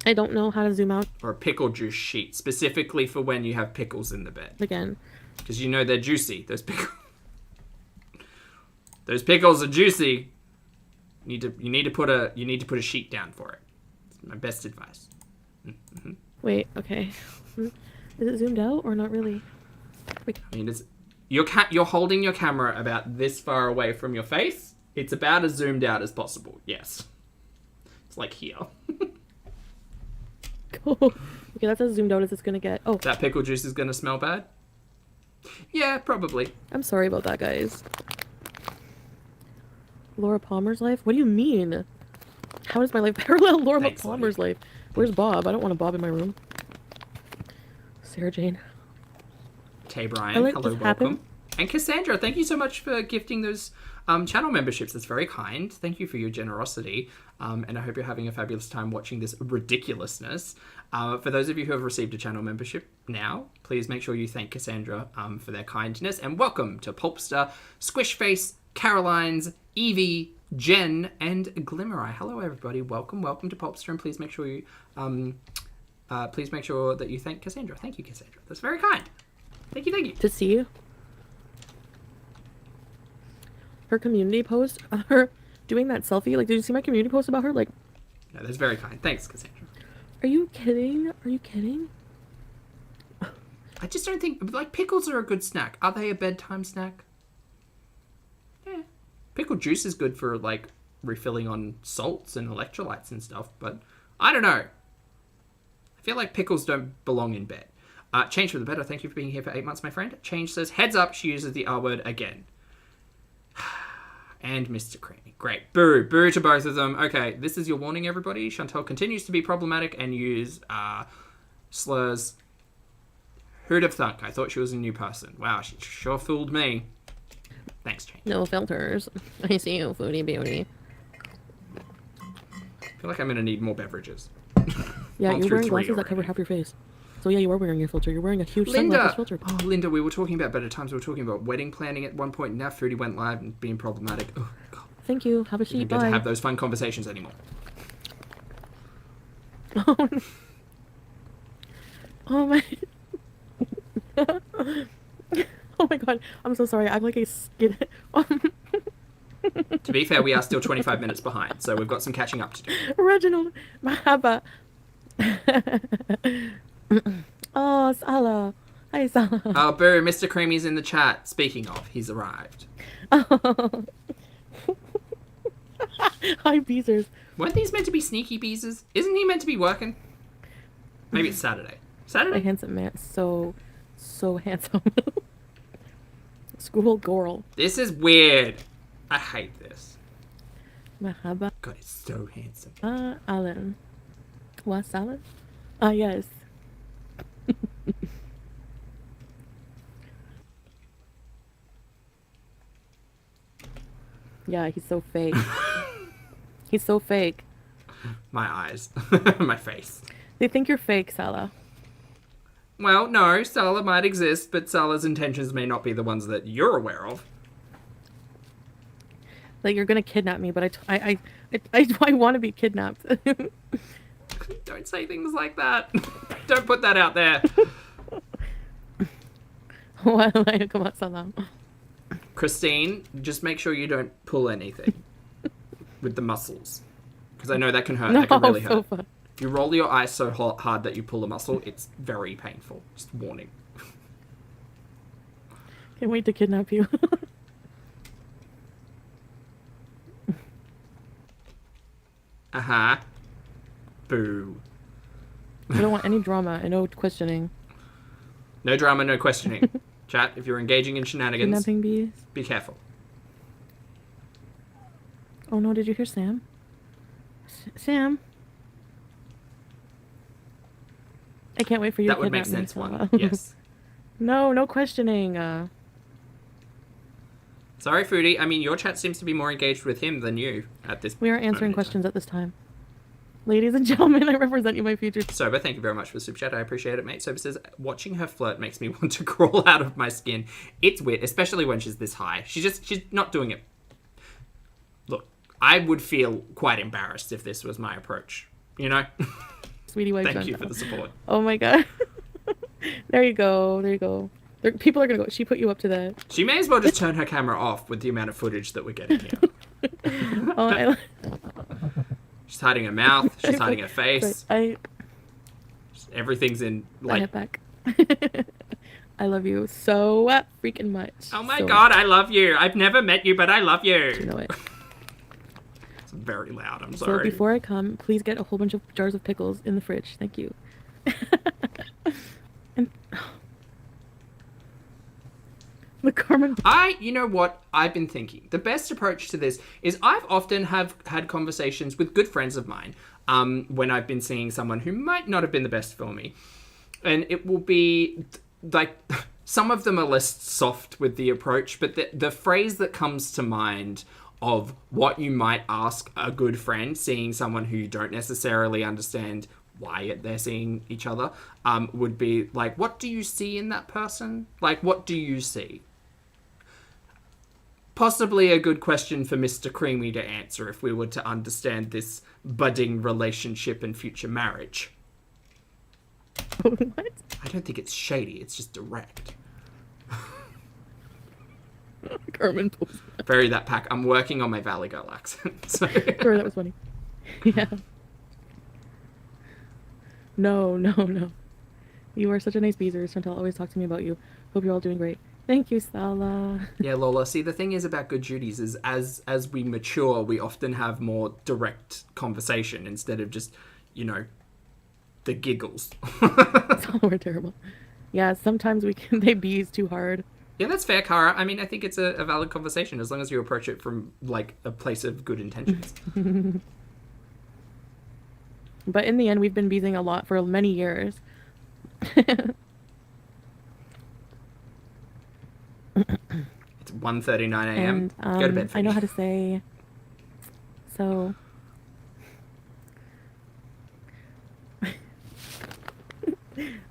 I don't know how to zoom out. Or a pickle juice sheet. Specifically for when you have pickles in the bed. Again. Because you know they're juicy. Those pickles are juicy. You need to put a sheet down for it. It's my best advice. Mm-hmm. Wait, okay. Is it zoomed out or not really? Wait. I mean, you're holding your camera about this far away from your face. It's about as zoomed out as possible. Yes. It's like here. Cool. Okay, that's as zoomed out as it's gonna get. Oh. That pickle juice is gonna smell bad? Yeah, probably. I'm sorry about that, guys. Laura Palmer's life? What do you mean? How does my life parallel Laura Thanks, Palmer's Lottie. life? Where's Bob? I don't want a Bob in my room. Sarah Jane. Tay I Brian, let hello, this welcome. happen. And Cassandra, thank you so much for gifting those channel memberships. That's very kind. Thank you for your generosity. And I hope you're having a fabulous time watching this ridiculousness. For those of you who have received a channel membership now, please make sure you thank Cassandra for their kindness. And welcome to Pulpster, Squishface, Caroline's, Evie, Jen, and Glimmereye. Hello, everybody. Welcome to Pulpster, and please make sure you that you thank Cassandra. Thank you, Cassandra. That's very kind. Thank you. To see her community post, her doing that selfie. Like, did you see my community post about her? Like, No, that's very kind. Thanks, Cassandra. are you kidding? Are you kidding? I just don't think, like, pickles are a good snack. Are they a bedtime snack? Yeah. Pickle juice is good for, like, refilling on salts and electrolytes and stuff, but I don't know. I feel like pickles don't belong in bed. Change for the better. Thank you for being here for 8 months, my friend. Change says, heads up, she uses the R word again. And Mr. Creamy. Great. Boo. Boo to both of them. Okay, this is your warning, everybody. Chantal continues to be problematic and use slurs. Who'd have thunk? I thought she was a new person. Wow, she sure fooled me. Thanks, Change. No filters. I see you, Foodie Beauty. I feel like I'm going to need more beverages. Yeah, On you're through wearing 3 glasses that cover already. half your face. So yeah, you are wearing your filter. You're wearing a huge Linda! sunglasses filter. Oh, Linda, we were talking about better times. We were talking about wedding planning at one point. Now Foodie went live and being problematic. Oh, God. Thank you. Have a We seat. don't get to Bye. have those fun conversations anymore. Oh my. Oh my god. I'm so sorry. I'm like a skin. To be fair, we are still 25 minutes behind, so we've got some catching up to do. Reginald. Mahaba. Oh, Salah. Hi, Salah. Oh, boo, Mr. Creamy's in the chat. Speaking of, he's arrived. Hi, Beezers. Weren't these meant to be sneaky beezers? Isn't he meant to be working? Maybe it's Saturday. A Saturday? handsome man. So handsome. School girl. This is weird. I hate this. Mahaba. God, it's so handsome. Alan. What, Salah? Ah, yes. Yeah, he's so fake. He's so fake. My eyes. My face. They think you're fake, Salah. Well, no, Salah might exist, but Salah's intentions may not be the ones that you're aware of. Like, you're gonna kidnap me, but I want to be kidnapped. Don't say things like that. Don't put that out there. Why come on, Salah? Christine, just make sure you don't pull anything with the muscles. Because I know that can hurt. No, that can really so hurt. fun. If you roll your eyes so hard that you pull a muscle, it's very painful. Just warning. Can't wait to kidnap you. Uh-huh. Boo. I don't want any drama and no questioning. No drama, no questioning. Chat, if you're engaging in shenanigans, Kidnapping bees. be careful. Oh no, did you hear Sam? Sam? I can't wait for you That to would kidnap make sense, me, one. Salah. Yes. No questioning. Sorry, Foodie. I mean, your chat seems to be more engaged with him than you at this We are answering moment in time. questions at this time. Ladies and gentlemen, I represent you, my future. Sober, thank you very much for the super chat. I appreciate it, mate. Sober says, watching her flirt makes me want to crawl out of my skin. It's weird, especially when she's this high. She's not doing it. Look, I would feel quite embarrassed if this was my approach. You know? Sweetie wife. Thank you Chantal. for the support. Oh my god. There you go. People are gonna go. She put you up to that. She may as well just turn her camera off with the amount of footage that we're getting here. Oh, She's hiding her mouth. She's hiding her face. I Everything's in, I like... hit back. I love you so freaking much. Oh my So god, I love you. I've never met you, but I love You you. know it. It's very loud. I'm So sorry. before I come, please get a whole bunch of jars of pickles in the fridge. Thank you. And The Carmen. You know what? I've been thinking. The best approach to this is I've often have had conversations with good friends of mine when I've been seeing someone who might not have been the best for me. And it will be like, some of them are less soft with the approach, but the phrase that comes to mind of what you might ask a good friend, seeing someone who you don't necessarily understand why they're seeing each other, would be like, what do you see in that person? Like, what do you see? Possibly a good question for Mr. Creamy to answer if we were to understand this budding relationship and future marriage. What? I don't think it's shady, it's just direct. Carmen. Bury that pack. I'm working on my Valley Girl accent. So. Sorry, that was funny. Yeah. No. You are such a nice beezer. Chantal always talk to me about you. Hope you're all doing great. Thank you, Sala. Yeah, Lola. See, the thing is about good Judies is as we mature, we often have more direct conversation instead of just, the giggles. Sala, we're terrible. Yeah, sometimes they bees too hard. Yeah, that's fair, Cara. I mean, I think it's a valid conversation as long as you approach it from, like, a place of good intentions. But in the end, we've been beezing a lot for many years. It's 1:39 a.m. And, Go to bed, I know Foodie. how to say... So...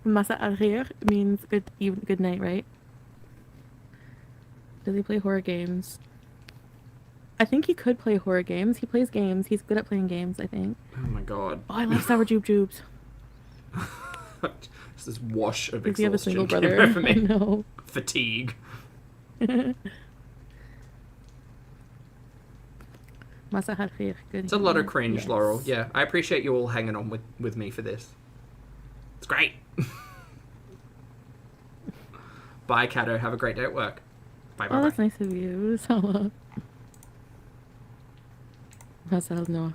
Masa al-Khair means good night, right? Does he play horror games? I think he could play horror games. He plays games. He's good at playing games, I think. Oh my god. Oh, I love sour jubes. This is wash of Does he have a single exhaustion brother? came over me. No. Fatigue. Masa al-Khair. Good It's a lot of night. cringe, Yes. Laurel. Yeah, I appreciate you all hanging on with me for this. It's great. Bye, Cato. Have a great day at work. Bye, bye, Oh, bye. that's nice of you, Sala. Masa no.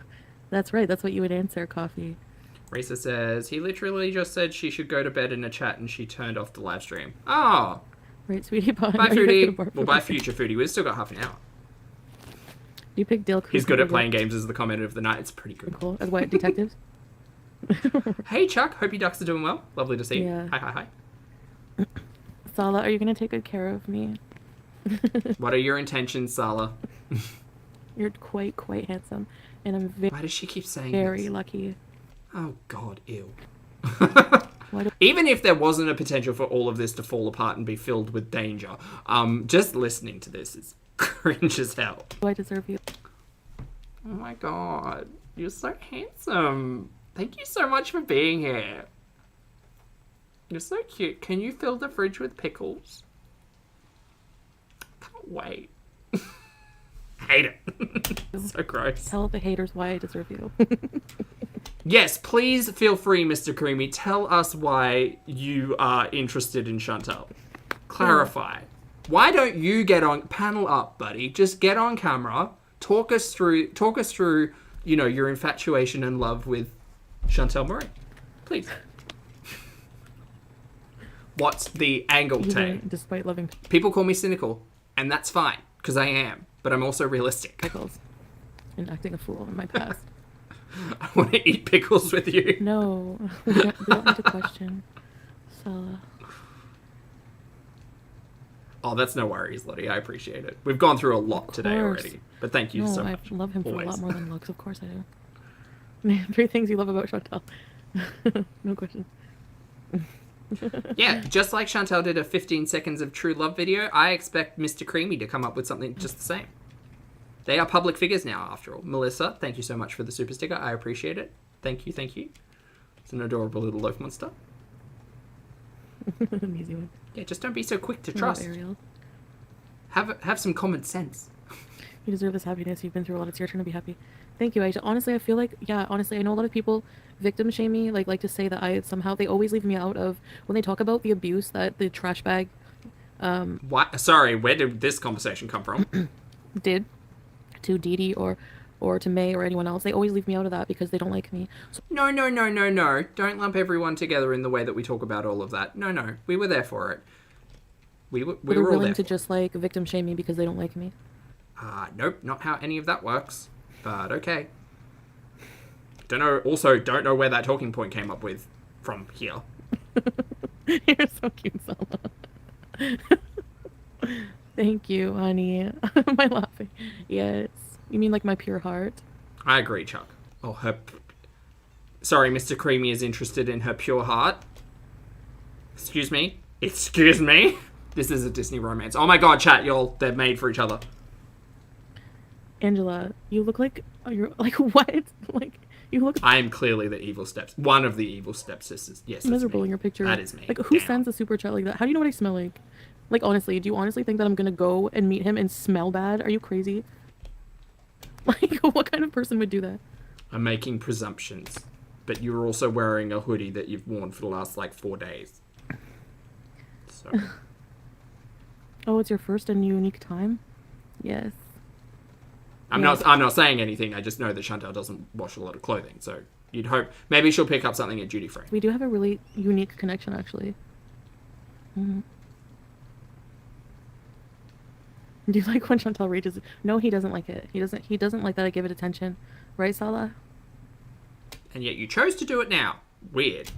That's right. That's what you would answer, Coffee. Risa says, he literally just said she should go to bed in a chat and she turned off the live stream. Oh, Right, sweetie pie. bye, Are you guys gonna Foodie. barf Well, with bye, me? future Foodie. We've still got half an hour. You pick Dale Creek. He's good at over playing games as the comment of the night. It's pretty good. Cool. As what, detectives? Hey, Chuck. Hope your ducks are doing well. Lovely to see you. Yeah. Hi. Sala, are you going to take good care of me? What are your intentions, Sala? You're quite handsome. And I'm Why does she keep saying very this? lucky. Oh, God. Ew. Why do- Even if there wasn't a potential for all of this to fall apart and be filled with danger, just listening to this is cringe as hell. I deserve you? Oh my god, you're so handsome. Thank you so much for being here. You're so cute. Can you fill the fridge with pickles? Can't wait. Hate it. So gross. Tell the haters why I deserve you. Yes, please feel free, Mr. Creamy. Tell us why you are interested in Chantal. Clarify. Why don't you get on panel up, buddy? Just get on camera. Talk us through, your infatuation and love with Chantal Murray. Please. What's the angle, Tay? Even despite loving People call me cynical, and that's fine, because I am. But I'm also realistic. pickles and acting a fool in my past. I want to eat pickles with you. No, we don't need to question. Sala. Oh, that's no worries, Lottie. I appreciate it. We've gone through a lot today course. already. But thank you No, so I much. love him for a Always. lot more than looks. Of course I do. 3 things you love about Chantal. No question. Yeah, just like Chantal did a 15 seconds of true love video, I expect Mr. Creamy to come up with something just the same. They are public figures now, after all. Melissa, thank you so much for the super sticker. I appreciate it. Thank you. It's an adorable little loaf monster. An easy one. Yeah, just don't be so quick to No, trust. Ariel. Have some common sense. You deserve this happiness. You've been through a lot. It's your turn to be happy. Thank you, Aisha. Honestly, I feel like, honestly, I know a lot of people victim shame me, like to say that they always leave me out of, when they talk about the abuse that the trash bag What? Sorry, where did this conversation come from? did to Dee Dee or to May or anyone else. They always leave me out of that because they don't like me. So No. Don't lump everyone together in the way that we talk about all of that. No. We were there for it. We They're were all willing there. to just like victim shame me because they don't like me. Nope, not how any of that works. But okay. Don't know where that talking point came up with from here. You're so cute, Selma. Thank you, honey. Am I laughing? Yes. You mean like my pure heart? I agree, Chuck. Oh, sorry, Mr. Creamy is interested in her pure heart. Excuse me? Excuse me? This is a Disney romance. Oh my god, chat, they're made for each other. Angela, you look like you're like what? Like you look I am clearly one of the evil stepsisters. Yes, miserable in your picture. That is me. Like who Damn. sends a super chat like that? How do you know what I smell like? Like honestly, do you honestly think that I'm gonna go and meet him and smell bad? Are you crazy? Like what kind of person would do that? I'm making presumptions. But you're also wearing a hoodie that you've worn for the last, 4 days. So. Oh, it's your first and unique time? Yes. I'm not saying anything. I just know that Chantal doesn't wash a lot of clothing. So you'd hope maybe she'll pick up something at duty free. We do have a really unique connection, actually. Mm-hmm. Do you like when Chantal rages? No, he doesn't like it. He doesn't like that I give it attention. Right, Salah? And yet you chose to do it now. Weird.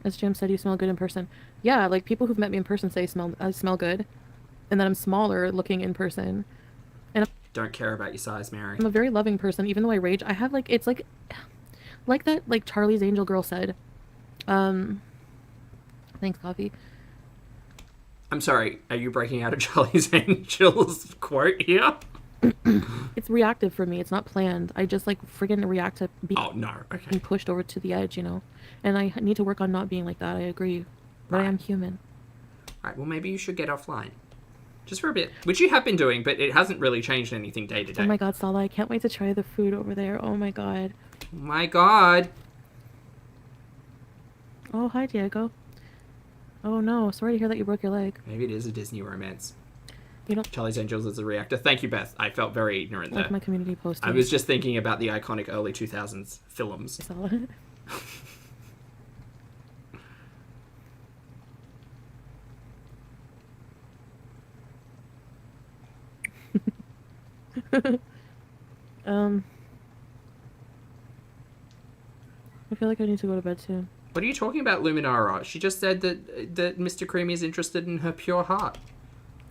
As Jim said, you smell good in person. Yeah, like people who've met me in person say I smell good. And that I'm smaller looking in person. And Don't care about your size, Mary. I'm a very loving person, even though I rage. I have it's like that, like Charlie's Angel girl said. Thanks, Coffee. I'm sorry, are you breaking out of Charlie's Angels quote here? It's reactive for me. It's not planned. I just friggin' react to being Okay. pushed over to the edge, And I need to work on not being like that. I agree, but I am human. Alright, well maybe you should get offline. Just for a bit. Which you have been doing, but it hasn't really changed anything day to day. Oh my god, Sala, I can't wait to try the food over there. Oh my god. Oh my god. Oh, hi, Diego. Oh no, sorry to hear that you broke your leg. Maybe it is a Disney romance. You know, Charlie's Angels as a reactor. Thank you, Beth. I felt very ignorant there. like my community post. I was just thinking about the iconic early 2000s films. Sala. I feel like I need to go to bed soon. What are you talking about, Luminara? She just said that Mr. Creamy is interested in her pure heart.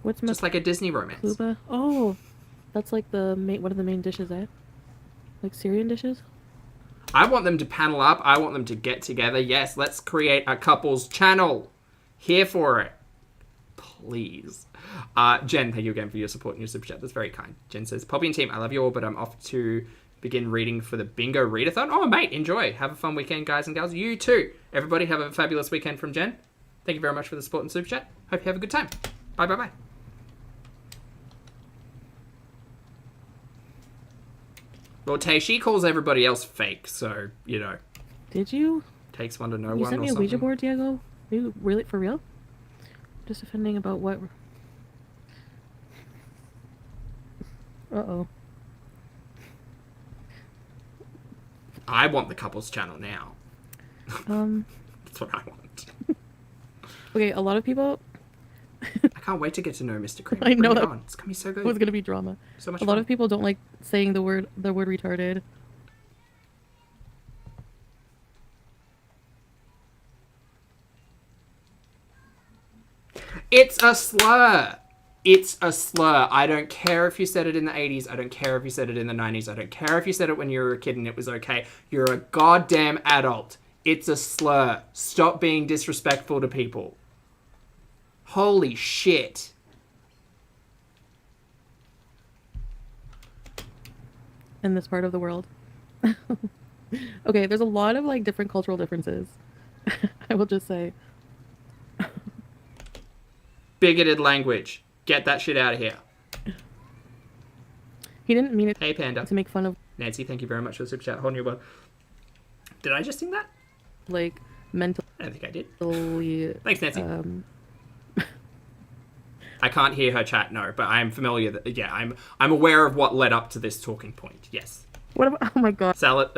What's Just like a Disney romance. Cuba? Oh, that's like one of the main dishes, eh? Like Syrian dishes? I want them to panel up. I want them to get together. Yes, let's create a couples channel. Here for it. Please. Jen, thank you again for your support and your super chat. That's very kind. Jen says, Poppy and team, I love you all, but I'm off to begin reading for the bingo readathon. Oh, mate, enjoy. Have a fun weekend, guys and gals. You too. Everybody have a fabulous weekend from Jen. Thank you very much for the support and super chat. Hope you have a good time. Bye, bye, bye. Well, Tay, she calls everybody else fake, so, Did you? takes one to know You one sent or me a something. Ouija board, Diego? Are you really, for real? Just offending about what? Uh-oh. I want the couples channel now. That's what I want. Okay, a lot of people... I can't wait to get to know Mr. Cream. I know Bring it that on. It's gonna be so good. was gonna be drama. So much A fun. lot of people don't like saying the word retarded. It's a slur. It's a slur. I don't care if you said it in the 80s. I don't care if you said it in the 90s. I don't care if you said it when you were a kid and it was okay. You're a goddamn adult. It's a slur. Stop being disrespectful to people. Holy shit. In this part of the world. Okay, there's a lot of different cultural differences. I will just say. Bigoted language. Get that shit out of here. He didn't mean it Hey, Panda. to make fun of Nancy, thank you very much for the super chat. Hold on your word. Did I just sing that? mentally. I don't think I did. Thanks, Nancy. I can't hear her chat, no, but I am familiar that, yeah, I'm aware of what led up to this talking point. Yes. What about? Oh my god. So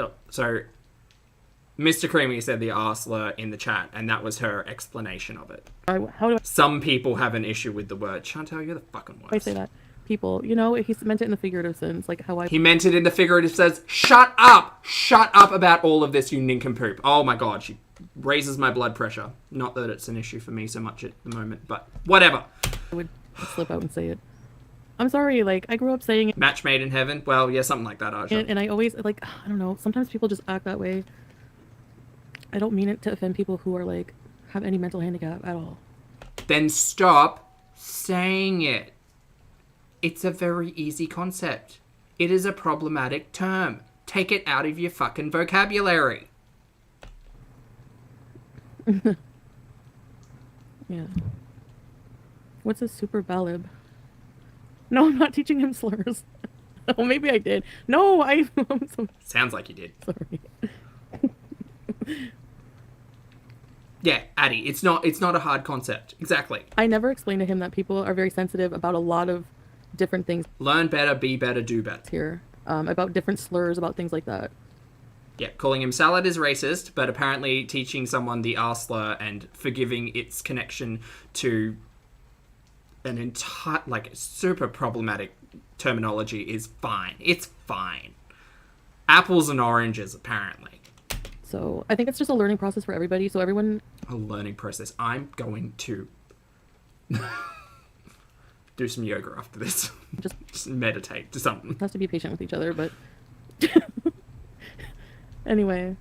Mr. Creamy said the R slur in the chat, and that was her explanation of it. How do Some people have an issue with the word. Chantal, you're the fucking worst. I say that? People, you know, he meant it in the figurative sense, like how I... He meant it in the figurative sense. Shut up! Shut up about all of this, you nincompoop. Oh my god, she raises my blood pressure. Not that it's an issue for me so much at the moment, but whatever. I would slip out and say it. I'm sorry, like, I grew up saying it. Match made in heaven? Well, yeah, something like that, Aja. And I always, like, I don't know, sometimes people just act that way. I don't mean it to offend people who are, like, have any mental handicap at all. Then stop saying it. It's a very easy concept. It is a problematic term. Take it out of your fucking vocabulary. Yeah. What's a super balib? No, I'm not teaching him slurs. Oh, maybe I did. No, I'm so Sounds like you did. sorry. Yeah, Addie, it's not a hard concept. Exactly. I never explained to him that people are very sensitive about a lot of different things Learn better, be better, do better. here. About different slurs, about things like that. Yeah, calling him salad is racist, but apparently teaching someone the R slur and forgiving its connection to an entire, like, super problematic terminology is fine. It's fine. Apples and oranges, apparently. So I think it's just a learning process for everybody. So everyone A learning process. I'm going to do some yoga after this. Just meditate, do something. has to be patient with each other, but anyway.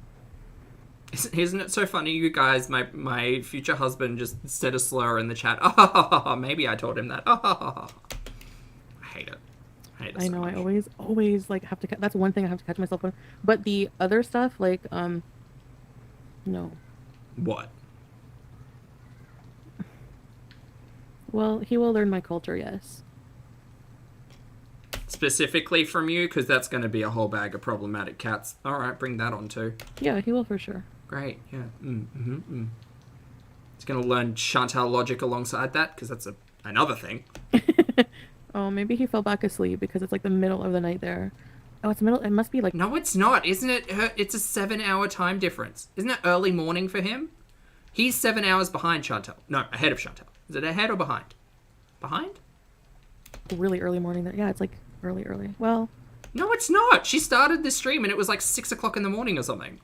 Isn't it so funny, you guys? My future husband just said a slur in the chat. Oh, maybe I told him that. Oh, I hate it. I know, much. I always like have to that's one thing I have to catch myself on. But the other stuff, like no. What? Well, he will learn my culture, yes. Specifically from you, because that's going to be a whole bag of problematic cats. All right, bring that on too. Yeah, he will for sure. Great, yeah. He's going to learn Chantal logic alongside that, because that's another thing. Oh, maybe he fell back asleep because it's like the middle of the night there. Oh, it's middle. It must be like No, it's not. Isn't it? It's a 7-hour time difference. Isn't it early morning for him? He's 7 hours behind Chantal. No, ahead of Chantal. Is it ahead or behind? Behind? really early morning there. Yeah, it's like early. Well, No, it's not. She started this stream and it was like 6 o'clock in the morning or something.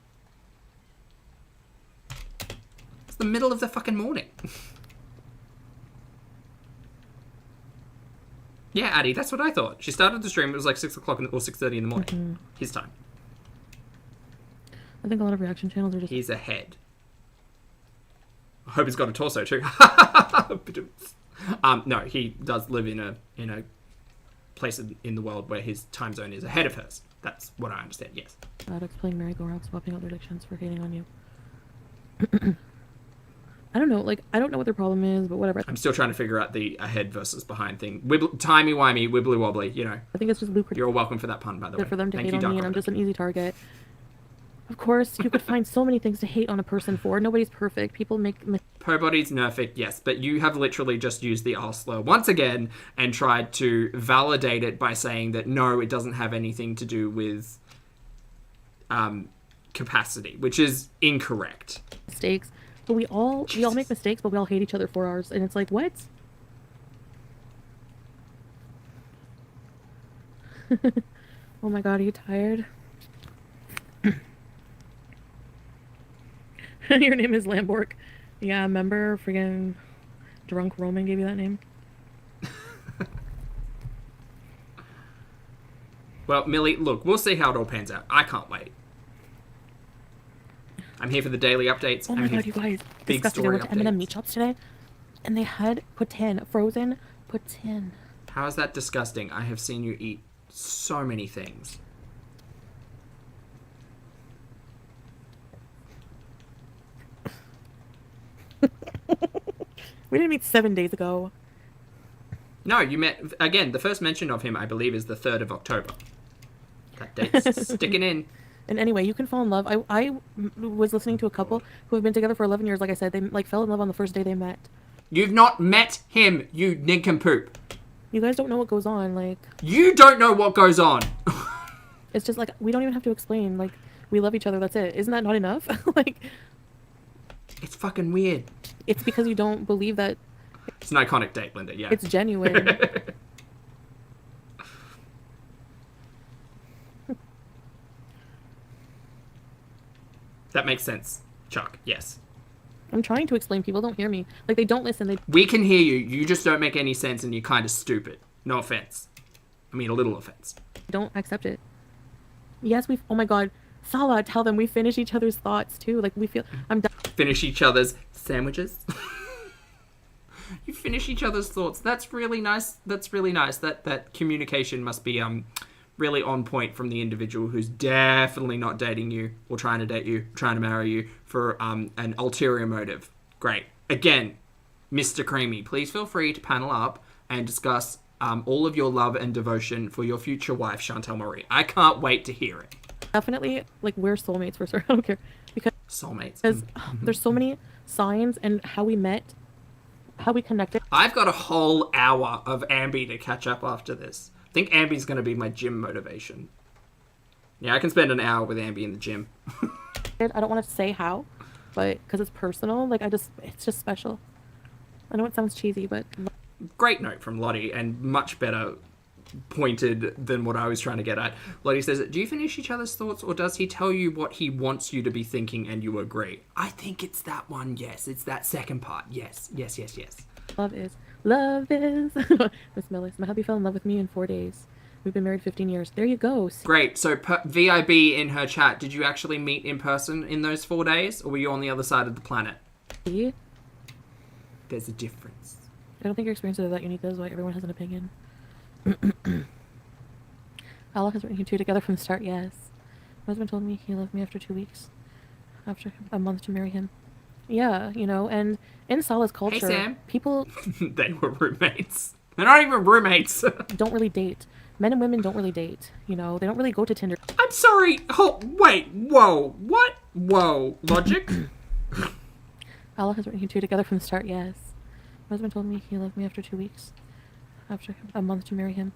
It's the middle of the fucking morning. Yeah, Addie, that's what I thought. She started the stream, it was like 6 o'clock or 6:30 in the morning. His time. I think a lot of reaction channels are just... He's ahead. I hope he's got a torso too. No, he does live in a place in the world where his time zone is ahead of hers. That's what I understand, yes. Addicts playing merry-go-round, swapping out their addictions for hating on you. I don't know, like, I don't know what their problem is, but whatever. I'm still trying to figure out the ahead versus behind thing. Timey-wimey, wibbly-wobbly, you know. I think it's just lucrative You're all welcome for that pun, by the way. for them to Thank hate you, on me, and I'm just an easy target. Of course, you could find so many things to hate on a person for. Nobody's perfect. People make... Pobody's nerfic, yes, but you have literally just used the R slur once again and tried to validate it by saying that no, it doesn't have anything to do with capacity, which is incorrect. mistakes. But we all make mistakes, but we all hate each other for ours. And it's like, what? Oh my god, are you tired? Your name is Lamborg. Yeah, remember friggin' Drunk Roman gave you that name? Well, Millie, look, we'll see how it all pans out. I can't wait. I'm here for the daily updates. Oh my god, you guys. Big Disgusting. I story went to M&M updates. meat shops today, and they had poutine, frozen poutine. How is that disgusting? I have seen you eat so many things. We didn't meet 7 days ago. No, you met... Again, the first mention of him, I believe, is the 3rd of October. That date's sticking in. And anyway, you can fall in love. I was listening to a couple who have been together for 11 years. Like I said, they like fell in love on the first day they met. You've not met him, you nincompoop. You guys don't know what goes on. Like, You don't know what goes on. it's just like we don't even have to explain. Like, We love each other. That's it. Isn't that not enough? Like, It's fucking weird. it's because you don't believe that It's an iconic date, Linda. Yeah. it's genuine. That makes sense, Chuck. Yes. I'm trying to explain. People don't hear me. Like, they don't listen. They We can hear you. You just don't make any sense and you're kind of stupid. No offense. I mean, a little offense. don't accept it. Yes, oh my god. Salah, tell them we finish each other's thoughts too. Like, we feel, I'm done. Finish each other's sandwiches. You finish each other's thoughts. That's really nice. That's really nice. That communication must be really on point from the individual who's definitely not dating you or trying to date you, trying to marry you for an ulterior motive. Great. Again, Mr. Creamy, please feel free to panel up and discuss all of your love and devotion for your future wife, Chantal Marie. I can't wait to hear it. Definitely, like, we're soulmates for sure. I don't care. Because Soulmates. there's so many signs and how we met, how we connected. I've got a whole hour of Ambi to catch up after this. I think Ambi's going to be my gym motivation. Yeah, I can spend an hour with Ambi in the gym. I don't want to say how, but because it's personal, like, it's just special. I know it sounds cheesy, but Great note from Lottie, and much better pointed than what I was trying to get at. Lottie says, do you finish each other's thoughts, or does he tell you what he wants you to be thinking and you agree? I think it's that one, yes. It's that second part. Yes. love is. Miss Millis, my hubby fell in love with me in 4 days. We've been married 15 years. There you go. Great. So VIB in her chat, did you actually meet in person in those 4 days, or were you on the other side of the planet? See? There's a difference. I don't think your experiences are that unique. That is why everyone has an opinion. Allah has written you two together from the start, yes. My husband told me he loved me after 2 weeks. After a month to marry him. Yeah, and in Salah's culture, Hey, Sam. people They were roommates. They're not even roommates. don't really date. Men and women don't really date. They don't really go to Tinder. I'm sorry. Oh, wait. Whoa. What? Whoa. Logic? Allah has written you two together from the start, yes. My husband told me he loved me after 2 weeks. After a month to marry him.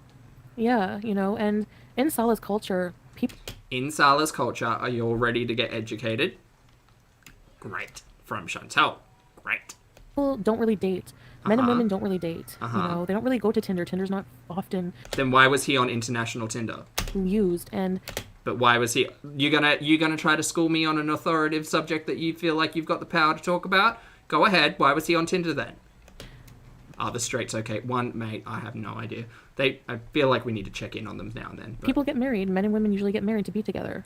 Yeah, and in Salah's culture, people... In Salah's culture, are you all ready to get educated? Great. From Chantal. Great. People don't really date. Men and women don't really date. They don't really go to Tinder. Tinder's not often Then why was he on international Tinder? used, and But why was he... You gonna try to school me on an authoritative subject that you feel like you've got the power to talk about? Go ahead. Why was he on Tinder then? Are the straights okay? One, mate, I have no idea. I feel like we need to check in on them now and then. But... people get married. Men and women usually get married to be together.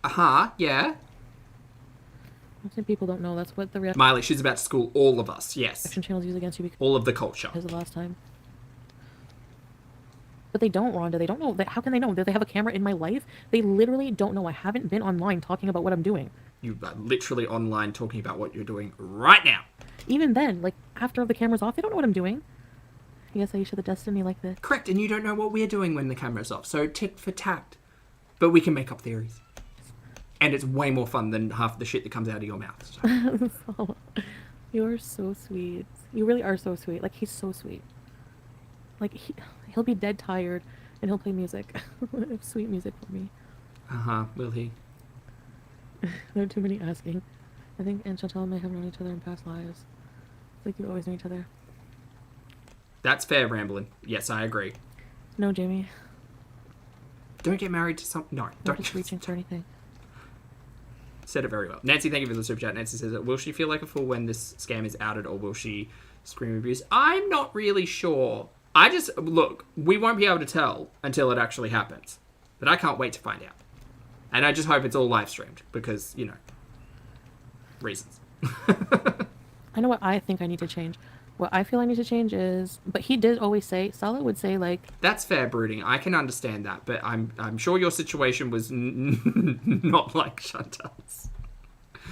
Yeah. I think people don't know. That's what the reaction Miley, she's about to school all of us, yes. channels use against you All of the culture. because of last time. But they don't, Rhonda. They don't know. How can they know? Do they have a camera in my life? They literally don't know. I haven't been online talking about what I'm doing. You are literally online talking about what you're doing right now. Even then, like, after the camera's off, they don't know what I'm doing. Yes, Aisha, the destiny like this. Correct, and you don't know what we're doing when the camera's off, so tit for tat. But we can make up theories. And it's way more fun than half the shit that comes out of your mouth. So. You're so sweet. You really are so sweet. Like, he's so sweet. Like, he'll be dead tired, and he'll play music. Sweet music for me. Will he? There are too many asking. I think and Chantal may have known each other in past lives. It's like you always know each other. That's fair, Ramblin'. Yes, I agree. No, Jamie. Don't get married to some... No, Don't don't. just reaching for anything. Said it very well. Nancy, thank you for the super chat. Nancy says, will she feel like a fool when this scam is outed, or will she scream abuse? I'm not really sure. Look, we won't be able to tell until it actually happens. But I can't wait to find out. And I just hope it's all live streamed because, reasons. I know what I think I need to change. What I feel I need to change is... But he did always say... Salah would say, like... That's fair, Brooding. I can understand that. But I'm sure your situation was not like Chantal's.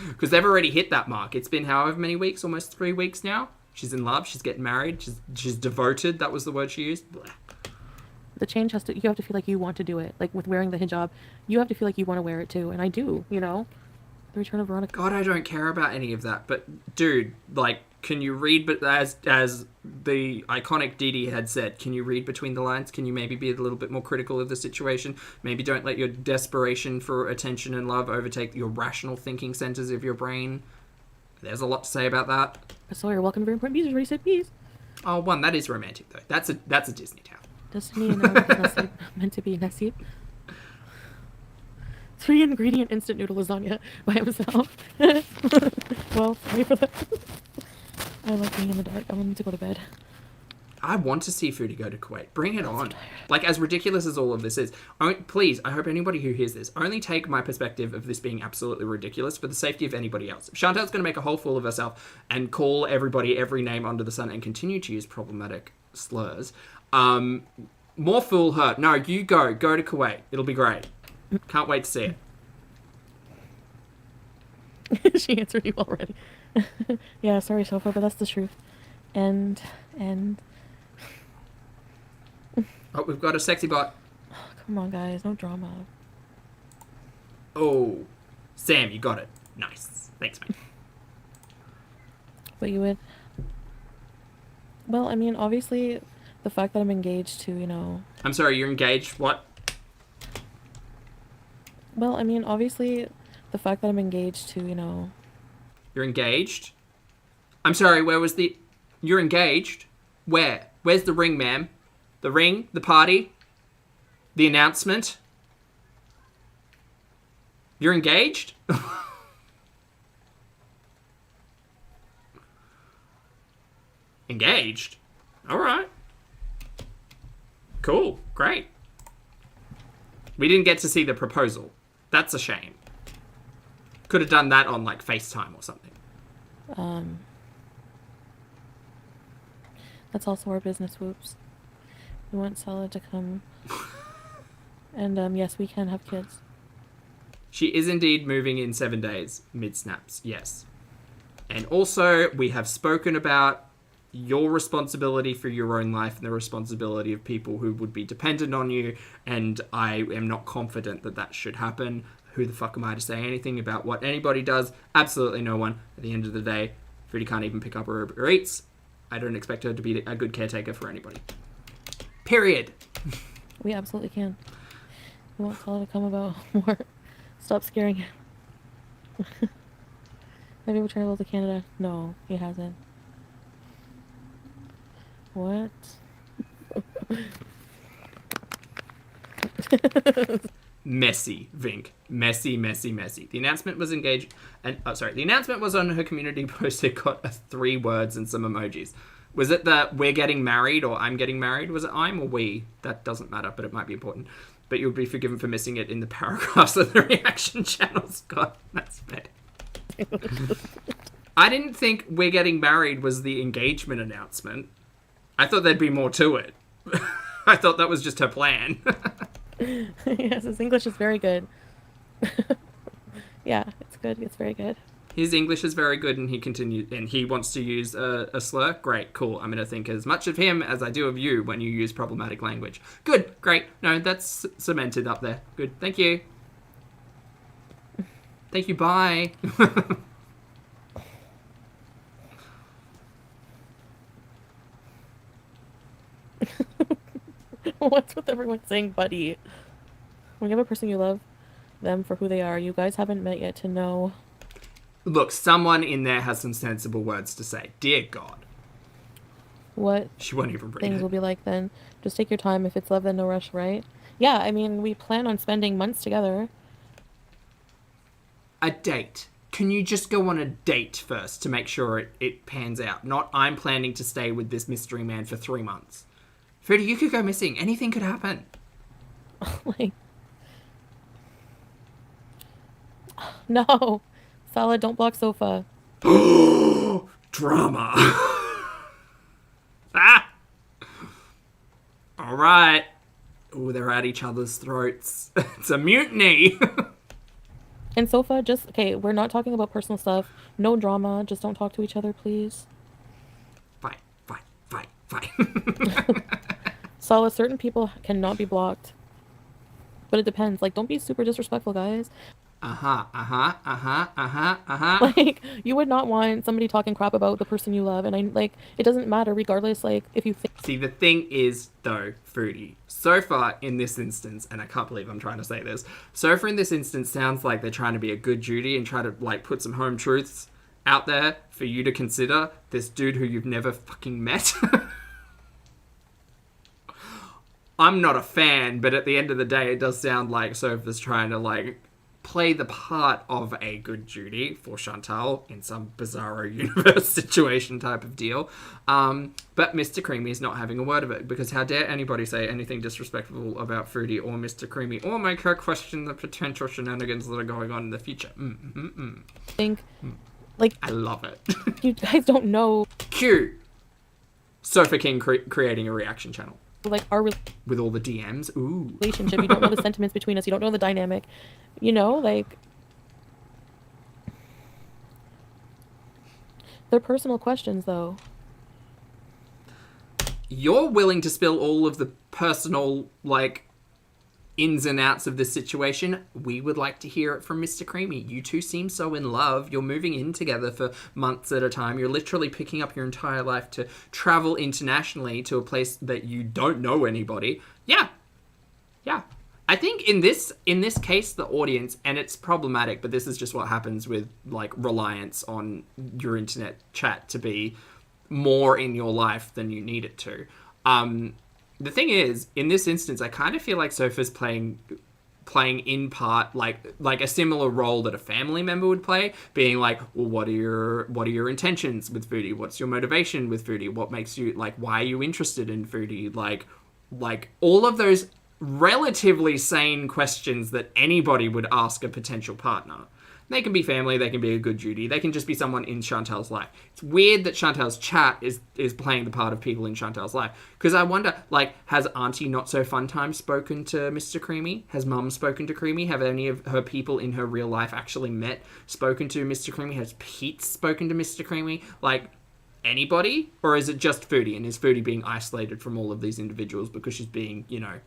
Because they've already hit that mark. It's been however many weeks? Almost 3 weeks now. She's in love. She's getting married. She's devoted. That was the word she used. Blah. The change has to... You have to feel like you want to do it. Like, with wearing the hijab, you have to feel like you want to wear it too. And I do, The return of Veronica... God, I don't care about any of that. But, dude, like... Can you read, but as the iconic Dee Dee had said, can you read between the lines? Can you maybe be a little bit more critical of the situation? Maybe don't let your desperation for attention and love overtake your rational thinking centers of your brain. There's a lot to say about that. Sawyer, welcome to Very Important Bees. Already said bees. Oh, one, that is romantic, though. That's a Disney town. Destiny and Nasib meant to be Nasib. 3-ingredient instant noodle lasagna by himself. Well, sorry for that. I like being in the dark. I want to go to bed. I want to see Foodie go to Kuwait. Bring it on. Like, as ridiculous as all of this is, please, I hope anybody who hears this, only take my perspective of this being absolutely ridiculous for the safety of anybody else. If Chantal's going to make a whole fool of herself and call everybody every name under the sun and continue to use problematic slurs, more fool her. No, you go to Kuwait. It'll be great. Can't wait to see it. She answered you already. Yeah, sorry, Sofa, but that's the truth. And Oh, we've got a sexy bot. come on, guys, no drama. Oh, Sam, you got it. Nice. Thanks, mate. But you would. Well, I mean, obviously, the fact that I'm engaged to, you know. I'm sorry, you're engaged. What? Well, I mean, obviously, the fact that I'm engaged to, you know. You're engaged? I'm sorry, where was the... You're engaged? Where? Where's the ring, ma'am? The ring? The party? The announcement? You're engaged? Engaged? Alright. Cool. Great. We didn't get to see the proposal. That's a shame. Could have done that on, like, FaceTime or something. That's also our business, whoops. We want Salah to come. And, yes, we can have kids. She is indeed moving in 7 days, mid-snaps, yes. And also, we have spoken about your responsibility for your own life and the responsibility of people who would be dependent on you, and I am not confident that that should happen. Who the fuck am I to say anything about what anybody does? Absolutely no one. At the end of the day, Fruity can't even pick up her Uber Eats. I don't expect her to be a good caretaker for anybody. Period. We absolutely can. We want Salah to come about more. Stop scaring him. Have you ever traveled to Canada? No, he hasn't. What? Messy, Vink. Messy, messy, messy. The announcement was engaged, and the announcement was on her community post. It got 3 words and some emojis. Was it the "we're getting married" or "I'm getting married"? Was it "I'm" or "we"? That doesn't matter, but it might be important. But you'll be forgiven for missing it in the paragraphs of the reaction channels. God, that's bad. I didn't think "we're getting married" was the engagement announcement. I thought there'd be more to it. I thought that was just her plan. Yes, his English is very good. Yeah, it's good. It's very good. His English is very good, and he wants to use a slur. Great, cool. I'm going to think as much of him as I do of you when you use problematic language. Good, great. No, that's cemented up there. Good, thank you. Thank you, bye. What's with everyone saying buddy? When you have a person you love them for who they are, you guys haven't met yet to know. Look, someone in there has some sensible words to say. Dear God. What She won't even read things it. will be like then. Just take your time. If it's love, then no rush, right? Yeah, I mean, we plan on spending months together. A date. Can you just go on a date first to make sure it pans out? Not, I'm planning to stay with this mystery man for 3 months. Fruity, you could go missing. Anything could happen. Like, no. Salah, don't block Sofa. Drama. Ah! Alright. Oh, they're at each other's throats. It's a mutiny. And Sofa, just, okay, we're not talking about personal stuff. No drama. Just don't talk to each other, please. Fight, fight, fight, fight. Salah, certain people cannot be blocked. But it depends. Like, don't be super disrespectful, guys. Like, you would not want somebody talking crap about the person you love, and it doesn't matter regardless, like, if you think. See, the thing is, though, Foodie, so far in this instance, and I can't believe I'm trying to say this, so far in this instance sounds like they're trying to be a good Judy and try to, like, put some home truths out there for you to consider. This dude who you've never fucking met. I'm not a fan, but at the end of the day, it does sound like Sophie's trying to, like, play the part of a good Judy for Chantal in some bizarro universe situation type of deal. But Mr. Creamy is not having a word of it, because how dare anybody say anything disrespectful about Foodie or Mr. Creamy, or make her question the potential shenanigans that are going on in the future. Think, like, I love it. You guys don't know. Cue Sofa King creating a reaction channel. Like, our with all the DMs. Ooh. relationship. You don't know the sentiments between us. You don't know the dynamic. You know, like, they're personal questions, though. You're willing to spill all of the personal, like, ins and outs of this situation. We would like to hear it from Mr. Creamy. You two seem so in love. You're moving in together for months at a time. You're literally picking up your entire life to travel internationally to a place that you don't know anybody. Yeah. I think in this case, the audience, and it's problematic, but this is just what happens with, like, reliance on your internet chat to be more in your life than you need it to. The thing is, in this instance, I kind of feel like Sofa's playing in part like a similar role that a family member would play, being like, well, what are your intentions with Foodie? What's your motivation with Foodie? What makes you, like, why are you interested in Foodie? Like all of those relatively sane questions that anybody would ask a potential partner. They can be family, they can be a good Judy, they can just be someone in Chantal's life. It's weird that Chantal's chat is playing the part of people in Chantal's life. Because I wonder, like, has Auntie Not So Fun Time spoken to Mr. Creamy? Has Mum spoken to Creamy? Have any of her people in her real life actually spoken to Mr. Creamy? Has Pete spoken to Mr. Creamy? Like, anybody? Or is it just Foodie? And is Foodie being isolated from all of these individuals because she's being, you know,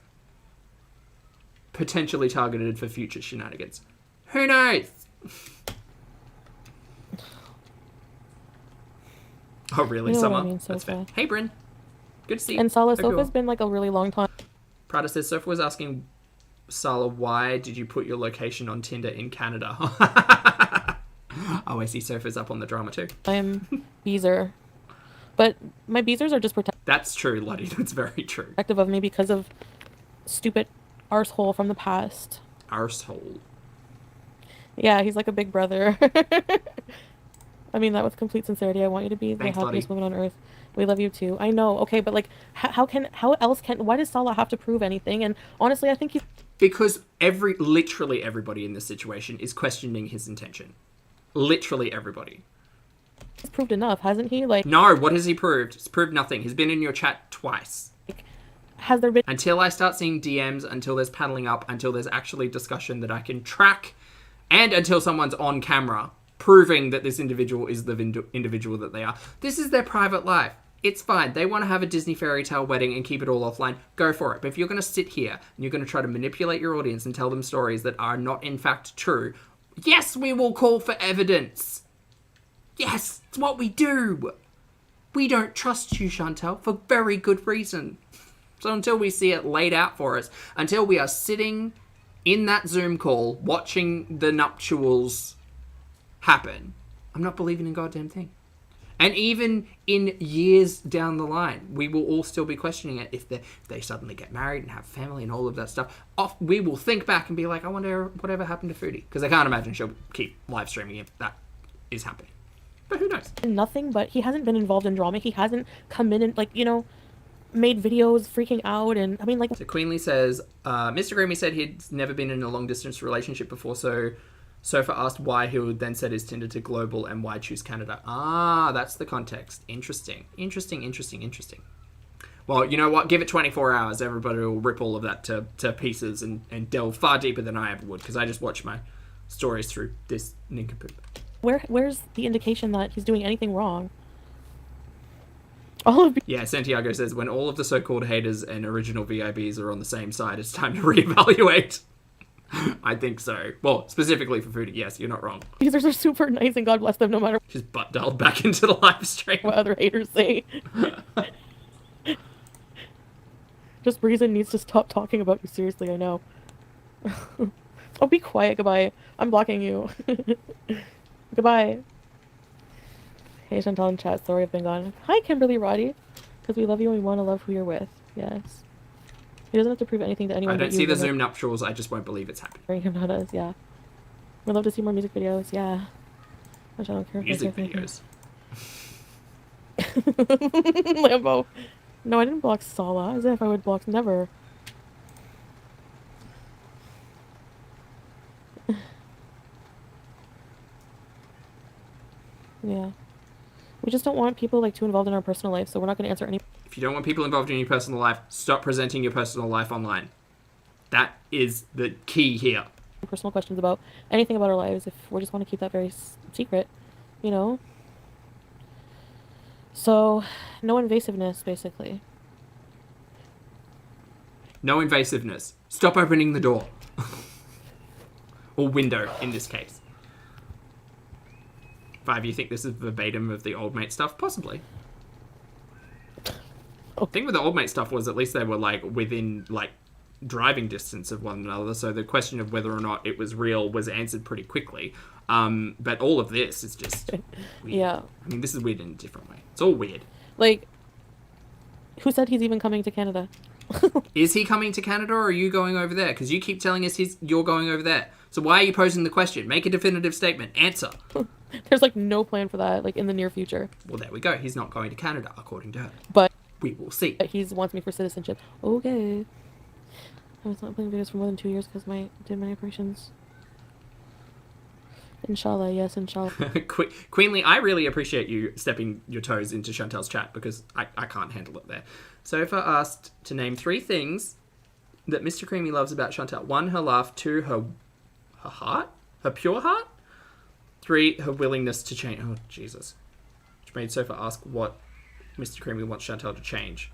potentially targeted for future shenanigans? Who knows? Oh, really, You know Summer? what I mean, That's fair. Sofa. Hey, Bryn. Good to see you. And Sala, Hope you're Sofa's well. been, like, a really long time. Prada says, Sofa was asking Sala, why did you put your location on Tinder in Canada? Oh, I see Sofa's up on the drama too. I'm Beezer. But my Beezers are just That's true, Lottie. That's very true. protective of me because of stupid arsehole from the past. Arsehole. Yeah, he's like a big brother. I mean that with complete sincerity. I want you to be the Thanks, happiest buddy. woman on earth. We love you too. I know. Okay, but like, why does Salah have to prove anything? And honestly, I think he's Because literally everybody in this situation is questioning his intention. Literally everybody. proved enough, hasn't he? Like, No, what has he proved? He's proved nothing. He's been in your chat twice. has there been Until I start seeing DMs, until there's paddling up, until there's actually discussion that I can track, and until someone's on camera proving that this individual is the individual that they are. This is their private life. It's fine. They want to have a Disney fairy tale wedding and keep it all offline. Go for it. But if you're going to sit here and you're going to try to manipulate your audience and tell them stories that are not in fact true, yes, we will call for evidence. Yes, it's what we do. We don't trust you, Chantal, for very good reason. So until we see it laid out for us, until we are sitting in that Zoom call watching the nuptials happen, I'm not believing in goddamn thing. And even in years down the line, we will all still be questioning it if they suddenly get married and have family and all of that stuff. We will think back and be like, I wonder whatever happened to Foodie. Because I can't imagine she'll keep live streaming if that is happening. But who knows? nothing? But he hasn't been involved in drama. He hasn't come in and, like, you know, made videos freaking out. And I mean, like, So Queenly says, Mr. Grammy said he'd never been in a long distance relationship before, so Sofa asked why he would then set his Tinder to global and why choose Canada. Ah, that's the context. Interesting. Well, you know what? Give it 24 hours. Everybody will rip all of that to pieces and delve far deeper than I ever would, because I just watch my stories through this nincompoop. where's the indication that he's doing anything wrong? All of Yeah, Santiago says, when all of the so-called haters and original VIBs are on the same side, it's time to reevaluate. I think so. Well, specifically for Foodie, yes, you're not wrong. Users are super nice and God bless them no matter Just butt dialed back into the live stream. what other haters say. Just Reason needs to stop talking about you, seriously, I know. Oh, be quiet, goodbye. I'm blocking you. Goodbye. Hey, Chantal in chat, sorry I've been gone. Hi, Kimberly Roddy. Because we love you and we want to love who you're with. Yes. He doesn't have to prove anything to anyone. I don't see the Zoom nuptials, I just won't believe it's happening. Hypnotize, yeah. We'd love to see more music videos, yeah. Which I don't care. Music videos. Lambo. No, I didn't block Sala, as if I would block never. Yeah. We just don't want people like too involved in our personal life, so we're not going to answer any. If you don't want people involved in your personal life, stop presenting your personal life online. That is the key here. Personal questions about anything about our lives if we just want to keep that very secret, you know? So, no invasiveness, basically. No invasiveness. Stop opening the door. Or window, in this case. Five, you think this is verbatim of the old mate stuff? Possibly. The thing with the old mate stuff was at least they were, like, within, like, driving distance of one another, so the question of whether or not it was real was answered pretty quickly. But all of this is just weird. Yeah. I mean, this is weird in a different way. It's all weird. Like, who said he's even coming to Canada? Is he coming to Canada or are you going over there? Because you keep telling us you're going over there. So why are you posing the question? Make a definitive statement. Answer. There's, like, no plan for that, like, in the near future. Well, there we go. He's not going to Canada, according to her. But we will see. he wants me for citizenship. Okay. I was not playing videos for more than 2 years because I did many operations. Inshallah, yes, inshallah. Queenly, I really appreciate you stepping your toes into Chantel's chat because I can't handle it there. Sofa asked to name 3 things that Mr. Creamy loves about Chantel. 1, her laugh. 2, her heart? Her pure heart? 3, her willingness to change. Oh, Jesus. Which made Sofa ask what Mr. Creamy wants Chantel to change.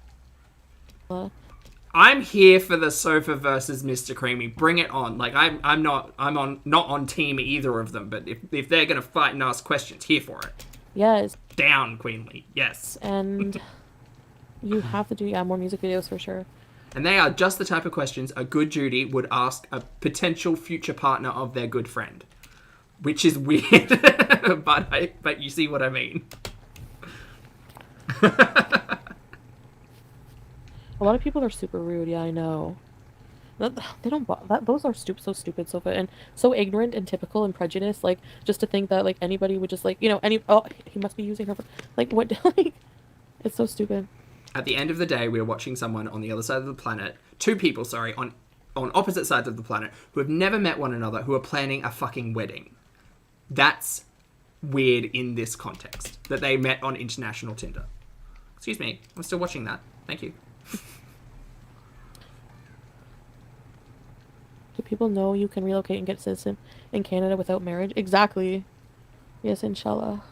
I'm here for the Sofa versus Mr. Creamy. Bring it on. Like I'm not on team either of them, but if they're gonna fight and ask questions, here for it. Yes. Down, Queenly. Yes. And you have to do more music videos for sure. And they are just the type of questions a good Judy would ask a potential future partner of their good friend. Which is weird, but you see what I mean. A lot of people are super rude. Yeah, I know. They don't. Those are so stupid, Sofa, and so ignorant and typical and prejudiced. Like just to think that like anybody would just like Oh, he must be using her. Like what? Like it's so stupid. At the end of the day, we are watching someone on the other side of the planet. 2 people, sorry, on opposite sides of the planet who have never met one another, who are planning a fucking wedding. That's weird in this context that they met on international Tinder. Excuse me, I'm still watching that. Thank you. Do people know you can relocate and get citizen in Canada without marriage? Exactly. Yes, inshallah.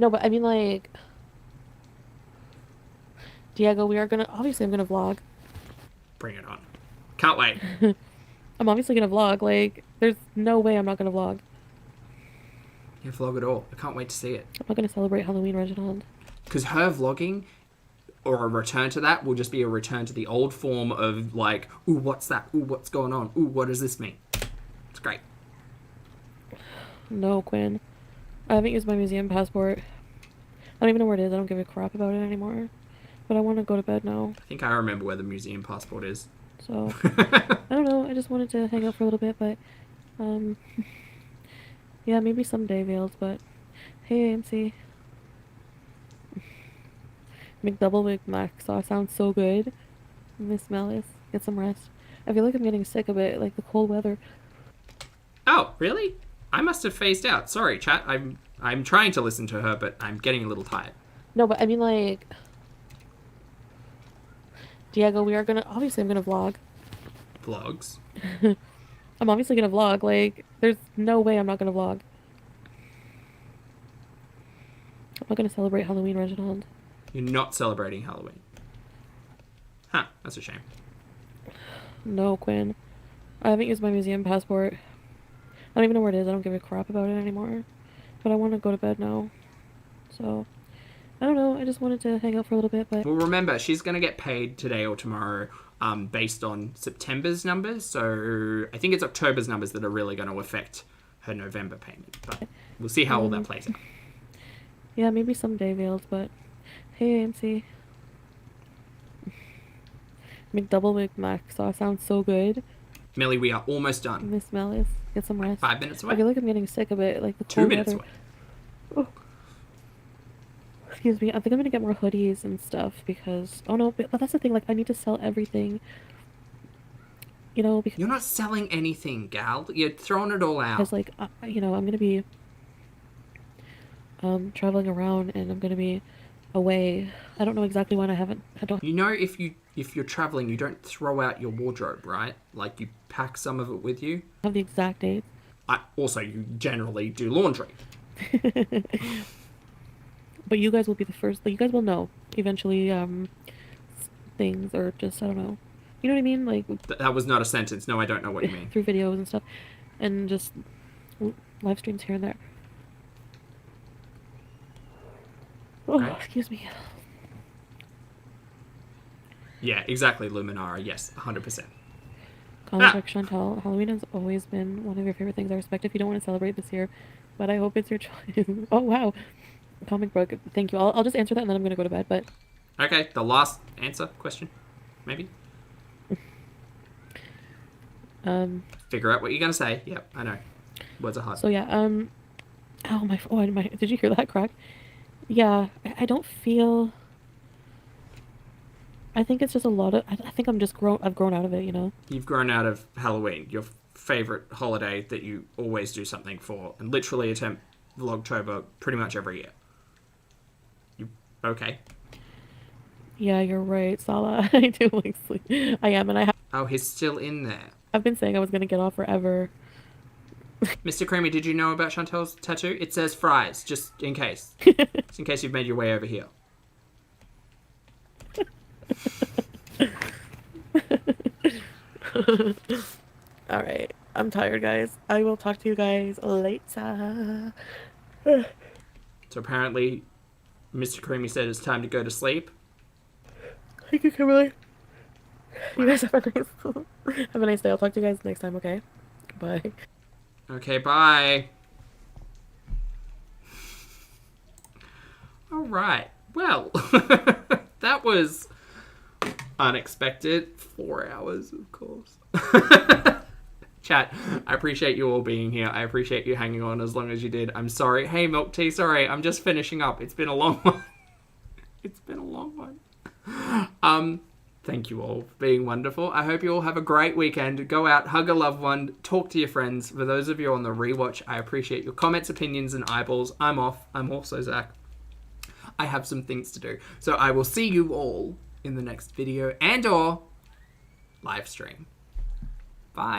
No, but I mean, like, Diego, obviously I'm gonna vlog. Bring it on. Can't wait. I'm obviously gonna vlog. Like, there's no way I'm not gonna vlog. Yeah, vlog it all. I can't wait to see it. I'm not gonna celebrate Halloween, Reginald. Because her vlogging, or a return to that, will just be a return to the old form of like, ooh, what's that? Ooh, what's going on? Ooh, what does this mean? It's great. No, Quinn. I haven't used my museum passport. I don't even know where it is. I don't give a crap about it anymore. But I want to go to bed now. I think I remember where the museum passport is. So, I don't know. I just wanted to hang out for a little bit, but, yeah, maybe someday, Veils, but, hey, AMC. McDouble with Mac sauce sounds so good. Miss Malice, get some rest. I feel like I'm getting sick of it, like the cold weather. Oh, really? I must have phased out. Sorry, chat. I'm trying to listen to her, but I'm getting a little tired. No, but I mean, like, Diego, obviously I'm gonna vlog. Vlogs? I'm obviously gonna vlog. Like, there's no way I'm not gonna vlog. I'm not gonna celebrate Halloween, Reginald. You're not celebrating Halloween. Huh, that's a shame. No, Quinn. I haven't used my museum passport. I don't even know where it is. I don't give a crap about it anymore. But I want to go to bed now. So, I don't know. I just wanted to hang out for a little bit, but... Well, remember, she's going to get paid today or tomorrow based on September's numbers. So I think it's October's numbers that are really going to affect her November payment. But we'll see how all that plays out. Yeah, maybe someday, Veiled, but... Hey, AMC. McDouble McMac sauce sounds so good. Millie, we are almost done. Miss Mellis, get some rest. 5 minutes away. I feel like I'm getting sick of it, like the 2 cold minutes weather. away. Oh. Excuse me, I think I'm gonna get more hoodies and stuff because... Oh no, but that's the thing, like, I need to sell everything. You know, because... You're not selling anything, gal. You're throwing it all out. Because, like, you know, I'm gonna be... traveling around and I'm gonna be away. I don't know exactly when. I don't... You know, if you're traveling, you don't throw out your wardrobe, right? Like, you pack some of it with you. have the exact date. Also, you generally do laundry. But you guys will be the first. Like, you guys will know eventually. Things or just I don't know. You know what I mean? Like That was not a sentence. No, I don't know what you mean. through videos and stuff, and just live streams here and there. Oh, Okay. excuse me. Yeah, exactly, Luminara. Yes, 100%. Comic book Chantal, Halloween has always been one of your favorite things. I respect if you don't want to celebrate this year, but I hope it's your choice. Oh wow, comic book. Thank you. I'll just answer that and then I'm gonna go to bed. But Okay, the last question, maybe. Figure out what you're gonna say. Yep, I know. Words are hard. so yeah. Oh my. Did you hear that crack? Yeah. I don't feel. I think it's just a lot of. I think I've grown out of it. You know. You've grown out of Halloween, your favorite holiday that you always do something for, and literally attempt Vlogtober pretty much every year. You okay? Yeah, you're right, Sala. I do like sleep. I am, and Oh, he's still in there. I've been saying I was gonna get off forever. Mr. Creamy, did you know about Chantel's tattoo? It says fries, just in case. Just in case you've made your way over here. All right, I'm tired, guys. I will talk to you guys later. So apparently, Mr. Creamy said it's time to go to sleep. Thank you, Kimberly. You guys have a nice day. I'll talk to you guys next time, okay? Bye. Okay, bye. All right. Well, that was unexpected. 4 hours, of course. Chat, I appreciate you all being here. I appreciate you hanging on as long as you did. I'm sorry. Hey, Milk Tea, sorry. I'm just finishing up. It's been a long one. It's been a long one. Thank you all for being wonderful. I hope you all have a great weekend. Go out, hug a loved one, talk to your friends. For those of you on the rewatch, I appreciate your comments, opinions, and eyeballs. I'm off. I'm also Zach. I have some things to do. So I will see you all in the next video and or live stream. Bye.